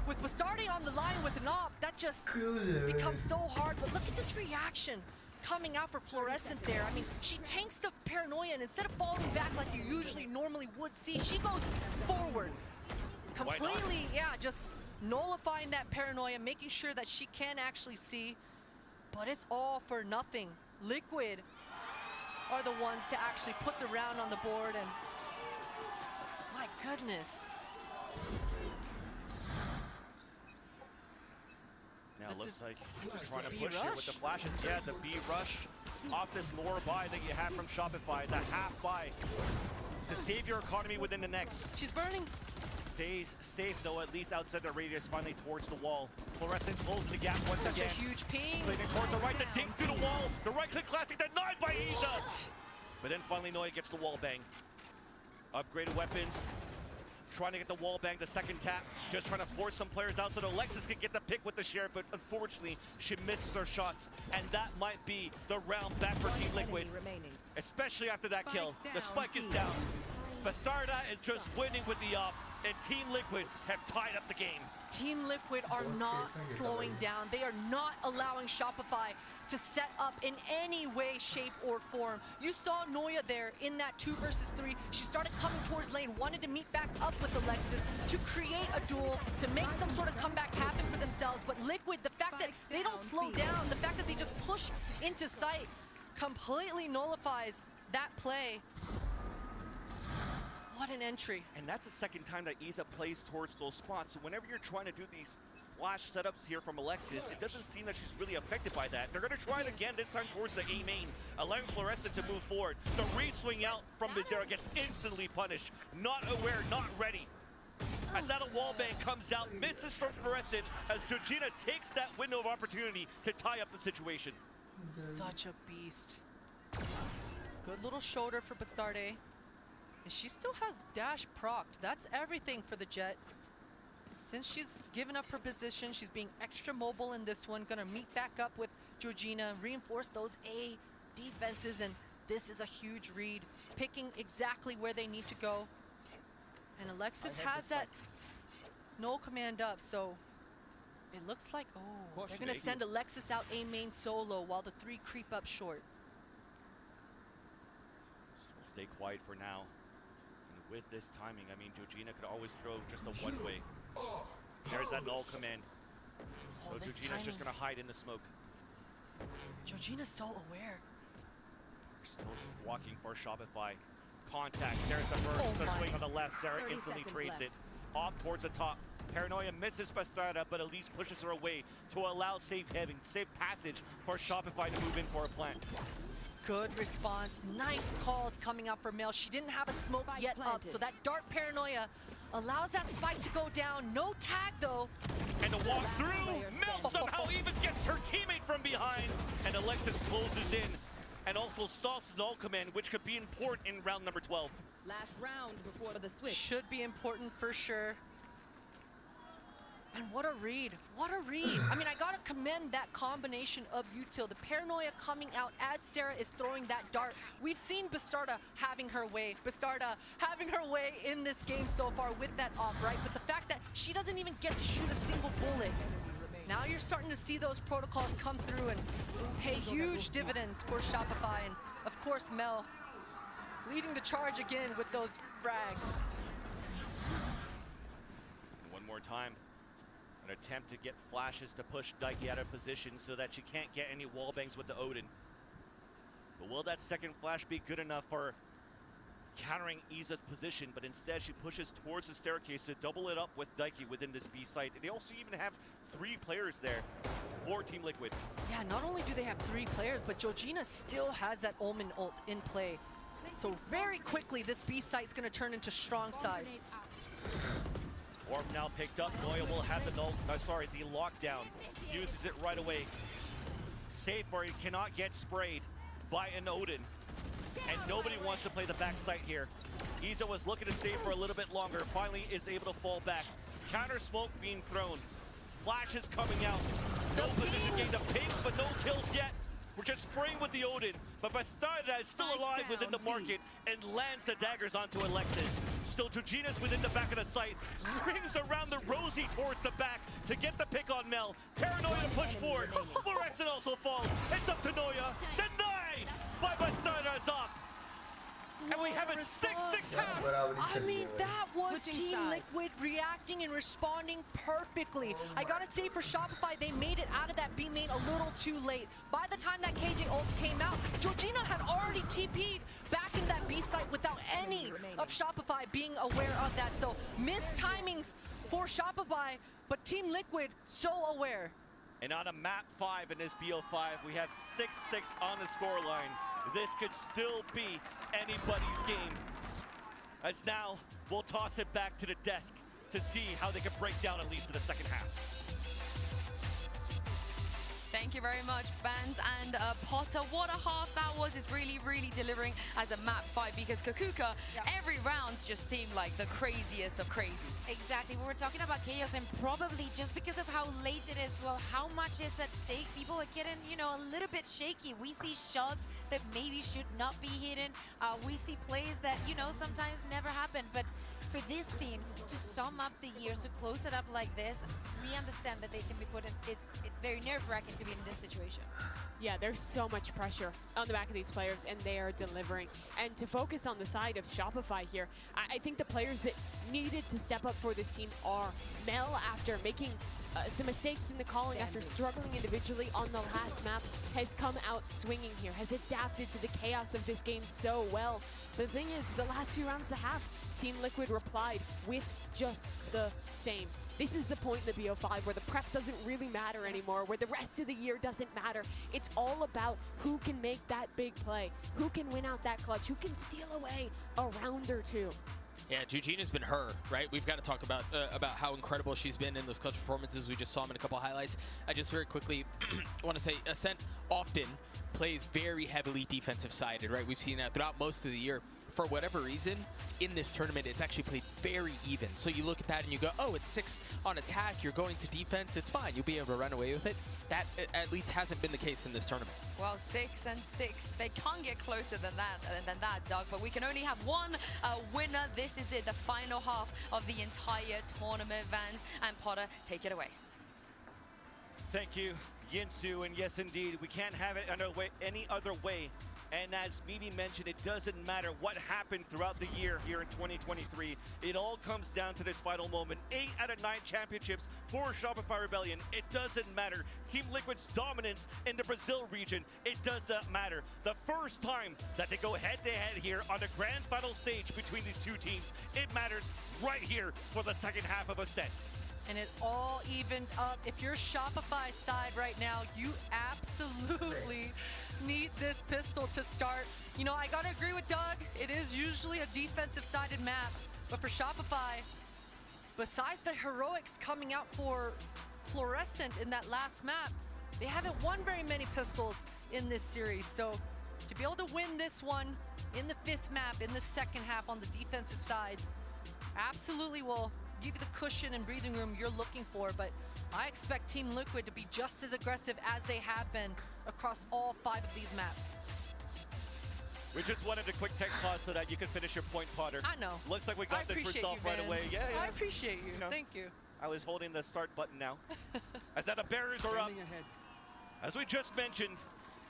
with Bastarde on the line with an op, that just becomes so hard. But look at this reaction coming out for Fluorescent there. I mean, she tanks the Paranoia, and instead of falling back like you usually normally would see, she goes forward. Completely, yeah, just nullifying that Paranoia, making sure that she can actually see. But it's all for nothing. Liquid are the ones to actually put the round on the board, and my goodness. Now it looks like trying to push here with the flashes. Yeah, the B rush off this lower buy that you have from Shopify, the half buy to save your economy within the next. She's burning. Stays safe though, at least outside the radius, finally towards the wall. Fluorescent closing the gap once Such again. a huge ping. Leaning towards the right, the dink through the wall. The right click classic denied by Isa. But then finally Noya gets the wall bang. Upgraded weapons. trying to get the wall bang, the second tap, just trying to force some players out so that Alexis can get the pick with the share, but unfortunately, she misses her shots, and that might be the round back for Team Liquid, especially after that kill. The spike is down. Bastarda is just winning with the up, and Team Liquid have tied up the game. Team Liquid are not slowing down. They are not allowing Shopify to set up in any way, shape, or form. You saw Noya there in that 2 versus 3. She started coming towards lane, wanted to meet back up with Alexis to create a duel, to make some sort of comeback happen for themselves. But Liquid, the fact that they don't slow down, the fact that they just push into sight, completely nullifies that play. What an entry. And that's the second time that Isa plays towards those spots. So whenever you're trying to do these flash setups here from Alexis, it doesn't seem that she's really affected by that. They're going to try it again, this time towards the A main, allowing Fluorescent to move forward. The re-swing out from Bizarra gets instantly punished. Not aware, not ready. As that a wallbang comes out, misses from Fluorescent, as Georgina takes that window of opportunity to tie up the situation. Such a beast. Good little shoulder for Bastarde. And she still has dash procced. That's everything for the Jet. Since she's given up her position, she's being extra mobile in this one. Gonna meet back up with Georgina, reinforce those A defenses, and this is a huge read. Picking exactly where they need to go. And Alexis has that no command up, so it looks like, oh, they're gonna send Alexis out A main solo while the 3 creep up short. So we'll stay quiet for now. With this timing, I mean, Georgina could always throw just a one-way. There's that null command. So Georgina's just gonna hide in the smoke. Georgina's so aware. Still walking for Shopify. Contact, there's the first, the swing on the left. Sarah instantly trades it. Off towards the top. Paranoia misses Bastarda, but at least pushes her away to allow safe passage for Shopify to move in for a plant. Good response. Nice calls coming out for Mel. She didn't have a smoke yet up, so that Dart Paranoia allows that spike to go down. No tag, though. And to walk through, Mel somehow even gets her teammate from behind. And Alexis closes in and also stalls the null command, which could be important in round number 12. Last round before the switch. Should be important for sure. And what a read, what a read. I mean, I gotta commend that combination of util. The Paranoia coming out as Sarah is throwing that dart. We've seen Bastarda having her way in this game so far with that off, right? But the fact that she doesn't even get to shoot a single bullet. Now you're starting to see those protocols come through and pay huge dividends for Shopify. And of course, Mel leading the charge again with those frags. One more time. An attempt to get flashes to push Daiki out of position so that she can't get any wall bangs with the Odin. But will that second flash be good enough for countering Isa's position? But instead she pushes towards the staircase to double it up with Daiki within this B site. They also even have 3 players there for Team Liquid. Yeah, not only do they have 3 players, but Georgina still has that Omen ult in play. So very quickly this B site's gonna turn into strong side. Orb now picked up. Noya will have the the lockdown. Uses it right away. Safe where he cannot get sprayed by an Odin. And nobody wants to play the backside here. Isa was looking to stay for a little bit longer. Finally is able to fall back. Counter smoke being thrown. Flashes coming out. No position gain. The pings, but no kills yet. We're just spraying with the Odin, but Bastarda is still alive within the market and lands the daggers onto Alexis. Still, Georgina's within the back of the site, rings around the Rosie towards the back to get the pick on Mel. Paranoia to push forward. Fluorescent also falls. It's up to Noya. Denied by Bastarda's off. And we have a 6-6 half. I mean, that was Team Liquid reacting and responding perfectly. I gotta say, for Shopify, they made it out of that B main a little too late. By the time that KJ ult came out, Georgina had already TP'd back in that B site without any of Shopify being aware of that. So, missed timings for Shopify, but Team Liquid so aware. And on a map 5 in this BO5, we have 6-6 on the scoreline. This could still be anybody's game. As now, we'll toss it back to the desk to see how they can break down at least to the second half. Thank you very much, Vans and Potter. What a half that was. Is really, really delivering as a map fight, because Kakuka, every round just seemed like the craziest of crazies. Exactly. We were talking about chaos, and probably just because of how late it is, well, how much is at stake, people are getting, you know, a little bit shaky. We see shots that maybe should not be hidden. We see plays that, you know, sometimes never happen. But for these teams to sum up the years, to close it up like this, we understand that they can be put in, it's very nerve-wracking to be in this situation. Yeah, there's so much pressure on the back of these players, and they are delivering. And to focus on the side of Shopify here, I think the players that needed to step up for this team are Mel, after making some mistakes in the calling, after struggling individually on the last map, has come out swinging here, has adapted to the chaos of this game so well. But the thing is, the last few rounds of half, Team Liquid replied with just the same. This is the point in the BO5 where the prep doesn't really matter anymore, where the rest of the year doesn't matter. It's all about who can make that big play, who can win out that clutch, who can steal away a round or two. Yeah, Georgina's been her, right? We've got to talk about how incredible she's been in those clutch performances. We just saw them in a couple highlights. I just very quickly want to say Ascent often plays very heavily defensive sided, right? We've seen that throughout most of the year. For whatever reason, in this tournament, it's actually played very even. So you look at that and you go, oh, it's 6 on attack, you're going to defense, it's fine. You'll be able to run away with it. That at least hasn't been the case in this tournament. Well, 6 and 6. They can't get closer than that, Doug. But we can only have one winner. This is it, the final half of the entire tournament. Vans and Potter, take it away. Thank you, Yinsu. And yes, indeed, we can't have it any other way. And as Mimi mentioned, it doesn't matter what happened throughout the year here in 2023. It all comes down to this final moment. 8 out of 9 championships for Shopify Rebellion. It doesn't matter. Team Liquid's dominance in the Brazil region, it does not matter. The first time that they go head-to-head here on the grand final stage between these two teams, it matters right here for the second half of Ascent. And it all evened up. If you're Shopify side right now, you absolutely need this pistol to start. You know, I gotta agree with Doug. It is usually a defensive-sided map, but for Shopify, besides the heroics coming out for Fluorescent in that last map, they haven't won very many pistols in this series. So to be able to win this one in the 5th map, in the second half on the defensive sides, absolutely will give you the cushion and breathing room you're looking for. But I expect Team Liquid to be just as aggressive as they have been across all 5 of these maps. We just wanted a quick tech pause so that you can finish your point, Potter. I know. Looks like we got this resolved right away. Yeah, yeah. I appreciate you. Thank you. I was holding the start button now. As that the barriers are up. As we just mentioned,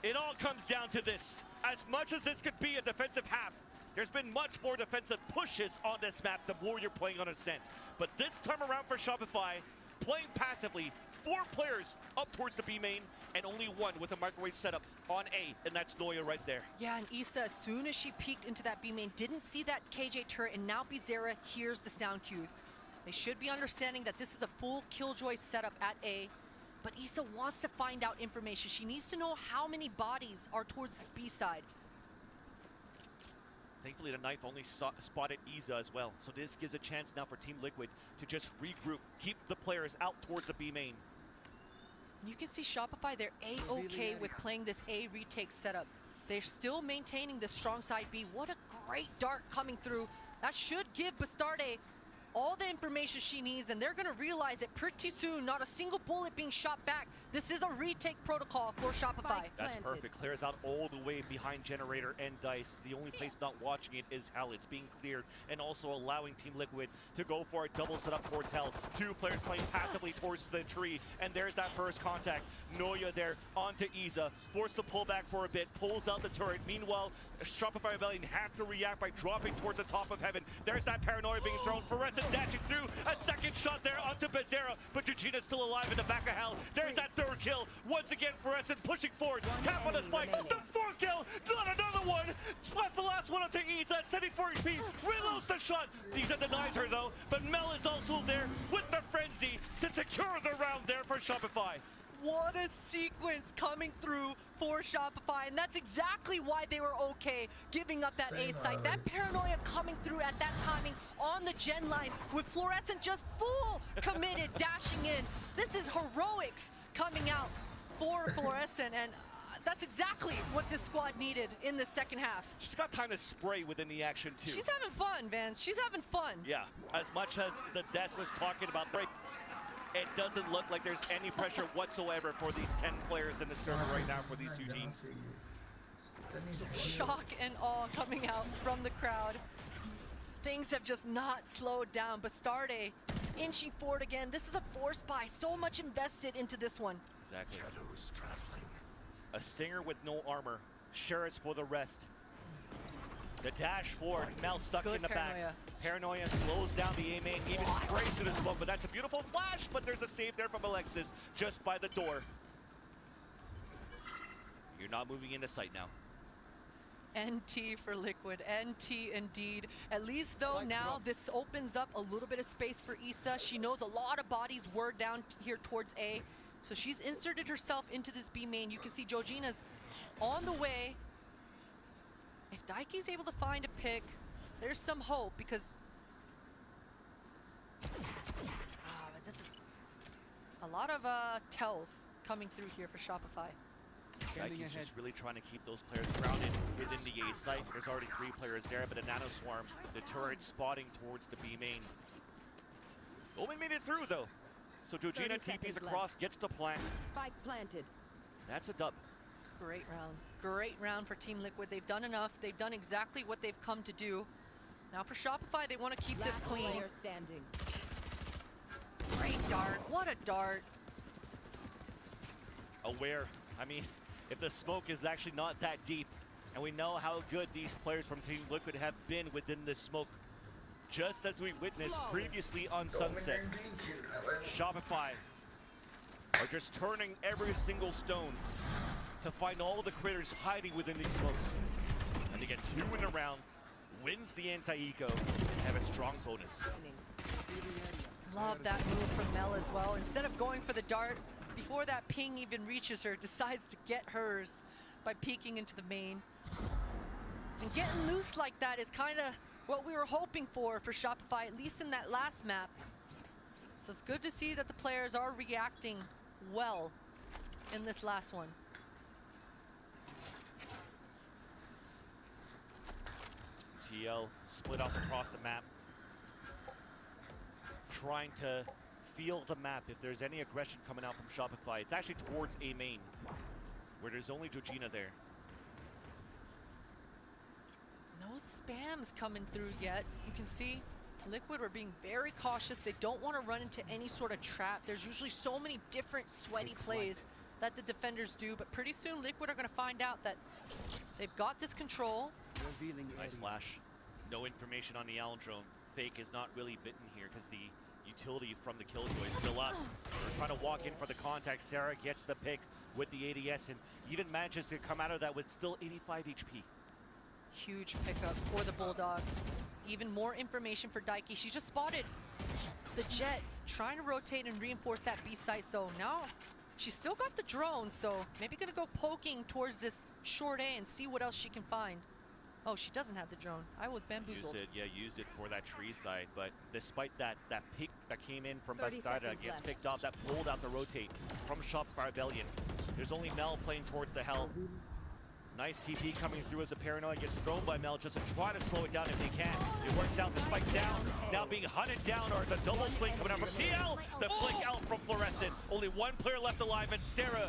it all comes down to this. As much as this could be a defensive half, there's been much more defensive pushes on this map the more you're playing on Ascent. But this time around for Shopify, playing passively, 4 players up towards the B main, and only 1 with a microwave setup on A, and that's Noya right there. Yeah, and Issa, as soon as she peeked into that B main, didn't see that KJ turret, and now Bizarra hears the sound cues. They should be understanding that this is a full Killjoy setup at A, but Issa wants to find out information. She needs to know how many bodies are towards this B side. Thankfully, the knife only spotted Iza as well. So this gives a chance now for Team Liquid to just regroup, keep the players out towards the B main. You can see Shopify, they're A-okay with playing this A retake setup. They're still maintaining the strong side B. What a great dart coming through. That should give Bastarde all the information she needs, and they're gonna realize it pretty soon. Not a single bullet being shot back. This is a retake protocol for Shopify. That's perfect. Clears out all the way behind Generator and Dice. The only place not watching it is Hell. It's being cleared, and also allowing Team Liquid to go for a double setup towards Hell. 2 players playing passively towards the tree, and there's that first contact. Noya there onto Iza, forced to pull back for a bit, pulls out the turret. Meanwhile, Shopify Rebellion have to react by dropping towards the top of heaven. There's that paranoia being thrown. Fluorescent dashing through, a second shot there onto Bizarra, but Georgina's still alive in the back of Hell. There's that 3rd kill. Once again, Fluorescent pushing forward. Tap on the spike. The 4th kill. Not another one. Splats the last one onto Iza, 74 HP. Reloads the shot. Iza denies her though, but Mel is also there with the frenzy to secure the round there for Shopify. What a sequence coming through for Shopify, and that's exactly why they were okay giving up that A site. That paranoia coming through at that timing on the gen line with Fluorescent just full committed, dashing in. This is heroics coming out for Fluorescent, and that's exactly what this squad needed in the second half. She's got time to spray within the action too. She's having fun, Vance. She's having fun. Yeah, as much as the desk was talking about break, it doesn't look like there's any pressure whatsoever for these 10 players in the server right now for these two teams. Shock and awe coming out from the crowd. Things have just not slowed down, but Starday inching forward again. This is a force buy, so much invested into this one. Exactly. Shadows traveling. A Stinger with no armor. Sheriffs for the rest. The dash forward, Mel stuck in the back. Paranoia slows down the A main, even sprays through the smoke, but that's a beautiful flash, but there's a save there from Alexis just by the door. You're not moving into sight now. NT for Liquid, NT indeed. At least though now this opens up a little bit of space for Issa. She knows a lot of bodies were down here towards A, so she's inserted herself into this B main. You can see Georgina's on the way. If Daiki's able to find a pick, there's some hope because but this is a lot of tells coming through here for Shopify. Daiki's just really trying to keep those players grounded within the A site. There's already 3 players there, but a nano swarm, the turret spotting towards the B main. Omen made it through though. So Georgina TPs across, gets the plant. Spike planted. That's a dub. Great round. Great round for Team Liquid. They've done enough. They've done exactly what they've come to do. Now for Shopify, they want to keep this clean. Standing. Great dart. What a dart. Aware. I mean, if the smoke is actually not that deep, and we know how good these players from Team Liquid have been within this smoke, just as we witnessed previously on Sunset, Shopify are just turning every single stone to find all the critters hiding within these smokes. And to get 2 in a round, wins the anti-eco, and have a strong bonus. Love that move from Mel as well. Instead of going for the dart, before that ping even reaches her, decides to get hers by peeking into the main. And getting loose like that is kind of what we were hoping for Shopify, at least in that last map. So it's good to see that the players are reacting well in this last one. TL split off across the map, trying to feel the map if there's any aggression coming out from Shopify. It's actually towards A main, where there's only Georgina there. No spams coming through yet. You can see Liquid are being very cautious. They don't want to run into any sort of trap. There's usually so many different sweaty plays that the defenders do, but pretty soon Liquid are going to find out that they've got this control. Nice flash. No information on the Allen drone. Fake is not really bitten here because the utility from the Killjoy is still up. They're trying to walk in for the contact. Sarah gets the pick with the ADS and even manages to come out of that with still 85 HP. Huge pickup for the Bulldog. Even more information for Daiki. She just spotted the Jet trying to rotate and reinforce that B site. So now she's still got the drone, so maybe gonna go poking towards this short A and see what else she can find. Oh, she doesn't have the drone. I was bamboozled. Used it for that tree side, but despite that pick that came in from Bastarda gets picked off, that pulled out the rotate from Shopify Rebellion. There's only Mel playing towards the Hell. Nice TP coming through as a Paranoia gets thrown by Mel just to try to slow it down if they can. It works out, the spike's down. Now being hunted down, or the double swing coming out from TL. The flick out from Fluorescent. Only 1 player left alive, and Sarah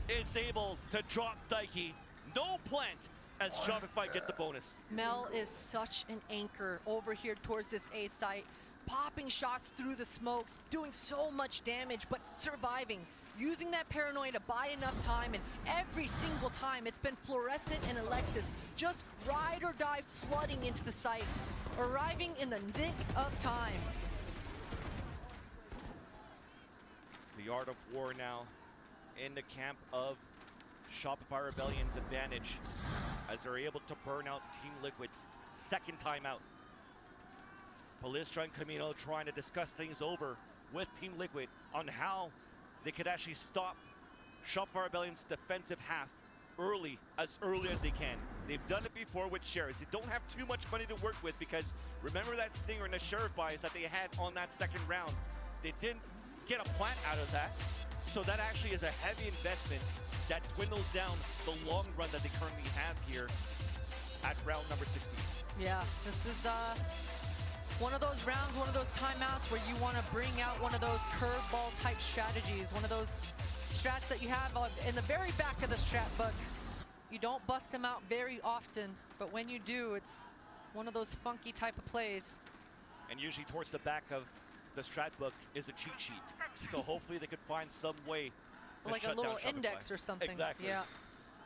is able to drop Daiki. No plant as Shopify get the bonus. Mel is such an anchor over here towards this A site, popping shots through the smokes, doing so much damage, but surviving. Using that Paranoia to buy enough time, and every single time it's been Fluorescent and Alexis just ride or die flooding into the site, arriving in the nick of time. The art of war now in the camp of Shopify Rebellion's advantage as they're able to burn out Team Liquid's second time out. Palistra and Camino trying to discuss things over with Team Liquid on how they could actually stop Shopify Rebellion's defensive half early as they can. They've done it before with Sheriffs. They don't have too much money to work with because remember that Stinger and the Sheriff buys that they had on that second round. They didn't get a plant out of that. So that actually is a heavy investment that dwindles down the long run that they currently have here at round number 16. Yeah, this is one of those rounds, one of those timeouts where you want to bring out one of those curveball type strategies, one of those strats that you have in the very back of the strat book. You don't bust them out very often, but when you do, it's one of those funky type of plays. And usually towards the back of the strat book is a cheat sheet. So hopefully they could find some way to like shut a little down index Shopify. or something. Exactly. Yeah,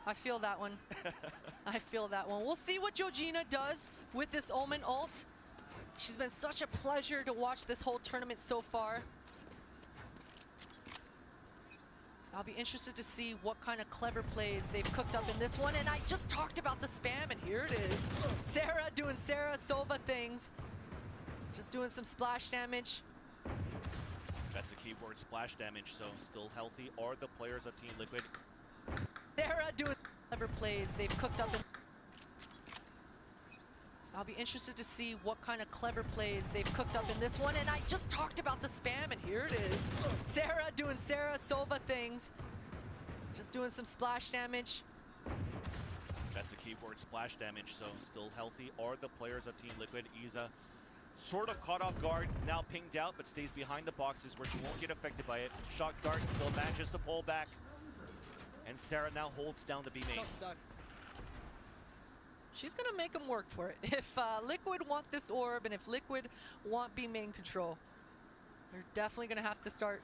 I feel that one. I feel that one. We'll see what Georgina does with this Omen ult. She's been such a pleasure to watch this whole tournament so far. I'll be interested to see what kind of clever plays they've cooked up in this one. And I just talked about the spam, and here it is. Sarah doing Sarah Sova things. Just doing some splash damage. That's the keyword, splash damage. So still healthy are the players of Team Liquid. Sarah doing clever plays they've cooked up in. I'll be interested to see what kind of clever plays they've cooked up in this one. And I just talked about the spam, and here it is. Sarah doing Sarah Sova things. Just doing some splash damage. That's the keyword, splash damage. So still healthy are the players of Team Liquid. Iza sort of caught off guard, now pinged out, but stays behind the boxes where she won't get affected by it. Shock dart still manages to pull back. And Sarah now holds down the B main. She's gonna make them work for it. If Liquid want this orb, and if Liquid want B main control, they're definitely gonna have to start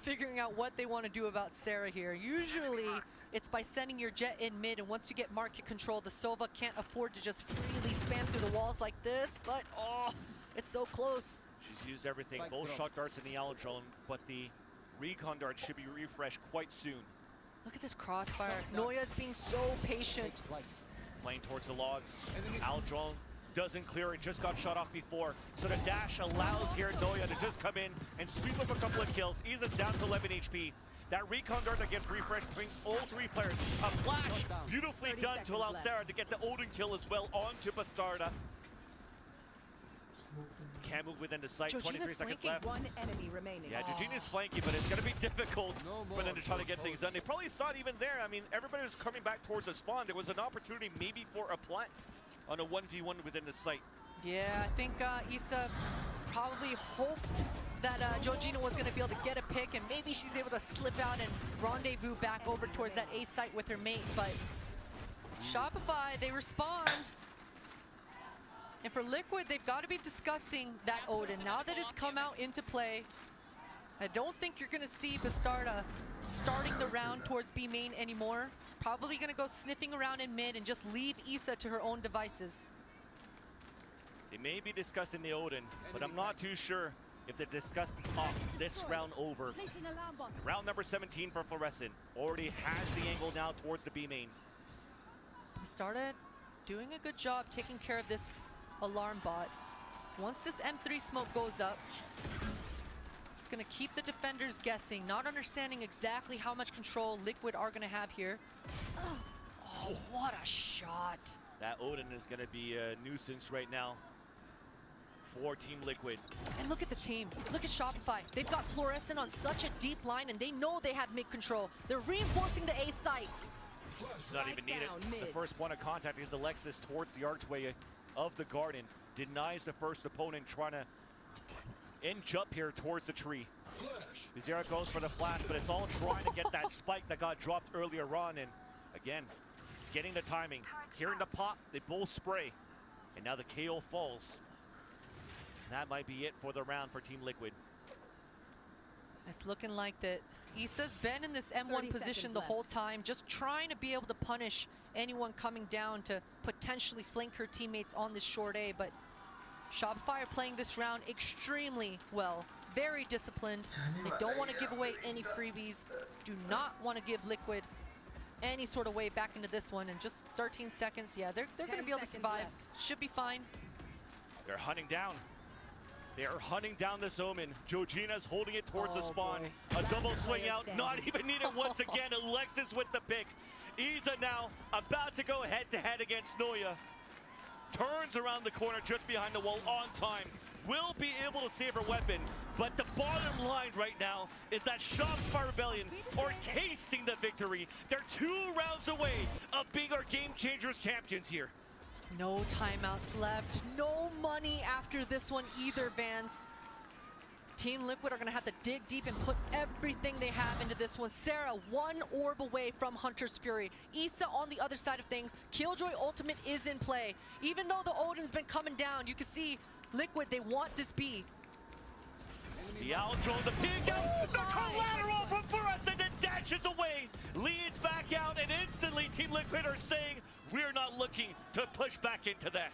figuring out what they want to do about Sarah here. Usually, it's by sending your jet in mid, and once you get market control, the Sova can't afford to just freely spam through the walls like this, but oh, it's so close. She's used everything, both shock darts and the Allo drone, but the recon dart should be refreshed quite soon. Look at this crossfire. Noya's being so patient. Playing towards the logs. Allo drone doesn't clear it, just got shot off before. So the dash allows here Noya to just come in and sweep up a couple of kills. Iza's down to 11 HP. That recon dart that gets refreshed brings all three players. A flash, beautifully done to allow Sarah to get the Odin kill as well onto Bastarda. Can't move within the site, 23 seconds left. One enemy remaining. Yeah, Georgina's flanky, but it's going to be difficult for them to try to get things done. They probably thought even there, I mean, everybody was coming back towards the spawn. There was an opportunity maybe for a plant on a 1v1 within the site. Yeah, I think Isa probably hoped that Georgina was going to be able to get a pick, and maybe she's able to slip out and rendezvous back over towards that A site with her mate, but Shopify, they respond. And for Liquid, they've got to be discussing that Odin. Now that it's come out into play, I don't think you're going to see Bastarda starting the round towards B main anymore. Probably going to go sniffing around in mid and just leave Isa to her own devices. They may be discussing the Odin, but I'm not too sure if they discussed this round over. Round number 17 for Fluorescent. Already has the angle now towards the B main. Bastarda doing a good job taking care of this alarm bot. Once this M3 smoke goes up, it's going to keep the defenders guessing, not understanding exactly how much control Liquid are going to have here. Oh, what a shot. That Odin is going to be a nuisance right now for Team Liquid. And look at the team. Look at Shopify. They've got Fluorescent on such a deep line, and they know they have mid control. They're reinforcing the A site. It's not even needed. The first point of contact is Alexis towards the archway of the garden. Denies the first opponent trying to inch up here towards the tree. Zero goes for the flash, but it's all trying to get that spike that got dropped earlier on. And again, getting the timing. Hearing the pop, they both spray. And now the KO falls. And that might be it for the round for Team Liquid. It's looking like that Isa's been in this M1 position the whole time, just trying to be able to punish anyone coming down to potentially flank her teammates on this short A, but Shopify are playing this round extremely well. Very disciplined. They don't want to give away any freebies. Do not want to give Liquid any sort of way back into this one. And just 13 seconds, yeah, they're going to be able to survive. Should be fine. They're hunting down. They are hunting down this Omen. Georgina's holding it towards the spawn. Boy. A double swing out, not even needed once again. Alexis with the pick. Iza now about to go head-to-head against Noya. Turns around the corner just behind the wall on time. will be able to save her weapon. But the bottom line right now is that Shopify Rebellion are tasting the victory. They're 2 rounds away of being our Game Changers champions here. No timeouts left. No money after this one either, Vans. Team Liquid are going to have to dig deep and put everything they have into this one. Sarah, 1 orb away from Hunter's Fury. Issa on the other side of things. Killjoy ultimate is in play. Even though the Odin's been coming down, you can see Liquid, they want this B. The outro, the pig out, the collateral from Fluorescent and dashes away. Leads back out, and instantly Team Liquid are saying, we're not looking to push back into that.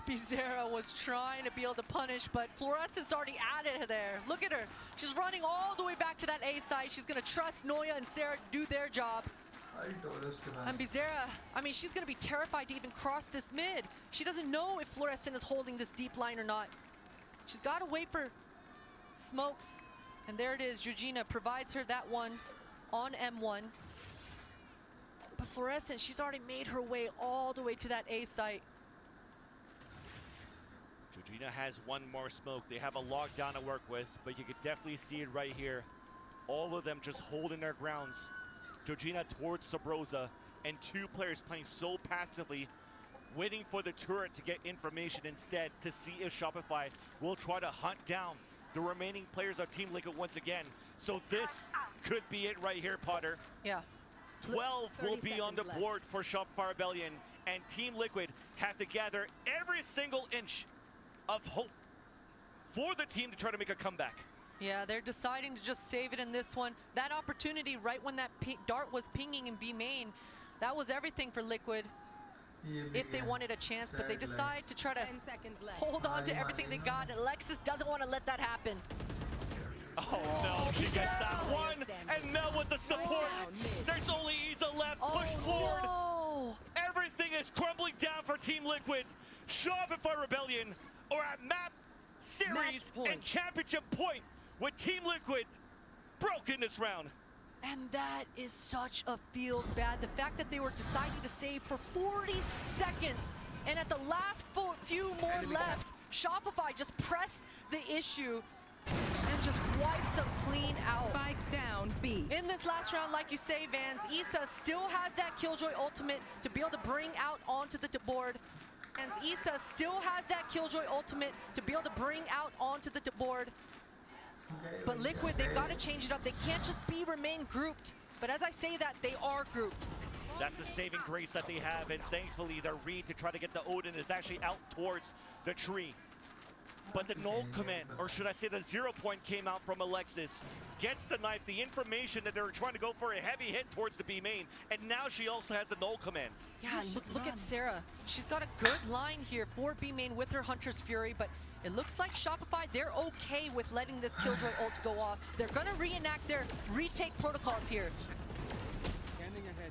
Bizarra was trying to be able to punish, but Fluorescent's already at it there. Look at her. She's running all the way back to that A side. She's going to trust Noya and Sarah to do their job. And Bizarra, I mean, she's going to be terrified to even cross this mid. She doesn't know if Fluorescent is holding this deep line or not. She's got to wait for smokes. And there it is. Georgina provides her that one on M1. But Fluorescent, she's already made her way all the way to that A site. Georgina has 1 more smoke. They have a lockdown to work with, but you could definitely see it right here. All of them just holding their grounds. Georgina towards Sabrosa, and 2 players playing so passively, waiting for the turret to get information instead to see if Shopify will try to hunt down the remaining players of Team Liquid once again. So this could be it right here, Potter. Yeah. 12 will be on the board for Shopify Rebellion, and Team Liquid have to gather every single inch of hope for the team to try to make a comeback. Yeah, they're deciding to just save it in this one. That opportunity right when that dart was pinging in B main, that was everything for Liquid if they wanted a chance, but they decide to try to hold on to everything they got, and Alexis doesn't want to let that happen. Oh no, she gets that one, and Mel with the support. There's only Isa left, pushed forward. No. Everything is crumbling down for Team Liquid. Shopify Rebellion are at map, series, and championship point with Team Liquid broke in this round. And that is such a feels bad. The fact that they were deciding to save for 40 seconds, and at the last few more left, Shopify just pressed the issue and just wipes them clean out. Spike down B. In this last round, like you say, Vans, Issa still has that Killjoy ultimate to be able to bring out onto the board. And Issa still has that Killjoy ultimate to be able to bring out onto the board. But Liquid, they've got to change it up. They can't just remain grouped. But as I say that, they are grouped. That's a saving grace that they have, and thankfully their read to try to get the Odin is actually out towards the tree. But the null command, or should I say the 0 point, came out from Alexis. Gets the knife, the information that they were trying to go for a heavy hit towards the B main, and now she also has a null command. Yeah, look at Sarah. She's got a good line here for B main with her Hunter's Fury, but it looks like Shopify, they're okay with letting this Killjoy ult go off. They're gonna reenact their retake protocols here.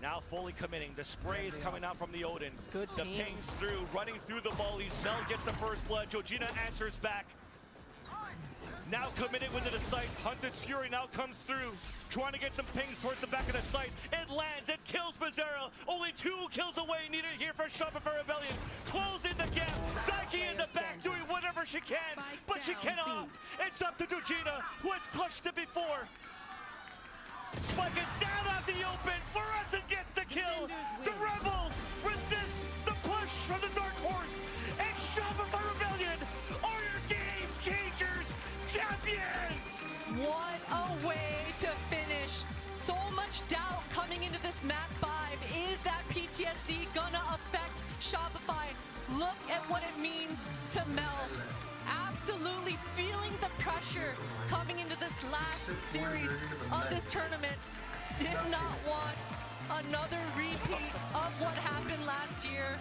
Now fully committing. The spray is coming out from the Odin. Good the pings through, running through the volleys. Mel gets the first blood. Georgina answers back. Now committed within the site. Hunter's Fury now comes through, trying to get some pings towards the back of the site. It lands, it kills Bizarro. Only 2 kills away needed here for Shopify Rebellion. Closing the gap. Dikey in the back doing whatever she can, but she cannot. It's up to Georgina, who has clutched it before. Spike is down out the open. Fluorescent gets the kill. The Rebels resist the push from the Dark Horse. And Shopify Rebellion are your Game Changers champions. What a way to finish. So much doubt coming into this map 5. Is that PTSD gonna affect Shopify? Look at what it means to Mel. Absolutely feeling the pressure coming into this last series of this tournament. Did not want another repeat of what happened last year.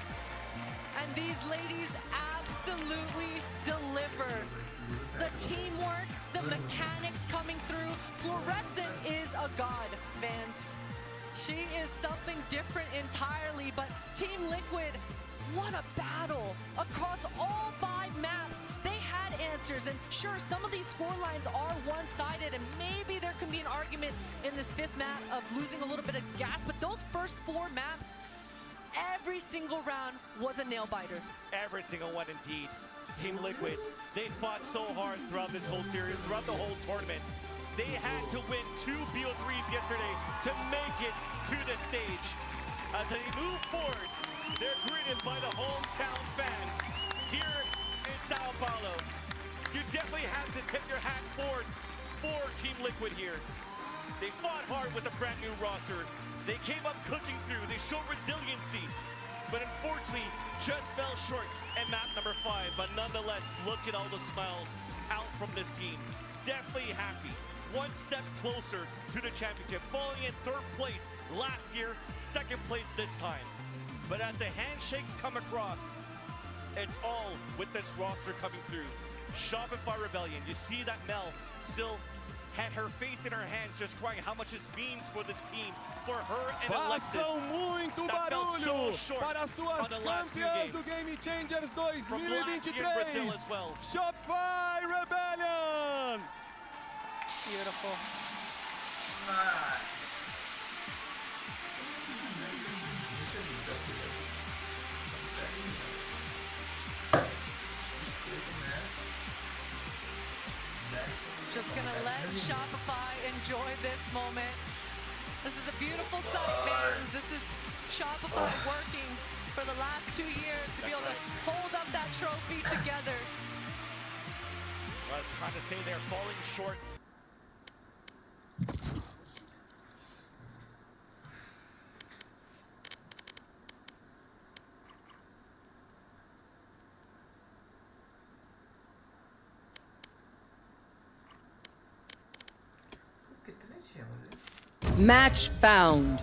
And these ladies absolutely deliver. The teamwork, the mechanics coming through. Fluorescent is a god, Vans. She is something different entirely, but Team Liquid, what a battle across all 5 maps. They had answers, and sure, some of these score lines are one-sided, and maybe there can be an argument in this 5th map of losing a little bit of gas, but those first 4 maps, every single round was a nail-biter. Every single one indeed. Team Liquid They fought so hard throughout this whole series, throughout the whole tournament. They had to win 2 BO3s yesterday to make it to the stage. As they move forward, they're greeted by the hometown fans here in Sao Paulo. You definitely have to tip your hat forward for Team Liquid here. They fought hard with a brand new roster. They came up cooking through. They showed resiliency, but unfortunately just fell short at map number 5. But nonetheless, look at all the smiles out from this team. Definitely happy. One step closer to the championship, falling in 3rd place last year, 2nd place this time. But as the handshakes come across, it's all with this roster coming through. Shopify Rebellion, you see that Mel still had her face in her hands, just crying how much this means for this team, for her and Alexis. Façam muito That fell barulho so short para suas on the last few campeãs do games. Game Changers From last year in Brazil 2023. as well. Shopify Rebellion. Beautiful. Just gonna let Shopify enjoy this moment. This is a beautiful sight, fans. This is Shopify working for the last 2 years to be able to hold up that trophy together. I was trying to say they're falling short. Match found.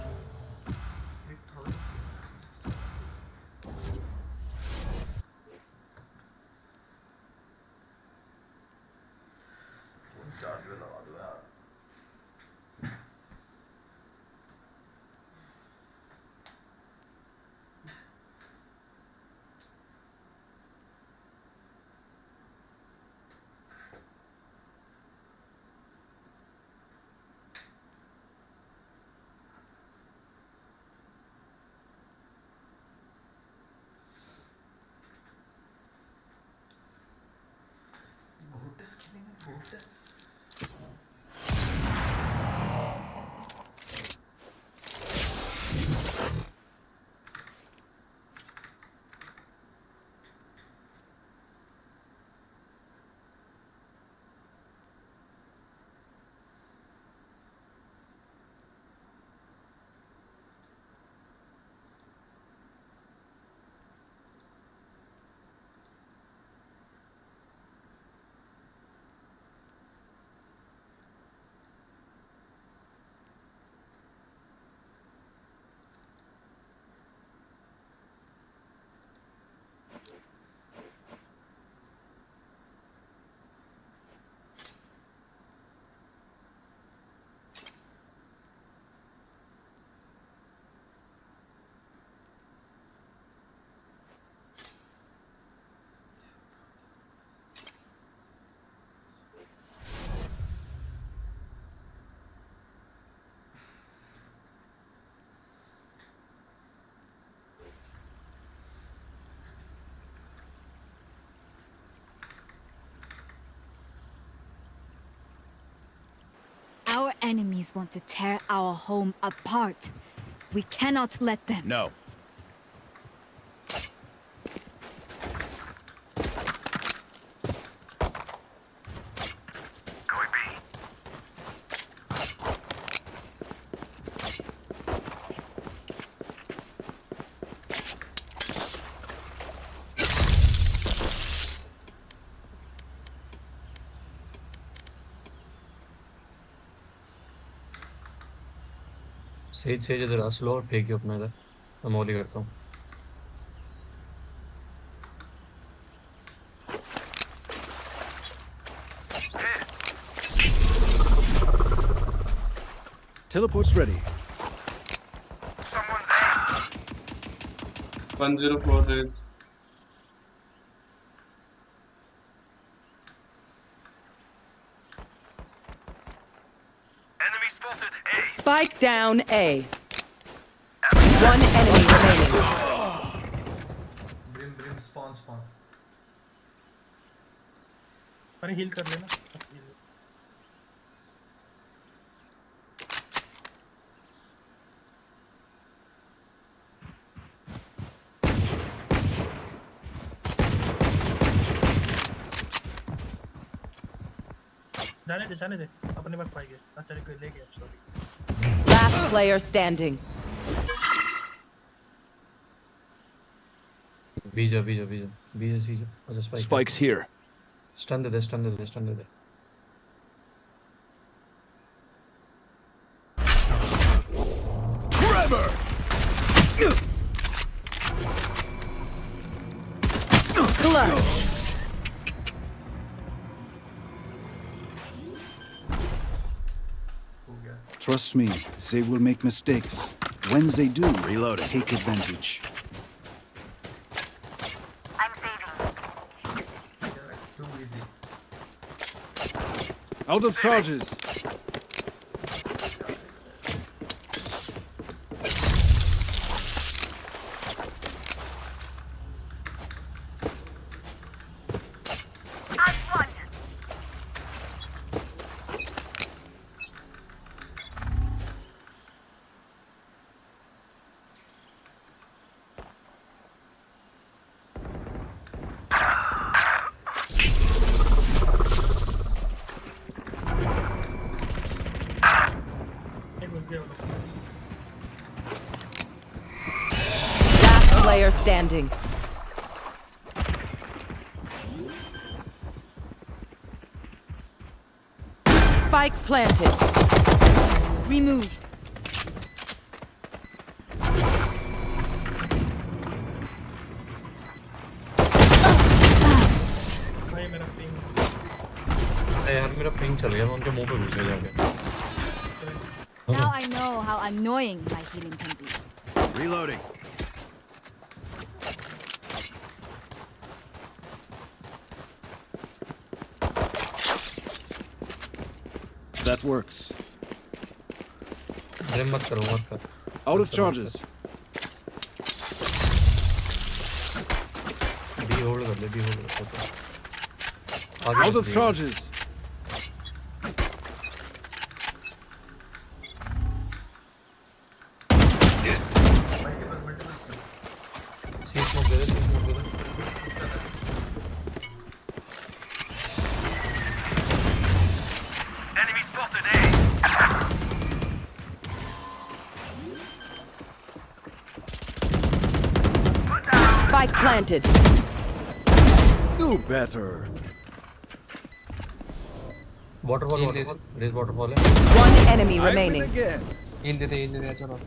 Our enemies want to tear our home apart. We cannot let them. No. Says इधर आ slow और फेंकियो अपना इधर मैं मौली करता हूँ Teleport's ready. 1046 Spike down A. One enemy remaining. Brim spawn. अरे heal कर लेना। जाने दे अपने पास पाएंगे। अच्छा ले गया sorry. Last player standing. Bija, Bija. Spike's here. Stand there. Trevor! Clutch. Trust me, they will make mistakes. When they do, take advantage. Out of charges. Last player standing. Spike planted. Removed. यार मेरा ping चल गया, मैं उनके मुंह पे घुस गया जाके। Now I know how annoying my healing can be. Reloading. That works. ड्रिम मत कर। Out of charges. B hold कर। Out of charges. Spike planted. Do better. Waterfall. Raise waterfall. One enemy remaining. Heal दे चलो।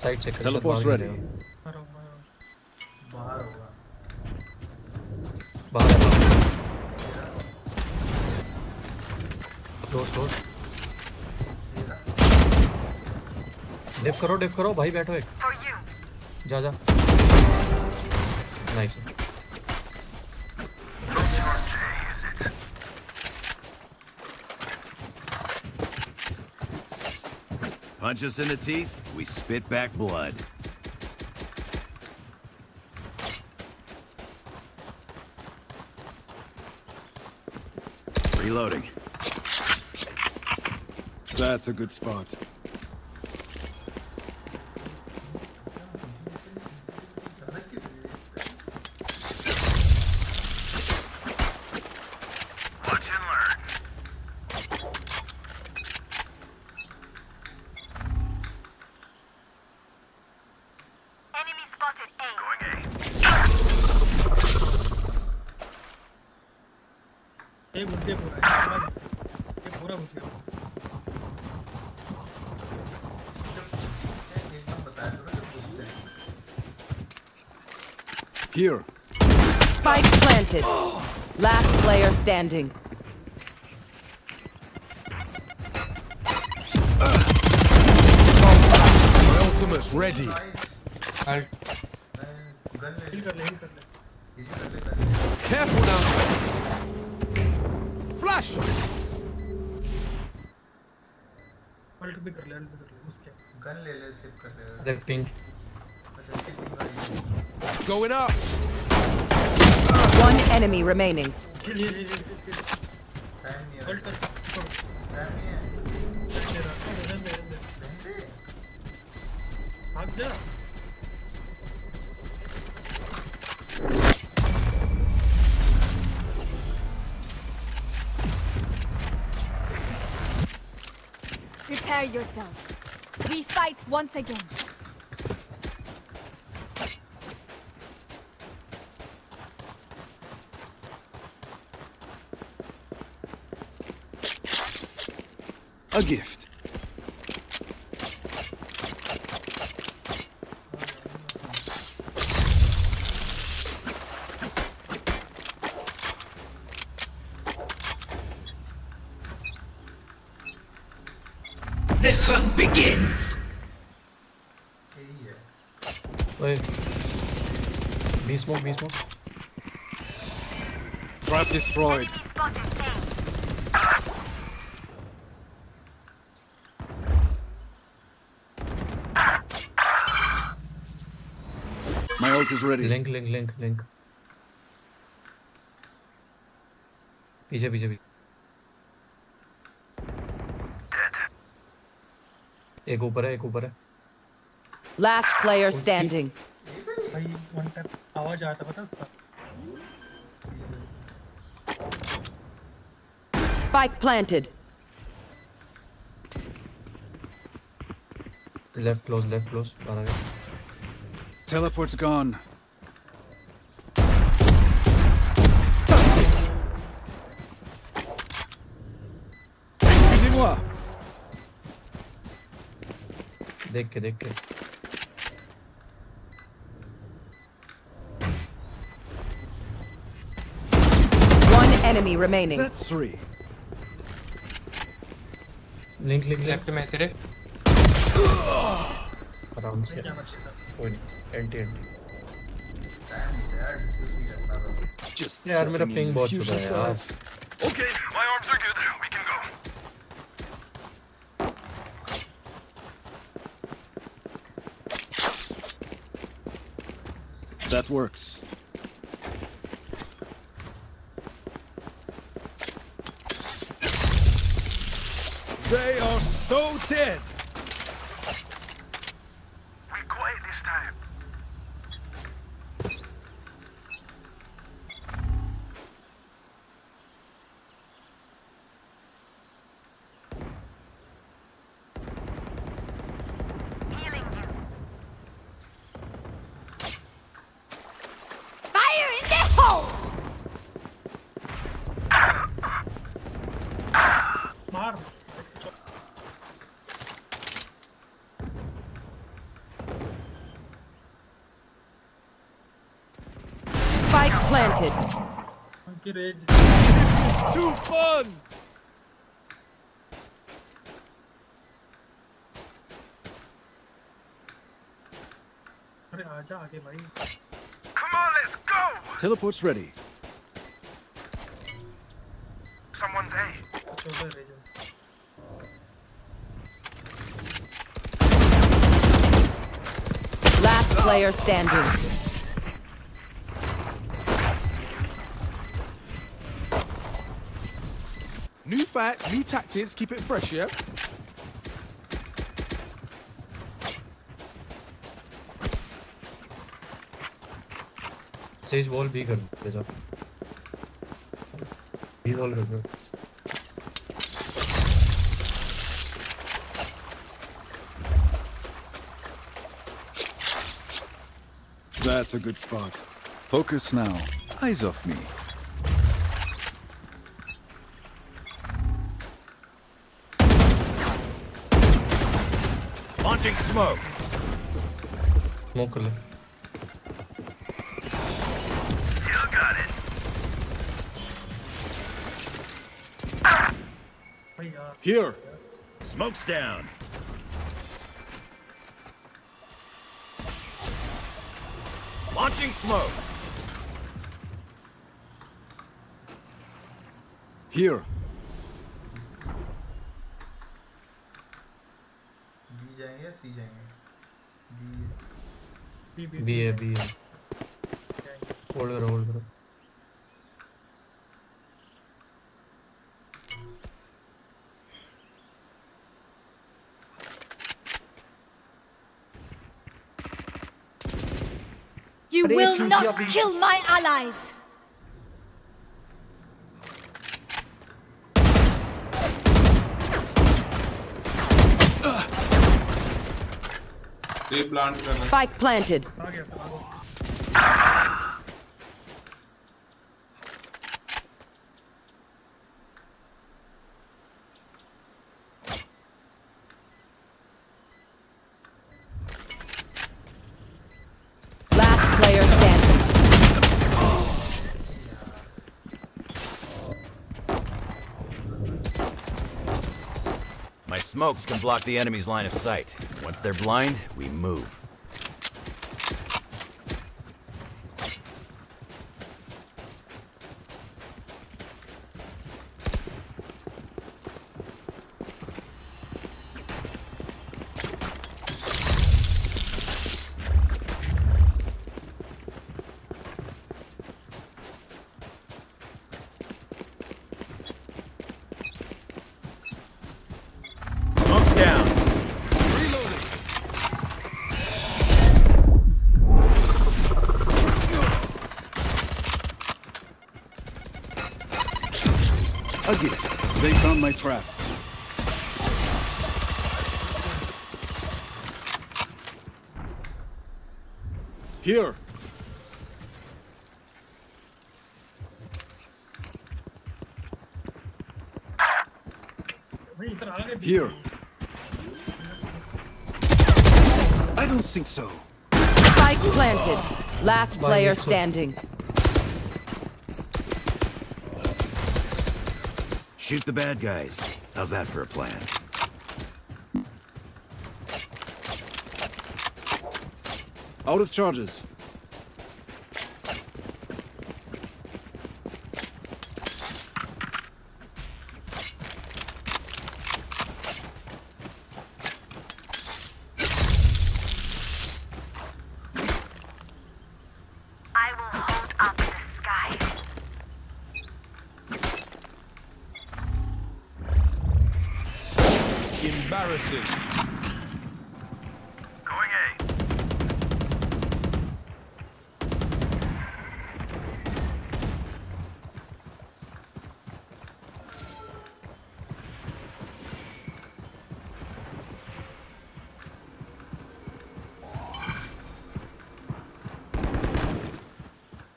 Side check. Teleport's ready. बाहर। Close. Dip करो भाई, बैठो एक। जा। Nice. Punch us in the teeth, we spit back blood. Reloading. That's a good spot. Here. Spike planted. Last player standing. My ultimate's ready. Careful now. Flash. Ult भी कर ले उसके गन ले शिप कर ले। अरे pink. Going up. One enemy remaining. Prepare yourselves. We fight once again. A gift. The hunt begins. Wait. B smoke, B smoke. Trap destroyed. My ult is ready. Link. पीछे पीछे एक ऊपर है Last player standing. भाई one tap आवाज आता पता उसका Spike planted. left close बाहर आ गया Teleport's gone. Excusez-moi. देख के One enemy remaining. That's 3. Link left में तेरे आराम से कोई नहीं एंटी Just यार मेरा soaking पिंग in बहुत fusion छोटा है यार cells. Okay, my arms are good. We can go. That works. They are so dead. We quiet this time. Fire in the hole! मार Spike planted. उनकी raise This is too fun. अरे आजा आगे भाई Come on, let's go. Teleport's ready. Someone's A. चौदह raise Last player standing. New fight, new tactics. Keep it fresh, yeah. Says wall भी कर दे जा भी वॉल कर दो That's a good spot. Focus now. Eyes off me. Launching smoke. Smoke कर ले Still got it. Here. Smoke's down. Launching smoke. Here. B जाएंगे C जाएंगे बी है होल्ड करो You will not kill my allies! Spike planted. Last player standing. My smokes can block the enemy's line of sight. Once they're blind, we move. Smoke's down. A gift. They found my trap. Here. Here. I don't think so. Spike planted. Last player standing. Shoot the bad guys. How's that for a plan? Out of charges. I will hold up the sky. Embarrassing. Going A.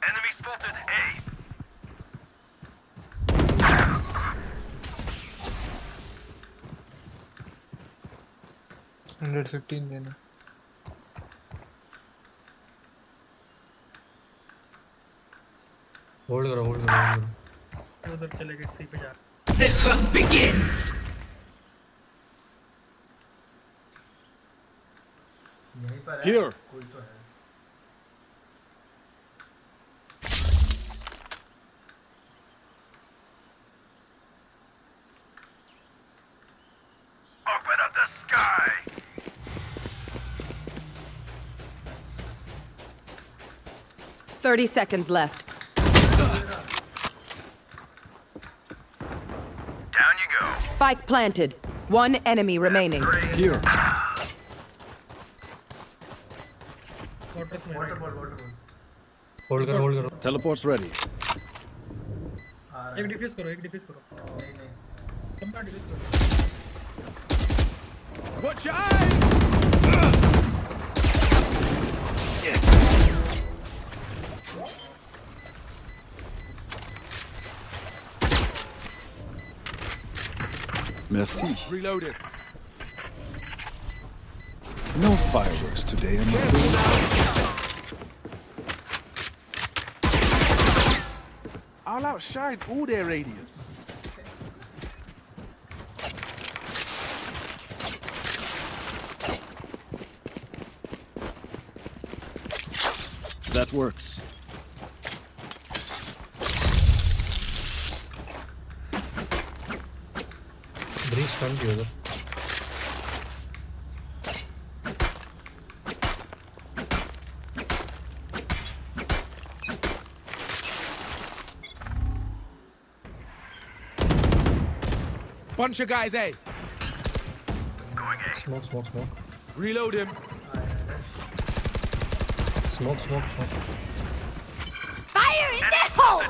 Enemy spotted A. 115 देना hold करो उधर चले गए सी पे जा The hunt begins! Here. Open up the sky. 30 seconds left. Down you go. Spike planted. One enemy remaining. Here. Hold करो Teleport's ready. एक diffuse करो कम डिफ्यूज करो Watch your eyes! Merci. Reloaded. No fireworks today, I'm afraid. I'll outshine all their radiance. That works. Breach कम किया उधर Bunch of guys, eh? Smoke. Reload him. Smoke. Fire in the hole!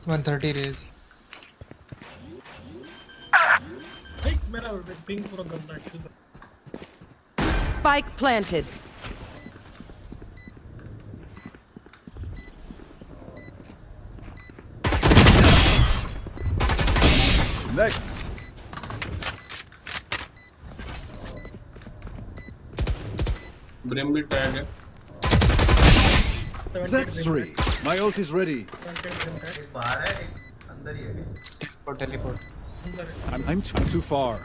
130 raise. Hey, मेरा ping पूरा गंदा है. Spike planted. Next. Brim भी tag है. That's 3. My ult is ready. Teleport. I'm too far.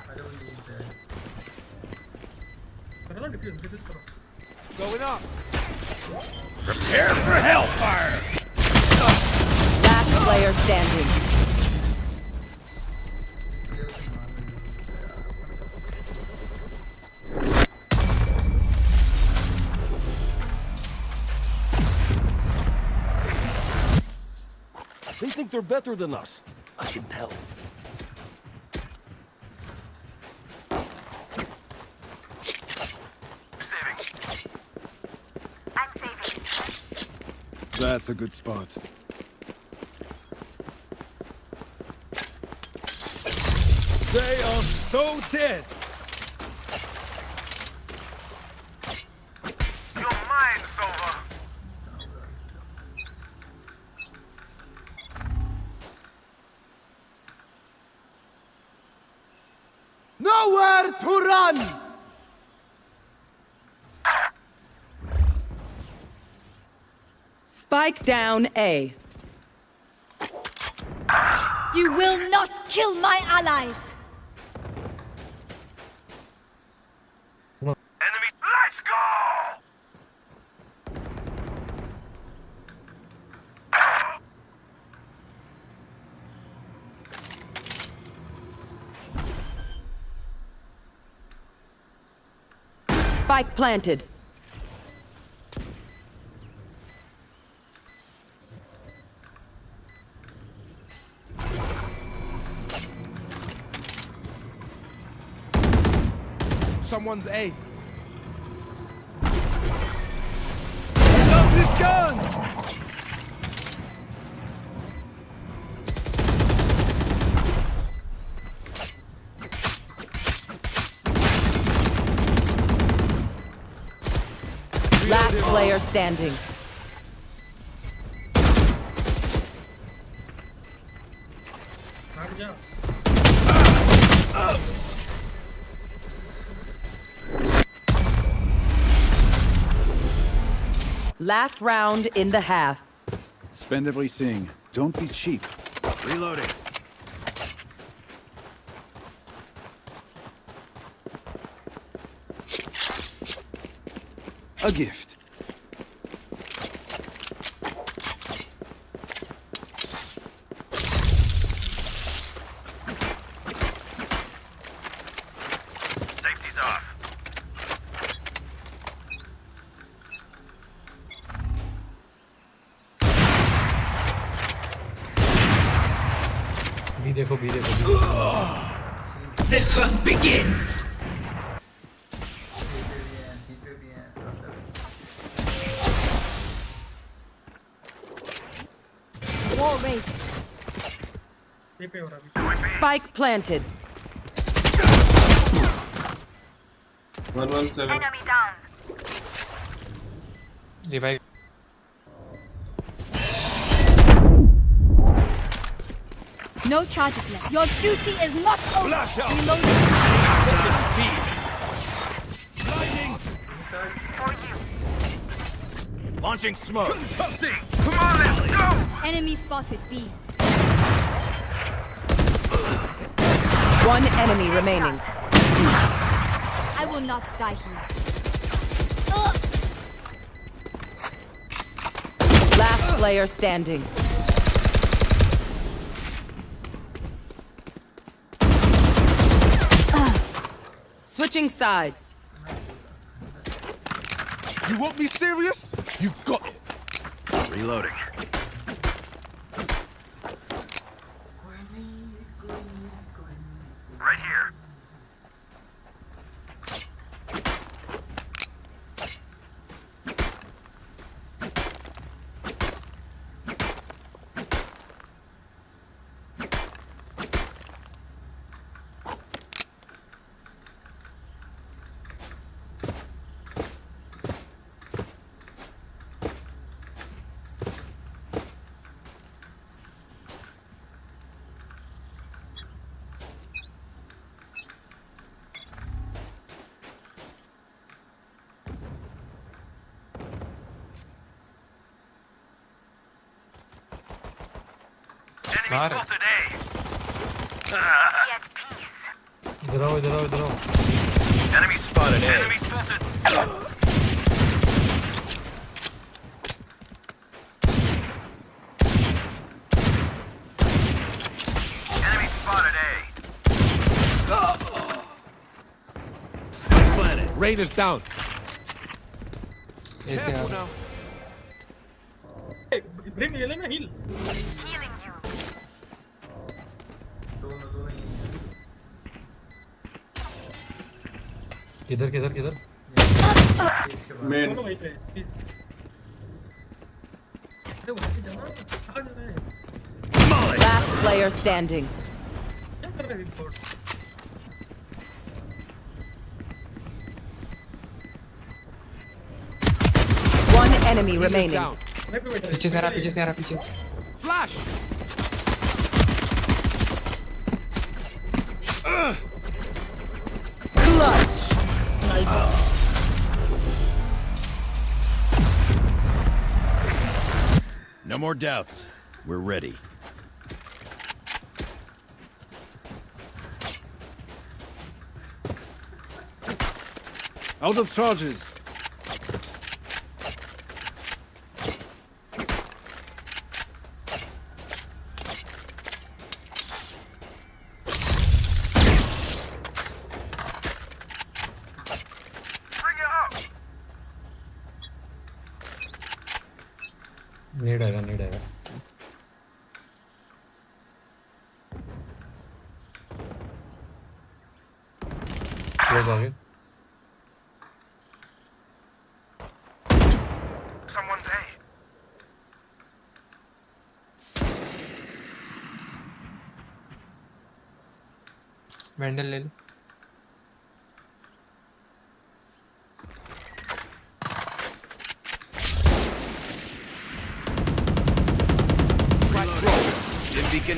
Going up. Prepare for hellfire! Last player standing. They think they're better than us. I can tell. That's a good spot. They are so dead. Your mind's over. Nowhere to run! Spike down A. You will not kill my allies! Enemy, let's go! Spike planted. Someone's A. He loves his gun! Last player standing. Last round in the half. Spend everything. Don't be cheap. Reloading. A gift. Safety's off. B देखो. The hunt begins! Wall raised. Spike planted. 117. Enemy down. Revive. No charges left. Your duty is not over. Flash out. Reloading. Launching smoke. Come on, let's go! Enemy spotted B. One enemy remaining. I will not die here. Last player standing. Switching sides. You want me serious? You got it. Reloading. Right here. बाहर इधर आओ इधर आओ इधर आओ Enemy spotted. Enemy spotted. Enemy spotted A. Planet. Rain is down. Careful now. Hey, bring me, let me heal. किधर किधर किधर दोनों वहीं पे, please. अरे वहाँ पे जाना, कहाँ जा रहा है? Last player standing. क्या कर रहा है Esport? One enemy remaining. पीछे से आ रहा पीछे से आ रहा पीछे Flash. Clutch. No more doubts. We're ready. Out of charges. Need आएगा नीड आएगा क्लोज आगे Someone's A. वेंडल ले लो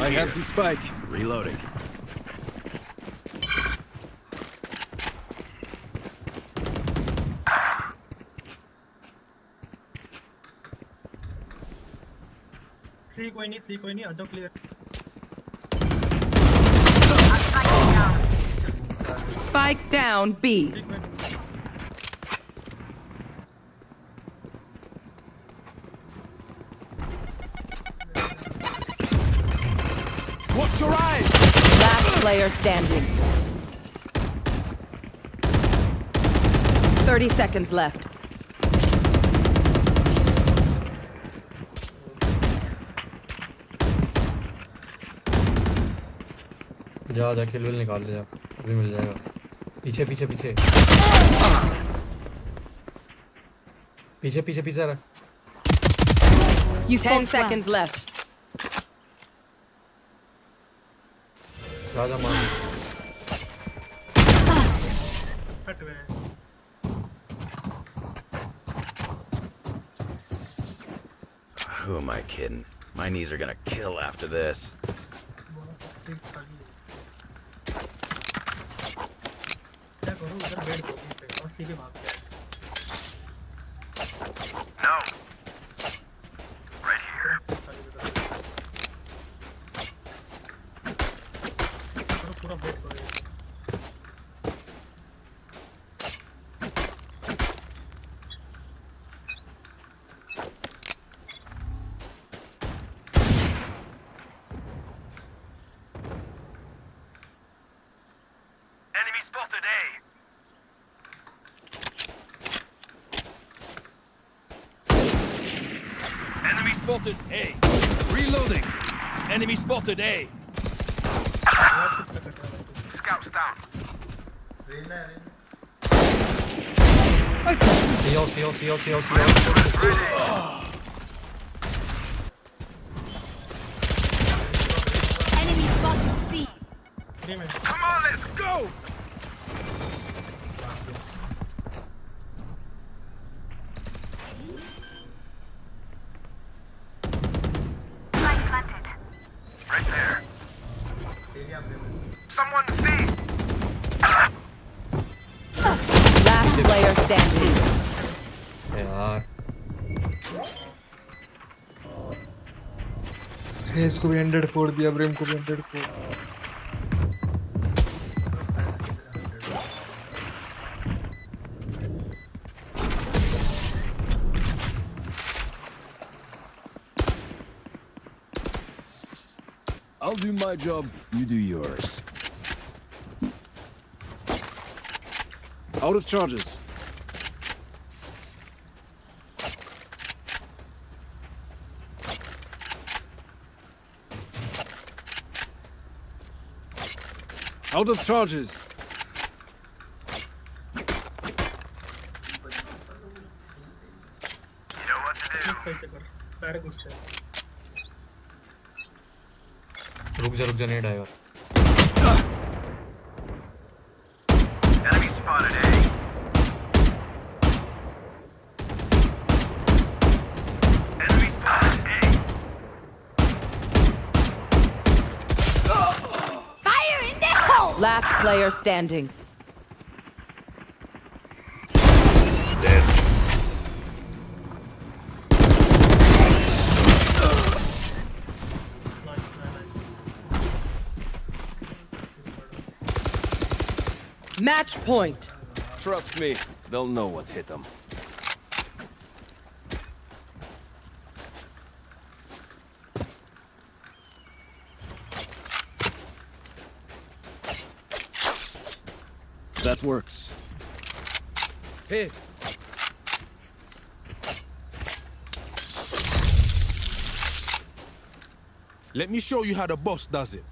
I have the spike. Reloading. सी कोई नहीं आ जाओ clear. Spike down B. Watch your eyes. Last player standing. 30 seconds left. जा किल will निकाल ले जा अभी मिल जाएगा पीछे पीछे पीछे पीछे पीछे पीछे रहा 10 seconds left. राजा मान हट गए. Who am I kidding? My knees are gonna kill after this. क्या करूँ उधर बेड पे और सीधे भाग गया. No. Right here. पूरा बेड करो. Enemy spotted A. Enemy spotted A. Reloading. Enemy spotted A. Scouts down. Enemy spotted C. Come on, let's go. Right there. Someone see. Last player standing. यार face को भी 100 फोड़ दिया, brim को भी 100 फोड़। I'll do my job, you do yours. Out of charges. Out of charges. रुक जा नेट आएगा। Enemy spotted A. Enemy spotted A. Fire in the hole! Last player standing. Match point. Trust me, they'll know what hit them. That works. Hey. Let me show you how the boss does it.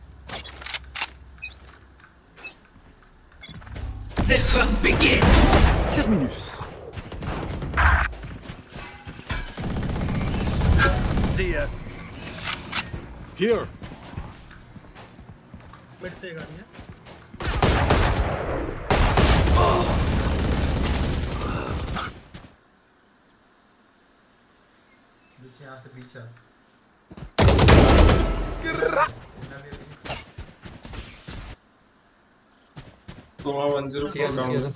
The hunt begins. Terminus. See ya. Here.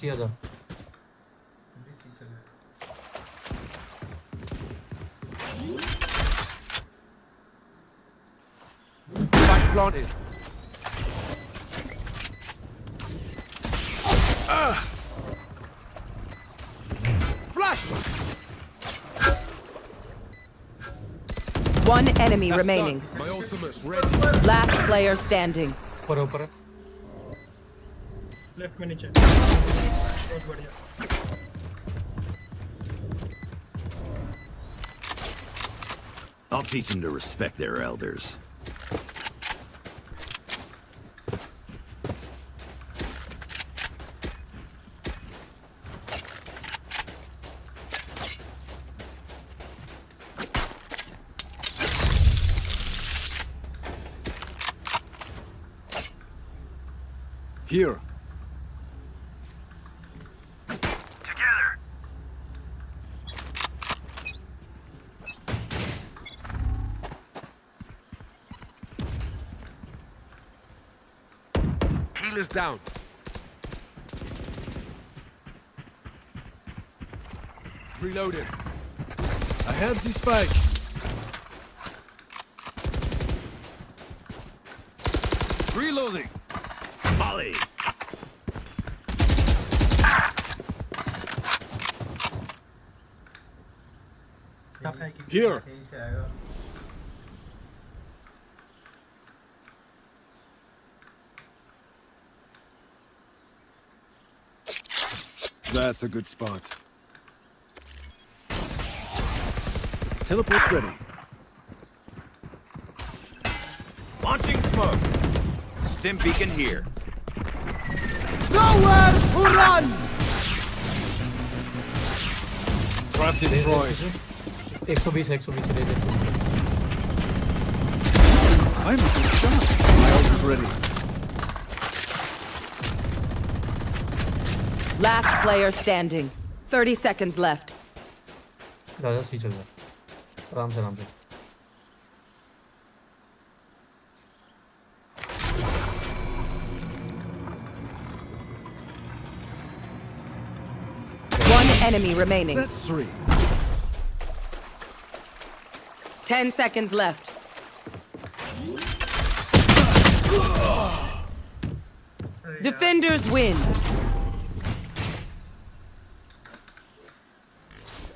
सी आजा। Spike planted. Flash. One enemy remaining. My ultimate's ready. Last player standing. ऊपर left में नीचे बहुत बढ़िया। I'll teach them to respect their elders. Here. Together. Healer's down. Reloaded. I have the spike. Reloading. Molly. Here. That's a good spot. Teleport's ready. Launching smoke. Stim beacon here. Nowhere to run. Trap destroyed. 120 ले 120। I'm a good shot. My ult is ready. Last player standing. 30 seconds left. राजा सी चल रहा। आराम से आराम से। One enemy remaining. That's 3. 10 seconds left. Defenders win.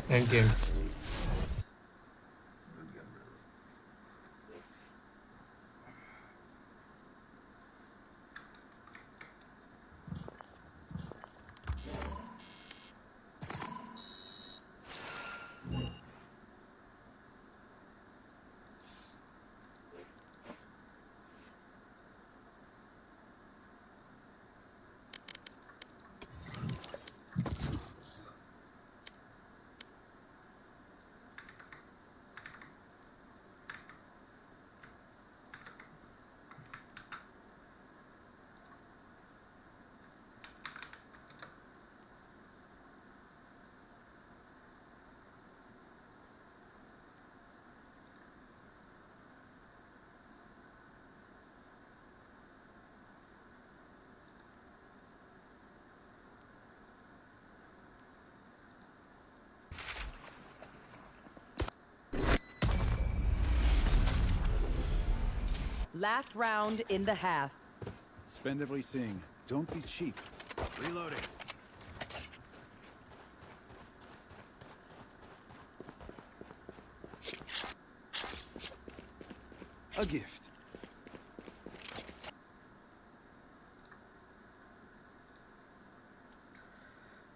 End game. Last round in the half. Spend everything. Don't be cheap. Reloading. A gift.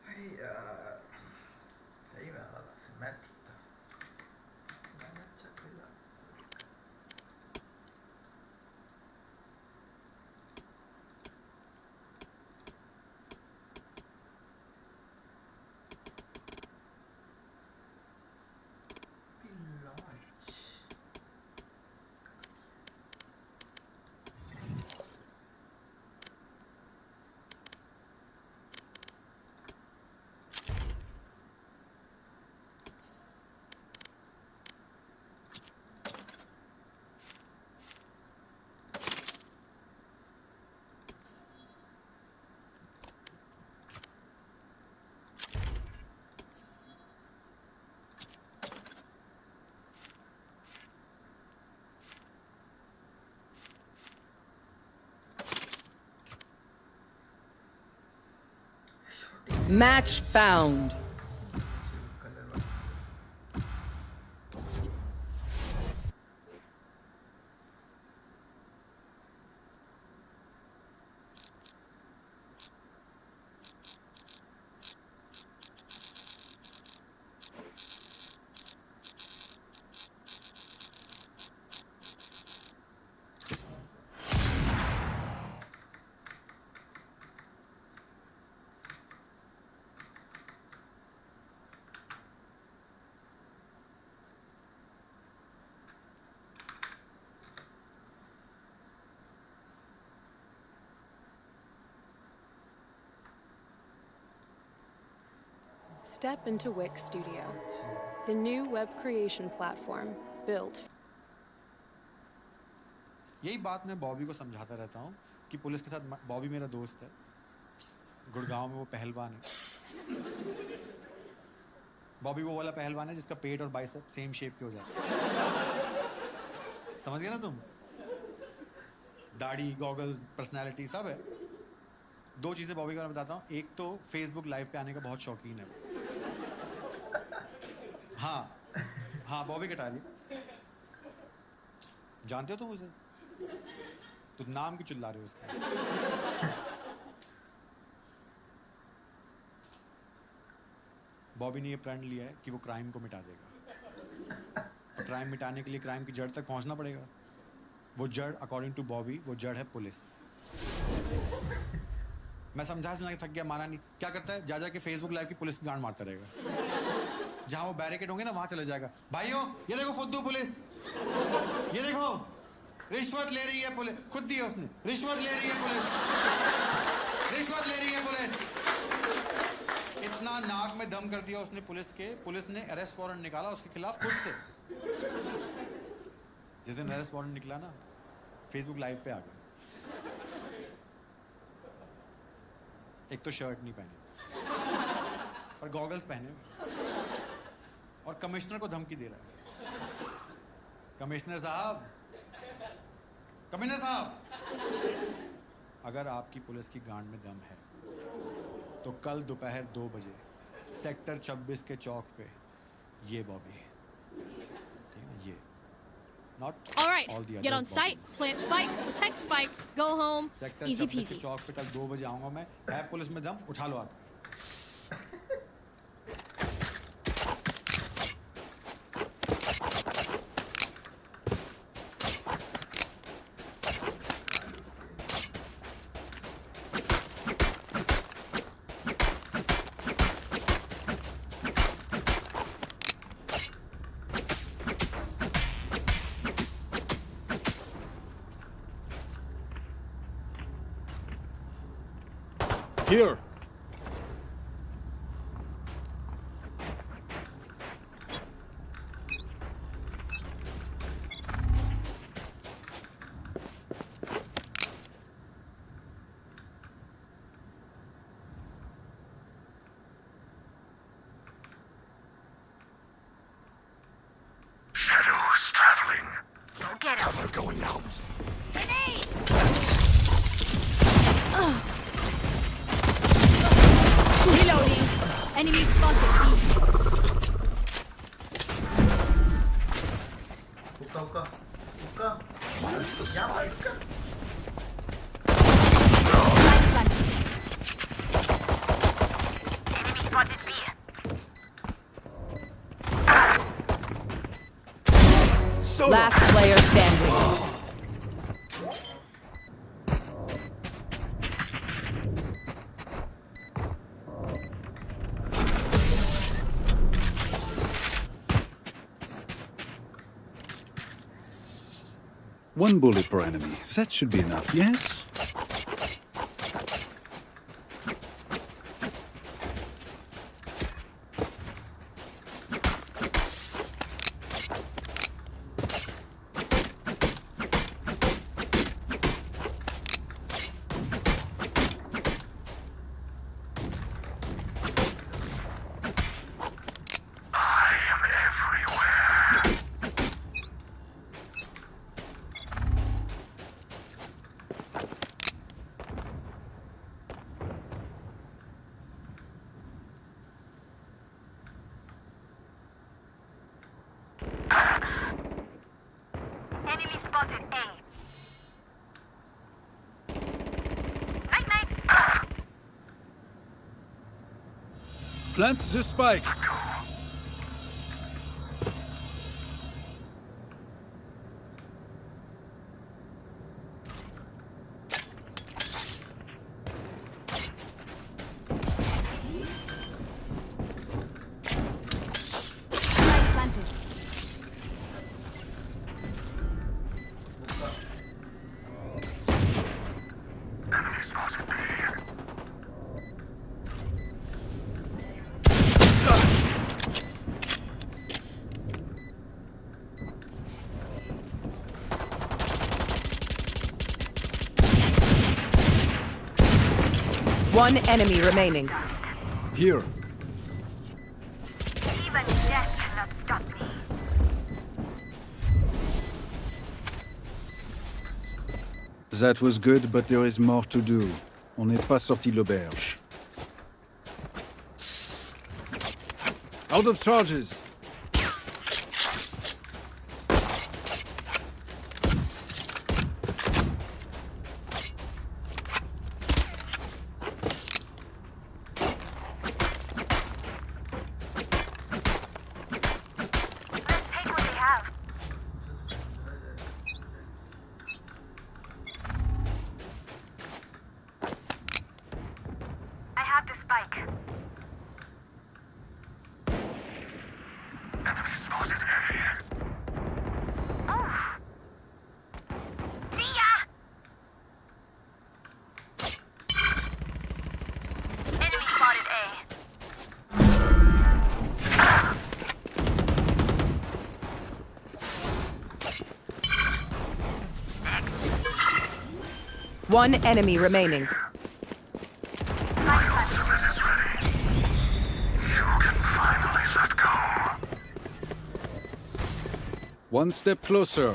अरे यार सही में वाला मैं ठीक था मैंने अच्छा खेला Match found. Step into Wix Studio, the new web creation platform built. यही बात मैं बॉबी को समझाता रहता हूँ कि पुलिस के साथ बॉबी मेरा दोस्त है गुड़गांव में वो पहलवान है बॉबी वो वाला पहलवान है जिसका पेट और बाइसेप सेम शेप के हो जाते हैं समझ गए ना तुम दाढ़ी गॉगल्स पर्सनालिटी सब है दो चीज़ें बॉबी को मैं बताता हूँ एक तो फेसबुक लाइव पे आने का बहुत शौकीन है हाँ बॉबी कटारी जानते हो तुम उसे तो नाम क्यों चिल्ला रहे हो उसका बॉबी ने ये प्रण लिया है कि वो क्राइम को मिटा देगा तो क्राइम मिटाने के लिए क्राइम की जड़ तक पहुंचना पड़ेगा वो जड़ अकॉर्डिंग टू बॉबी वो जड़ है पुलिस मैं समझा के थक गया माना नहीं क्या करता है जा के फेसबुक लाइव की पुलिस की गांड मारता रहेगा जहां वो बैरिकेड होंगे ना वहां चला जाएगा भाइयों ये देखो फुद्दू पुलिस ये देखो रिश्वत ले रही है पुलिस खुद दी है उसने रिश्वत ले रही है पुलिस इतना नाक में दम कर दिया उसने पुलिस ने अरेस्ट वारंट निकाला उसके खिलाफ खुद से जिस दिन अरेस्ट वारंट निकला ना फेसबुक लाइव पे आ गया एक तो शर्ट नहीं पहने और गॉगल्स पहने और कमिश्नर को धमकी दे रहा है कमिश्नर साहब कमीने साहब, अगर आपकी पुलिस की गांड में दम है तो कल दोपहर 2 बजे सेक्टर 26 के चौक पे ये बॉबी, ये not All right, all the other get on site, bobbies. plant spike, protect spike, go home, sector easy 26 के peasy. चौक पे कल 2 बजे आऊंगा मैं, है पुलिस में दम, उठा लो आकर. Here. Shadows traveling. Go get him. Cover going out. Reloading. Enemy spotted. हुक्का यहाँ पर Enemy spotted B. Last player standing. One bullet per enemy. That should be enough, yes? Enemy spotted A. Night night. Plant the spike. Enemy spotted B. One enemy remaining. Here. Even death cannot stop me. That was good, but there is more to do. On n'est pas sorti de l'auberge. Out of charges. Take what they have. I have the spike. Enemy spotted A. Oh. See ya. Enemy spotted A. One enemy remaining. Ultimate is ready. You can finally let go. One step closer.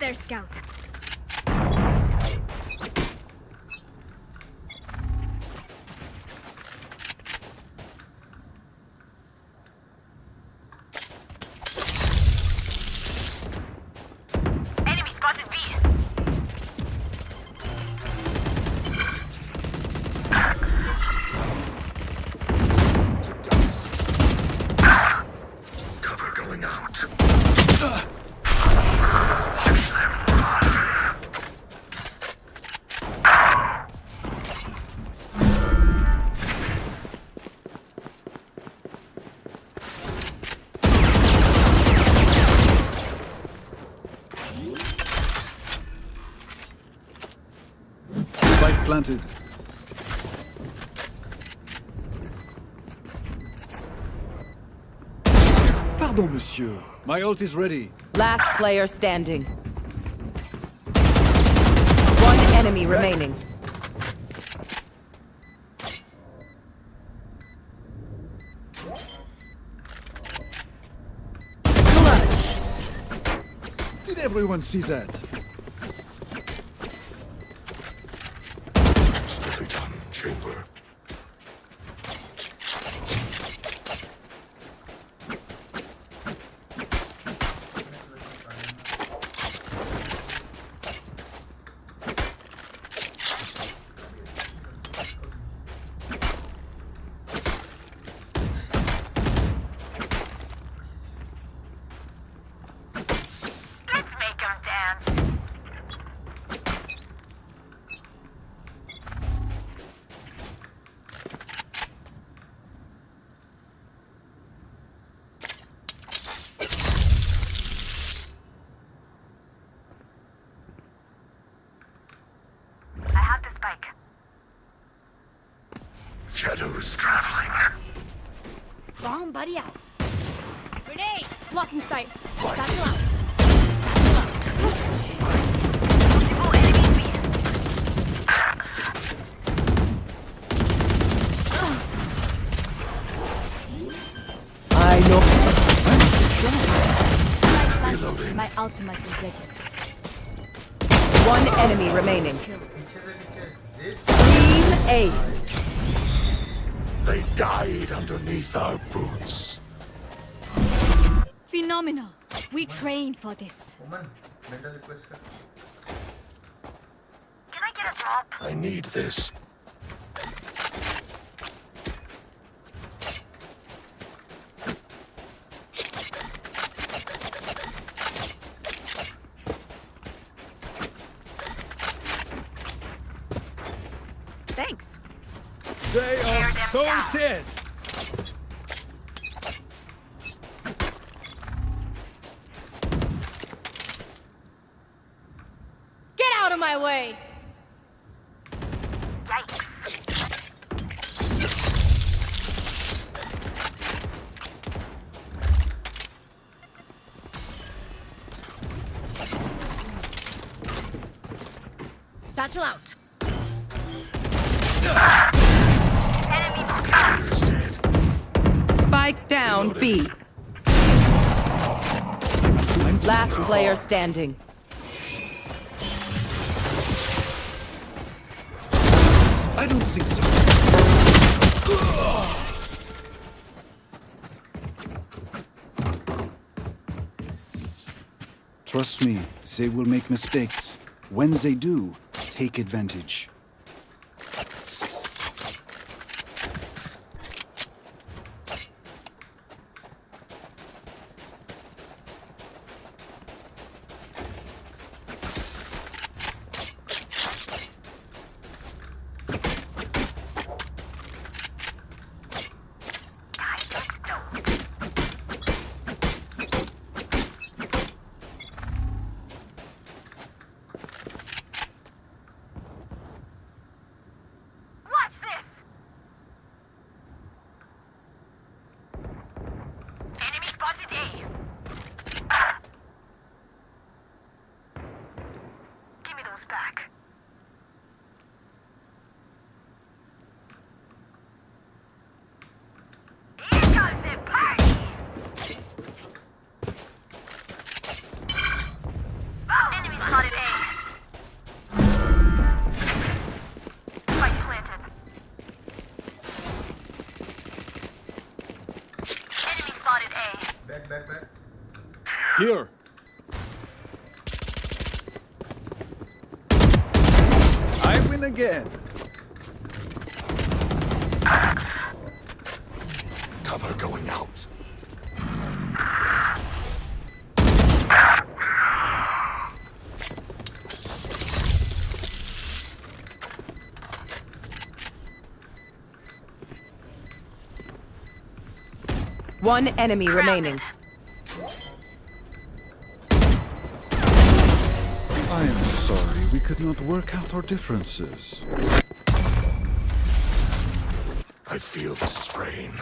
there, Scout. Enemy spotted B. Cover going out. Spike planted. Pardon, monsieur. My ult is ready. Last player standing. One enemy remaining. Did everyone see that? Steadily done, chamber. Let's make 'em dance. I have the spike. Shadows traveling. Bomb buddy out. Grenade. Blocking sight. Right. Satchel out. Multiple enemies B. I know. Reloading. My ultimate is ready. One enemy remaining. Team Ace. They died underneath our boots. Phenomenal. We trained for this. Can I get a drop? I need this. Thanks. They are so dead. Get out of my way! Yikes. Satchel out. Spike down B. Last player standing. I don't think so. Trust me, they will make mistakes. When they do, take advantage. back. Here. I win again. Cover going out. One enemy remaining. I am sorry, we could not work out our differences. I feel the strain.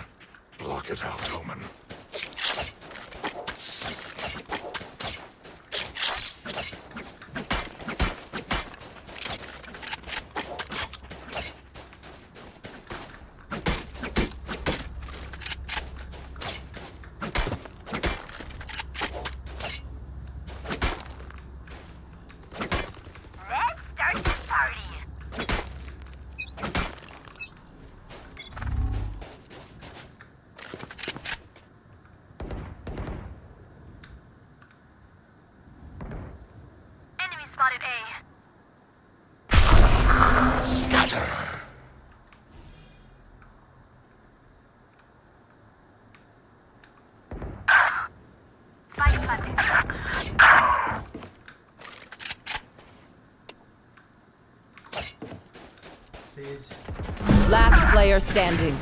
Block it out, Omen. Spotted A. Scatter! Spike planted. Last player standing.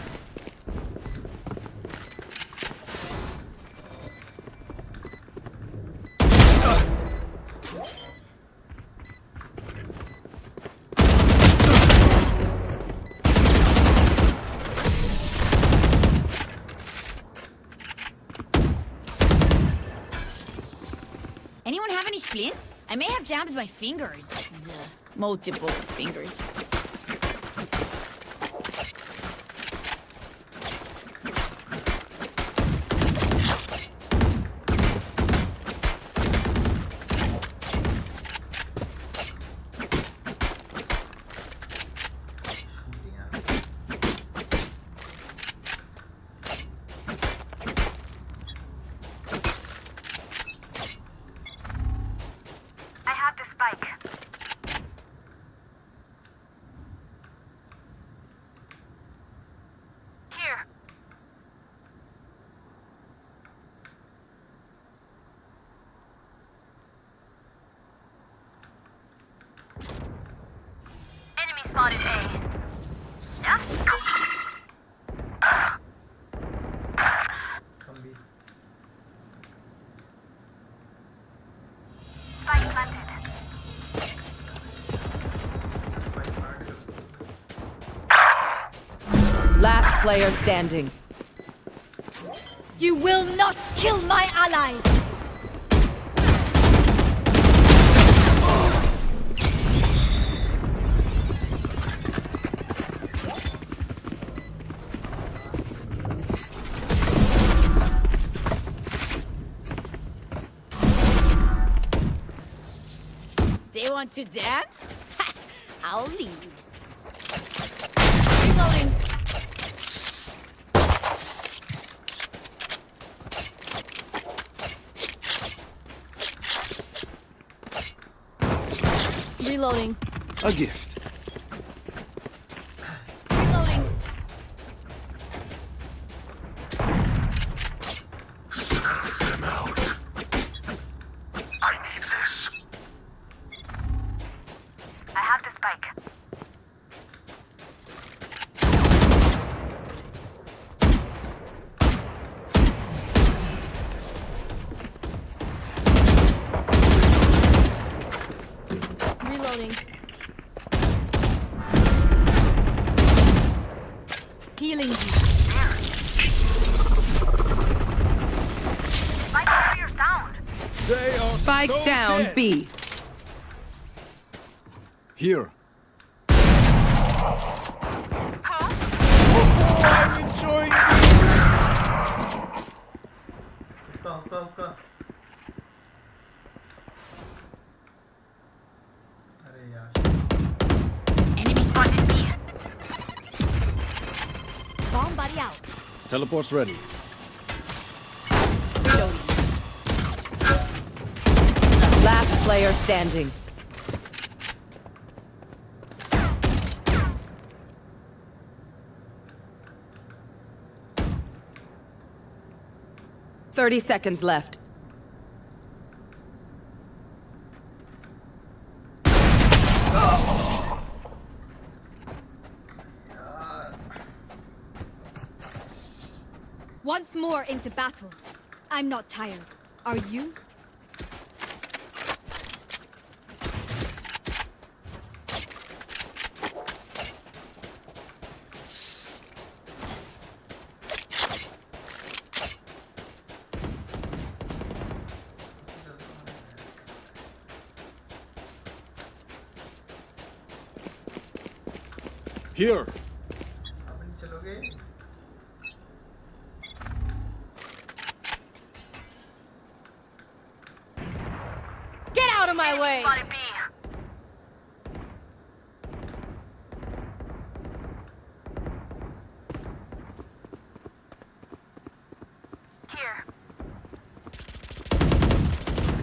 Anyone have any splints? I may have jammed my fingers. Multiple fingers. Spotted A. Snuff? Spike planted. Last player standing. You will not kill my allies! They want to dance? I'll leave. Reloading. Reloading. A gift. Reloading. Snuff them out. I need this. I have the spike. Reloading. Healing you. Spike carrier's down. They are Spike so down dead. B. Here. Huh? I'm enjoying this. हुक्का अरे यार Enemy spotted B. Bomb buddy out. Teleport's ready. Reloading. player standing. Thirty seconds left. Once more into battle. I'm not tired. Are you? Here. Get out of my way! Here.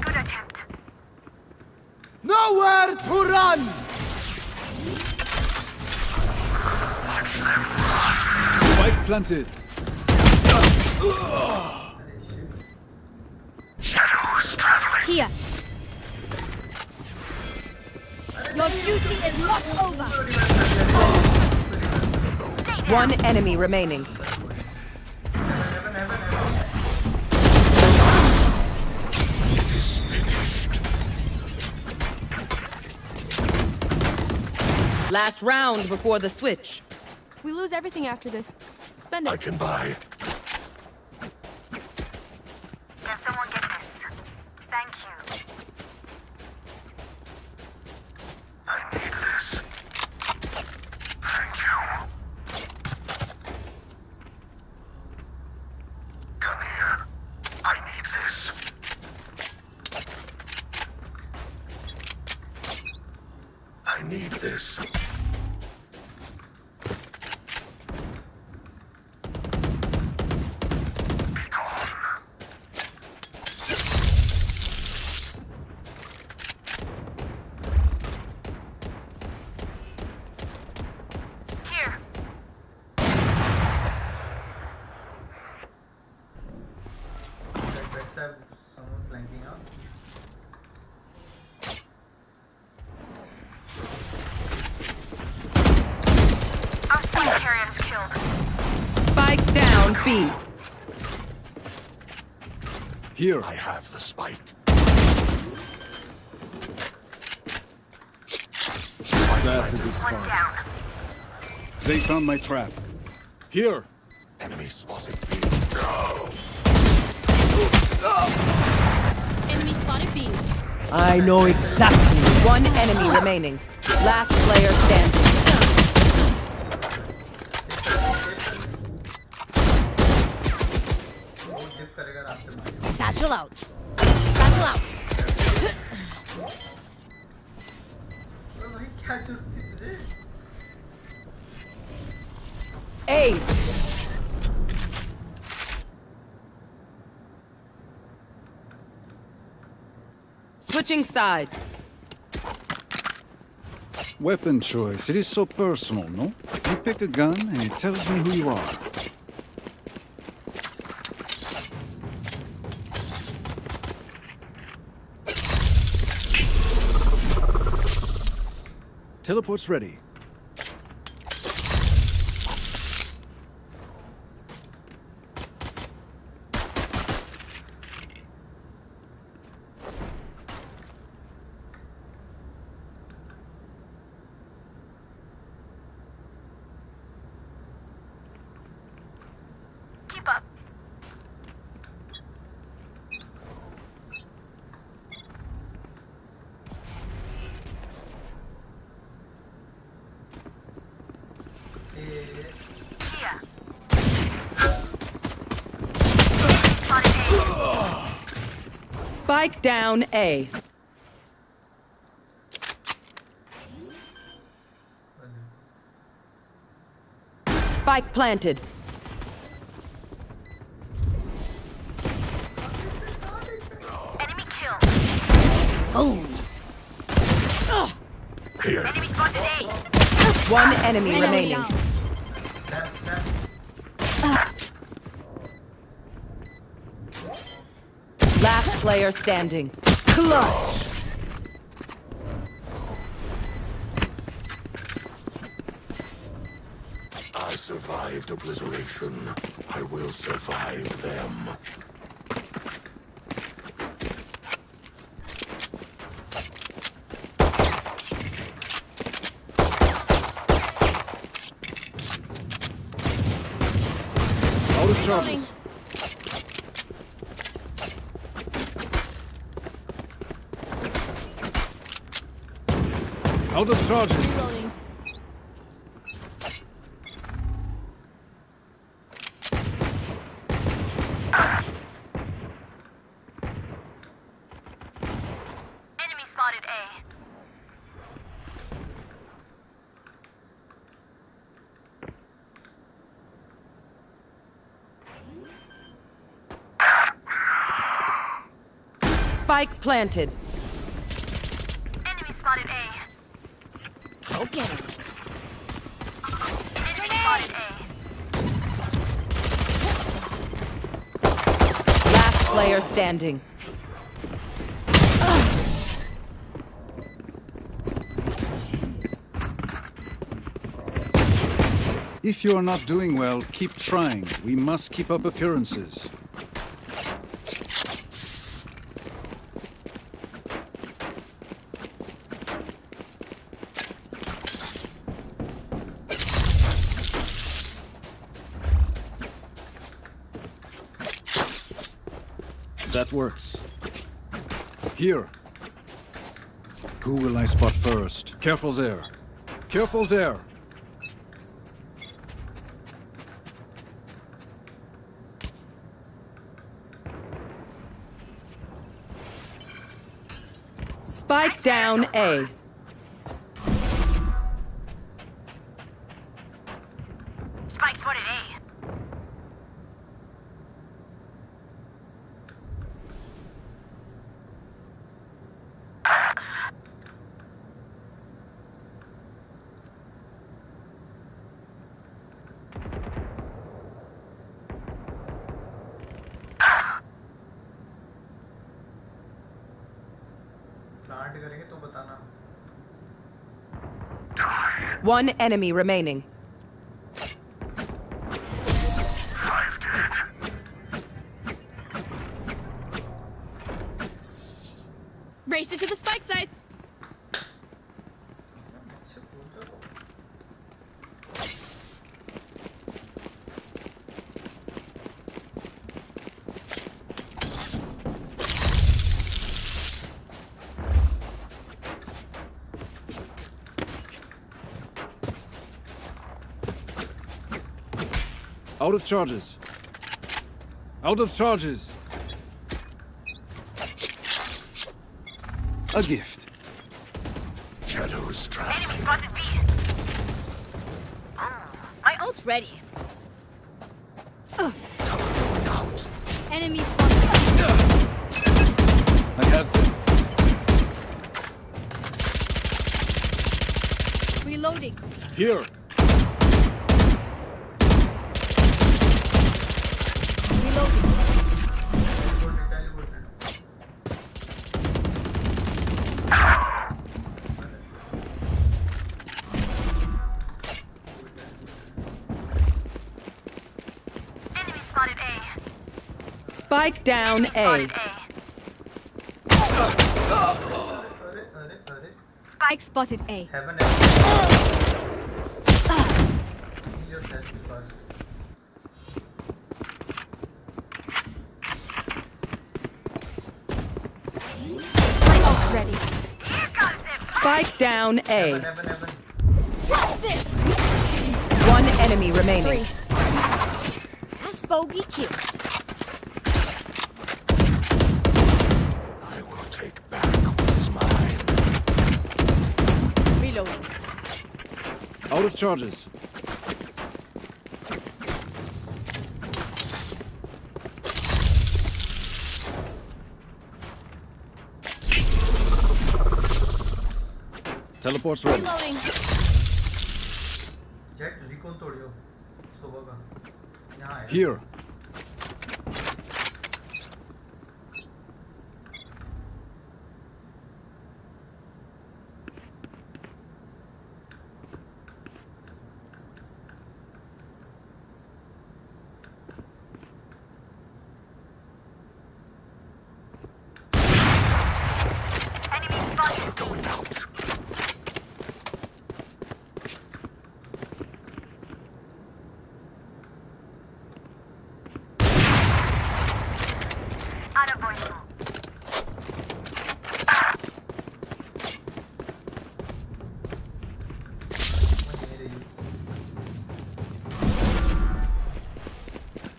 Good attempt. Nowhere to run! Spike planted. Shadows traveling. Here. Your duty is not over. One enemy remaining. It is finished. Last round before the switch. We lose everything after this. Spend it. I can buy. Can someone get this? Thank you. I need this. Thank you. Come here. I need this. I need this. Here. Backstab, someone flanking up. Our spike carrier is killed. Spike down B. Here. I have the spike. That's a good One spot. down. They found my trap. Here. Enemy spotted B. Go. Enemy spotted B. I know exactly. One enemy remaining. Last player standing. Satchel out. Satchel out. क्या जरूरत थी तुझे? Ace. Switching sides. Weapon choice. It is so personal, no? You pick a gun and it tells me who you are. Teleport's ready. Keep up. Here. Spike down A. Spike planted. Enemy kill. Boom. One enemy remaining. Last player standing. Clutch. I survived obliteration. I will survive them. Out of charges. Out of charges. Reloading. Enemy spotted A. Spike planted. Enemy spotted A. Go get him. Enemy spotted A. Last player standing. If you are not doing well, keep trying. We must keep up appearances. That works. Here. Who will I spot first? Careful there. Careful there. Spike down A. Spike spotted A. Plant करेंगे तो बताना. One enemy remaining. Race into the spike sites. Out of charges. Out of charges. A gift. Shadows traveling. Enemy spotted B. My ult's ready. Cover going out. Enemy spotted. I have them. Reloading. Here. Reloading. Enemy spotted A. Spike down A. Spike spotted A. Heaven. Yourself first. My ult's ready. Spike down A. Heaven. What's this? One enemy remaining. That's bogey kill. I will take back what is mine. Reloading. Out of charges. Teleport's ready. Reloading. Jet recon तोड़ियो सुबह का यहाँ है Here. Going out.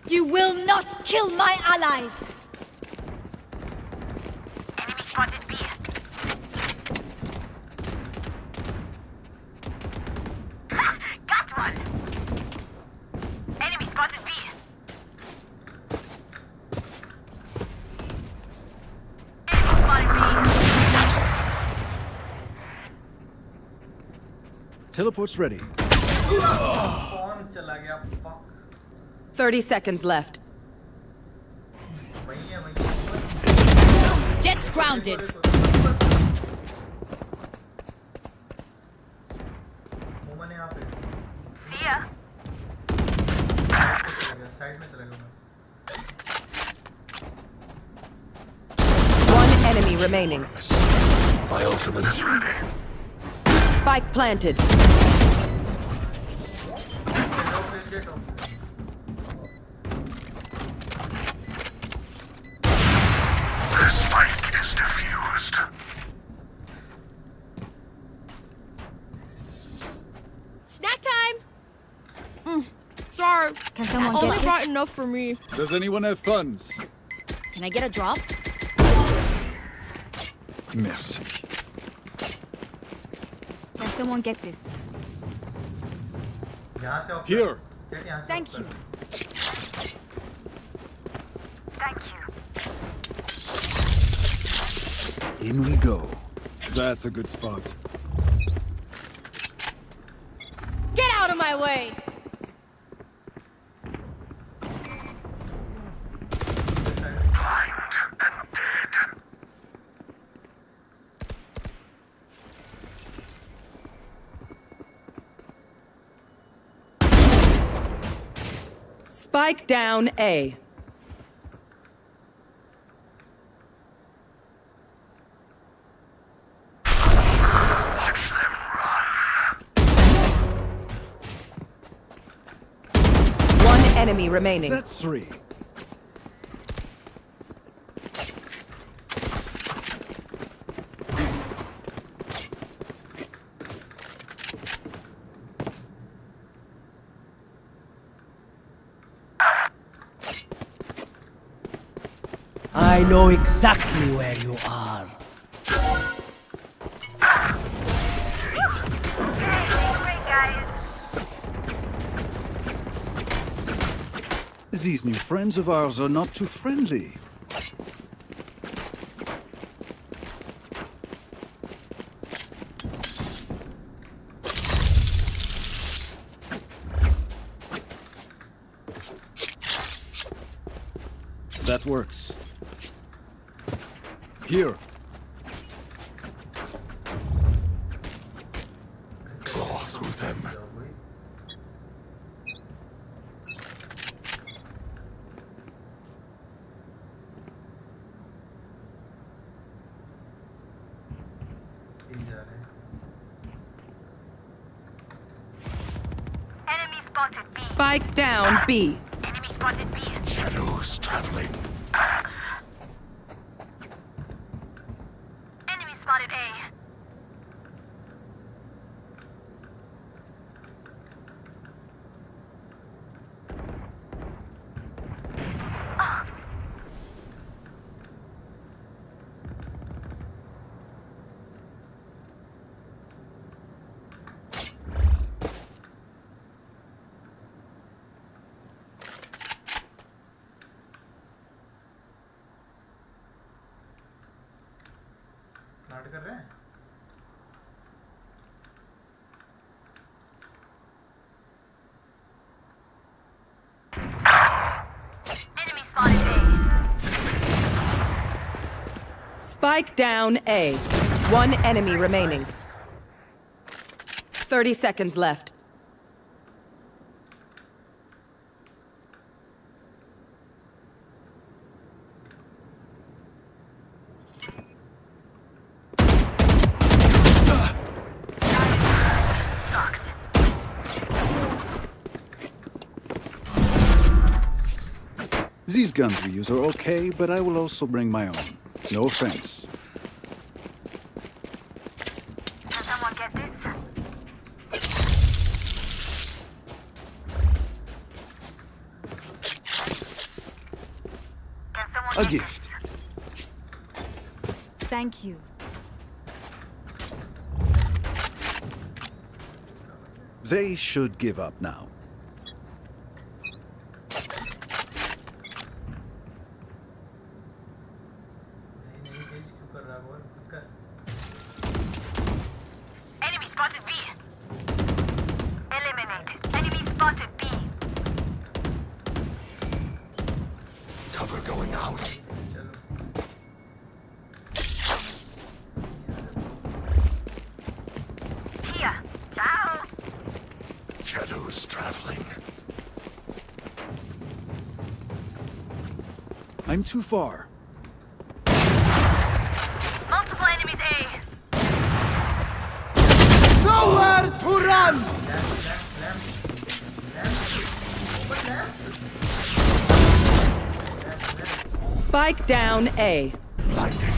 You will not kill my allies! Enemy spotted B. Got one. Enemy spotted B. Enemy spotted B. Teleport's ready. कौन चला गया? Fuck. 30 seconds left. वही है. Jet's grounded. मोमन यहाँ पे. See ya. साइड में चला गया. One enemy remaining. My ultimate is ready. Spike planted. The spike is diffused. Snack time! Sorry. Can someone Only get brought this? enough for me. Does anyone have funds? Can I get a drop? Merci. Can someone get this? यहाँ से of. Here. Jet यहाँ से Thank of you. कर. Thank you. In we go. That's a good spot. Get out of my way! Blind and dead. Spike down A. Watch them run. One enemy remaining. That's 3. I know exactly where you are. Great, guys. These new friends of ours are not too friendly. That works. Here. Claw through them. Enemy spotted B. Spike down B. Enemy spotted B. Shadows traveling. Enemy spotted A. नाटक कर रहे हैं. Spike down A. One enemy remaining. 30 seconds left. These guns we use are okay, but I will also bring my own. No offense. Can someone get this? A gift. Thank you. They should give up now. Enemy spotted B. Eliminate. Enemy spotted B. Cover going out. Here. Ciao. Shadows traveling. I'm too far. Multiple enemies A. Nowhere to run! Spike down A. Blinding.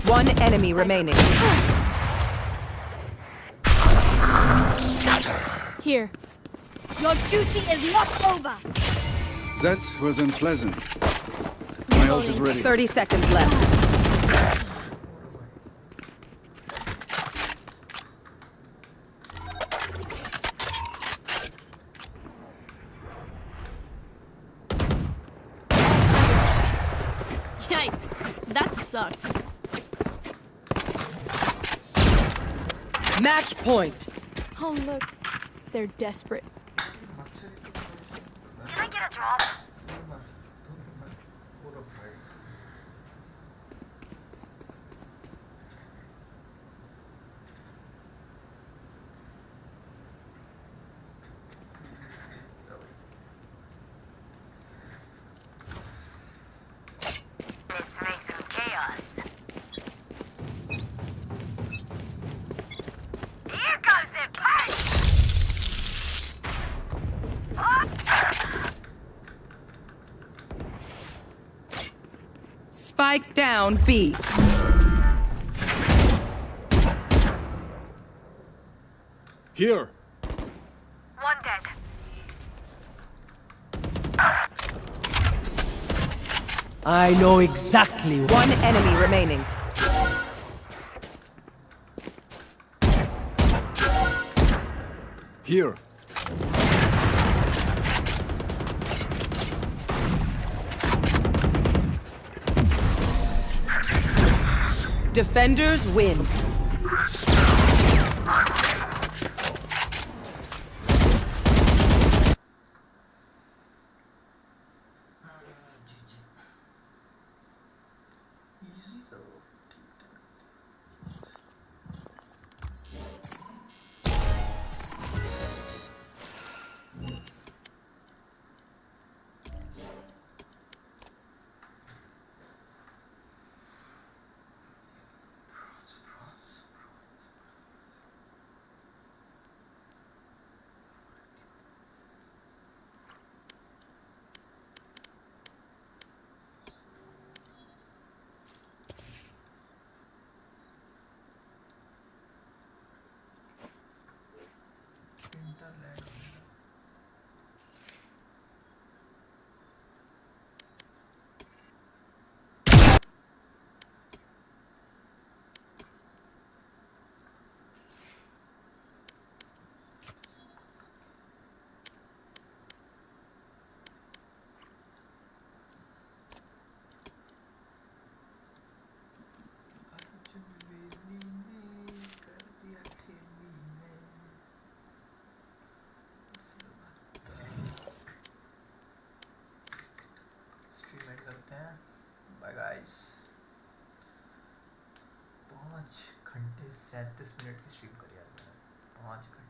One enemy remaining. Scatter. Here. Your duty is not over. That was unpleasant. My ult is ready. 30 seconds left. Yikes. That sucks. Match point. Oh, look. They're desperate. Can I get a drop? Let's make some chaos. Here goes the punch! Spike down B. Here. One dead. I know exactly. One enemy remaining. Here. Defenders win. करते हैं। Bye guys. 5 घंटे 37 minute की stream करी यार मैंने। 5 घंटे